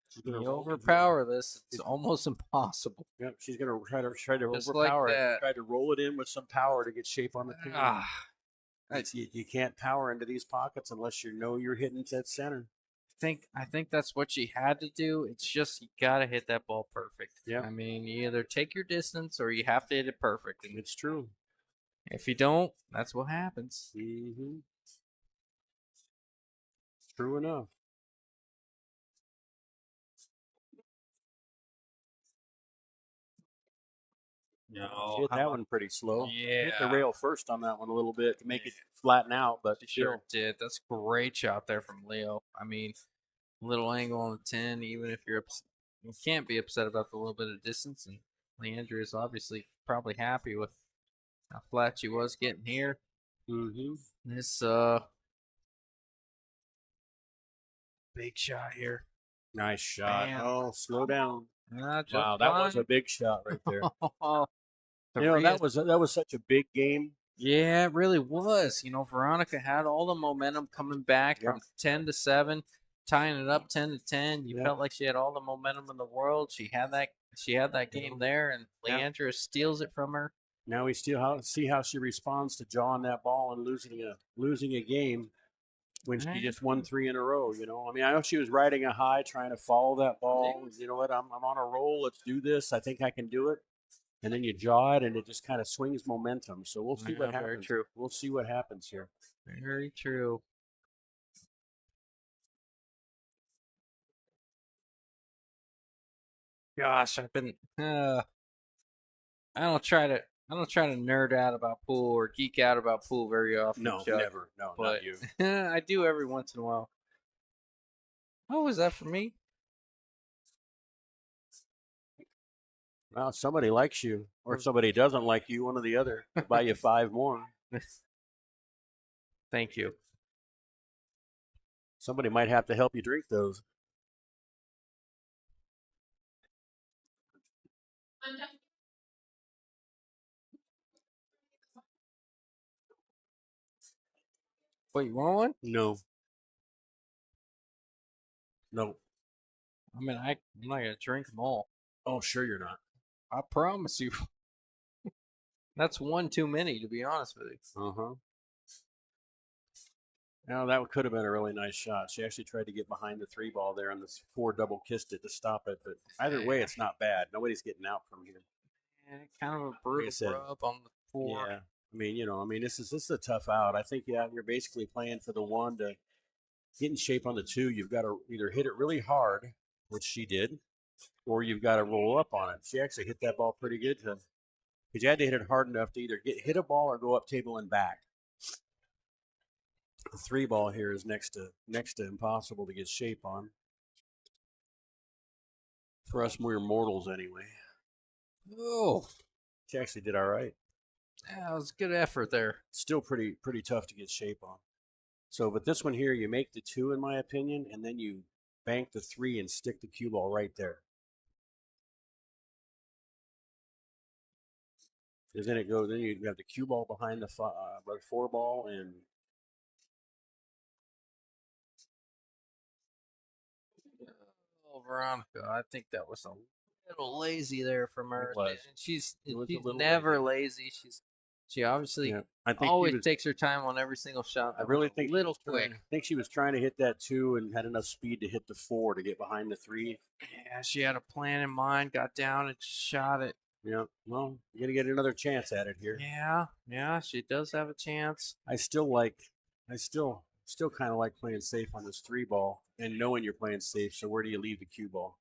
She's You gonna overpower this, it's almost impossible. Yep, she's gonna try to Just like overpower it. that. Try to roll it in with some power to get shape on the table. I You can't power into these pockets unless you know you're hitting that center. I think that's what she had to do. It's just you gotta hit that ball perfect. Yeah. I mean, you either take your distance or you have to hit it perfect. And It's true. if you don't, that's what happens. Mm-hmm. True enough. No, She hit that one pretty slow. Yeah. Hit the rail first on that one a little bit to make it flatten out, but she sure did. That's a great shot there from Leo. I mean, little angle on the 10, even if you can't be upset about the little bit of distance. And Leandrea is obviously probably happy with how flat she was getting here. Mm-hmm. This big shot here. Nice shot. Man. Oh, slow down. Just Wow, that was fine. a big shot right there. The that was such a big game. Yeah, it really was. Veronica had all the momentum coming back from 10 to 7, tying it up 10 to 10. You felt like she had all the momentum in the world. She had that game there, and Leandrea steals it from her. Now we still see how she responds to jawing that ball and losing a game when she just won 3 in a row. I mean, I know she was riding a high, trying to follow that ball. You know what? I'm on a roll. Let's do this. I think I can do it. And then you jaw it, and it just kind of swings momentum. So we'll see what happens. Very true. We'll see what happens here. Very true. Gosh, I've been. I don't try to. I don't try to nerd out about pool or geek out about pool very often. No, Chuck, never. No, but not you. I do every once in a while. Oh, was that for me? Well, somebody likes you, or somebody doesn't like you. One or the other. I'll buy you 5 more. Thank you. Somebody might have to help you drink those. Wait, you want one? No. No. I mean, I'm not gonna drink them all. Oh, sure you're not. I promise you. That's one too many, to be honest with you. Uh-huh. Now that could have been a really nice shot. She actually tried to get behind the 3 ball there, and the 4 double kissed it to stop it. But either way, it's not bad. Nobody's getting out from here. Yeah, kind of a brutal said, rub on the 4. Yeah. I mean, this is a tough out. I think you're basically playing for the 1 to get in shape on the 2. You've got to either hit it really hard, which she did, or you've got to roll up on it. She actually hit that ball pretty good because you had to hit it hard enough to either hit a ball or go up table and back. The 3 ball here is next to impossible to get shape on. For us mere mortals, anyway. Oh, She actually did all right. yeah, it was a good effort there. Still pretty tough to get shape on. So, but this one here, you make the 2, in my opinion, and then you bank the 3 and stick the cue ball right there. Because then it goes. Then you have the cue ball behind the 4 ball, and Oh, Veronica, I think that was a little lazy there from her. It was. And she's It was a she's little never lazy. She obviously yeah, I think always she was, takes her time on every single shot. I really think little she was quick. I think she was trying to hit that 2 and had enough speed to hit the 4 to get behind the 3. Yeah, she had a plan in mind. Got down and shot it. Yeah, well, you're gonna get another chance at it here. Yeah, she does have a chance. I still kind of like playing safe on this 3 ball and knowing you're playing safe. So where do you leave the cue ball?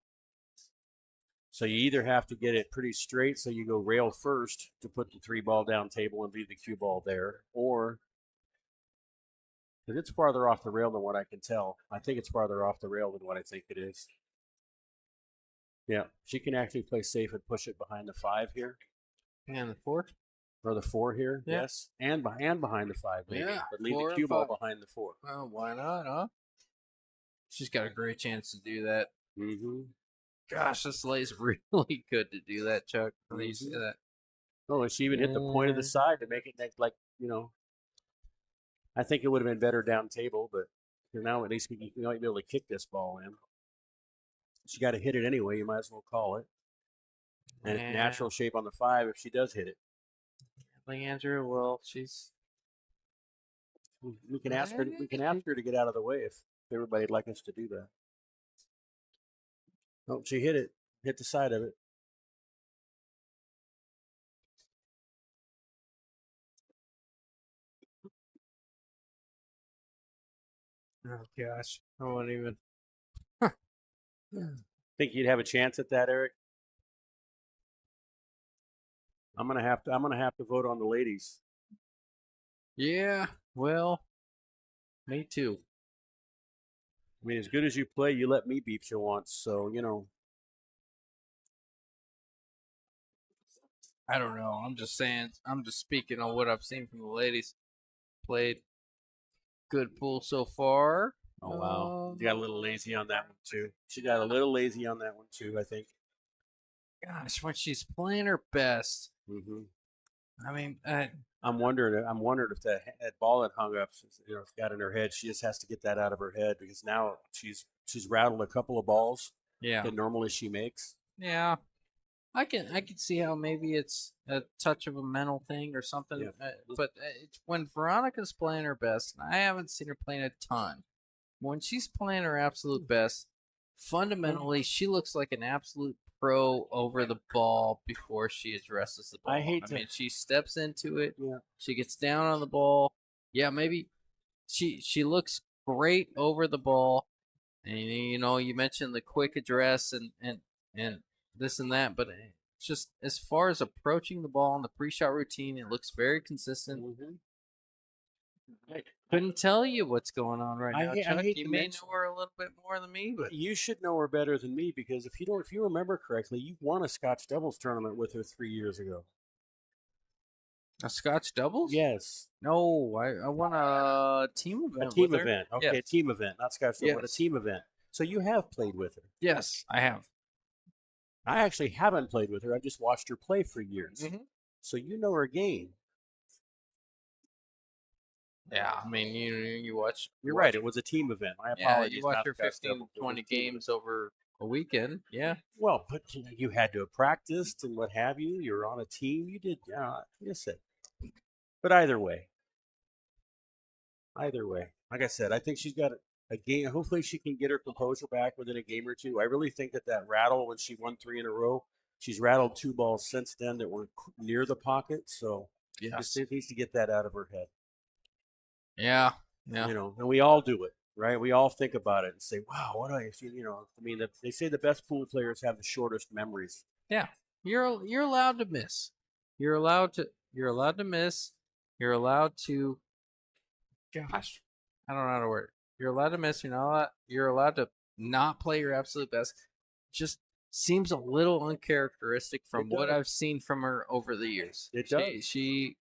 So you either have to get it pretty straight, so you go rail first to put the 3 ball down table and leave the cue ball there, or because it's farther off the rail than what I can tell. I think it's farther off the rail than what I think it is. Yeah, she can actually play safe and push it behind the 5 here. And the 4. Or the 4 here, Yeah. yes, and behind the 5, maybe. Yeah, But leave 4 the and cue ball 5. behind the 4. Well, why not, huh? She's got a great chance to do that. Mm-hmm. Gosh, this lay's really good to do that, Chuck. When you say Mhm. that. Oh, and she even hit the point of the side to make it like, I think it would have been better down table, but now at least you might be able to kick this ball in. She got to hit it anyway. You might as well call it. And it's natural shape on the 5 if she does hit it. Leandrea, well, she's. We can ask her. We can ask her to get out of the way if everybody'd like us to do that. Oh, she hit it. Hit the side of it. Oh gosh, I won't even. Think you'd have a chance at that, Eric? I'm gonna have to vote on the ladies. Yeah, well, me too. I mean, as good as you play, you let me beat you once, so I don't know. I'm just saying. I'm just speaking on what I've seen from the ladies. Played good pool so far. Oh wow, you got a little lazy on that one too. She got a little lazy on that one too, I think. Gosh, when she's playing her best. Mm-hmm. I mean, I'm wondering if that ball that hung up, got in her head. She just has to get that out of her head because now she's rattled a couple of balls yeah, that normally she makes. yeah. I can see how maybe it's a touch of a mental thing or something. Yeah. But it's when Veronica's playing her best, and I haven't seen her playing a ton. When she's playing her absolute best, fundamentally she looks like an absolute pro over the ball before she addresses the ball. I mean, she steps into it. Yeah. She gets down on the ball. Yeah, maybe she looks great over the ball. And you mentioned the quick address and this and that, but it's just as far as approaching the ball in the pre-shot routine, it looks very consistent. Couldn't tell you what's going on right now, Chuck. hate You to may mention- know her a little bit more than me, but You should know her better than me because if you remember correctly, you won a Scotch doubles tournament with her 3 years ago. a Scotch doubles? Yes, No, I won a team a event. team with her. event. Okay, a Yes. team event, not Scotch doubles, but a Yes. team event. So you have played with her. Yes, I have. I actually haven't played with her. I've just watched her play for years. Mhm. So you know her game. Yeah, I mean, you watch. You're watch right. It was a team event. My Yeah, apologies. you watch not her Scotch 15, doubles, it was 20 a team games over a weekend. Yeah. Well, but you had to have practiced and what have you. You're on a team. You did. Listen. But either way, like I said, I think she's got a game. Hopefully, she can get her composure back within a game or two. I really think that rattle when she won 3 in a row, she's rattled 2 balls since then that were near the pocket. So Yes. just needs to get that out of her head. Yeah. Yeah. You know, and we all do it, right? We all think about it and say, "Wow, what do I?" I mean, they say the best pool players have the shortest memories. Yeah. You're allowed to miss. You're allowed to miss. You're allowed to. Gosh, I don't know how to word it. You're allowed to miss. You're allowed to not play your absolute best. Just seems a little uncharacteristic from It what does. I've seen from her over the years. It does. She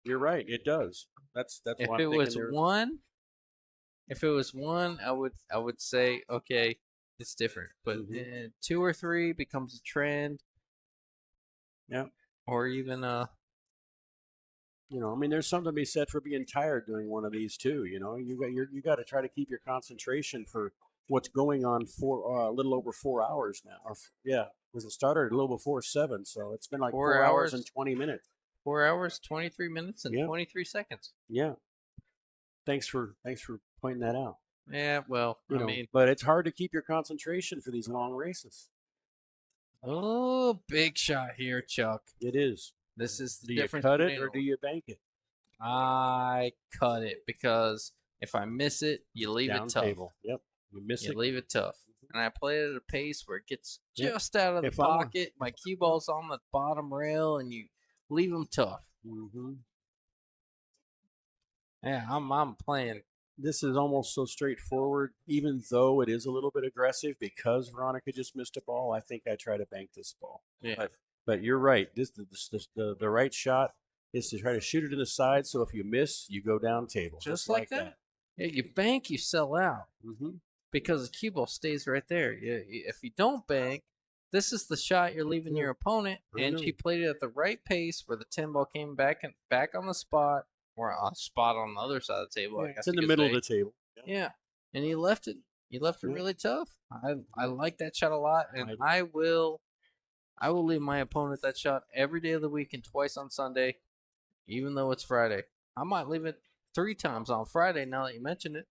You're right. It does. That's if why I'm it thinking was there- one, I would say okay, it's different. But Mhm. 2 or 3 becomes a trend. Yeah. Or even I mean, there's something to be said for being tired doing one of these too. You got to try to keep your concentration for what's going on for a little over 4 hours now. Because it started a little before 7, so it's been like 4 4 hours hours. and 20 minutes. 4 hours, 23 minutes, and Yeah. 23 seconds. Yeah. Thanks for pointing that out. Yeah, well, I mean, But it's hard to keep your concentration for these long races. oh, big shot here, Chuck. It is. This is the Do you difference. cut it between- or do you bank it? I cut it because if I miss it, you leave Down it tough. table. Yep. You miss You it. leave it tough. And I play it at a pace where it gets Yep. just out of the If I'm a- pocket. My cue ball's on the bottom rail, and you leave them tough. Mm-hmm. Yeah, I'm playing. This is almost so straightforward, even though it is a little bit aggressive because Veronica just missed a ball. I think I try to bank this ball. Yeah. But you're right. The right shot is to try to shoot it to the side. So if you miss, you go down table. Just like that. Yeah, you bank, you sell out. Mm-hmm. Because the cue ball stays right there. If you don't bank, this is the shot you're leaving your opponent, I and know. she played it at the right pace where the 10 ball came back on the spot, or a spot on the other side of the table. I guess It's in you the could middle say. of the table. Yeah, and you left it. You left it Yeah. really tough. I like that shot a lot, and I will leave my opponent that shot every day of the week and twice on Sunday, even though it's Friday. I might leave it 3 times on Friday. Now that you mention it.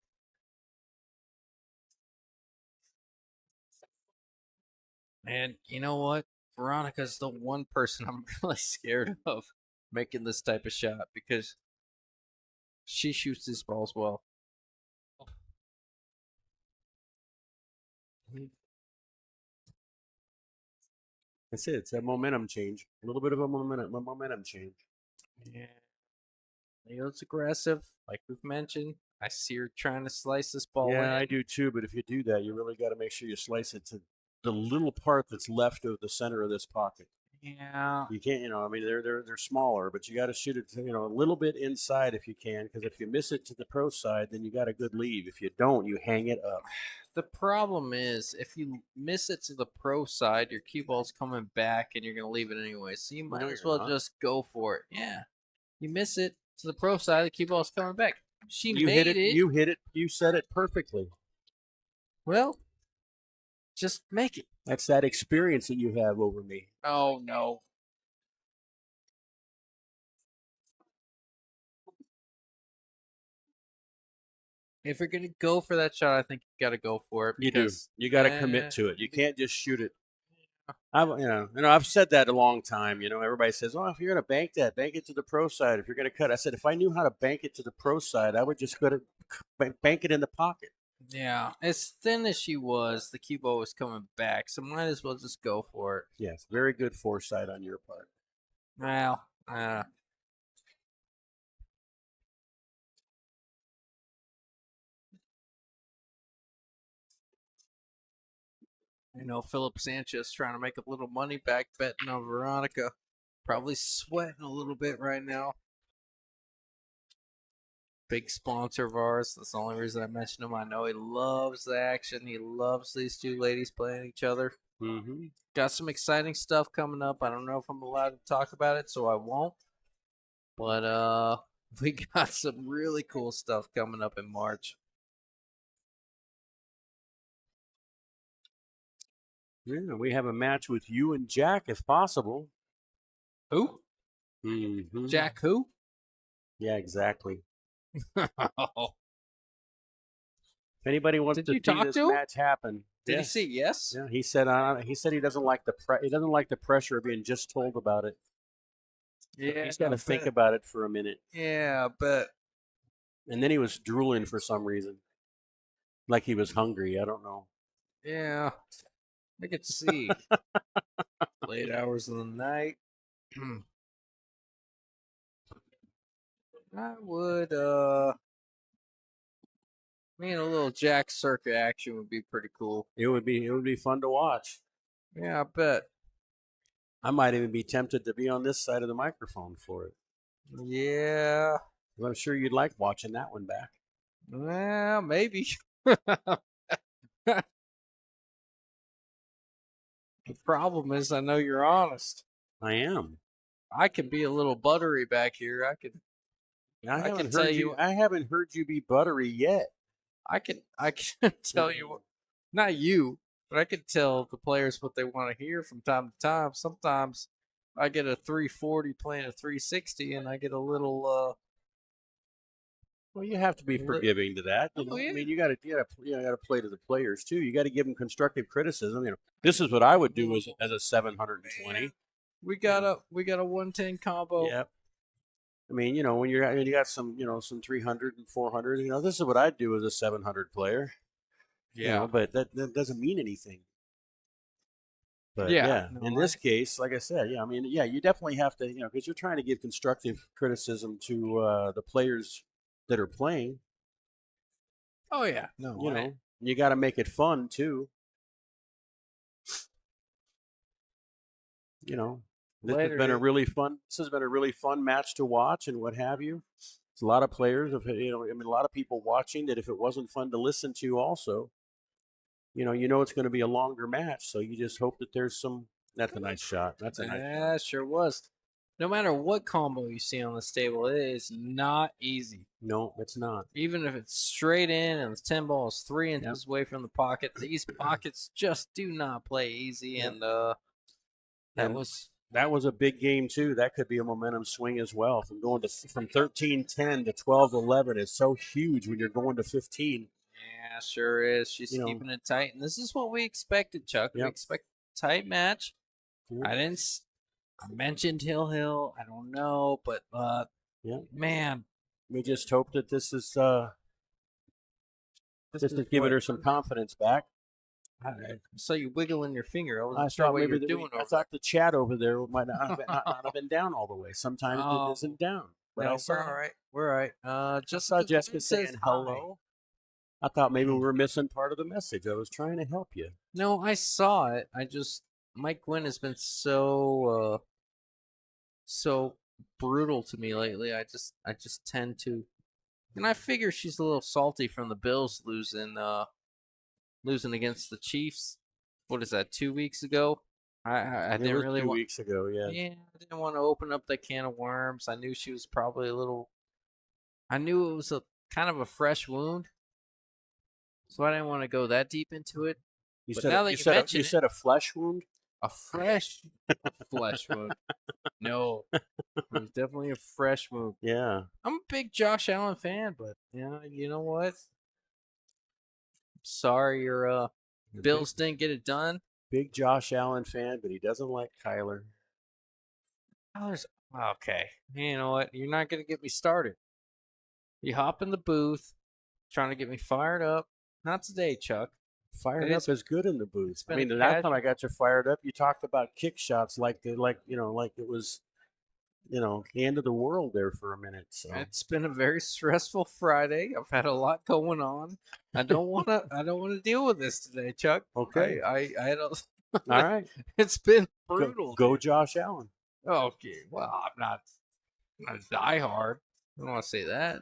And you know what? Veronica's the one person I'm really scared of making this type of shot because she shoots these balls well. That's it. It's a momentum change. A little bit of a momentum change. Yeah. Leo's aggressive, like we've mentioned. I see her trying to slice this ball Yeah, I in. do too. But if you do that, you really got to make sure you slice it to the little part that's left of the center of this pocket. Yeah. You can't, I mean, they're smaller, but you got to shoot it, a little bit inside if you can, because if you miss it to the pro side, then you got a good leave. If you don't, you hang it up. The problem is if you miss it to the pro side, your cue ball's coming back and you're going to leave it anyway. So you might No, as you're well not. just go for it. Yeah. You miss it to the pro side, the cue ball's coming back. She You made hit it. You hit it. You said it perfectly. Well, just make it. That's that experience that you have over me. Oh, no. If you're going to go for that shot, I think you got to go for it. You do. because- You got to Eh, commit to it. You can't just shoot it. I've said that a long time. Everybody says, "Oh, if you're going to bank that, bank it to the pro side. If you're going to cut," I said, if I knew how to bank it to the pro side, I would just go to bank it in the pocket. Yeah, as thin as she was, the cue ball was coming back, so might as well just go for it. Yes, very good foresight on your part. Well, Philip Sanchez trying to make a little money back betting on Veronica. Probably sweating a little bit right now. Big sponsor of ours. That's the only reason I mentioned him. I know he loves the action. He loves these two ladies playing each other. Mm-hmm. Got some exciting stuff coming up. I don't know if I'm allowed to talk about it, so I won't. But we got some really cool stuff coming up in March. Yeah, we have a match with you and Jack, if possible. Who? Mm-hmm. Jack who? Yeah, exactly. Oh. If anybody wants Did to you see talk this to him? match happen, Did yes. he say yes? Yeah, he said he doesn't like the pressure of being just told about it. Yeah. He's got to think about it for a minute. Yeah, but And then he was drooling for some reason, like he was hungry. I don't know. yeah, I could see. Late hours of the night. I would me and a little Jack Circuit action would be pretty cool. It would be fun to watch. Yeah, I bet. I might even be tempted to be on this side of the microphone for it. Yeah. I'm sure you'd like watching that one back. Well, maybe. The problem is I know you're honest. I am. I can be a little buttery back here. I can I haven't heard you be buttery yet. I can tell you, not you, but I can tell the players what they want to hear from time to time. Sometimes I get a 340 playing a 360, and I get a little. Well, you have to be forgiving to that. You know? Yeah. I mean, you got to play to the players too. You got to give them constructive criticism. This is what I would do as a 720. We got a 110 combo. Yep. I mean, when you got some 300 and 400. This is what I'd do as a 700 player. Yeah. But that doesn't mean anything. But in this case, like I said, you definitely have to, because you're trying to give constructive criticism to the players that are playing. Oh yeah, no, you got to make it fun too. This has been a really fun match to watch and what have you. It's a lot of players a lot of people watching that if it wasn't fun to listen to also, it's going to be a longer match. So you just hope that there's some. That's a nice shot. That's a nice shot. Yeah, sure was. No matter what combo you see on this table, it is not easy. No, it's not. Even if it's straight in and the 10 ball is 3 inches away from the pocket, these pockets just do not play easy. Yep. And that was a big game too. That could be a momentum swing as well. From 13-10 to 12-11 is so huge when you're going to 15. Yeah, sure is. She's keeping it tight, and this is what we expected, Chuck. Yep. We expect a tight match. Yep. I mentioned Hill. I don't know, but man, we just hope that this is giving her some confidence back. I saw you wiggling your finger. I thought the chat over there might not have been down all the way. Sometimes it isn't down. But no, we're all right. Just saw Jessica saying hello. I thought maybe we were missing part of the message. I was trying to help you. No, I saw it. Mike Gwynn has been so brutal to me lately. I just tend to, and I figure she's a little salty from the Bills losing against the Chiefs. What is that? 2 weeks ago. I didn't really 2 weeks ago. Yeah. Yeah, I didn't want to open up that can of worms. I knew she was probably a little. I knew it was a kind of a fresh wound, so I didn't want to go that deep into it. You but said now that you said a flesh wound. A fresh flesh wound. No, it was definitely a fresh wound. Yeah. I'm a big Josh Allen fan, but you know what? Sorry, your Bills didn't get it done. Big Josh Allen fan, but he doesn't like Kyler. Kyler's okay. You know what? You're not gonna get me started. You hop in the booth, trying to get me fired up. Not today, Chuck. Fired It up is- is good in the booth. it's I been mean, a the last time casual- I got you fired up, you talked about kick shots like it was, the end of the world there for a minute. So It's been a very stressful Friday. I've had a lot going on. I don't want to deal with this today, Chuck. Okay. I had a, all right, it's been go, brutal. go Josh Allen. Okay. Well, I'm not a diehard. I don't want to say that.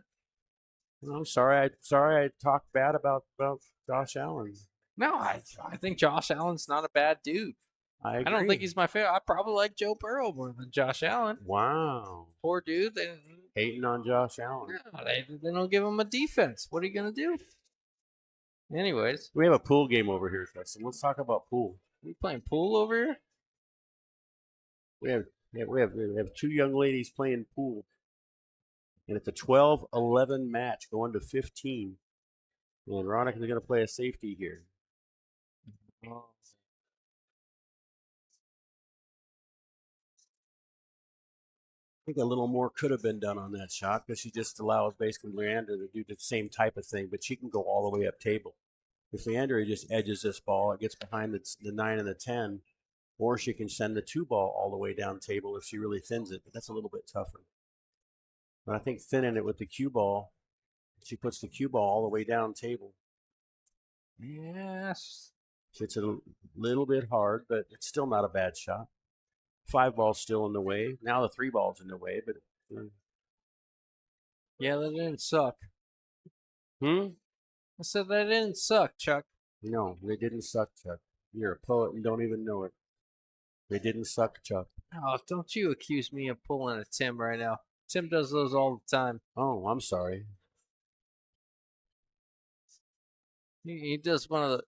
I'm sorry. I talked bad about Josh Allen. No, I think Josh Allen's not a bad dude. I I agree. don't think he's my favorite. I probably like Joe Burrow more than Josh Allen. Wow. Poor dude. Hating on Josh Allen. They don't give him a defense. What are you gonna do? Anyways, We have a pool game over here, Justin. Let's talk about pool. we playing pool over here. We have two young ladies playing pool, and it's a 12-11 match going to 15. And Veronica's going to play a safety here. I think a little more could have been done on that shot because she just allows basically Leandrea to do the same type of thing, but she can go all the way up table. If Leandrea just edges this ball, it gets behind the 9 and the 10, or she can send the 2 ball all the way down table if she really thins it, but that's a little bit tougher. But I think thinning it with the cue ball, she puts the cue ball all the way down table. Yes. Hits it a little bit hard, but it's still not a bad shot. 5 ball's still in the way. Now the 3 ball's in the way, but Yeah, that didn't suck. I I said that didn't suck, Chuck. No, they didn't suck, Chuck. You're a poet and don't even know it. They didn't suck, Chuck. Oh, don't you accuse me of pulling a Tim right now. Tim does those all the time. Oh, I'm sorry. He does one of the.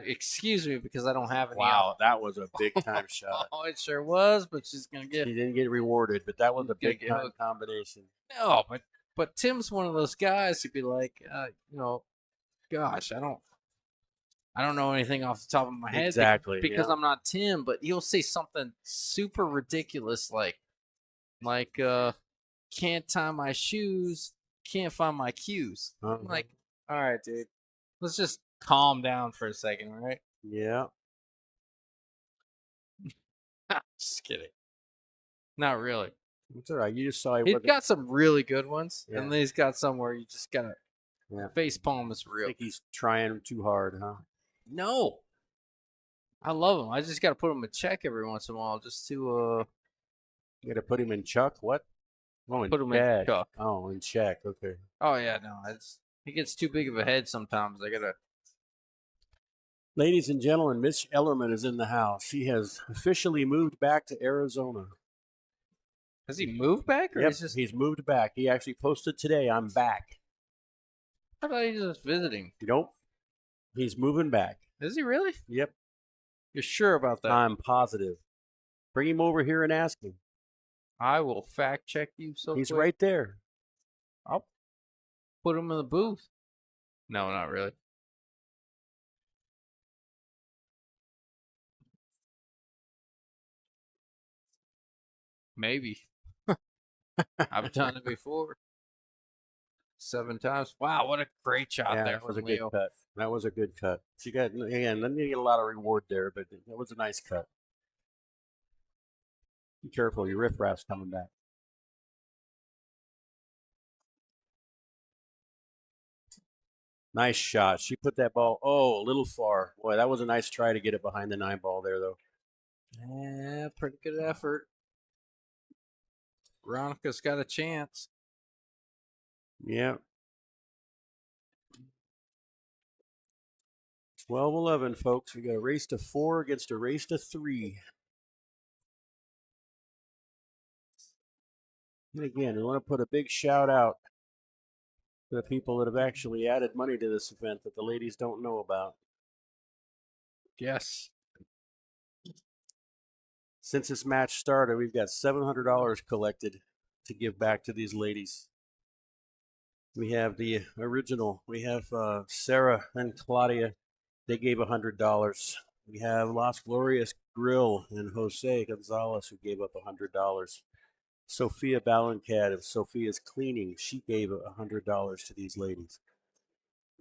Excuse me, because I don't have any. Wow, that was a big time shot. Oh, it sure was, but she's gonna get. He didn't get rewarded, but that was a Gonna big get time hooked. combination. No, but Tim's one of those guys who'd be like, gosh, I don't know anything off the top of my head Exactly, because yeah. I'm not Tim, but he'll say something super ridiculous like can't tie my shoes, can't find my cues. I'm like, all right, dude, let's just calm down for a second, all right? Yeah. Just kidding. Not really. It's all right. You just saw He's got some really good ones, Yeah. and then he's got some where you just gotta Yeah. face palm is I real. think he's trying too hard, huh? No. I love him. I just got to put him in check every once in a while just to You got to put him in Chuck. What? Oh, in put him in check. check. Oh, in check. Okay. Oh yeah, no. He gets too big of a head sometimes. I got to Ladies and gentlemen, Mitch Ellerman is in the house. He has officially moved back to Arizona. Has he moved back or Yep, he's just he's moved back. He actually posted today, "I'm back." I thought he was just visiting. Nope. He's moving back. Is he really? Yep. You're sure about that? I'm positive. Bring him over here and ask him. I will fact check you so He's quick. right there. I'll put him in the booth. No, not really. Maybe. I've done it before. 7 times. Wow, what a great shot Yeah, there that was a from good Leo. cut. That was a good cut. She got, again, didn't get a lot of reward there, but that was a nice cut. Be careful, your riffraff's coming back. Nice shot. She put that ball, a little far. Boy, that was a nice try to get it behind the 9 ball there, though. Yeah, pretty good effort. Veronica's got a chance. Yeah. 12-11, folks. We got a race to 4 against a race to 3. And again, we want to put a big shout out to the people that have actually added money to this event that the ladies don't know about. Yes. Since this match started, we've got $700 collected to give back to these ladies. We have the original. We have Sarah and Claudia. They gave $100. We have Las Glorias Grill and Jose Gonzalez, who gave up $100. Sophia Ballencad of Sophia's Cleaning, she gave $100 to these ladies.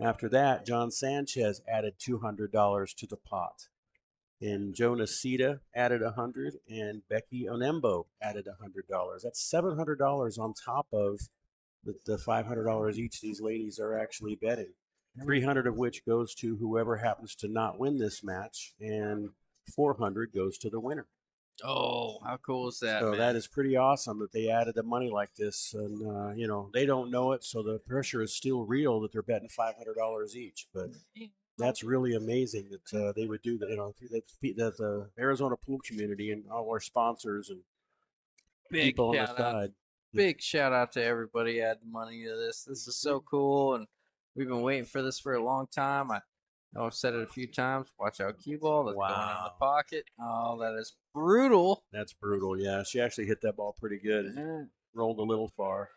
After that, John Sanchez added $200 to the pot. And Jonah Sita added 100, and Becky Onembo added $100. That's $700 on top of the $500 each these ladies are actually betting. 300 of which goes to whoever happens to not win this match, and 400 goes to the winner. Oh, how cool is that, So man? that is pretty awesome that they added the money like this, and you know, they don't know it, so the pressure is still real that they're betting $500 each. But that's really amazing that they would do that. You know, that the Arizona pool community and all our sponsors and Big people on the shout out. side. Big shout out to everybody adding money to this. This is so cool, and we've been waiting for this for a long time. I know I've said it a few times. Watch out, cue ball. That's going in the Wow. pocket. Oh, that is brutal. That's brutal. Yeah, she actually hit that ball pretty good. Rolled a little far.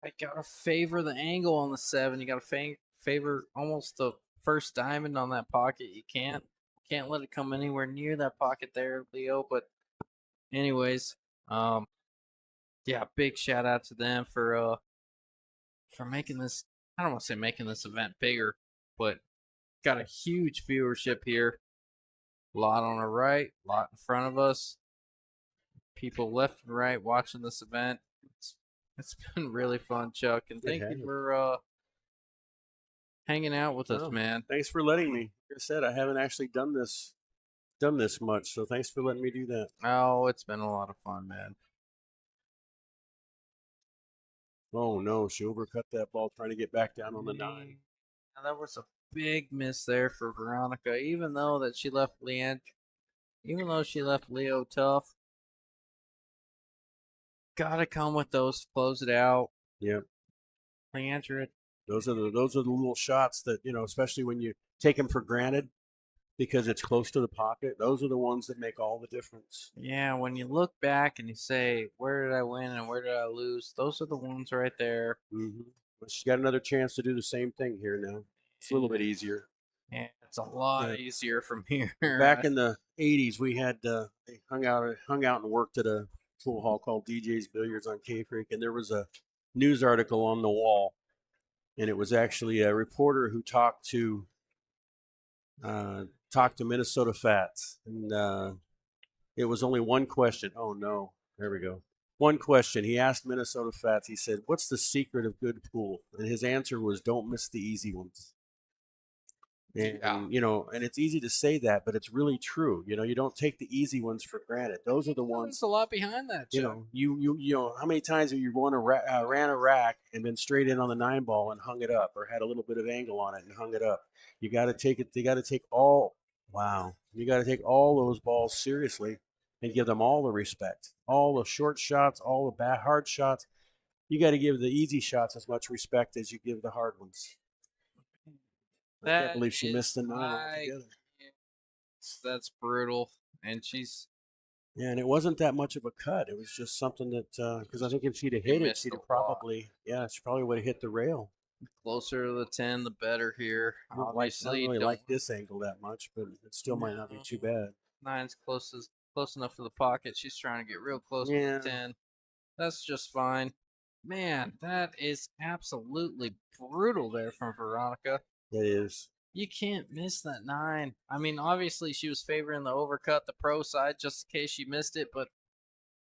I gotta favor the angle on the 7. You gotta favor almost the first diamond on that pocket. You can't let it come anywhere near that pocket there, Leo. But anyways, yeah, big shout out to them for making this. I don't want to say making this event bigger, but got a huge viewership here. A lot on the right, a lot in front of us. People left and right watching this event. It's been really fun, Chuck, and thank you for hanging out with us, man. Thanks for letting me. Like I said, I haven't actually done this much, so thanks for letting me do that. Oh, it's been a lot of fun, man. Oh no, she overcut that ball trying to get back down on the 9. Now, that was a big miss there for Veronica, even though she left Leo tough. Gotta come with those to close it out. Yep. Leandrea. Those are the little shots that, you know, especially when you take them for granted because it's close to the pocket. Those are the ones that make all the difference. Yeah, when you look back and you say, where did I win and where did I lose? Those are the ones right there. Mm-hmm. Well, she's got another chance to do the same thing here now. It's a little bit easier. Yeah, it's a lot easier from here. Back in the 80s, we had they hung out and worked at a pool hall called DJ's Billiards on Cave Creek, and there was a news article on the wall, and it was actually a reporter who talked to Minnesota Fats, and it was only one question. Oh no, there we go. One question. He asked Minnesota Fats. He said, "What's the secret of good pool?" And his answer was, "Don't miss the easy ones." And you know, and it's easy to say that, but it's really true. You know, you don't take the easy ones for granted. Those are the ones. There's a lot behind that, Chuck. You know, how many times have you ran a rack and been straight in on the 9 ball and hung it up, or had a little bit of angle on it and hung it up? You got to take it. You got to take all. Wow, you got to take all those balls seriously and give them all the respect. All the short shots, all the hard shots. You got to give the easy shots as much respect as you give the hard ones. I can't believe she missed the 9 altogether. That's brutal. And she's. Yeah, and it wasn't that much of a cut. It was just something that, because I think if she'd have hit it, she'd have probably, she probably would have hit the rail. Closer to the 10, the better here. I don't really like this angle that much, but it still might not be too bad. 9's close enough to the pocket. She's trying to get real close to the 10. That's just fine. Man, that is absolutely brutal there from Veronica. It is. You can't miss that 9. I mean, obviously she was favoring the overcut, the pro side, just in case she missed it, but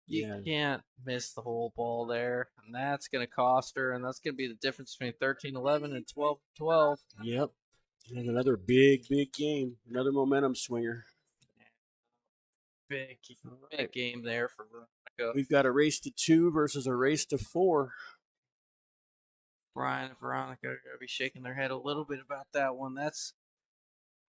you can't miss the whole ball there, and that's going to cost her, and that's going to be the difference between 13-11 and 12-12. Yep. And another big game, another momentum swinger. Big game there for Veronica. We've got a race to 2 versus a race to 4. Brian and Veronica are going to be shaking their head a little bit about that one. That's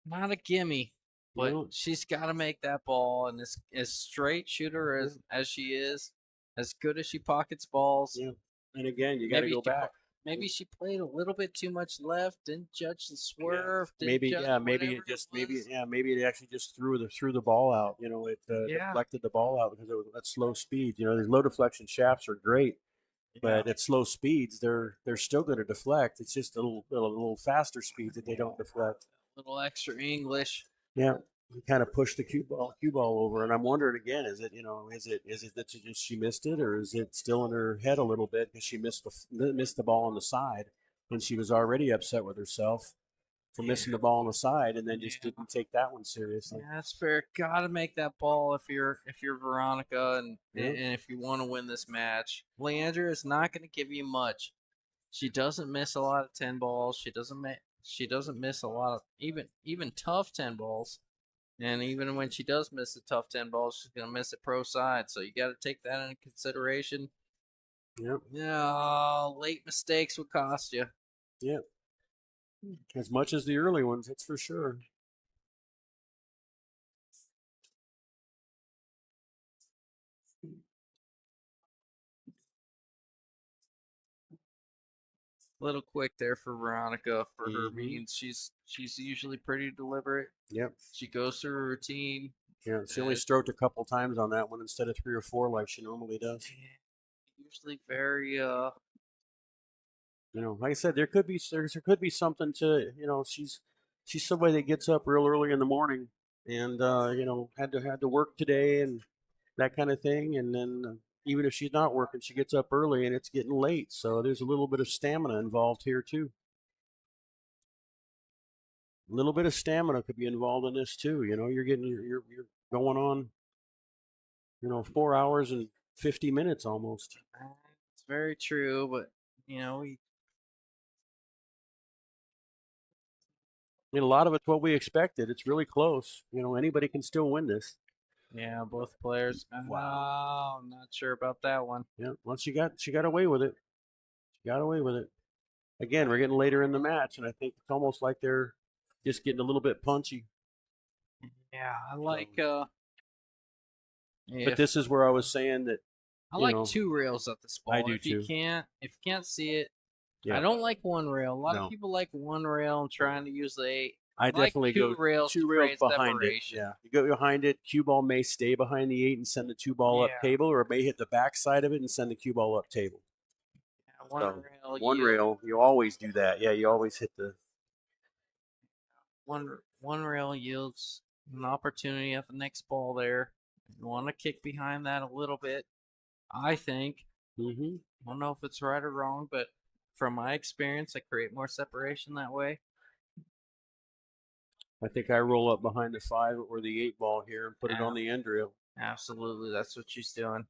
not a gimme, but she's got to make that ball. And as straight shooter as she is, as good as she pockets balls. Yeah. And again, you got to go back. Maybe she played a little bit too much left, didn't judge the swerve. Maybe it actually just threw the ball out. You know, it deflected the ball out because it was at slow speed. You know, these low deflection shafts are great. But at slow speeds, they're still going to deflect. It's just a little faster speeds that they don't deflect. A little extra English. Yeah, you kind of push the cue ball over, and I'm wondering again: is it that she missed it, or is it still in her head a little bit because she missed the ball on the side? and she was already upset with herself for missing the ball on the side, and then just didn't take that one seriously. Yeah, that's fair. Gotta make that ball if you're Veronica and Yep. and if you want to win this match. Leandrea is not going to give you much. She doesn't miss a lot of 10 balls. She doesn't miss a lot of even tough 10 balls. And even when she does miss a tough 10 balls, she's going to miss a pro side. So you got to take that into consideration. Yep. Yeah, late mistakes would cost you. Yep. As much as the early ones, that's for sure. A little quick there for Veronica for her Mhm. means. She's usually pretty deliberate. Yep. She goes through her routine. Yeah, she only stroked a couple times on that one instead of 3 or 4 like she normally does. Usually very You know, like I said, there could be something to, you know, she's somebody that gets up real early in the morning and you know, had to work today and that kind of thing, and then even if she's not working, she gets up early and it's getting late, so there's a little bit of stamina involved here too. A little bit of stamina could be involved in this too. You know, you're going on, you know, 4 hours and 50 minutes almost. it's very true, but you know, I mean, a lot of it's what we expected. It's really close. You know, anybody can still win this. yeah, both players. Wow. Oh, I'm not sure about that one. Yeah, well, she got away with it. She got away with it. Again, we're getting later in the match, and I think it's almost like they're just getting a little bit punchy. Yeah, I like But if this is where I was saying that I you like know, 2 rails at this ball. I do if you too. can't see it, Yeah, I don't like 1 rail. A lot No. of people like 1 rail and trying to use the 8. I like definitely 2 go rails to 2 rails create behind separation. it. Yeah, you go behind it. Cue ball may stay behind the 8 and send the 2 ball up Yeah. table, or it may hit the back side of it and send the cue ball up table. Yeah, 1 So, rail. 1 rail, you always do that. Yeah, you always hit the. One rail yields an opportunity at the next ball there. You want to kick behind that a little bit. I think. Mm-hmm. I don't know if it's right or wrong, but from my experience, I create more separation that way. I think I roll up behind the 5 or the 8 ball here and put it Yeah. on the end rail. Absolutely, that's what she's doing.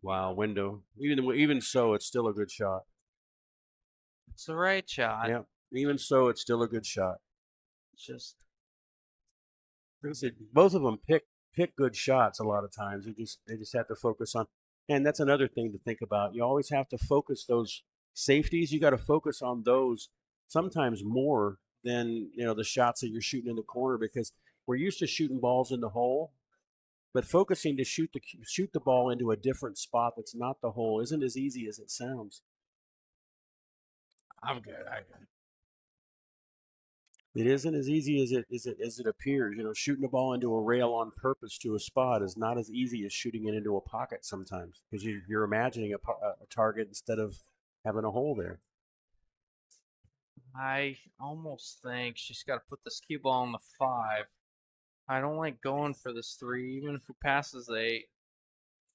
Wow, window. Even so, it's still a good shot. It's the right shot. Yeah. Even so, it's still a good shot. Just Both of them pick good shots a lot of times. They just have to focus on, and that's another thing to think about. You always have to focus those safeties. You got to focus on those sometimes more than the shots that you're shooting in the corner, because we're used to shooting balls in the hole, but focusing to shoot the ball into a different spot that's not the hole isn't as easy as it sounds. I'm good. It isn't as easy as it appears. Shooting the ball into a rail on purpose to a spot is not as easy as shooting it into a pocket sometimes, because you're imagining a target instead of having a hole there. I almost think she's got to put this cue ball on the 5. I don't like going for this 3, even if it passes the 8.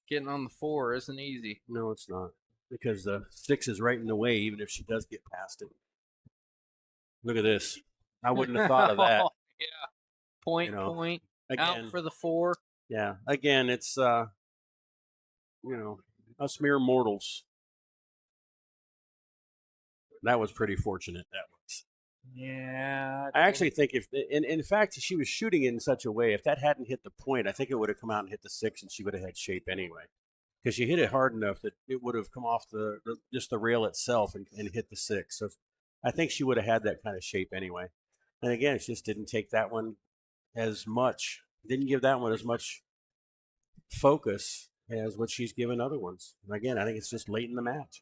Getting on the 4 isn't easy. No, it's not, because the 6 is right in the way, even if she does get past it. Look at this. I wouldn't have thought of that. Yeah. Point. Again, Out for the 4. Yeah. Again, it's us mere mortals. That was pretty fortunate. That was. Yeah. I actually think in fact, she was shooting in such a way, if that hadn't hit the point, I think it would have come out and hit the 6, and she would have had shape anyway. Because she hit it hard enough that it would have come off just the rail itself and hit the 6. So I think she would have had that kind of shape anyway. And again, she just didn't take that one as much. Didn't give that one as much focus as what she's given other ones. And again, I think it's just late in the match.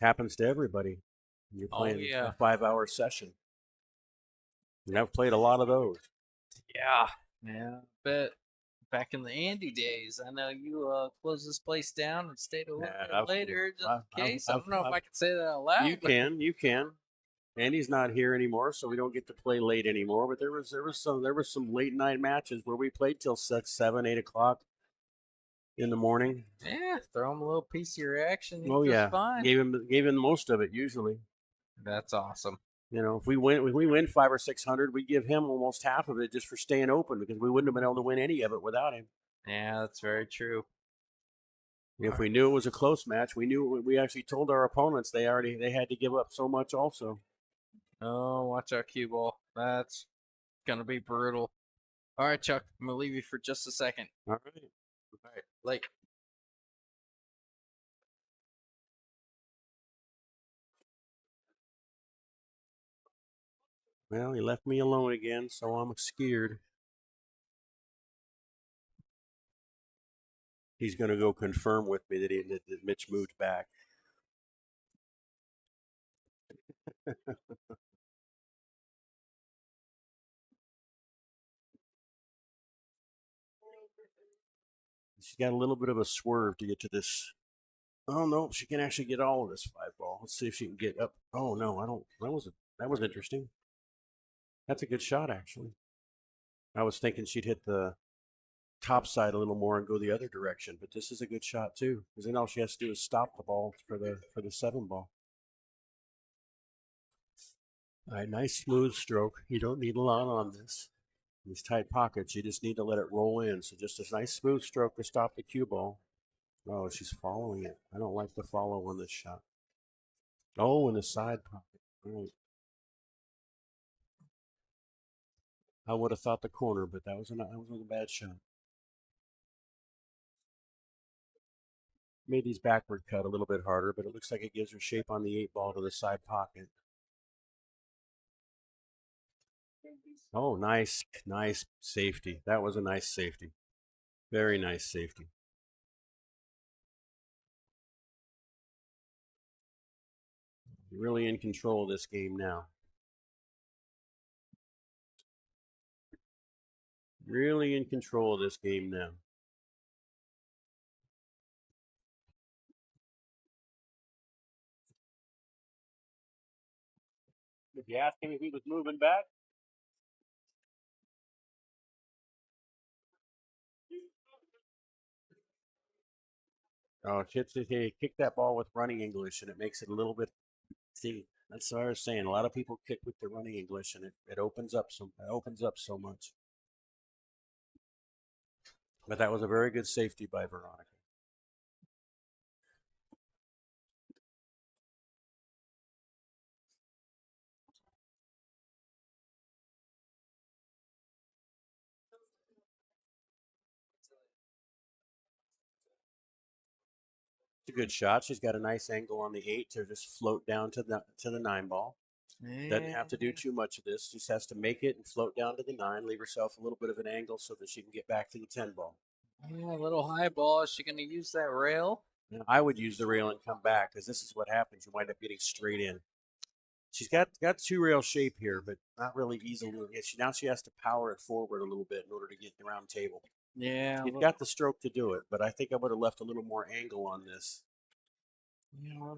Happens to everybody. You're playing a 5-hour session. And I've played a lot of those. Yeah. Bet back in the Andy days, I know you closed this place down and stayed a little bit later just in case. I don't know if I can say that out loud. You can. Andy's not here anymore, so we don't get to play late anymore. But there was some late night matches where we played till 6, 7, 8 o'clock. in the morning. Yeah, throw him a little piece of your action. He's Oh just yeah, fine. gave him most of it usually. That's awesome. You know, if we win 500 or 600, we give him almost half of it just for staying open because we wouldn't have been able to win any of it without him. Yeah, that's very true. If we knew it was a close match, we actually told our opponents they had to give up so much also. Oh, watch out, cue ball. That's gonna be brutal. All right, Chuck, I'm gonna leave you for just a second. All right. All right, like. Well, he left me alone again, so I'm scared. He's going to go confirm with me that Mitch moved back. She's got a little bit of a swerve to get to this. Oh no, she can actually get all of this 5-ball. Let's see if she can get up. Oh no, I don't. That was interesting. That's a good shot actually. I was thinking she'd hit the top side a little more and go the other direction, but this is a good shot too. Because then all she has to do is stop the ball for the 7-ball. All right, nice smooth stroke. You don't need a lot on this. These tight pockets, you just need to let it roll in. So just a nice smooth stroke to stop the cue ball. Oh, she's following it. I don't like the follow on this shot. Oh, in the side pocket. Right. I would have thought the corner, but that was a bad shot. Made these backward cut a little bit harder, but it looks like it gives her shape on the 8-ball to the side pocket. Oh, nice safety. That was a nice safety. Very nice safety. Really in control of this game now. Really in control of this game now. If you ask him if he was moving back, oh, he kicked that ball with running English, and it makes it a little bit. See, that's what I was saying. A lot of people kick with the running English, and it opens up so much. But that was a very good safety by Veronica. It's a good shot. She's got a nice angle on the 8 to just float down to the 9-ball. Doesn't have to do too much of this. Just has to make it and float down to the 9. Leave herself a little bit of an angle so that she can get back to the 10-ball. Yeah, a little high ball. Is she going to use that rail? I would use the rail and come back because this is what happens. You wind up getting straight in. She's got 2-rail shape here, but not really easily. Now she has to power it forward a little bit in order to get the round table. Yeah. She's got the stroke to do it, but I think I would have left a little more angle on this. Yeah,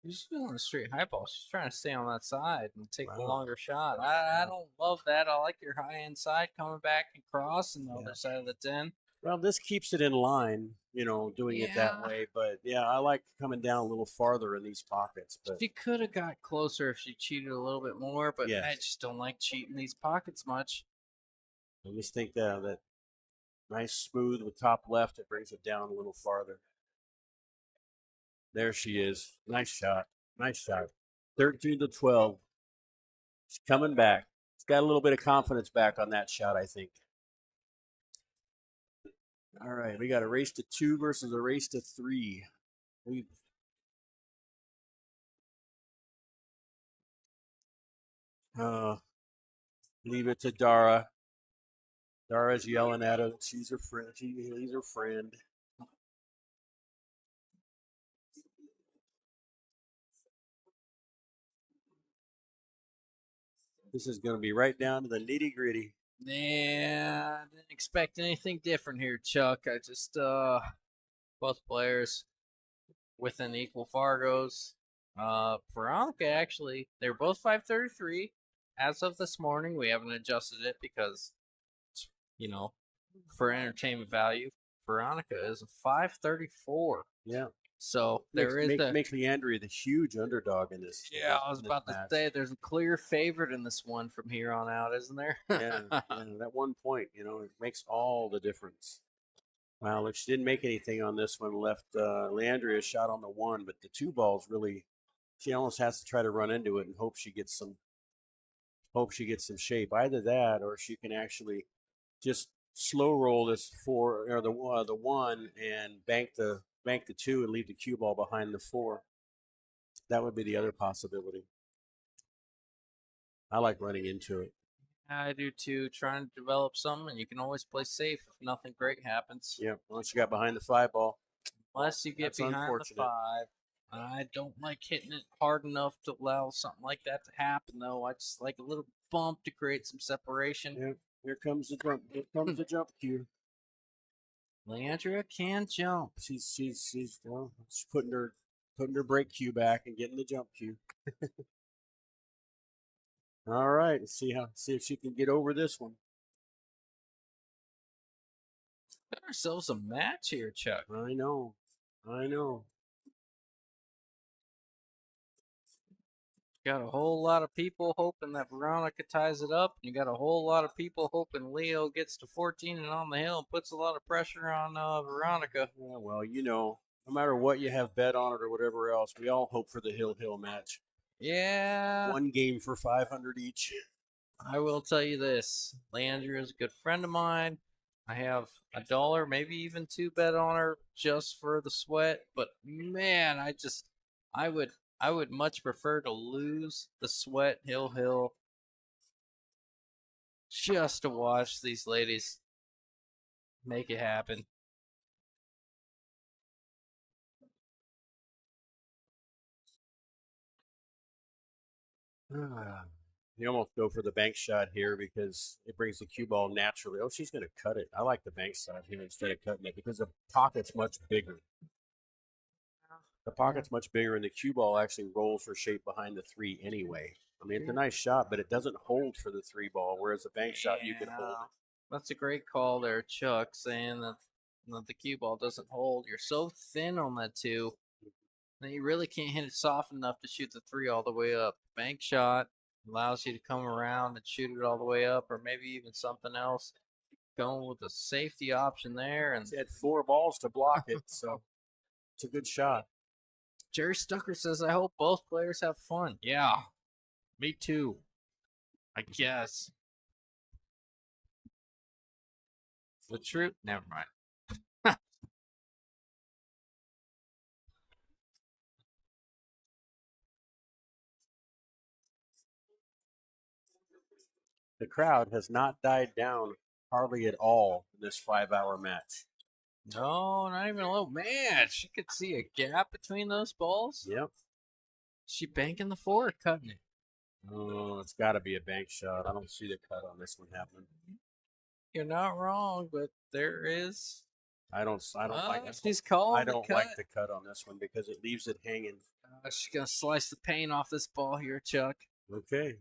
she's doing a straight high ball. She's trying to stay on that side and take the longer shot. I don't love that. I like your high end side coming back and cross and the other side of the 10. Well, this keeps it in line, doing it that way. But yeah, I like coming down a little farther in these pockets. But she could have got closer if she cheated a little bit more, but I just don't like cheating these pockets much. I just think that nice smooth with top left, it brings it down a little farther. There she is. Nice shot. 13-12. She's coming back. She's got a little bit of confidence back on that shot, I think. All right, we got a race to 2 versus a race to 3. Leave it to Dara. Dara's yelling at her. She's her friend. He's her friend. This is going to be right down to the nitty gritty. Yeah, I didn't expect anything different here, Chuck. I just, both players within equal Fargos. Veronica, actually, they were both 533. As of this morning, we haven't adjusted it because, for entertainment value. Veronica is a 534. Yeah. So there is the Makes Leandrea the huge underdog in this. yeah. I was in this about to match. say there's a clear favorite in this one from here on out, isn't there? Yeah, that 1 point, it makes all the difference. Well, look, she didn't make anything on this one. Left Leandrea shot on the 1, but the 2 balls really, she almost has to try to run into it and hope she gets some shape. Either that, or she can actually just slow roll this 4 or the 1 and bank the 2 and leave the cue ball behind the 4. That would be the other possibility. I like running into it. I do too. Trying to develop something, and you can always play safe if nothing great happens. Yeah, once you got behind the 5 ball. Unless you get That's behind the unfortunate. 5. I don't like hitting it hard enough to allow something like that to happen, though. I just like a little bump to create some separation. Yeah, here comes the jump. Here comes the jump cue. Leandrea can jump. She's putting her brake cue back and getting the jump cue. All right, let's see if she can get over this one. Got ourselves a match here, Chuck. I know. Got a whole lot of people hoping that Veronica ties it up. And you got a whole lot of people hoping Leo gets to 14 and on the hill and puts a lot of pressure on Veronica. Yeah, well, no matter what you have bet on it or whatever else, we all hope for the hill match. Yeah. 1 game for 500 each. I will tell you this. Leandrea is a good friend of mine. I have $1, maybe even 2 bet on her just for the sweat. But man, I would much prefer to lose the sweat hill just to watch these ladies make it happen. You almost go for the bank shot here because it brings the cue ball naturally. Oh, she's going to cut it. I like the bank shot here instead of cutting it because the pocket's much bigger. The pocket's much bigger, and the cue ball actually rolls for shape behind the 3 anyway. I mean, it's a nice shot, but it doesn't hold for the 3 ball, whereas a bank shot, you can hold it. That's a great call there, Chuck, saying that the cue ball doesn't hold. You're so thin on that 2 that you really can't hit it soft enough to shoot the 3 all the way up. Bank shot allows you to come around and shoot it all the way up, or maybe even something else. Going with a safety option there, and She had 4 balls to block it, so it's a good shot. Jerry Stucker says, I hope both players have fun. Yeah, me too, I guess. The truth? Never mind. The crowd has not died down hardly at all in this 5-hour match. No, not even a little. Man, she could see a gap between those balls. Yep. She banking the 4, cutting it. Oh, it's got to be a bank shot. I don't see the cut on this one happening. You're not wrong, but there is. I don't like it. She's calling I don't the cut. like the cut on this one because it leaves it hanging. She's gonna slice the paint off this ball here, Chuck. Okay.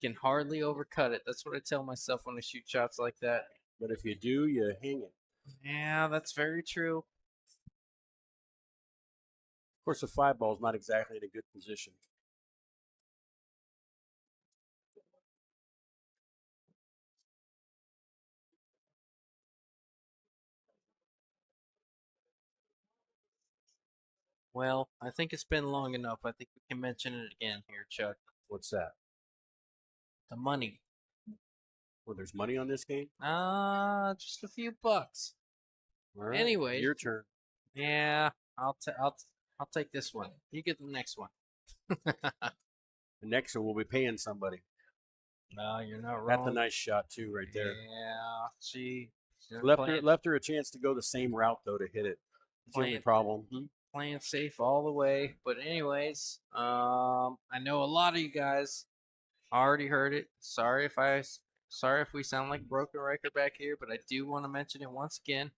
Can hardly overcut it. That's what I tell myself when I shoot shots like that. But if you do, you hang it. Yeah, that's very true. Of course, the 5 ball is not exactly in a good position. Well, I think it's been long enough. I think we can mention it again here, Chuck. What's that? The money. Well, there's money on this game? Just a few bucks. All right. Anyways. Your turn. Yeah, I'll take this one. You get the next one. The next one will be paying somebody. No, you're not wrong. That's a nice shot too, right there. Yeah, she Left her a chance to go the same route though to hit it. That's the only problem. Playing safe all the way. But anyways, I know a lot of you guys already heard it. Sorry if we sound like a broken record back here, but I do want to mention it once again.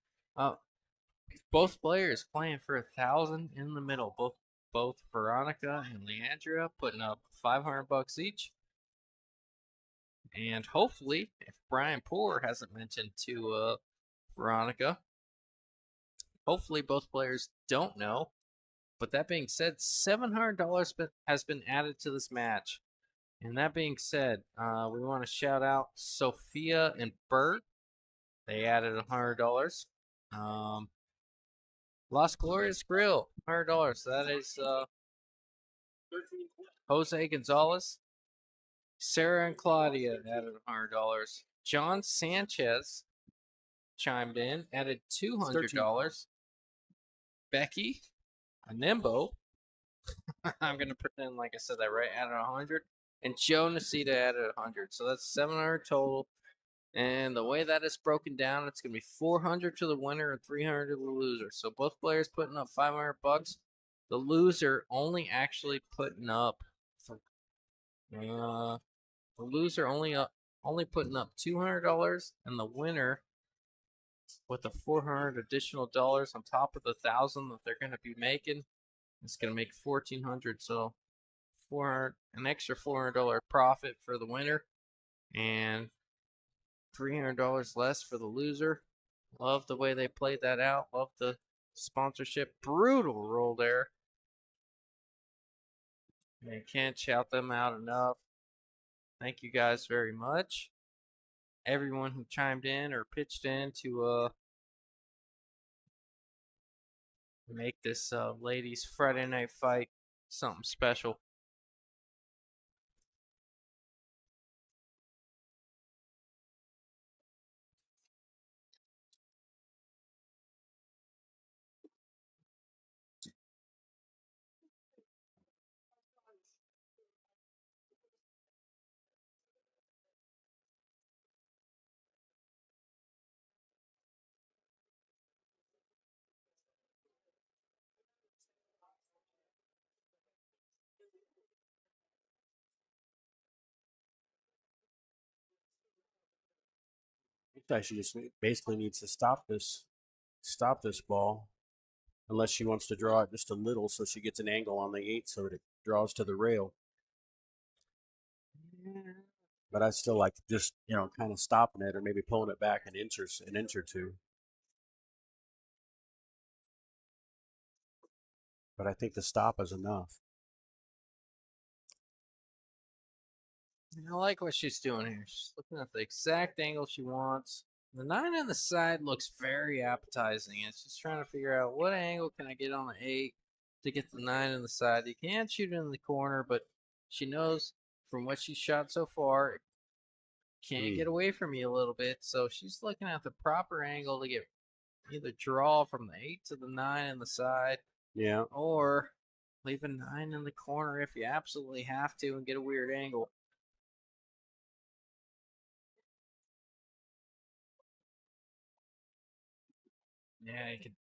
Both players playing for 1,000 in the middle. Both Veronica and Leandrea putting up $500 each. And hopefully, if Brian Poore hasn't mentioned to Veronica, hopefully both players don't know. But that being said, $700 has been added to this match. And that being said, we want to shout out Sophia and Bert. They added $100. Las Glorias Grill, $100. That is Jose Gonzalez. Sarah and Claudia added $100. John Sanchez chimed in, added $200. Becky, a Nimbo, I'm gonna pretend like I said that right, added 100. And Joe Nasita added 100. So that's 700 total. And the way that is broken down, it's gonna be 400 to the winner and 300 to the loser. So both players putting up 500 bucks. The loser only actually putting up only putting up $200, and the winner with the 400 additional dollars on top of the 1,000 that they're going to be making, it's going to make 1,400. So 400, an extra $400 profit for the winner, and $300 less for the loser. Love the way they played that out. Love the sponsorship. Brutal roll there. I can't shout them out enough. Thank you guys very much. Everyone who chimed in or pitched in to make this ladies Friday night fight something special. She just basically needs to stop this ball, unless she wants to draw it just a little so she gets an angle on the 8 so it draws to the rail. But I still like just, kind of stopping it or maybe pulling it back an inch or two. But I think the stop is enough. I like what she's doing here. She's looking at the exact angle she wants. The 9 on the side looks very appetizing. It's just trying to figure out what angle can I get on the 8 to get the 9 on the side. You can't shoot it in the corner, but she knows from what she shot so far, it can't get away from me a little bit. So she's looking at the proper angle to get either draw from the 8 to the 9 on the side. Yeah. Or leave a 9 in the corner if you absolutely have to and get a weird angle. Yeah, you can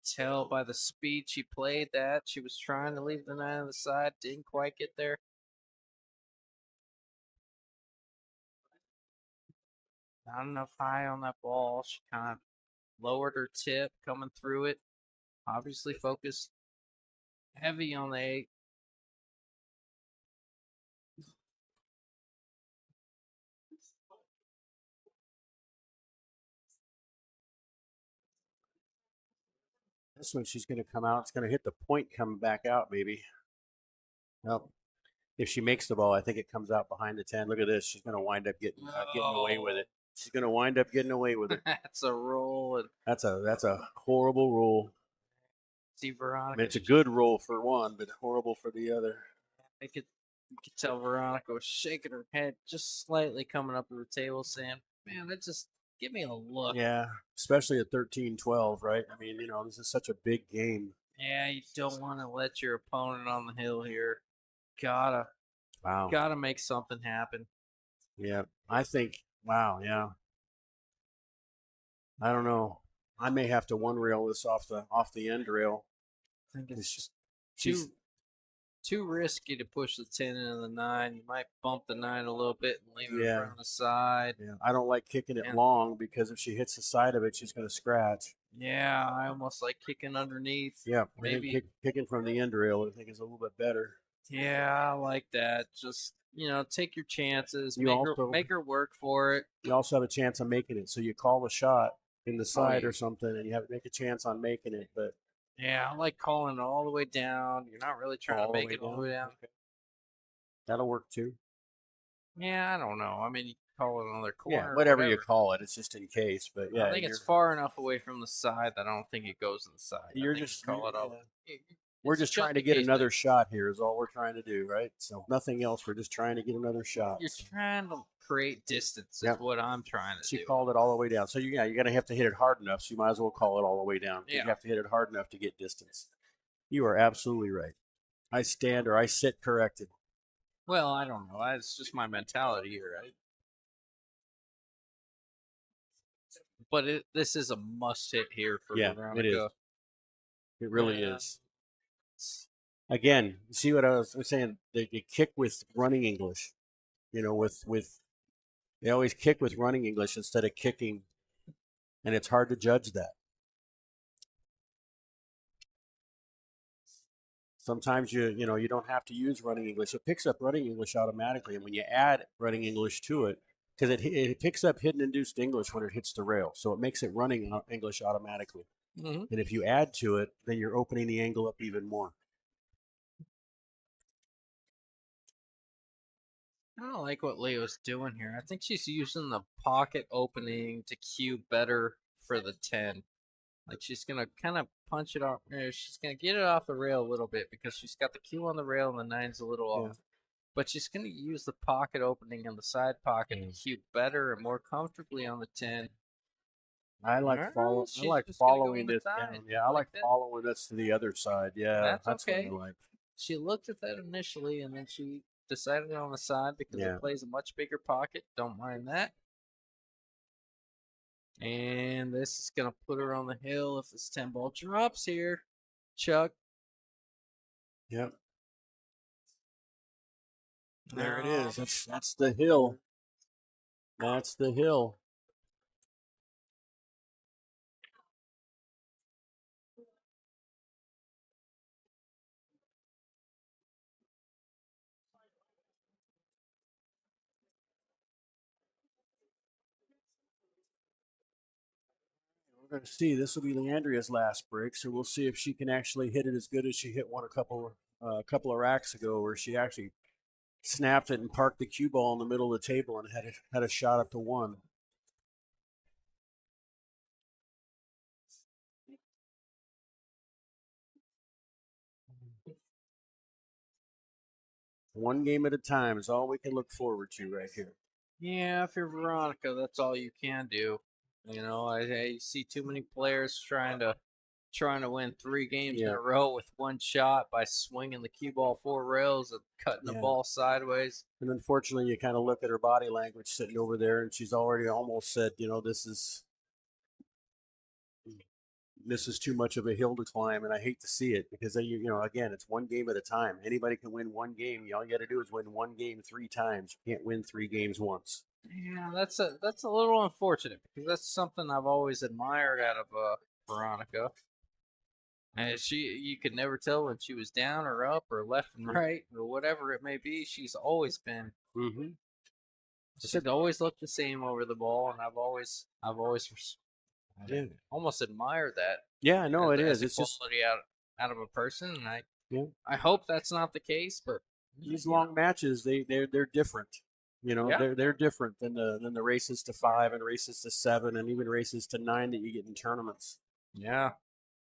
tell by the speed she played that. She was trying to leave the 9 on the side, didn't quite get there. Not enough high on that ball. She kind of lowered her tip coming through it. Obviously focused heavy on the 8. This one she's going to come out. It's going to hit the point coming back out maybe. Well, if she makes the ball, I think it comes out behind the 10. Look at this. She's going to wind up getting away with it. She's going to wind up getting away with it. That's a roll. And That's a horrible roll. see Veronica. I mean, it's a good roll for one, but horrible for the other. You could tell Veronica was shaking her head just slightly coming up to the table saying, man, that just give me a look. Yeah, especially at 13-12, right? I mean, this is such a big game. Yeah, you don't want to let your opponent on the hill here. Gotta make something happen. Yeah, I think, wow, yeah. I don't know. I may have to one rail this off the end rail. I think it's just too risky to push the 10 into the 9. You might bump the 9 a little bit and leave it in front of the side. Yeah, I don't like kicking it long because if she hits the side of it, she's going to scratch. Yeah, I almost like kicking underneath. Yeah, maybe kicking from the end rail I think is a little bit better. Yeah, I like that. Just, take your chances. Make her work for it. You also have a chance of making it. So you call the shot. in the side or something, and you have to make a chance on making it. But Yeah, I like calling it all the way down. You're not really trying to make it all the way down. Okay. That'll work too. Yeah, I don't know. I mean, you can call it another corner. Yeah, or whatever you call it, it's just in case. But yeah, I think it's far enough away from the side that I don't think it goes in the side. You're I think just you call it all. We're It's just trying to in get case another that shot here. Is all we're trying to do, right? So nothing else. We're just trying to get another shot. You're trying to create distance. Is Yep. what I'm trying to She do. called it all the way down. So you're going to have to hit it hard enough. So you might as well call it all the way down. Yeah. You have to hit it hard enough to get distance. You are absolutely right. I stand or I sit corrected. Well, I don't know. It's just my mentality here, right? But this is a must hit here for Veronica. It is. It really Yeah. is. Again, see what I was saying? They kick with running English. You know, with they always kick with running English instead of kicking, and it's hard to judge that. Sometimes you don't have to use running English. It picks up running English automatically, and when you add running English to it, because it picks up hidden induced English when it hits the rail, so it makes it running English automatically. Mm-hmm. And if you add to it, then you're opening the angle up even more. I don't like what Leo's doing here. I think she's using the pocket opening to cue better for the 10. Like she's going to kind of punch it off. She's going to get it off the rail a little bit because she's got the cue on the rail and the 9's a little off. But she's going to use the pocket opening and the side pocket to cue better and more comfortably on the 10. I like following this down. Yeah, I like following this to the other side. Yeah, that's okay. what I like. She looked at that initially, and then she decided on the side because it plays a much bigger pocket. Don't mind that. And this is going to put her on the hill if this 10 ball drops here. Chuck. Yep. There it is. That's the hill. That's the hill. We're going to see. This will be Leandrea's last break, so we'll see if she can actually hit it as good as she hit one a couple of racks ago, where she actually snapped it and parked the cue ball in the middle of the table and had a shot up to 1. One game at a time is all we can look forward to right here. Yeah, if you're Veronica, that's all you can do. You know, I see too many players trying to win 3 games in a row with one shot by swinging the cue ball 4 rails and cutting the ball sideways. And unfortunately, you kind of look at her body language sitting over there, and she's already almost said, this is too much of a hill to climb, and I hate to see it because again, it's one game at a time. Anybody can win one game. All you got to do is win one game 3 times. You can't win 3 games once. Yeah, that's a little unfortunate because that's something I've always admired out of Veronica. And you could never tell when she was down or up or left and right or whatever it may be. She's always been. Mm-hmm. She's always looked the same over the ball, and I've always almost admired that. Yeah, no, it is. It's just quality out of a person, and I hope that's not the case. But these long matches, they're different. They're different than the races to 5 and races to 7 and even races to 9 that you get in tournaments. Yeah.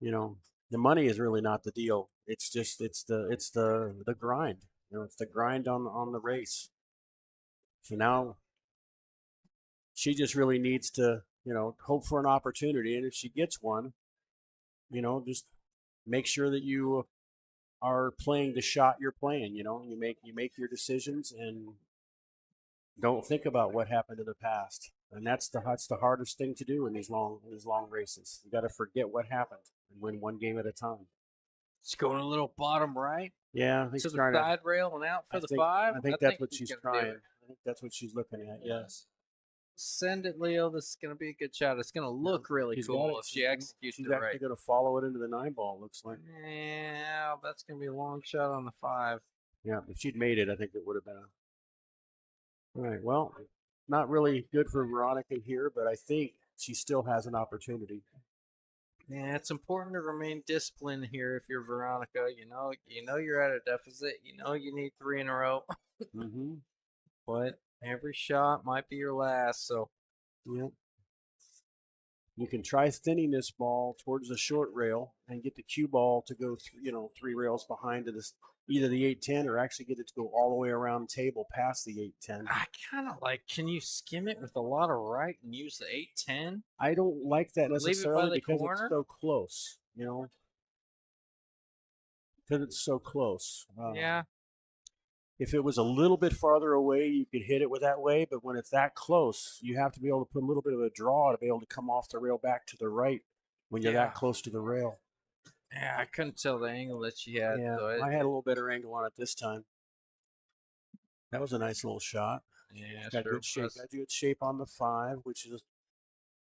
The money is really not the deal. It's just it's the grind. It's the grind on the race. So now she just really needs to hope for an opportunity, and if she gets one, just make sure that you are playing the shot you're playing. You make your decisions and don't think about what happened in the past. And that's the hardest thing to do in these long races. You got to forget what happened and win one game at a time. It's going a little bottom right. Yeah, I think to the side rail and out for the 5. I think that's what she's trying. I think that's what she's looking at. Yes. Send it, Leo. This is going to be a good shot. It's going to look really cool if she executes it right. She's actually going to follow it into the 9 ball, looks like. Yeah, that's going to be a long shot on the 5. Yeah, if she'd made it, I think it would have been All right, well, not really good for Veronica here, but I think she still has an opportunity. Yeah, it's important to remain disciplined here if you're Veronica. You know you're at a deficit. You know you need 3 in a row, Mm-hmm. but every shot might be your last. So Yeah. You can try thinning this ball towards the short rail and get the cue ball to go, 3 rails behind to this, either the 810 or actually get it to go all the way around table past the 810. I kind of like. Can you skim it with a lot of right and use the 810? I don't like that Leave it by necessarily the because corner? it's so close, because it's so close. Yeah. If it was a little bit farther away, you could hit it with that way. But when it's that close, you have to be able to put a little bit of a draw to be able to come off the rail back to the right when you're Yeah. that close to the rail. Yeah, I couldn't tell the angle that she had. Yeah, So I had a little better angle on it this time. That was a nice little shot. yeah, Got sure good shape. was. Got good shape on the 5, which is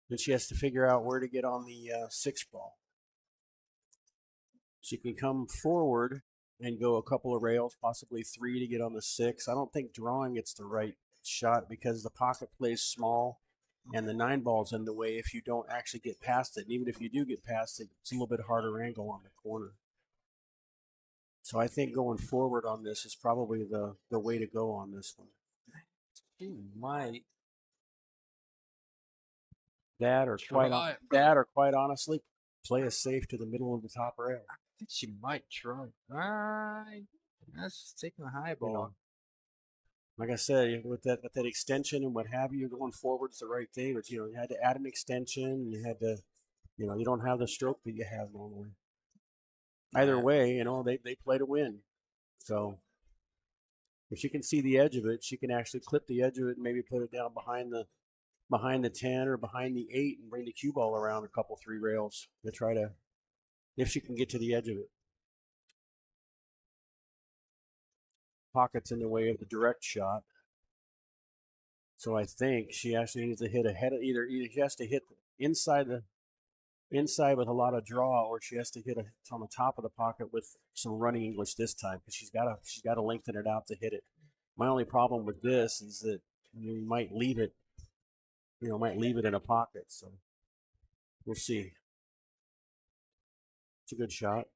then she has to figure out where to get on the 6 ball. She can come forward and go a couple of rails, possibly 3 to get on the 6. I don't think drawing it's the right shot because the pocket plays small and the 9 ball's in the way if you don't actually get past it. And even if you do get past it, it's a little bit harder angle on the corner. So I think going forward on this is probably the way to go on this one. She might. That or Try it. quite honestly, play it safe to the middle of the top rail. I think she might try. Right. That's just taking the high ball. Like I said, with that extension and what have you, going forward's the right thing. But you had to add an extension, and you had to, you don't have the stroke that you have normally. Either way, they play to win. So if she can see the edge of it, she can actually clip the edge of it and maybe put it down behind the 10 or behind the 8 and bring the cue ball around a couple 3 rails to try to, if she can get to the edge of it. Pocket's in the way of the direct shot. So I think she actually needs to hit ahead of either she has to hit inside with a lot of draw, or she has to hit on the top of the pocket with some running English this time because she's got to lengthen it out to hit it. My only problem with this is that you might leave it in a pocket. So we'll see. It's a good shot.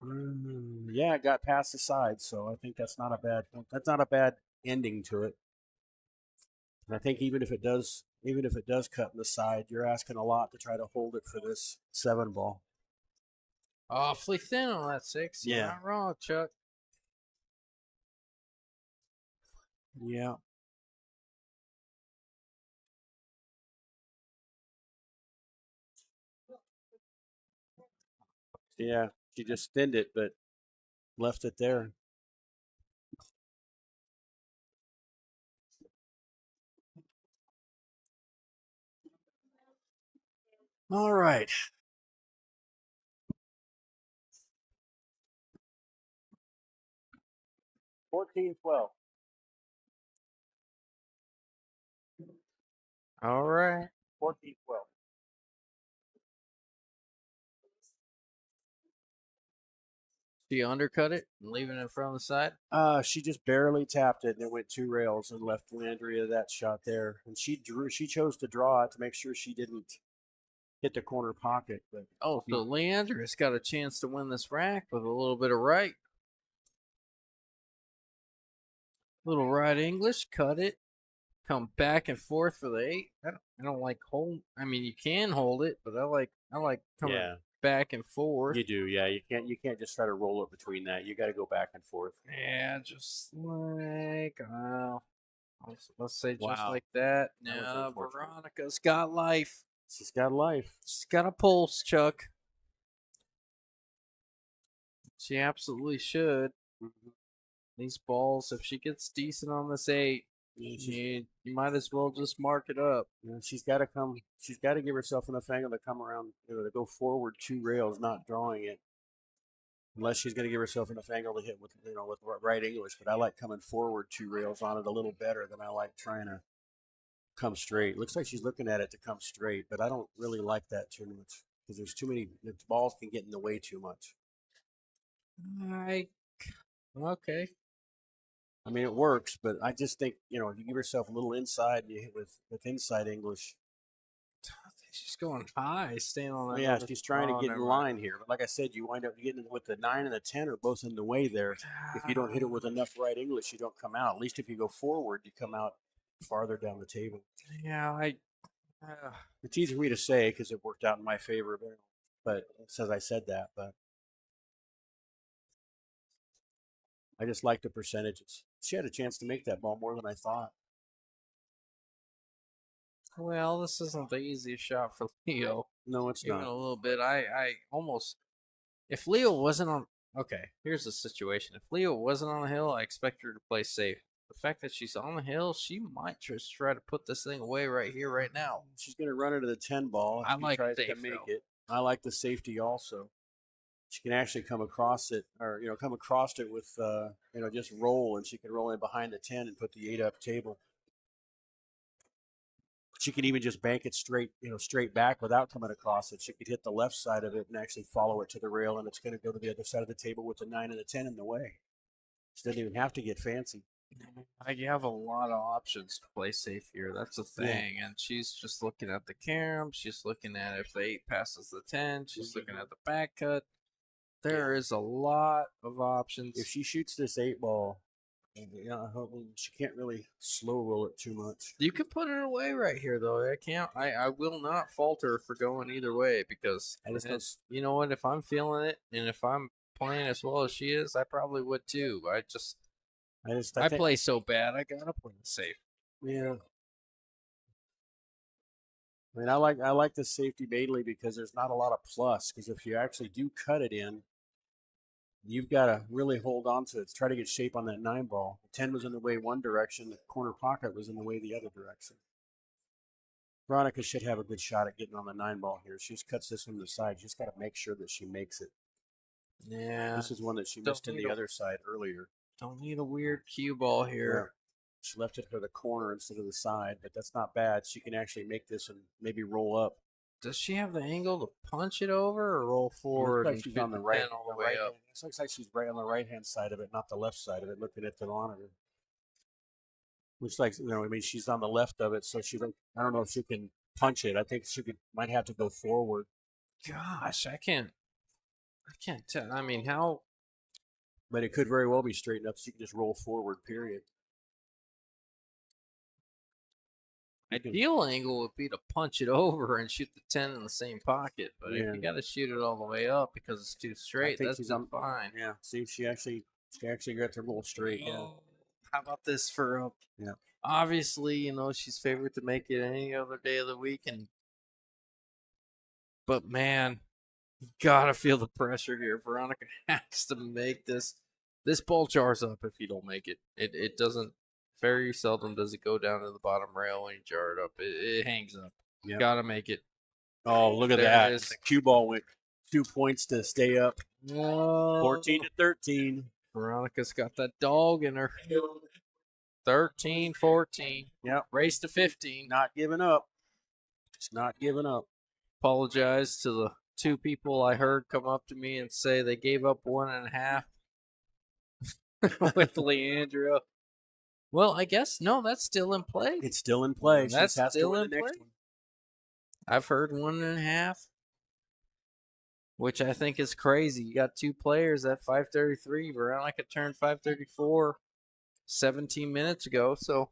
Yeah, it got past the side, so I think that's not a bad ending to it. And I think even if it does cut in the side, you're asking a lot to try to hold it for this 7 ball. Awfully thin on that 6. You're Yeah. not wrong, Chuck. Yeah. Yeah, she just thinned it, but left it there. All right. $14-12. All right. 14-12. She undercut it and leaving it from the side. She just barely tapped it, and it went 2 rails and left Leandrea that shot there. And she chose to draw it to make sure she didn't hit the corner pocket. But so Leandrea's got a chance to win this rack with a little bit of right. Little right English, cut it, come back and forth for the 8. I don't like hold. I mean, you can hold it, but I like coming back and forth. You do, yeah. You can't just try to roll it between that. You got to go back and forth. Yeah, just like let's say just like that. Now Veronica's got life. She's got life. She's got a pulse, Chuck. She absolutely should. Mm-hmm. These balls, if she gets decent on this 8, you might as well just mark it up. Yeah, she's got to come. She's got to give herself enough angle to come around, to go forward 2 rails, not drawing it. Unless she's going to give herself enough angle to hit with right English. But I like coming forward 2 rails on it a little better than I like trying to come straight. Looks like she's looking at it to come straight, but I don't really like that too much because there's too many. The balls can get in the way too much. Okay. I mean, it works, but I just think, you know, if you give yourself a little inside and you hit with inside English. I think she's going high, staying on that. Yeah, other- she's trying to oh, get in never mind. line here. But like I said, you wind up getting with the 9 and the 10 are both in the way there. If you don't hit it with enough right English, you don't come out. At least if you go forward, you come out farther down the table. Yeah, It's easy for me to say because it worked out in my favor, but it says I said that. But I just like the percentages. She had a chance to make that ball more than I thought. well, this isn't the easiest shot for Leo. No, it's Even not. a little bit. I almost, if Leo wasn't on, okay, here's the situation. If Leo wasn't on the hill, I expect her to play safe. The fact that she's on the hill, she might just try to put this thing away right here, right now. She's going to run into the 10 ball. If I she like tries safe, to make though. it. I like the safety also. She can actually come across it, or come across it with just roll, and she can roll in behind the 10 and put the 8 up table. She can even just bank it straight back without coming across it. She could hit the left side of it and actually follow it to the rail, and it's going to go to the other side of the table with the 9 and the 10 in the way. She doesn't even have to get fancy. I have a lot of options to play safe here. That's the thing. And she's just looking at the carom. She's looking at if the 8 passes the 10. She's looking at the back cut. There is a lot of options. If she shoots this 8 ball, she can't really slow roll it too much. You can put it away right here, though. I will not falter for going either way because you know what? If I'm feeling it and if I'm playing as well as she is, I probably would too. I play so bad. I gotta play it safe. Yeah. I mean, I like the safety mainly because there's not a lot of plus. Because if you actually do cut it in, you've got to really hold on to it. Try to get shape on that 9 ball. The 10 was in the way one direction. The corner pocket was in the way the other direction. Veronica should have a good shot at getting on the 9 ball here. She just cuts this from the side. She's got to make sure that she makes it. Yeah. This is one that she missed in the other side earlier. Don't need a weird cue ball here. Yeah. She left it for the corner instead of the side, but that's not bad. She can actually make this and maybe roll up. Does she have the angle to punch it over or roll forward? Looks like she's on the right, all the way up. It looks like she's right on the right-hand side of it, not the left side of it, looking at the monitor. Looks like, she's on the left of it, so I don't know if she can punch it. I think might have to go forward. Gosh, I can't tell. I mean, how? But it could very well be straightened up, so you can just roll forward, period. Ideal angle would be to punch it over and shoot the 10 in the same pocket. But if you got to shoot it all the way up because it's too straight, that's fine. Yeah. See, she actually got to roll straight. Yeah. How about this for Yeah. Obviously, she's favored to make it any other day of the week, but man, you gotta feel the pressure here. Veronica has to make this. This ball jars up if you don't make it. It doesn't. Very seldom does it go down to the bottom rail when you jar it up. It hangs up. Yep. Gotta make it. Oh, look at that! The cue ball went 2 points to stay up. 14-13. Veronica's got that dog in her. 13-14. Yep. Race to 15. Not giving up. It's not giving up. Apologize to the 2 people I heard come up to me and say they gave up 1.5 with Leandrea. Well, I guess no, that's still in play. It's still in play. That's still in play. I've heard 1.5, which I think is crazy. You got 2 players at 5:33. Veronica turned 5:34 17 minutes ago, so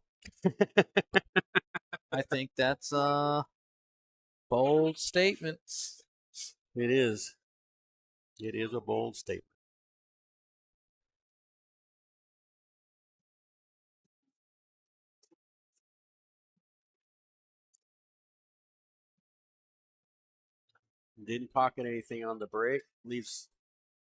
I think that's bold statements. It is. It is a bold statement. Didn't pocket anything on the break. Leaves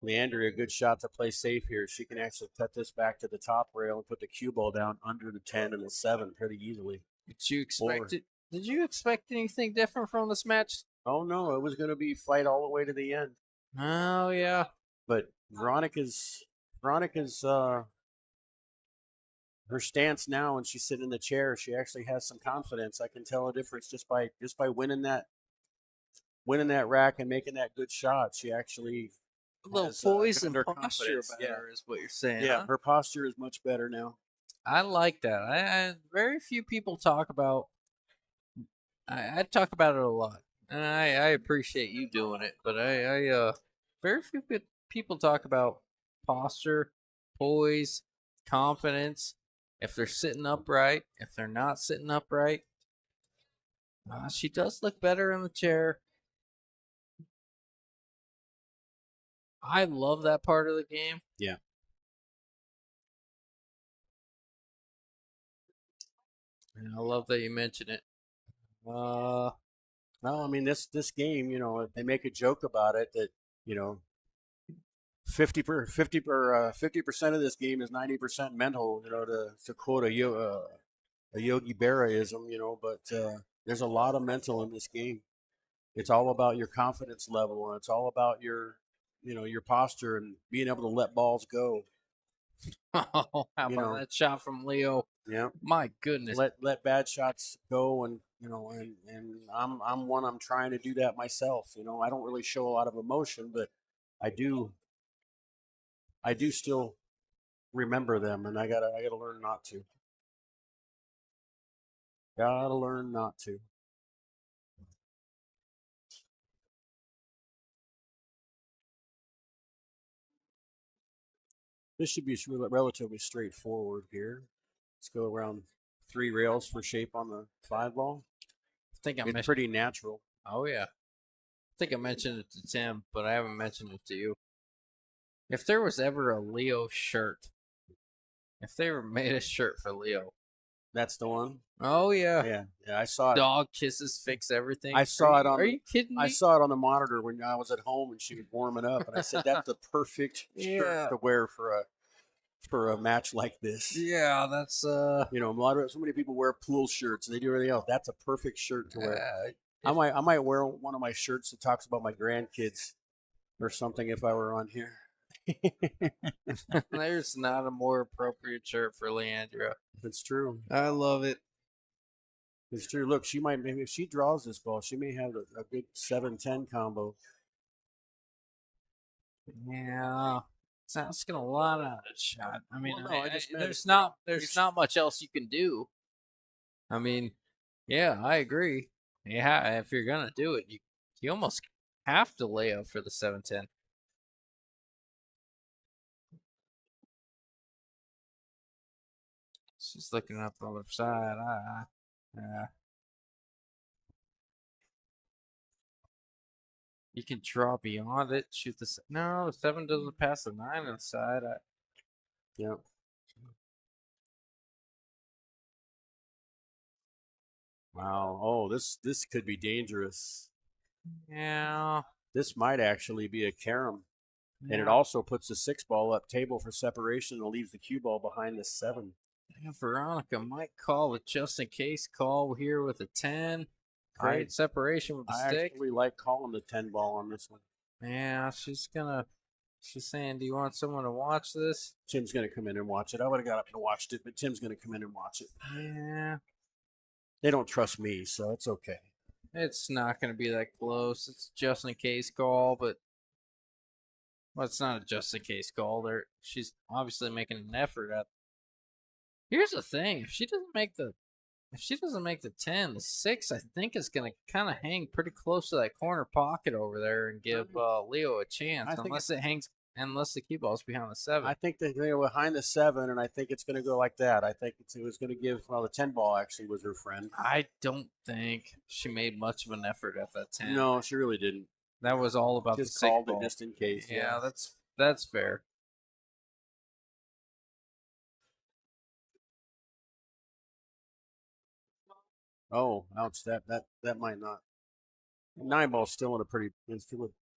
Leandrea a good shot to play safe here. She can actually cut this back to the top rail and put the cue ball down under the 10 and the 7 pretty easily. Did you expect anything different from this match? Oh, no. It was going to be fight all the way to the end. Oh, yeah. But Veronica's her stance now when she's sitting in the chair, she actually has some confidence. I can tell a difference just by winning that rack and making that good shot. She actually a little poise and posture better is what you're saying. Yeah, huh? her posture is much better now. I like that. Very few people talk about. I talk about it a lot, and I appreciate you doing it. But very few people talk about posture, poise, confidence. If they're sitting upright, if they're not sitting upright, she does look better in the chair. I love that part of the game. Yeah. And I love that you mention it. Well, I mean, this game, they make a joke about it that, 50% of this game is 90% mental, to quote a Yogi Berraism, but there's a lot of mental in this game. It's all about your confidence level, and it's all about your posture and being able to let balls go. Oh, how about that shot from Leo? Yeah. My goodness. Let bad shots go, and I'm trying to do that myself. I don't really show a lot of emotion, but I do still remember them, and I gotta learn not to. Gotta learn not to. This should be relatively straightforward here. Let's go around 3 rails for shape on the 5 ball. I think it's pretty natural. Oh yeah. I think I mentioned it to Tim, but I haven't mentioned it to you. If there was ever a Leo shirt, if they ever made a shirt for Leo, that's the one. Oh yeah. I saw it. Dog kisses fix everything. I saw it on. Are you kidding me? I saw it on the monitor when I was at home and she was warming up, and I said, "That's the perfect shirt to wear for a match like this." Yeah, that's so many people wear pool shirts and they do everything else. That's a perfect shirt to wear. I might wear one of my shirts that talks about my grandkids or something if I were on here. There's not a more appropriate shirt for Leandrea. It's true. I love it. It's true. Look, she might, maybe if she draws this ball, she may have a good 7-10 combo. Yeah. It's asking a lot out of that shot. I mean, there's not much else you can do. I mean, yeah, I agree. Yeah, if you're gonna do it, you almost have to lay up for the 7-10. She's looking up the other side. You can draw beyond it. Shoot the no. The 7 doesn't pass the 9 inside. Yeah. Wow. Oh, this could be dangerous. Yeah. This might actually be a carom. Yeah. And it also puts the 6 ball up table for separation and leaves the cue ball behind the 7. Yeah, Veronica might call the just in case call here with a 10. Great separation with the stick. I actually like calling the 10 ball on this one. Yeah, she's saying, do you want someone to watch this? Tim's going to come in and watch it. I would have got up and watched it, but Tim's going to come in and watch it. Yeah. They don't trust me, so it's okay. It's not going to be that close. It's just in case call, but it's not a just in case call. She's obviously making an effort at. Here's the thing: if she doesn't make the 10, the 6 I think is going to kind of hang pretty close to that corner pocket over there and give Leo a chance, unless the cue ball's behind the 7. I think they're behind the 7, and I think it's going to go like that. I think it was going to give. Well, the 10 ball actually was her friend. I don't think she made much of an effort at that 10. No, she really didn't. That was all about just the 6 called ball. It just in case. Yeah, that's fair. Oh, ouch! That might not. 9 ball's still in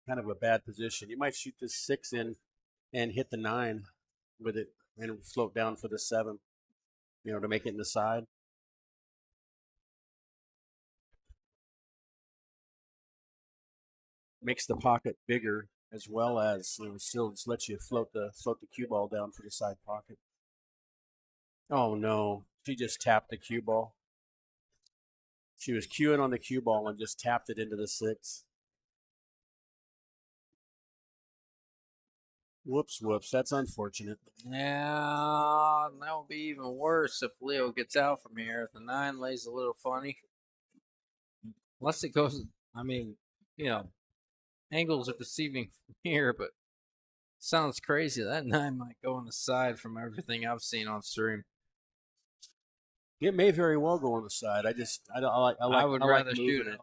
kind of a bad position. You might shoot this 6 in and hit the 9 with it and float down for the 7. To make it in the side. Makes the pocket bigger as well as still just lets you float the cue ball down for the side pocket. Oh no, she just tapped the cue ball. She was cueing on the cue ball and just tapped it into the 6. Whoops. That's unfortunate. Yeah, that would be even worse if Leo gets out from here. If the 9 lays a little funny. Unless it goes, I mean, you know, angles are deceiving from here, but sounds crazy. That 9 might go on the side from everything I've seen on stream. It may very well go on the side. I would rather shoot moving it. it.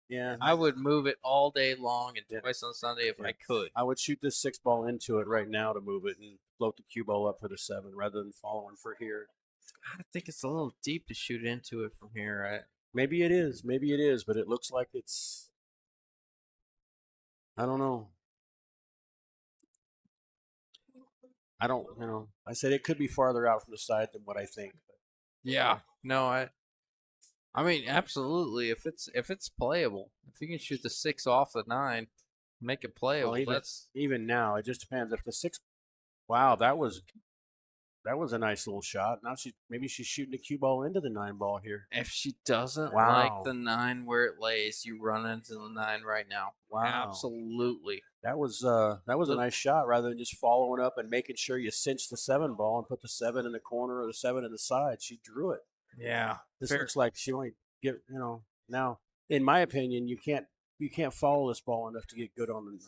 Yeah. I would move it all day long and Yeah. twice on Sunday if Yeah. I could. I would shoot this 6 ball into it right now to move it and float the cue ball up for the 7 rather than following for here. I think it's a little deep to shoot into it from here. Right? Maybe it is, but it looks like it's. I don't know. I don't, I said it could be farther out from the side than what I think. But Yeah. No, I mean, absolutely. If it's playable, if you can shoot the 6 off the 9, make it playable. well, even now, it just depends if the 6. Wow, that was a nice little shot. Now maybe she's shooting a cue ball into the 9 ball here. If she doesn't Wow. like the 9 where it lays, you run into the 9 right now. Wow. Absolutely. That was a nice shot rather than just following up and making sure you cinch the 7 ball and put the 7 in the corner or the 7 in the side. She drew it. Yeah. This looks like she might get, now in my opinion, you can't follow this ball enough to get good on the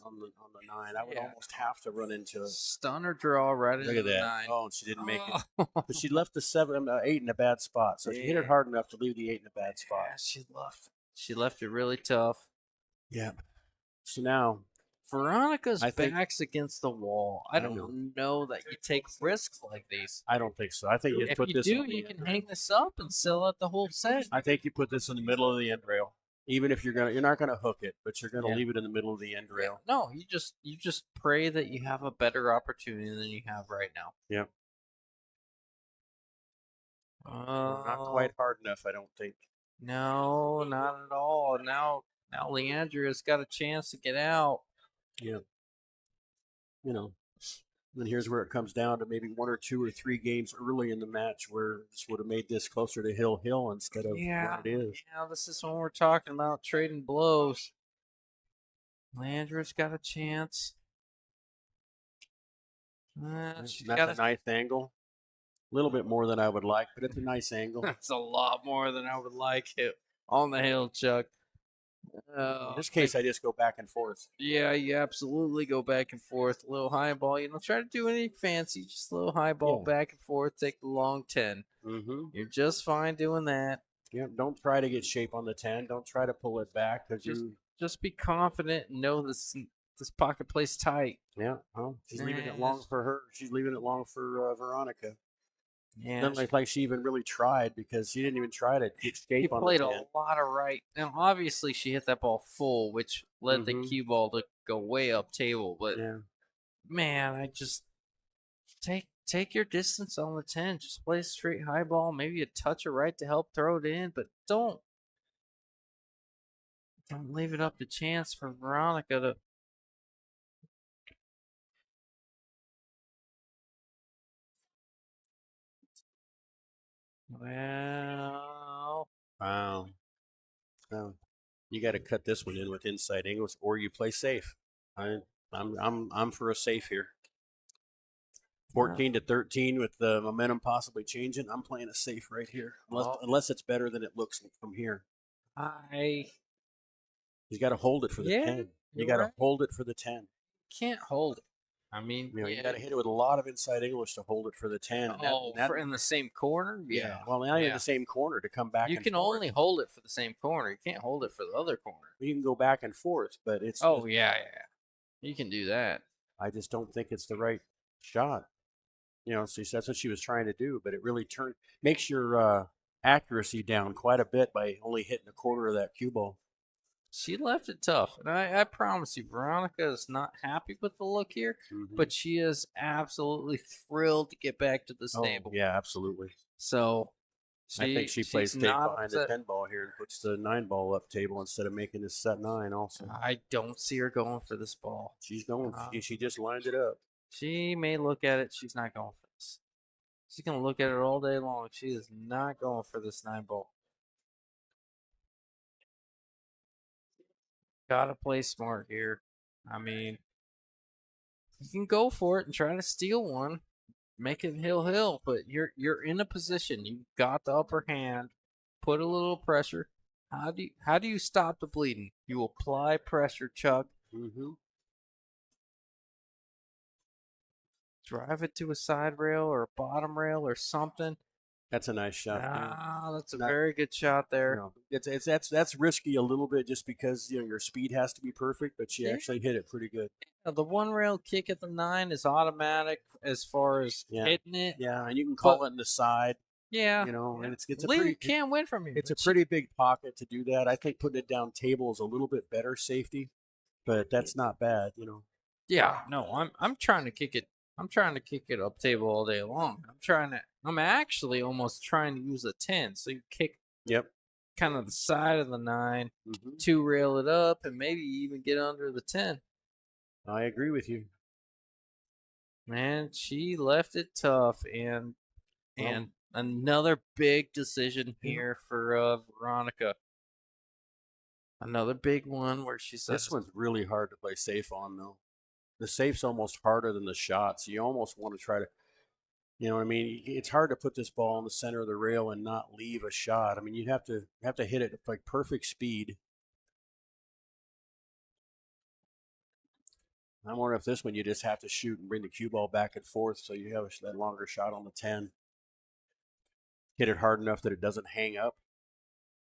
9. I would almost have to run into it. Stunner draw right Look into at the that. 9. Oh, and she didn't make it. But she left the 8 in a bad spot. So she hit it hard enough to leave the 8 in a bad spot. Yeah, she left it really tough. Yeah. So now Veronica's I think- back's against the wall. I don't know that you take risks like these. I don't think so. I think you If put you this do, on the you end can rail. hang this up and sell out the whole set. I think you put this in the middle of the end rail. Even if you're not gonna hook it, but you're gonna Yeah. leave it in the middle of the end rail. No, you just pray that you have a better opportunity than you have right now. Yep. Oh, Not quite hard enough, I don't think. No, not at all. Now Leandrea's got a chance to get out. Yeah. And here's where it comes down to maybe 1 or 2 or 3 games early in the match where this would have made this closer to Hill instead of what it is. Yeah, this is when we're talking about trading blows. Leandrea's got a chance. She's That's got a nice angle. A little bit more than I would like, but it's a nice angle. That's a lot more than I would like it on the hill, Chuck. In this case, I just go back and forth. Yeah, you absolutely go back and forth. A little high ball. You don't try to do anything fancy. Just a little high ball back and forth. Take the long 10. Mm-hmm. You're just fine doing that. Yeah, don't try to get shape on the 10. Don't try to pull it back because Just be confident and know this pocket plays tight. Yeah, well, she's leaving it long for her. She's leaving it long for Veronica. Yeah, Doesn't look like she even really tried because she didn't even try to get she shape on played the a 10. lot of right. Now, obviously, she hit that ball full, which led the Mhm. cue ball to go way up table. But Yeah, man, I just take your distance on the 10. Just play a straight high ball. Maybe a touch of right to help throw it in, but don't leave it up to chance for Veronica to. Well, wow. No, you got to cut this one in with inside angles, or you play safe. I'm for a safe here. 14 to 13 with the momentum possibly changing. I'm playing a safe right here, unless it's better than it looks from here. You got to hold it for the 10. You you're got to right. hold it for the 10. can't hold it. I mean, You got to hit it with a lot of inside English to hold it for the 10. And in the same corner? yeah. Well, now you're in the same corner to come back. You and can forth. only hold it for the same corner. You can't hold it for the other corner. You can go back and forth, but it's. Oh, yeah. You can do that. I just don't think it's the right shot. So that's what she was trying to do, but it really makes your accuracy down quite a bit by only hitting a quarter of that cue ball. She left it tough. And I promise you, Veronica is not happy with the look here, but she is absolutely thrilled to get back to this table. Yeah, absolutely. So I think she plays she's safe not behind the upset. 10 ball here and puts the 9 ball up table instead of making this set 9 also. I don't see her going for this ball. She's going. She just lined it up. She may look at it. She's not going for this. She's going to look at it all day long. She is not going for this 9 ball. Gotta play smart here. I mean, you can go for it and try to steal one, make it hill, but you're in a position. You got the upper hand. Put a little pressure. How do you stop the bleeding? You apply pressure, Chuck. Mm-hmm. Drive it to a side rail or a bottom rail or something. That's a nice shot. That's a Not- very good shot there. No, that's risky a little bit just because your speed has to be perfect, but she Yeah. actually hit it pretty good. Now, the one rail kick at the 9 is automatic as far as Yeah. hitting it. Yeah, and you can call it in the side, Yeah. and it's a Leo pretty can't win from you. it's a but pretty big pocket to do that. I think putting it down table is a little bit better safety, but that's not bad. Yeah, no, I'm trying to kick it. I'm trying to kick it up table all day long. I'm actually almost trying to use a 10. So you kick Yep. kind of the side of the 9, Mm-hmm. 2 rail it up, and maybe even get under the 10. I agree with you. Man, she left it tough, and another big decision here for Veronica. Another big one where she says, This one's really hard to play safe on, though. The safe's almost harder than the shots. You almost want to try to, you know what I mean? It's hard to put this ball in the center of the rail and not leave a shot. I mean, you'd have to hit it at like perfect speed. I'm wondering if this one you just have to shoot and bring the cue ball back and forth so you have that longer shot on the 10. Hit it hard enough that it doesn't hang up.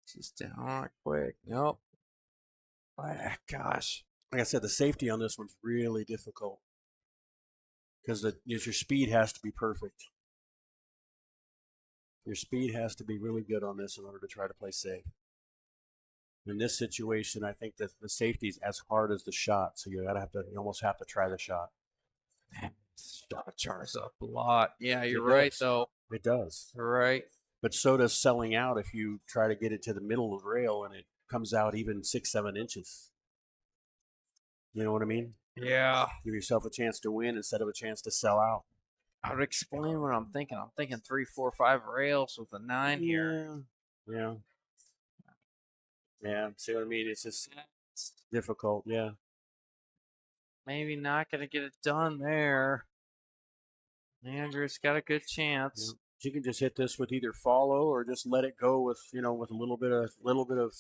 she's down on it quick. Nope. Gosh. Like I said, the safety on this one's really difficult because your speed has to be perfect. Your speed has to be really good on this in order to try to play safe. In this situation, I think that the safety is as hard as the shot, so you almost have to try the shot. Shot jars up a lot. Yeah, you're It right, does. though. It does. You're right. But so does selling out if you try to get it to the middle of the rail and it comes out even 6-7 inches. You know what I mean? Yeah. Give yourself a chance to win instead of a chance to sell out. I would explain what I'm thinking. I'm thinking 3, 4, 5 rails with a 9 here. Yeah. See what I mean? It's just difficult. Yeah. Maybe not going to get it done there. Leandrea's got a good chance. She can just hit this with either follow or just let it go with with a little bit of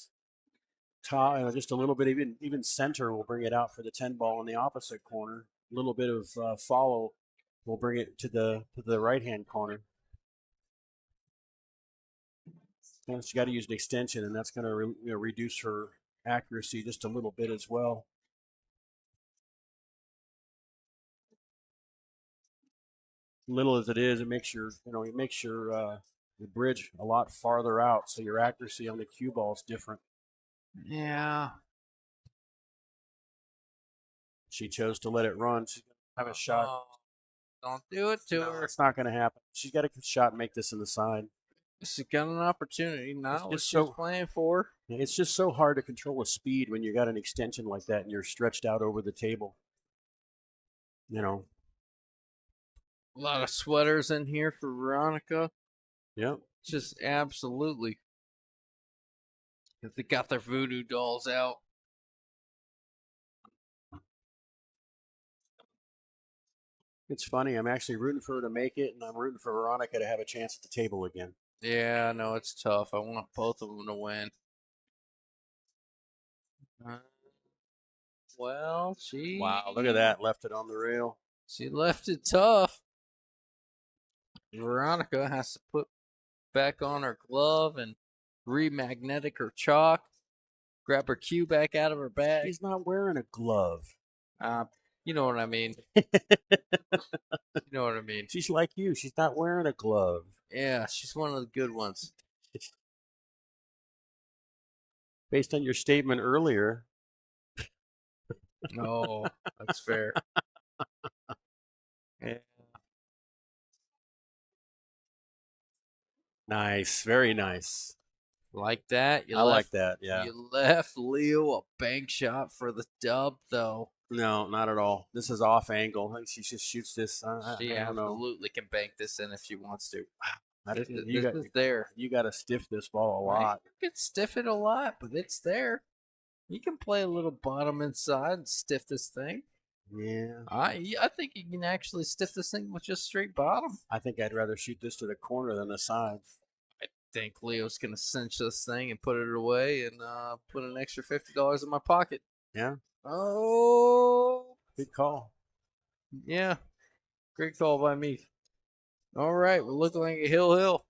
top, just a little bit even center will bring it out for the 10 ball in the opposite corner. A little bit of follow will bring it to the right hand corner. And she got to use an extension, and that's going to reduce her accuracy just a little bit as well. Little as it is, it makes your the bridge a lot farther out, so your accuracy on the cue ball is different. Yeah. She chose to let it run. She's going to have a shot. Oh, don't do it to No, her. it's not going to happen. She's got a shot and make this in the side. She's got an opportunity. Not what just she's so- playing for. It's just so hard to control the speed when you got an extension like that and you're stretched out over the table. A lot of sweaters in here for Veronica. Yep. Just absolutely. They got their voodoo dolls out. It's funny. I'm actually rooting for her to make it, and I'm rooting for Veronica to have a chance at the table again. Yeah, no, it's tough. I want both of them to win. Well, Wow, look at that. Left it on the rail. She left it tough. Veronica has to put back on her glove and remagnetic her chalk. Grab her cue back out of her bag. She's not wearing a glove. You know what I mean. You know what I mean. She's like you. She's not wearing a glove. Yeah, she's one of the good ones. Based on your statement earlier. No, that's fair. Yeah. Nice. Very nice. Like that? I like that. Yeah. You left Leo a bank shot for the dub, though. No, not at all. This is off angle. I think she just shoots this. She I don't know. absolutely can bank this in if she wants to. This You is there. got to stiff this ball a Right? lot. You can stiff it a lot, but it's there. You can play a little bottom inside and stiff this thing. Yeah. I think you can actually stiff this thing with just straight bottom. I think I'd rather shoot this to the corner than the side. I think Leo's gonna cinch this thing and put it away and put an extra $50 in my pocket. Yeah. Oh, Good call. yeah, great call by me. All right, we're looking like a hill.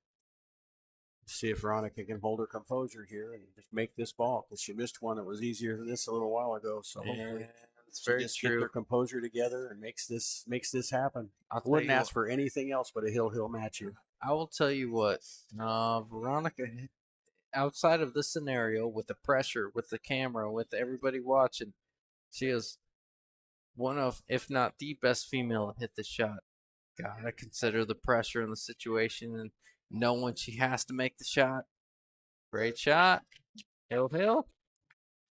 See if Veronica can hold her composure here and just make this ball, because she missed one that was easier than this a little while ago. So hopefully That's she very just get true. their composure together and makes this happen. I'll I tell wouldn't you ask what. for anything else but a hill match here. I will tell you what, Veronica, outside of this scenario, with the pressure, with the camera, with everybody watching, she is one of, if not the best female to hit the shot. Gotta consider the pressure in the situation and know when she has to make the shot. Great shot. Hill.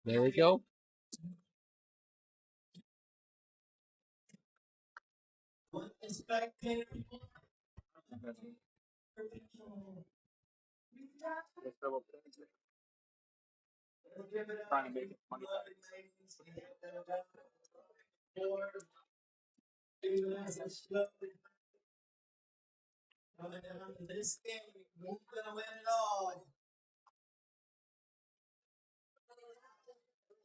There we go.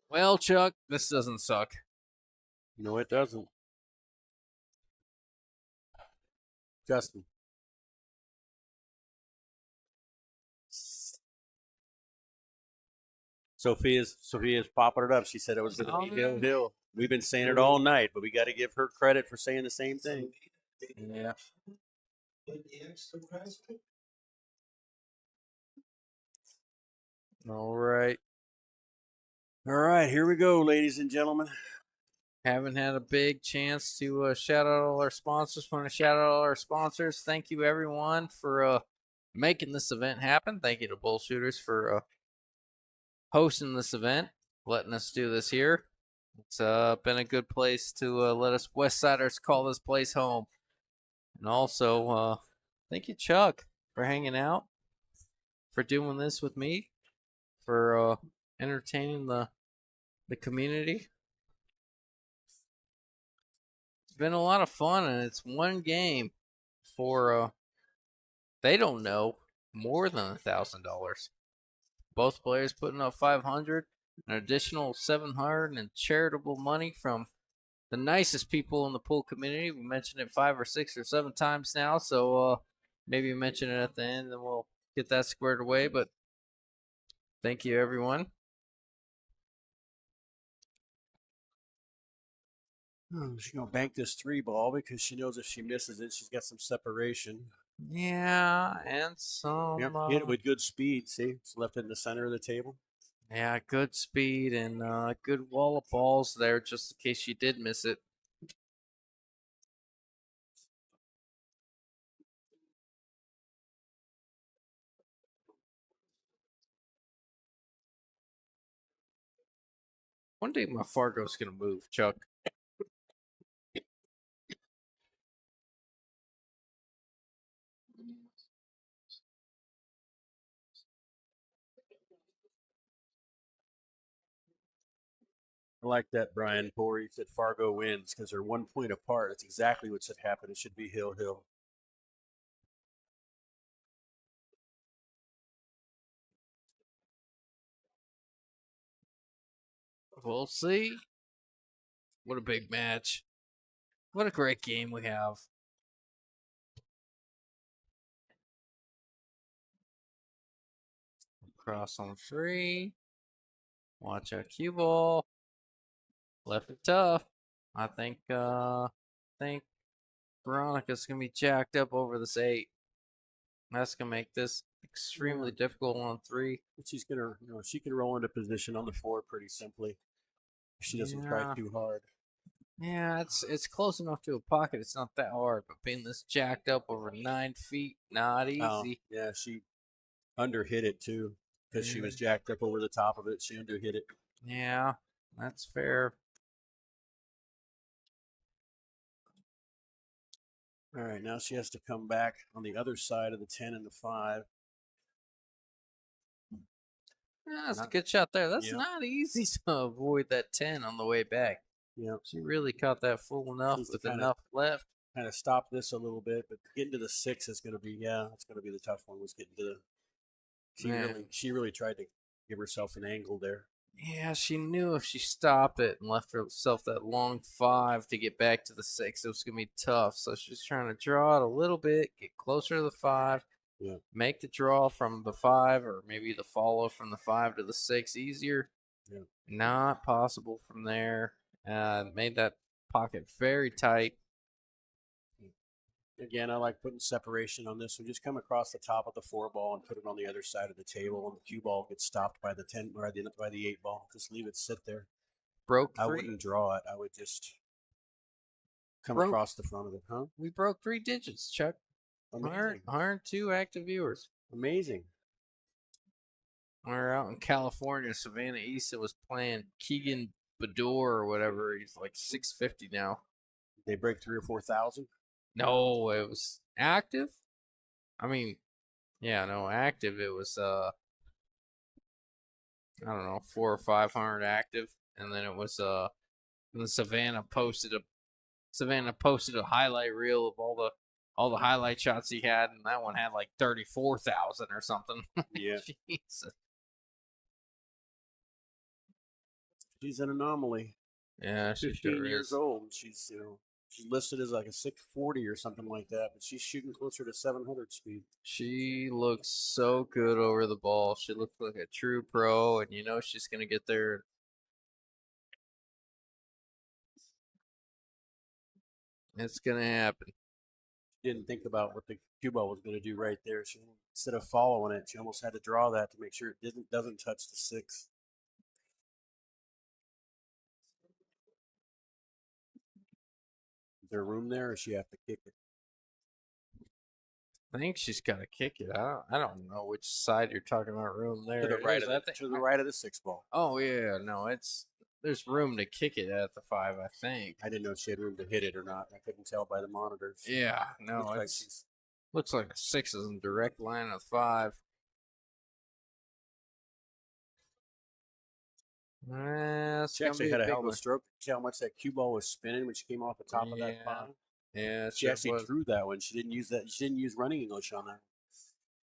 Well, Chuck, this doesn't suck. No, it doesn't. Justin. Sophia's popping it up. She said it was going to be hill. We've been saying it all night, but we got to give her credit for saying the same thing. Yeah. All right. All right, here we go, ladies and gentlemen. Haven't had a big chance to shout out all our sponsors. Want to shout out all our sponsors. Thank you, everyone, for making this event happen. Thank you to Bullshooters for hosting this event, letting us do this here. It's been a good place to let us Westsiders call this place home. And also, thank you, Chuck, for hanging out, for doing this with me, for entertaining the community. It's been a lot of fun, and it's one game for they don't know, more than $1,000. Both players putting up 500, an additional 700 in charitable money from the nicest people in the pool community. We mentioned it 5 or 6 or 7 times now, so maybe mention it at the end, and we'll get that squared away. But thank you, everyone. She's going to bank this 3 ball because she knows if she misses it, she's got some separation. Yeah, and some. Yep, hit it with good speed. See, it's left it in the center of the table. Yeah, good speed and good wall of balls there, just in case she did miss it. One day my Fargo's gonna move, Chuck. I like that, Brian Poore. He said Fargo wins because they're 1 point apart. That's exactly what should happen. It should be hill. We'll see. What a big match. What a great game we have. Cross on 3. Watch out, cue ball. Left it tough. I think Veronica's gonna be jacked up over this 8. That's gonna make this extremely difficult on 3. But she's gonna, she can roll into position on the 4 pretty simply. If she doesn't try too hard. Yeah, it's close enough to a pocket. It's not that hard, but being this jacked up over 9 feet, not easy. Oh, yeah, she underhit it too because she was jacked up over the top of it. She underhit it. Yeah, that's fair. All right, now she has to come back on the other side of the 10 and the 5. Yeah, that's a good shot there. That's not easy to avoid that 10 on the way back. Yeah, She really caught that full enough Needs to with kinda- enough left. kind of stop this a little bit, but getting to the 6 is going to be that's going to be the tough one. Was getting to the Man. she really tried to give herself an angle there. Yeah, she knew if she stopped it and left herself that long 5 to get back to the 6, it was gonna be tough. So she's trying to draw it a little bit, get closer to the 5, Yeah. make the draw from the 5, or maybe the follow from the 5 to the 6 easier. Yeah. Not possible from there. Made that pocket very tight. Again, I like putting separation on this. So just come across the top of the 4 ball and put it on the other side of the table, and the cue ball gets stopped by the 10 or by the 8 ball. Just leave it sit there. Broke I 3. wouldn't draw it. I would just come Broke. across the front of it, huh? We broke 3 digits, Chuck. Amazing. 102 active viewers. Amazing. We were out in California. Savannah Easton was playing Keegan Bador or whatever. He's like 650 now. They break 3 or 4,000. No, it was active. I mean, yeah, no, active. It was I don't know, 400 or 500 active, and then it was and then Savannah posted a highlight reel of all the highlight shots he had, and that one had like 34,000 or something. Yeah. Jesus. She's an anomaly. Yeah, she 15 sure years is. old. She's she's listed as like a 640 or something like that, but she's shooting closer to 700 speed. She looks so good over the ball. She looks like a true pro, and you know she's gonna get there. It's gonna happen. She didn't think about what the cue ball was going to do right there. She, instead of following it, she almost had to draw that to make sure it doesn't touch the 6. Is there room there, or does she have to kick it? I think she's got to kick it. I don't know which side you're talking about. Room there. To the It right is. of I the, think- to the right of the 6 ball. Oh yeah, no, there's room to kick it at the 5. I think. I didn't know if she had room to hit it or not. I couldn't tell by the monitors. Yeah, no, Looks like it's she's looks like a 6 is in direct line of 5. She actually had a hell of a stroke. See how much that cue ball was spinning when she came off the top of that Yeah. 5? Yeah, She actually drew that one. She didn't use that. She didn't use running English on that.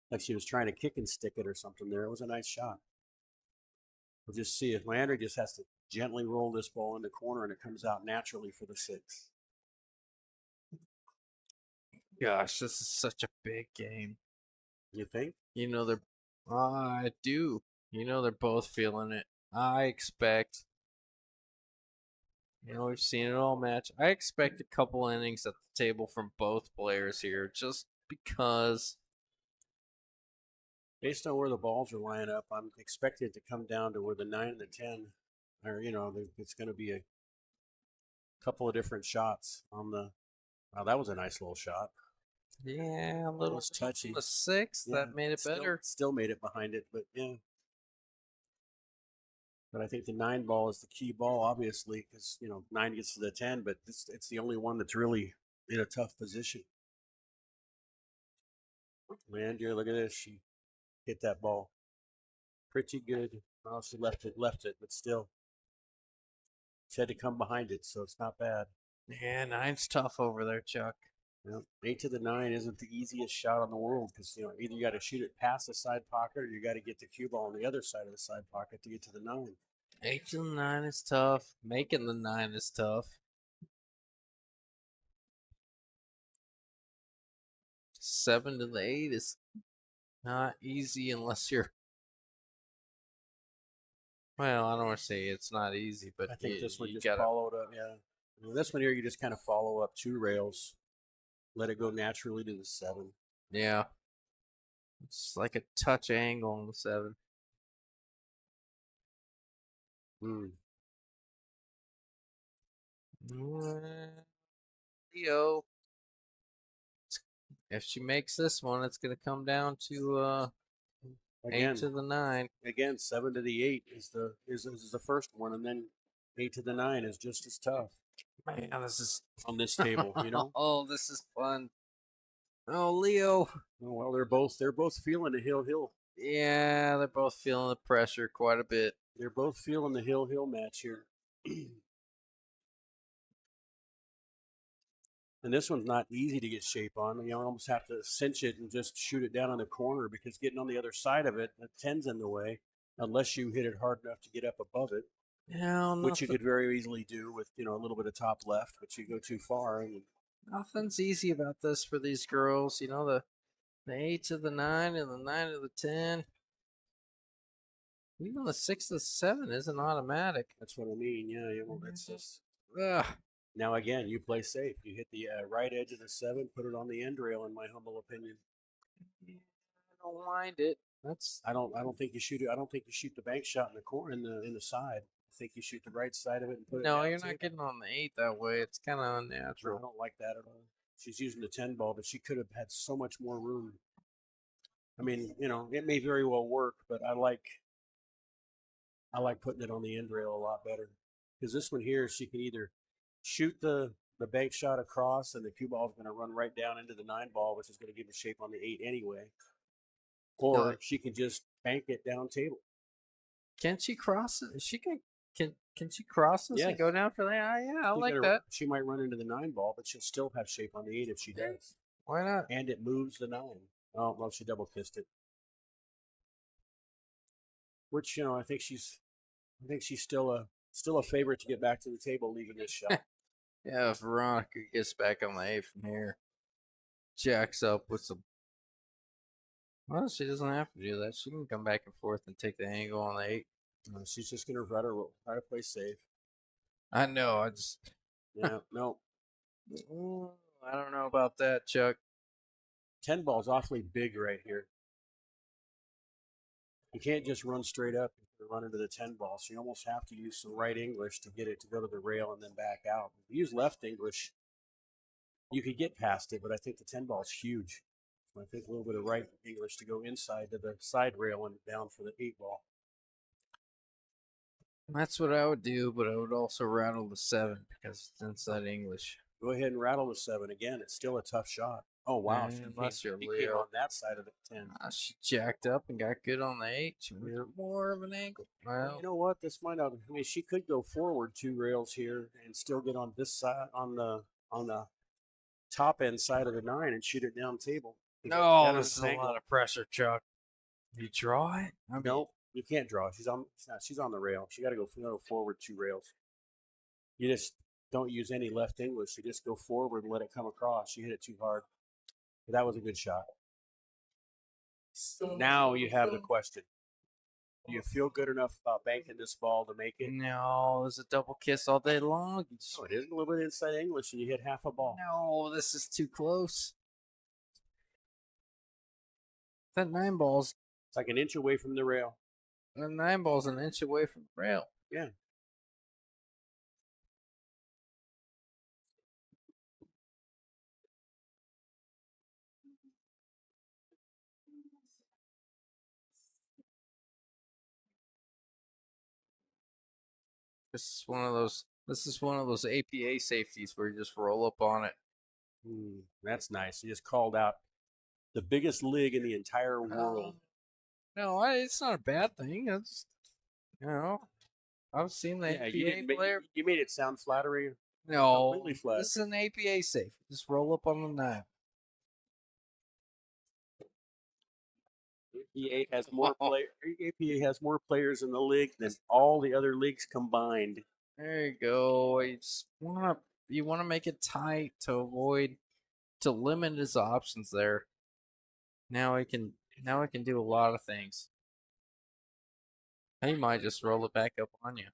Like she was trying to kick and stick it or something there. It was a nice shot. We'll just see if Leandrea just has to gently roll this ball in the corner and it comes out naturally for the 6. Gosh, this is such a big game. You think? You know they're. I do. You know they're both feeling it. I expect. You know we've seen it all match. I expect a couple innings at the table from both players here, just because. Based on where the balls are lining up, I'm expecting it to come down to where the 9 and the 10 are. It's going to be a couple of different shots on the. Wow, that was a nice little shot. Yeah, a little was touchy. The 6 Yeah, that made it better. Still made it behind it, but yeah. But I think the 9 ball is the key ball, obviously, because 9 gets to the 10, but it's the only one that's really in a tough position. Leandrea, look at this. She hit that ball pretty good. Well, she left it, but still. She had to come behind it, so it's not bad. Yeah, 9's tough over there, Chuck. 8 to the 9 isn't the easiest shot in the world because either you got to shoot it past the side pocket or you got to get the cue ball on the other side of the side pocket to get to the 9. 8 to the 9 is tough. Making the 9 is tough. 7 to the 8 is not easy unless you're. Well, I don't want to say it's not easy, but I think this one you just gotta. followed up. Yeah, this one here you just kind of follow up 2 rails, let it go naturally to the 7. Yeah. It's like a touch angle on the 7. Leo. If she makes this one, it's gonna come down to Again, 8 to the 9. Again, 7 to the 8 is the first one, and then 8 to the 9 is just as tough. Man, this is on this table, Oh, this is fun. Oh, Leo. Oh, well, they're both feeling the hill. Yeah, they're both feeling the pressure quite a bit. They're both feeling the hill match here. And this one's not easy to get shape on. You almost have to cinch it and just shoot it down on the corner because getting on the other side of it, the 10's in the way, unless you hit it hard enough to get up above it, Yeah, which you could very easily do with, a little bit of top left, but you go too far. And nothing's easy about this for these girls. The 8 to the 9 and the 9 to the 10. Even the 6 to the 7 isn't automatic. that's what I mean. Yeah, that's just. Ugh. Now, again, you play safe. You hit the right edge of the 7, put it on the end rail, in my humble opinion. I don't mind it. I don't think you shoot it. I don't think you shoot the bank shot in the corner in the side. I think you shoot the right side of it and put it. No, down you're table. not getting on the 8 that way. It's kind of No, unnatural. I don't like that at all. She's using the 10 ball, but she could have had so much more room. I mean, it may very well work, but I like putting it on the end rail a lot better. Because this one here, she can either shoot the bank shot across, and the cue ball is going to run right down into the 9 ball, which is going to give a shape on the 8 anyway. Or she can just bank it down table. Can she cross it? Can she cross this and go down for that? Yeah, I like that. She might run into the 9 ball, but she'll still have shape on the 8 if she does. Why not? And it moves the 9. Oh, well, she double kissed it. Which, I think she's still a favorite to get back to the table leaving this shot. Yeah, if Veronica gets back on the 8 from here, jacks up with some. Well, she doesn't have to do that. She can come back and forth and take the angle on the 8. She's just going to try to play safe. I know. I just. Yeah, no. I don't know about that, Chuck. 10 ball's awfully big right here. You can't just run straight up and run into the 10 ball. So you almost have to use some right English to get it to go to the rail and then back out. If you use left English, you could get past it, but I think the 10 ball is huge. So I think a little bit of right English to go inside to the side rail and down for the 8 ball. That's what I would do, but I would also rattle the 7 because it's inside English. Go ahead and rattle the 7 again. It's still a tough shot. Oh, wow. She came on that side of the 10. She jacked up and got good on the 8. She went more of an angle. Well, you know what? This might not. I mean, she could go forward 2 rails here and still get on this side, on the top end side of the 9 and shoot it down table. No, this is a lot of pressure, Chuck. You draw it? No, you can't draw. She's on the rail. She got to go forward 2 rails. You just don't use any left English. You just go forward and let it come across. She hit it too hard. But that was a good shot. Now you have the question. Do you feel good enough about banking this ball to make it? No, it's a double kiss all day long. No, it is a little bit inside English, and you hit half a ball. No, this is too close. That 9 ball's it's like an inch away from the rail. That 9 ball's an inch away from the rail. Yeah. This is one of those APA safeties where you just roll up on it. That's nice. You just called out the biggest league in the entire world. No, it's not a bad thing. It's I've seen the APA player. You made it sound flattering. No, completely flat. This is an APA safe. Just roll up on the 9. APA has more players in the league than all the other leagues combined. There you go. You want to make it tight to limit his options there. Now he can do a lot of things. He might just roll it back up on you.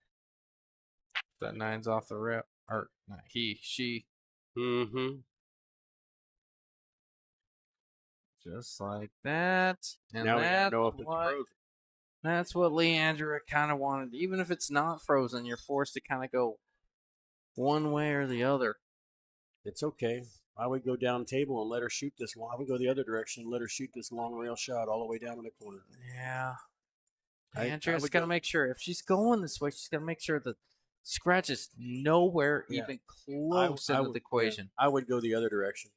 That 9's off the rail, or not she. Mm-hmm. Just like that. And now we gotta know if it's frozen. That's what Leandrea kind of wanted. Even if it's not frozen, you're forced to kind of go one way or the other. It's okay. I would go down table and let her shoot this long. I would go the other direction and let her shoot this long rail shot all the way down in the corner. Yeah. Leandrea's got to make sure, if she's going this way, she's got to make sure the scratch is nowhere even close into the equation. I would go the other direction.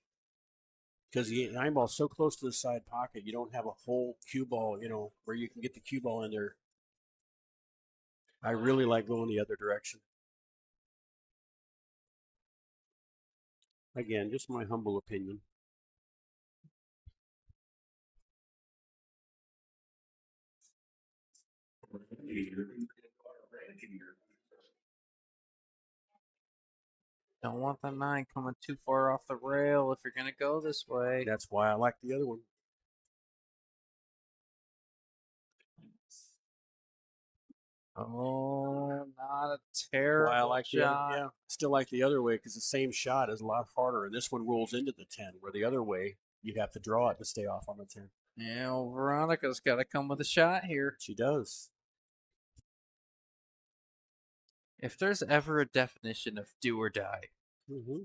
Because the 9 ball's so close to the side pocket, you don't have a whole cue ball, where you can get the cue ball in there. I really like going the other direction. Again, just my humble opinion. Don't want the 9 coming too far off the rail if you're going to go this way. That's why I like the other one. Oh, not a Why terrible I like the other, shot. yeah, still like the other way because the same shot is a lot harder, and this one rolls into the 10, where the other way you'd have to draw it to stay off on the 10. Yeah, well, Veronica's got to come with a shot here. She does. If there's ever a definition of do or die, Mm-hmm.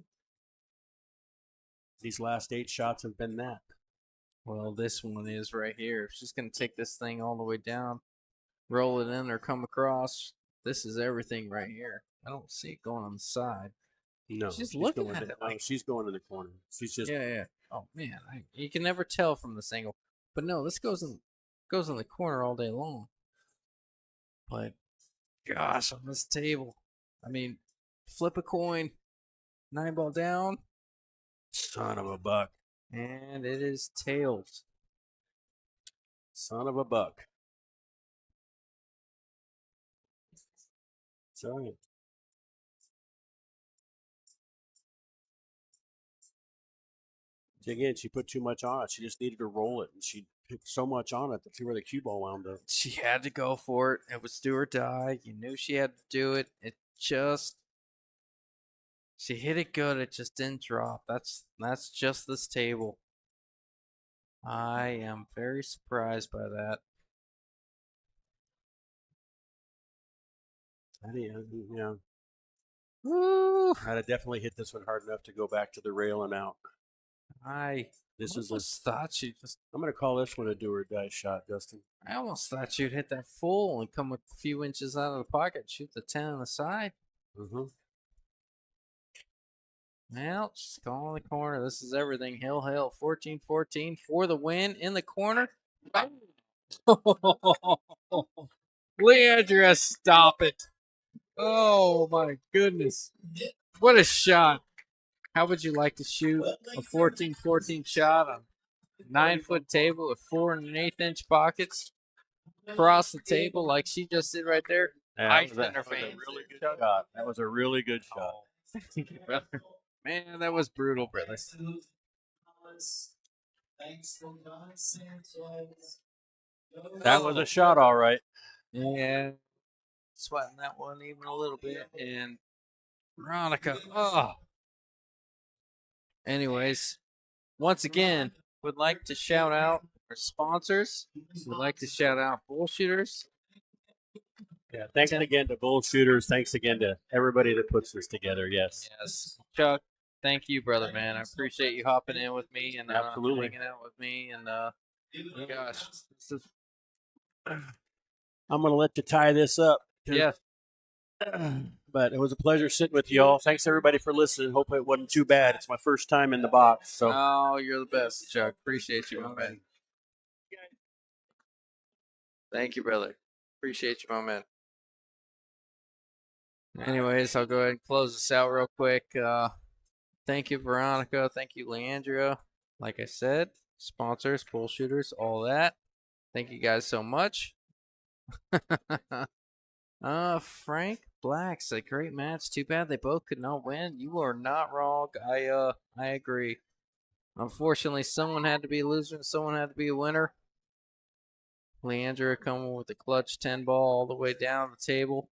These last 8 shots have been that. well, this one is right here. If she's going to take this thing all the way down, roll it in, or come across, this is everything right here. I don't see it going on the side. No, She's looking going at to, it no, like- she's going to the corner. She's just Yeah. Oh man, you can never tell from this angle. But no, this goes in the corner all day long. But gosh, on this table, I mean, flip a coin, 9 ball down, son of a buck. and it is tails. Son of a buck. It's all right. Again, she put too much on it. She just needed to roll it, and she put so much on it to where the cue ball wound up. She had to go for it. It was do or die. You knew she had to do it. She hit it good. It just didn't drop. That's just this table. I am very surprised by that. Yeah. Woo! I'd have definitely hit this one hard enough to go back to the rail and out. I almost thought she just. I'm going to call this one a do or die shot, Dustin. I almost thought she'd hit that full and come a few inches out of the pocket, shoot the 10 on the side. Mm-hmm. Well, she's calling the corner. This is everything. Hill, 14-14 for the win in the corner. Leandrea, stop it. Oh, my goodness. What a shot. How would you like to shoot a 14-14 shot on a 9-foot table with 4 1/8 inch pockets across the table like she just did right there? Ice in her face. Really good shot. That was a really good shot. Thank you, brother. Man, that was brutal, brother. That was a shot, all right. Yeah. Sweating that one even a little bit. And Veronica. Oh. Anyways, once again, would like to shout out our sponsors. Would like to shout out Bullshooters. Yeah, thanks again to Bullshooters. Thanks again to everybody that puts this together. Yes. Yes. Chuck, thank you, brother, man. I appreciate you hopping in with me and Absolutely. hanging out with me. And gosh, this is, I'm going to let you tie this up. yeah. But it was a pleasure sitting with you all. Thanks everybody for listening. Hope it wasn't too bad. It's my first time in the box. So Oh, you're the best, Chuck. Appreciate you, my man. Thank you, brother. Appreciate you, my man. Anyways, I'll go ahead and close this out real quick. Thank you, Veronica. Thank you, Leandrea. Like I said, sponsors, Bullshooters, all that. Thank you guys so much. Frank Black's a great match. Too bad they both could not win. You are not wrong. I agree. Unfortunately, someone had to be a loser and someone had to be a winner. Leandrea coming with a clutch 10 ball all the way down the table.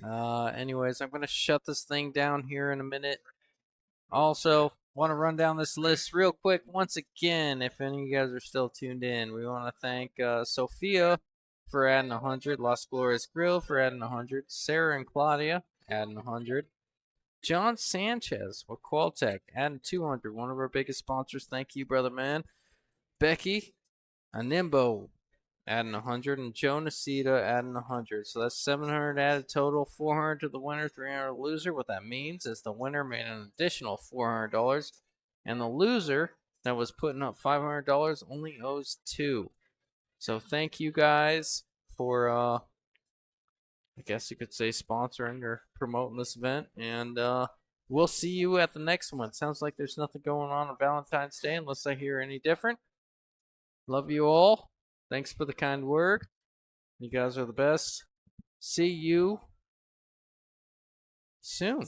Anyways, I'm going to shut this thing down here in a minute. Also, want to run down this list real quick once again. If any of you guys are still tuned in, we want to thank Sophia for adding 100, Las Glorias Grill for adding 100, Sarah and Claudia adding 100, John Sanchez with Qualtech adding 200, one of our biggest sponsors. Thank you, brother man. Becky Animbo adding 100, and Joe Nacita adding 100. So that's 700 added total, 400 to the winner, 300 to the loser. What that means is the winner made an additional $400, and the loser that was putting up $500 only owes $2. So thank you guys for, I guess you could say, sponsoring or promoting this event. And we'll see you at the next one. Sounds like there's nothing going on Valentine's Day unless I hear any different. Love you all. Thanks for the kind word. You guys are the best. See you soon.